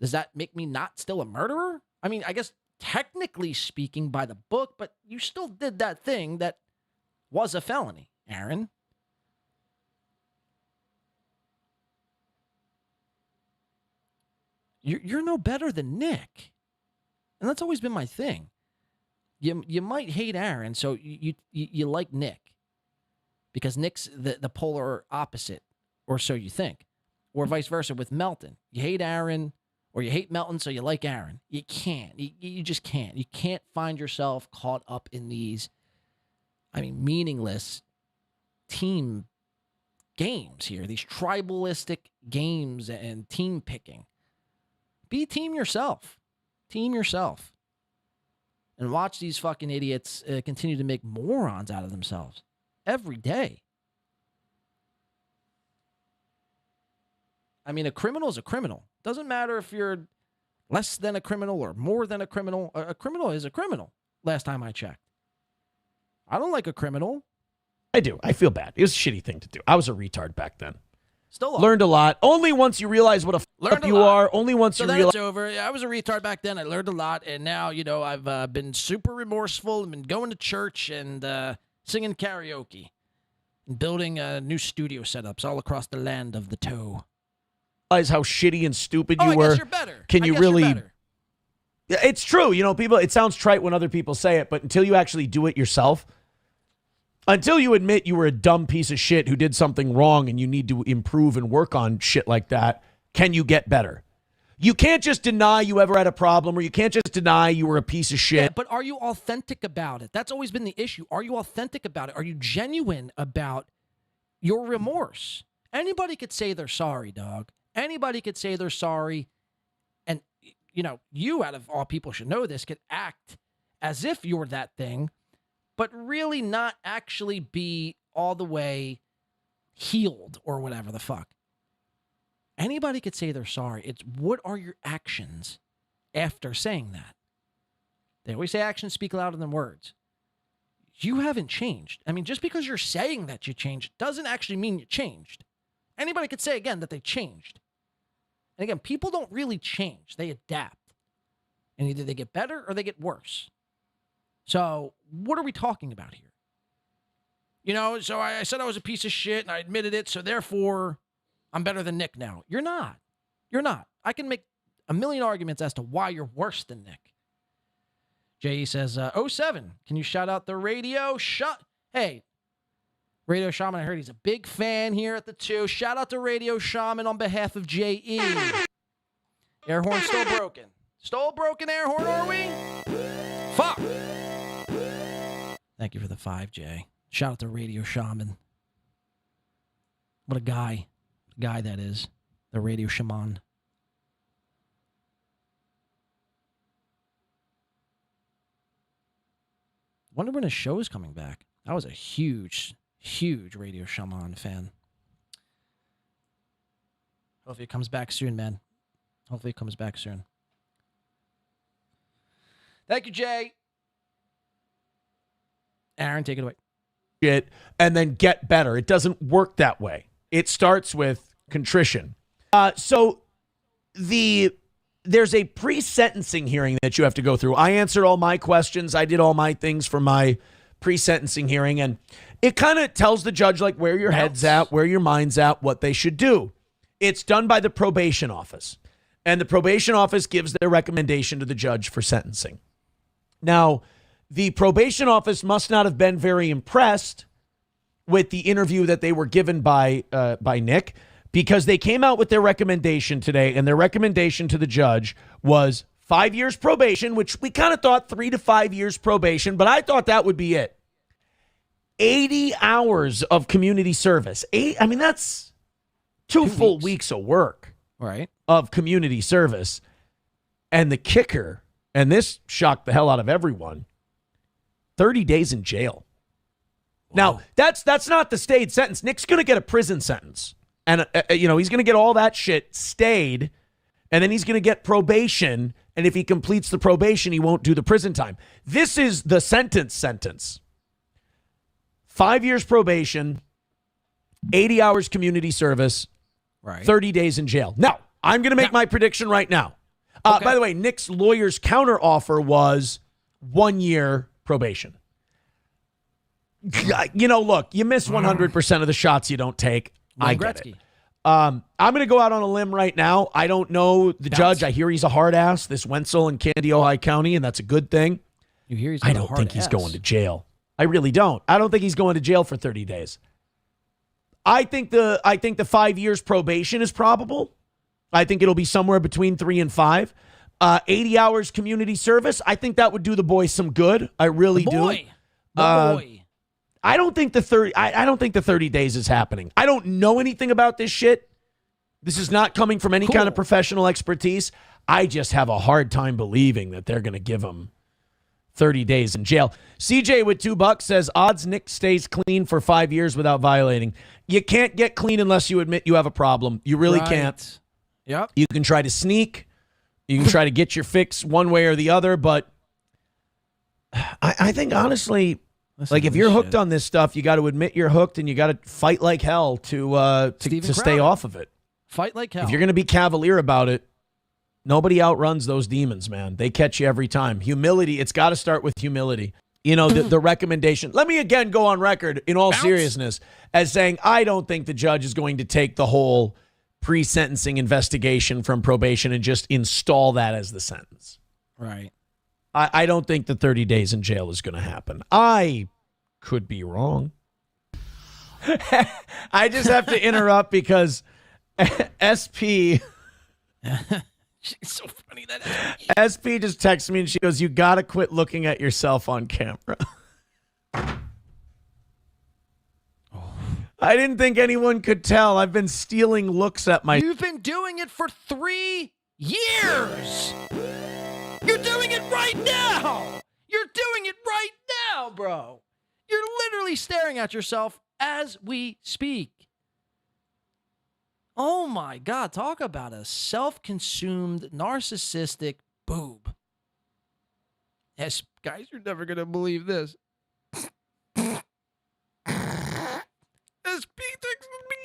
does that make me not still a murderer? I mean, I guess technically speaking by the book, but you still did that thing that was a felony, Aaron. You're no better than Nick. And that's always been my thing. You might hate Aaron, so you like Nick. Because Nick's the polar opposite, or so you think. Or vice versa with Melton. You hate Aaron, or you hate Melton, so you like Aaron. You can't. You just can't. You can't find yourself caught up in these, meaningless team games here. These tribalistic games and team picking. Be team yourself. Team yourself. And watch these fucking idiots continue to make morons out of themselves every day. A criminal is a criminal. Doesn't matter if you're less than a criminal or more than a criminal. A criminal is a criminal, last time I checked. I don't like a criminal. I do. I feel bad. It was a shitty thing to do. I was a retard back then. Still learned a lot. Only once you realize what a fuck you are. Only once you realize. It's over. I was a retard back then. I learned a lot, and now I've been super remorseful. I've been going to church and singing karaoke, and building new studio setups all across the land of the toe. Realize how shitty and stupid you I were. guess you're better. Can you really? You're better. Yeah, it's true. People. It sounds trite when other people say it, but until you actually do it yourself. Until you admit you were a dumb piece of shit who did something wrong and you need to improve and work on shit like that, can you get better? You can't just deny you ever had a problem, or you can't just deny you were a piece of shit. Yeah, but are you authentic about it? That's always been the issue. Are you authentic about it? Are you genuine about your remorse? Anybody could say they're sorry, dog. Anybody could say they're sorry. And, you out of all people should know this, could act as if you're that thing, but really not actually be all the way healed or whatever the fuck. Anybody could say they're sorry. It's what are your actions after saying that? They always say actions speak louder than words. You haven't changed. Just because you're saying that you changed doesn't actually mean you changed. Anybody could say again that they changed. And again, people don't really change. They adapt. And either they get better or they get worse. So what are we talking about here? So I said I was a piece of shit and I admitted it. So therefore, I'm better than Nick now. You're not. You're not. I can make a million arguments as to why you're worse than Nick. Jay says, 07, can you shout out the radio? Hey, Radio Shaman, I heard he's a big fan here at the 2. Shout out to Radio Shaman on behalf of J.E. Air horn still broken. Still broken air horn, are we? Fuck. Thank you for the 5, Jay. Shout out to Radio Shaman. What a guy. Guy that is. The Radio Shaman. Wonder when his show is coming back. I was a huge Radio Shaman fan. Hopefully it comes back soon, man. Hopefully it comes back soon. Thank you, Jay. Aaron, take it away. Shit, and then get better. It doesn't work that way. It starts with contrition. So there's a pre-sentencing hearing that you have to go through. I answered all my questions. I did all my things for my pre-sentencing hearing, and it kind of tells the judge like where your head's at, where your mind's at, what they should do. It's done by the probation office, and the probation office gives their recommendation to the judge for sentencing. Now, the probation office must not have been very impressed with the interview that they were given by Nick, because they came out with their recommendation today, and their recommendation to the judge was 5 years probation, which we kind of thought 3 to 5 years probation, but I thought that would be it. 80 hours of community service. That's two full weeks of work, right, of community service. And the kicker, and this shocked the hell out of everyone, 30 days in jail. Now, that's not the stayed sentence. Nick's going to get a prison sentence. And, he's going to get all that shit stayed, and then he's going to get probation. And if he completes the probation, he won't do the prison time. This is the sentence. 5 years probation, 80 hours community service, right, 30 days in jail. Now, I'm going to make my prediction right now. By the way, Nick's lawyer's counteroffer was 1 year probation. Look, you miss 100% of the shots you don't take. I get it. I'm going to go out on a limb right now. I don't know the judge. I hear he's a hard ass, this Wenzel in Candy, Ojai County, and that's a good thing. You hear he's I don't think he's going to jail. I really don't. I don't think he's going to jail for 30 days. I think the 5 years probation is probable. I think it'll be somewhere between 3 and 5. 80 hours community service. I think that would do the boy some good. I really do. The boy. I don't think the 30 days is happening. I don't know anything about this shit. This is not coming from any kind of professional expertise. I just have a hard time believing that they're going to give him 30 days in jail. CJ with $2 says odds Nick stays clean for 5 years without violating. You can't get clean unless you admit you have a problem. You really can't. Yep. You can try to sneak. You can try to get your fix one way or the other, but I think honestly, if you're hooked on this stuff, you got to admit you're hooked, and you got to fight like hell to stay off of it. Fight like hell. If you're going to be cavalier about it, nobody outruns those demons, man. They catch you every time. Humility, it's got to start with humility. The recommendation. Let me again go on record in all seriousness as saying I don't think the judge is going to take the whole pre-sentencing investigation from probation and just install that as the sentence. Right. I don't think the 30 days in jail is going to happen. I could be wrong. I just have to interrupt because SP... She's so funny, that SP just texted me and she goes, "You got to quit looking at yourself on camera." I didn't think anyone could tell. I've been stealing looks at my... You've been doing it for 3 years. You're doing it right now. You're doing it right now, bro. You're literally staring at yourself as we speak. Oh my God, talk about a self-consumed, narcissistic boob. Yes, guys, you're never going to believe this. SP texted me.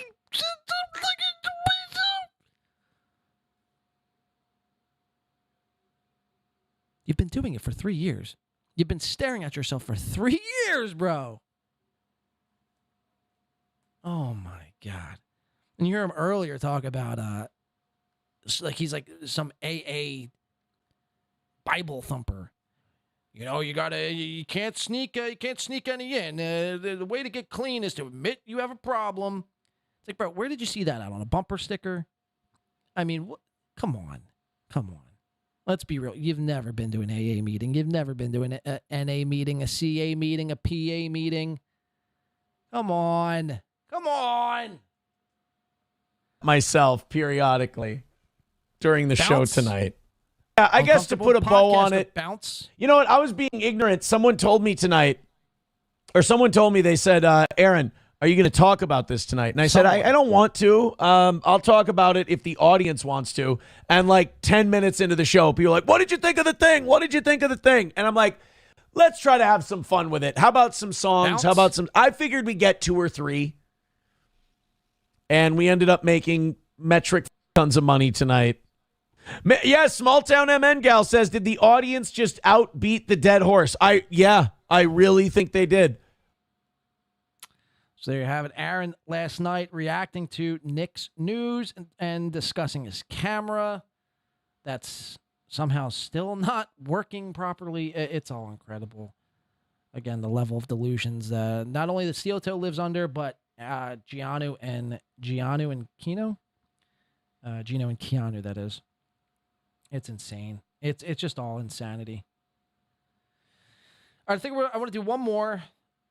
You've been doing it for 3 years. You've been staring at yourself for 3 years, bro. Oh my God. And you hear him earlier talk about he's like some AA Bible thumper. You can't sneak any in. The way to get clean is to admit you have a problem. It's like, bro, where did you see that out? On a bumper sticker? I mean, come on. Let's be real. You've never been to an AA meeting. You've never been to an NA meeting, a CA meeting, a PA meeting. Come on. Myself periodically during the show tonight. Yeah, I guess to put a bow on it. Bounce. You know what? I was being ignorant. Someone told me tonight, they said, Aaron, are you going to talk about this tonight? And I said, I don't want to. I'll talk about it if the audience wants to. And like 10 minutes into the show, people are like, what did you think of the thing? What did you think of the thing? And I'm like, let's try to have some fun with it. How about some songs? Bounce? How about some? I figured we'd get 2 or 3. And we ended up making metric tons of money tonight. Yes, Small Town MN Gal says, did the audience just outbeat the dead horse? I really think they did. So there you have it. Aaron last night reacting to Nick's news and discussing his camera. That's somehow still not working properly. It's all incredible. Again, the level of delusions not only the SteelToe lives under, but Gino and Keanu. Gino and Keanu, that is. It's insane. It's just all insanity. All right, I want to do one more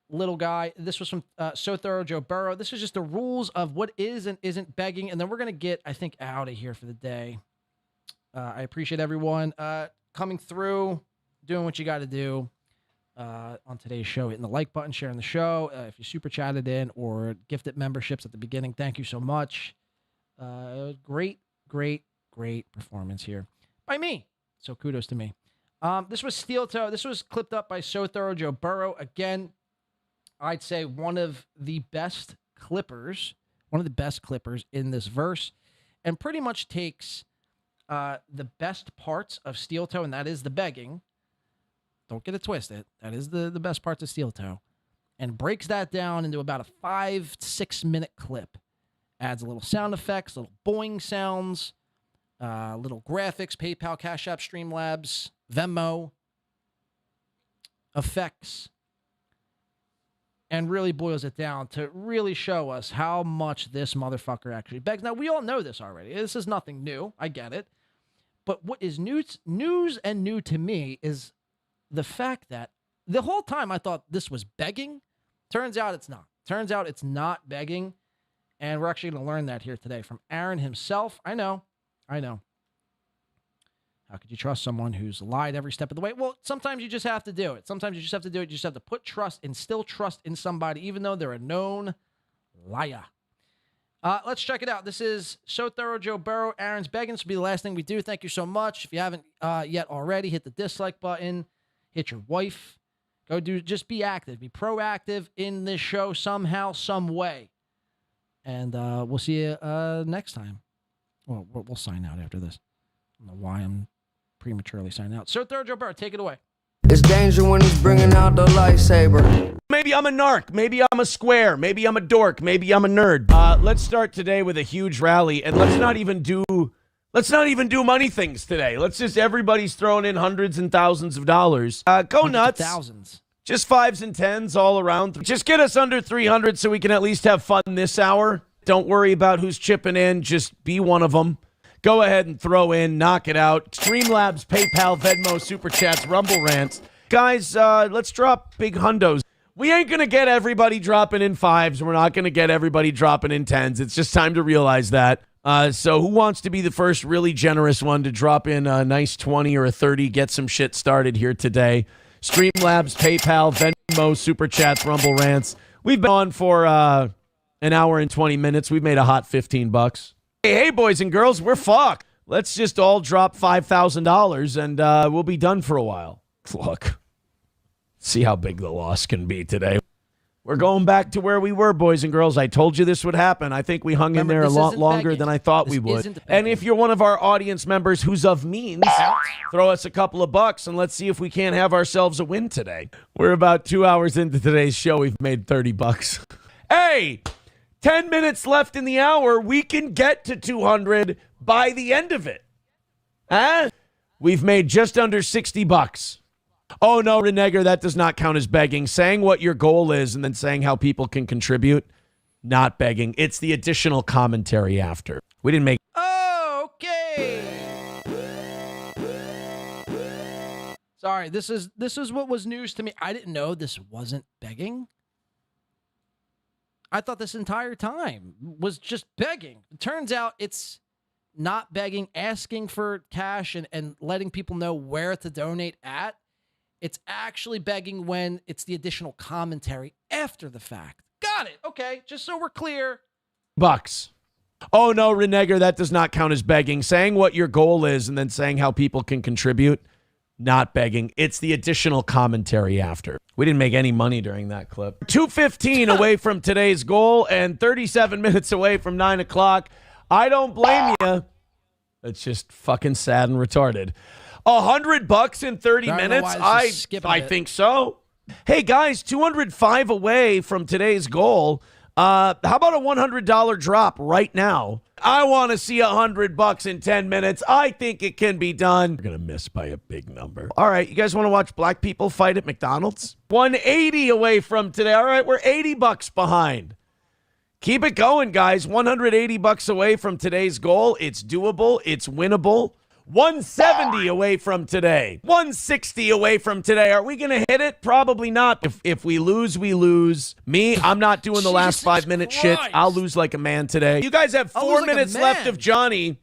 little guy. This was from So Thorough Joe Burrow. This is just the rules of what is and isn't begging, and then we're going to get, I think, out of here for the day. I appreciate everyone coming through, doing what you got to do on today's show, hitting the like button, sharing the show. If you super chatted in or gifted memberships at the beginning, thank you so much. Great performance here by me. So kudos to me. This was SteelToe. This was clipped up by So Thorough Joe Burrow. Again, I'd say one of the best clippers in this verse, and pretty much takes the best parts of SteelToe, and that is the begging. Don't get it twisted. That is the best parts of SteelToe, and breaks that down into about a 5-6 minute clip. Adds a little sound effects, little boing sounds, little graphics, PayPal, Cashapp, Streamlabs, Venmo, effects, and really boils it down to really show us how much this motherfucker actually begs. Now, we all know this already. This is nothing new. I get it. But what is news and new to me is the fact that the whole time I thought this was begging. Turns out it's not. Turns out it's not begging. And we're actually going to learn that here today from Aaron himself. I know. How could you trust someone who's lied every step of the way? Well, sometimes you just have to do it. You just have to put trust, instill trust in somebody, even though they're a known liar. Let's check it out. This is So Thorough Joe Burrow. Aaron's begging. This will be the last thing we do. Thank you so much. If you haven't yet already, hit the dislike button. Hit your wife. Just be active. Be proactive in this show somehow, some way. And we'll see you next time. Well, we'll sign out after this. I don't know why I'm prematurely signing out. So Thorough Joe Burrow, take it away. It's danger when he's bringing out the lightsaber. Maybe I'm a narc. Maybe I'm a square. Maybe I'm a dork. Maybe I'm a nerd. Let's start today with a huge rally, and let's not even do money things today. Let's just, everybody's throwing in hundreds and thousands of dollars. Go nuts. Thousands. Just 5s and 10s all around. Just get us under 300 so we can at least have fun this hour. Don't worry about who's chipping in. Just be one of them. Go ahead and throw in, knock it out. Streamlabs, PayPal, Venmo, Super Chats, Rumble Rants. Guys, let's drop big hundos. We ain't going to get everybody dropping in 5s. We're not going to get everybody dropping in 10s. It's just time to realize that. So who wants to be the first really generous one to drop in a nice 20 or a 30, get some shit started here today? Streamlabs, PayPal, Venmo, Super Chats, Rumble Rants. We've been on for an hour and 20 minutes. We've made a hot $15. Hey, boys and girls, we're fucked. Let's just all drop $5,000 and we'll be done for a while. Look, see how big the loss can be today. We're going back to where we were, boys and girls. I told you this would happen. I think we hung in there a lot longer than I thought we would. And if you're one of our audience members who's of means, throw us a couple of bucks and let's see if we can't have ourselves a win today. We're about 2 hours into today's show. We've made $30. Hey, 10 minutes left in the hour. We can get to 200 by the end of it. Huh? We've made just under $60. Oh, no, Renegger, that does not count as begging. Saying what your goal is and then saying how people can contribute, not begging. It's the additional commentary after. We didn't make... Okay. Sorry, this is what was news to me. I didn't know this wasn't begging. I thought this entire time was just begging. It turns out it's not begging, asking for cash and letting people know where to donate at. It's actually begging when it's the additional commentary after the fact. Got it. Okay, just so we're clear. Bucks. Oh, no, Renegger, that does not count as begging. Saying what your goal is and then saying how people can contribute, not begging. It's the additional commentary after. We didn't make any money during that clip. 2:15 away from today's goal and 37 minutes away from 9 o'clock. I don't blame you. It's just fucking sad and retarded. $100 in 30 minutes? I think so. Hey, guys, 205 away from today's goal. How about a $100 drop right now? I want to see $100 in 10 minutes. I think it can be done. We're going to miss by a big number. All right, you guys want to watch black people fight at McDonald's? 180 away from today. All right, we're $80 behind. Keep it going, guys. $180 away from today's goal. It's doable. It's winnable. 170 away from today. 160 away from today. Are we going to hit it? Probably not. If we lose, we lose. Me, I'm not doing the last 5-minute shit. I'll lose like a man today. You guys have 4 minutes left of Johnny.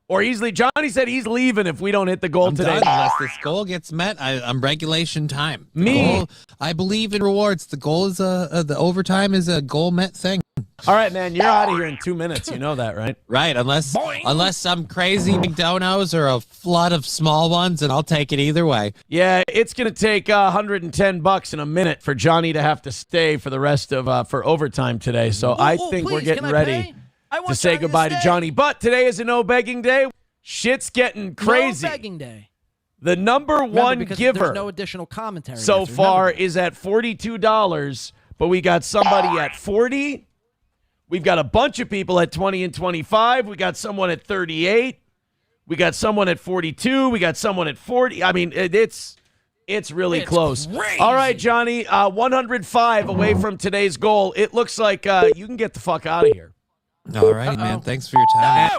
Or easily, Johnny said he's leaving if we don't hit the goal today. Done. Unless this goal gets met, I'm regulation time. Me, I believe in rewards. The goal is the overtime is a goal met thing. All right, man, you're out of here in 2 minutes. You know that, right? Right, unless some crazy big donos or a flood of small ones, and I'll take it either way. Yeah, it's gonna take $110 in a minute for Johnny to have to stay for the rest of for overtime today. So I think we're getting ready to say goodbye to Johnny. But today is a no begging day. Shit's getting crazy. No begging day. The number one giver there's no additional commentary so far is at $42, but we got somebody at 40. We've got a bunch of people at 20 and 25. We got someone at 38. We got someone at 42. We got someone at 40. I mean, it's really close. Crazy. All right, Johnny, 105 away from today's goal. It looks like you can get the fuck out of here. All righty, man. Thanks for your time.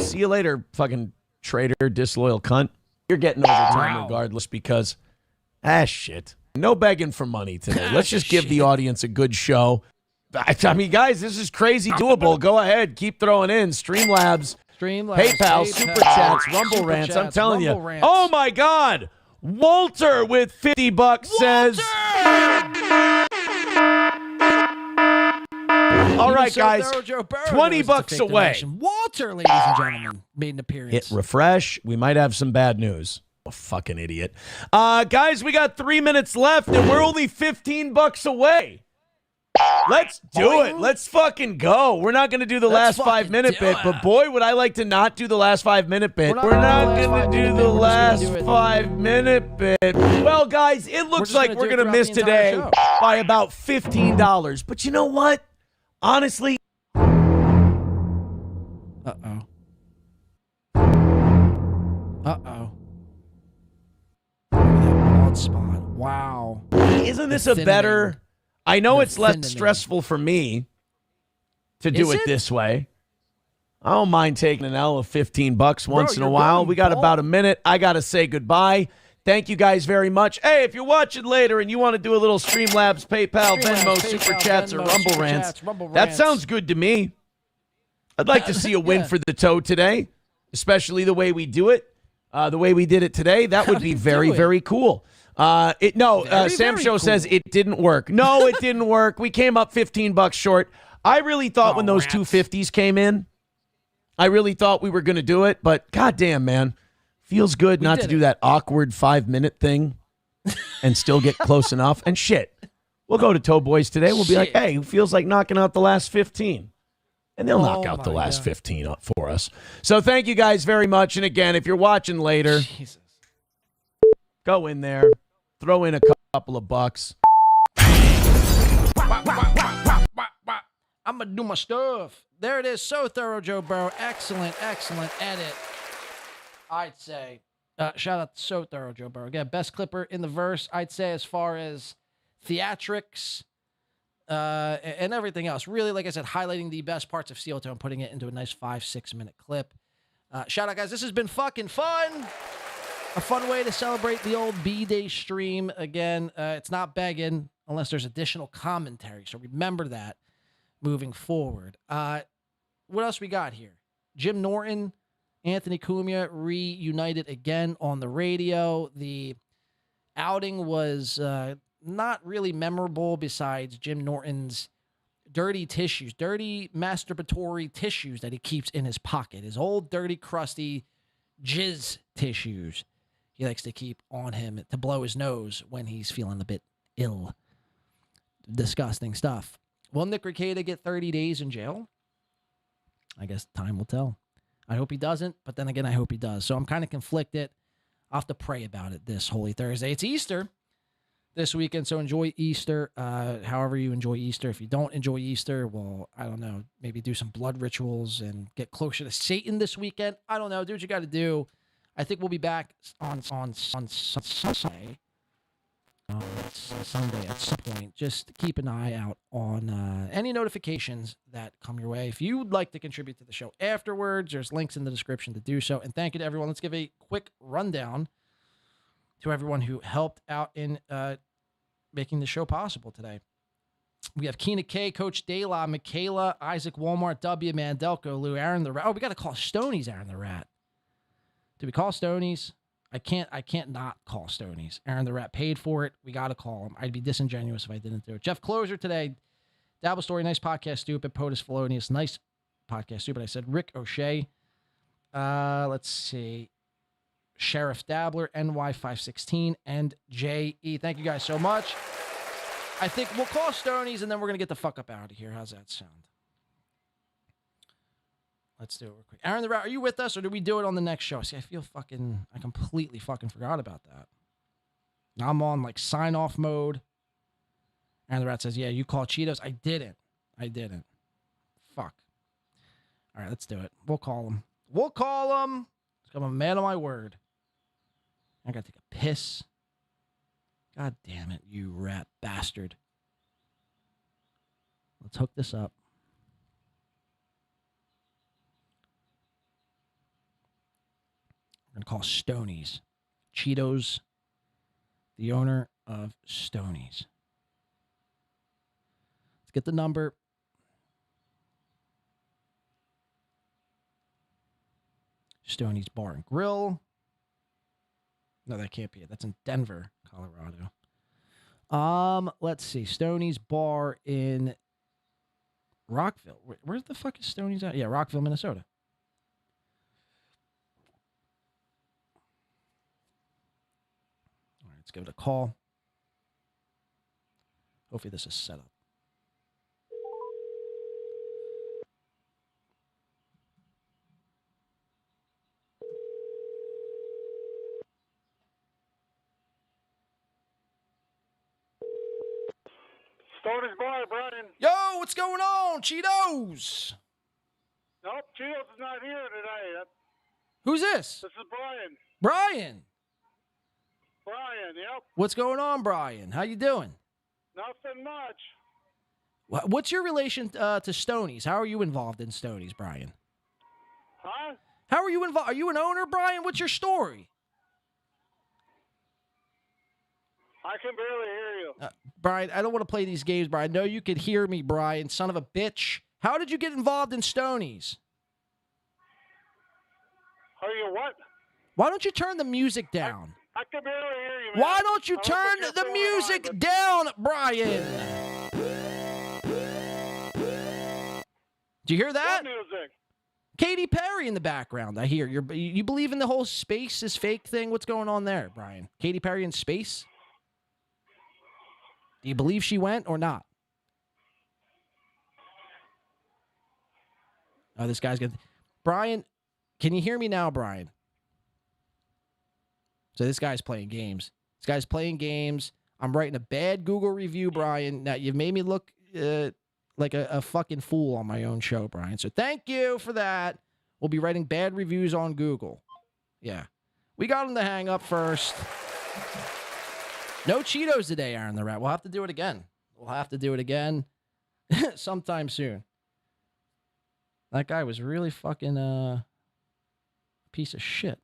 See you later, fucking traitor, disloyal cunt. You're getting overtime regardless because, shit. No begging for money today. Let's just give the audience a good show. I mean, guys, this is crazy doable. Go ahead. Keep throwing in. Streamlabs, PayPal, Super Chats, Rumble Rants. I'm telling you. Oh, my God. Walter with $50 says... All right, guys, $20 away. Walter, ladies and gentlemen, made an appearance. Hit refresh. We might have some bad news. Oh, fucking idiot. Guys, we got 3 minutes left, and we're only $15 away. Let's do it. Let's fucking go. We're not going to do the last 5-minute bit, but boy, would I like to not do the last 5-minute bit. We're not going to do the last 5-minute bit. Well, guys, it looks like we're going to miss today by about $15. But you know what? Honestly. Uh-oh. Bald spot. Wow. Isn't this a better... I know it's less stressful for me to do it this way. I don't mind taking an L of $15 once in a while. We got about a minute. I got to say goodbye. Thank you guys very much. Hey, if you're watching later and you want to do a little Streamlabs, PayPal, Venmo, Super Chats, or Rumble Rants, that sounds good to me. I'd like to see a win for the toe today, especially the way we do it. The way we did it today, that would be very, very cool. Sam Show says it didn't work. No, it didn't work. We came up $15 short. I really thought when those 250s came in, I really thought we were going to do it, but goddamn, man, feels good not to do that awkward 5-minute thing and still get close enough. And shit, we'll go to Toe Boys today. We'll be like, hey, who feels like knocking out the last 15? And they'll knock out the last 15 up for us. So thank you guys very much. And again, if you're watching later, go in there. Throw in a couple of bucks. I'm going to do my stuff. There it is. So thorough, Joe Burrow. Excellent, excellent edit, I'd say. Shout out to So Thorough, Joe Burrow. Again, best clipper in the verse, I'd say, as far as theatrics and everything else. Really, like I said, highlighting the best parts of SteelToe and putting it into a nice 5-6 minute clip. Shout out, guys. This has been fucking fun. A fun way to celebrate the old B-Day stream. Again, it's not begging unless there's additional commentary. So remember that moving forward. What else we got here? Jim Norton, Anthony Cumia reunited again on the radio. The outing was not really memorable besides Jim Norton's dirty tissues, dirty masturbatory tissues that he keeps in his pocket. His old, dirty, crusty jizz tissues he likes to keep on him to blow his nose when he's feeling a bit ill. Disgusting stuff. Will Nick Rikieta get 30 days in jail? I guess time will tell. I hope he doesn't, but then again, I hope he does. So I'm kind of conflicted. I'll have to pray about it this Holy Thursday. It's Easter this weekend, so enjoy Easter however you enjoy Easter. If you don't enjoy Easter, well, I don't know, maybe do some blood rituals and get closer to Satan this weekend. I don't know. Do what you got to do. I think we'll be back on Sunday. Sunday at some point. Just keep an eye out on any notifications that come your way. If you would like to contribute to the show afterwards, there's links in the description to do so. And thank you to everyone. Let's give a quick rundown to everyone who helped out in making the show possible today. We have Keena K, Coach Dayla, Michaela, Isaac Walmart, W, Mandelko, Lou, Aaron the Rat. Oh, we got to call Stoney's Aaron the Rat. Do we call Stoney's? I can't not call Stoney's. Aaron the Rat paid for it. We got to call him. I'd be disingenuous if I didn't do it. Jeff Closer today. Dabble Story, nice podcast, stupid. POTUS Felonious, nice podcast, stupid. I said Rick O'Shea. Let's see. Sheriff Dabbler, NY516, and J.E. Thank you guys so much. I think we'll call Stoney's, and then we're going to get the fuck up out of here. How's that sound? Let's do it real quick. Aaron the Rat, are you with us, or do we do it on the next show? See, I completely fucking forgot about that. Now I'm on, like, sign-off mode. Aaron the Rat says, yeah, you call Cheetos. I didn't. Fuck. All right, let's do it. We'll call him. I'm a man of my word. I got to take a piss. God damn it, you rat bastard. Let's hook this up. We're going to call Stoney's. Cheetos, the owner of Stoney's. Let's get the number. Stoney's Bar and Grill. No, that can't be it. That's in Denver, Colorado. Let's see. Stoney's Bar in Rockville. Where the fuck is Stoney's at? Yeah, Rockville, Minnesota. All right, let's give it a call. Hopefully this is set up. Stoney's Bar, Brian. Yo, what's going on, Cheetos? Nope, Cheetos is not here today. Who's this? This is Brian. Brian. Yep. What's going on, Brian? How you doing? Nothing much. What's your relation to Stoney's? How are you involved in Stoney's, Brian? Huh? How are you involved? Are you an owner, Brian? What's your story? I can barely hear you. Brian, I don't want to play these games, Brian. I know you could hear me, Brian, son of a bitch. How did you get involved in Stoney's? Are you what? Why don't you turn the music down? I can barely hear you, man. Why don't you turn the music down, Brian? Do you hear that? What music? Katy Perry in the background. I hear. You believe in the whole space is fake thing? What's going on there, Brian? Katy Perry in space? Do you believe she went or not? Oh, this guy's good. Brian, can you hear me now, Brian? So this guy's playing games. I'm writing a bad Google review, Brian. Now, you've made me look like a fucking fool on my own show, Brian. So thank you for that. We'll be writing bad reviews on Google. Yeah. We got him to hang up first. No Cheetos today, Aaron the Rat. We'll have to do it again. Sometime soon. That guy was really fucking a piece of shit.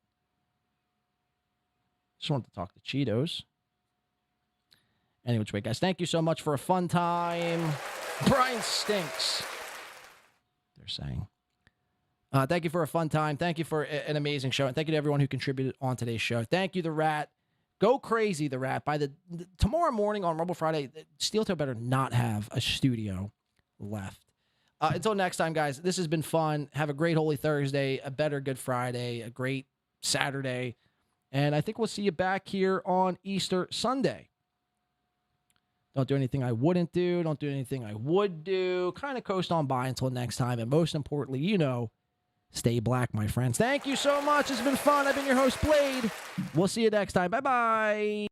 Just wanted to talk to Cheetos. Anyway, which way, guys, thank you so much for a fun time. Brian stinks, they're saying. Thank you for a fun time. Thank you for an amazing show. And thank you to everyone who contributed on today's show. Thank you, the Rat. Go crazy, the Rat. By tomorrow morning on Rumble Friday, SteelToe better not have a studio left. Until next time, guys, this has been fun. Have a great Holy Thursday, a better Good Friday, a great Saturday. And I think we'll see you back here on Easter Sunday. Don't do anything I wouldn't do. Don't do anything I would do. Kind of coast on by until next time. And most importantly, stay black, my friends. Thank you so much. It's been fun. I've been your host, Blade. We'll see you next time. Bye-bye.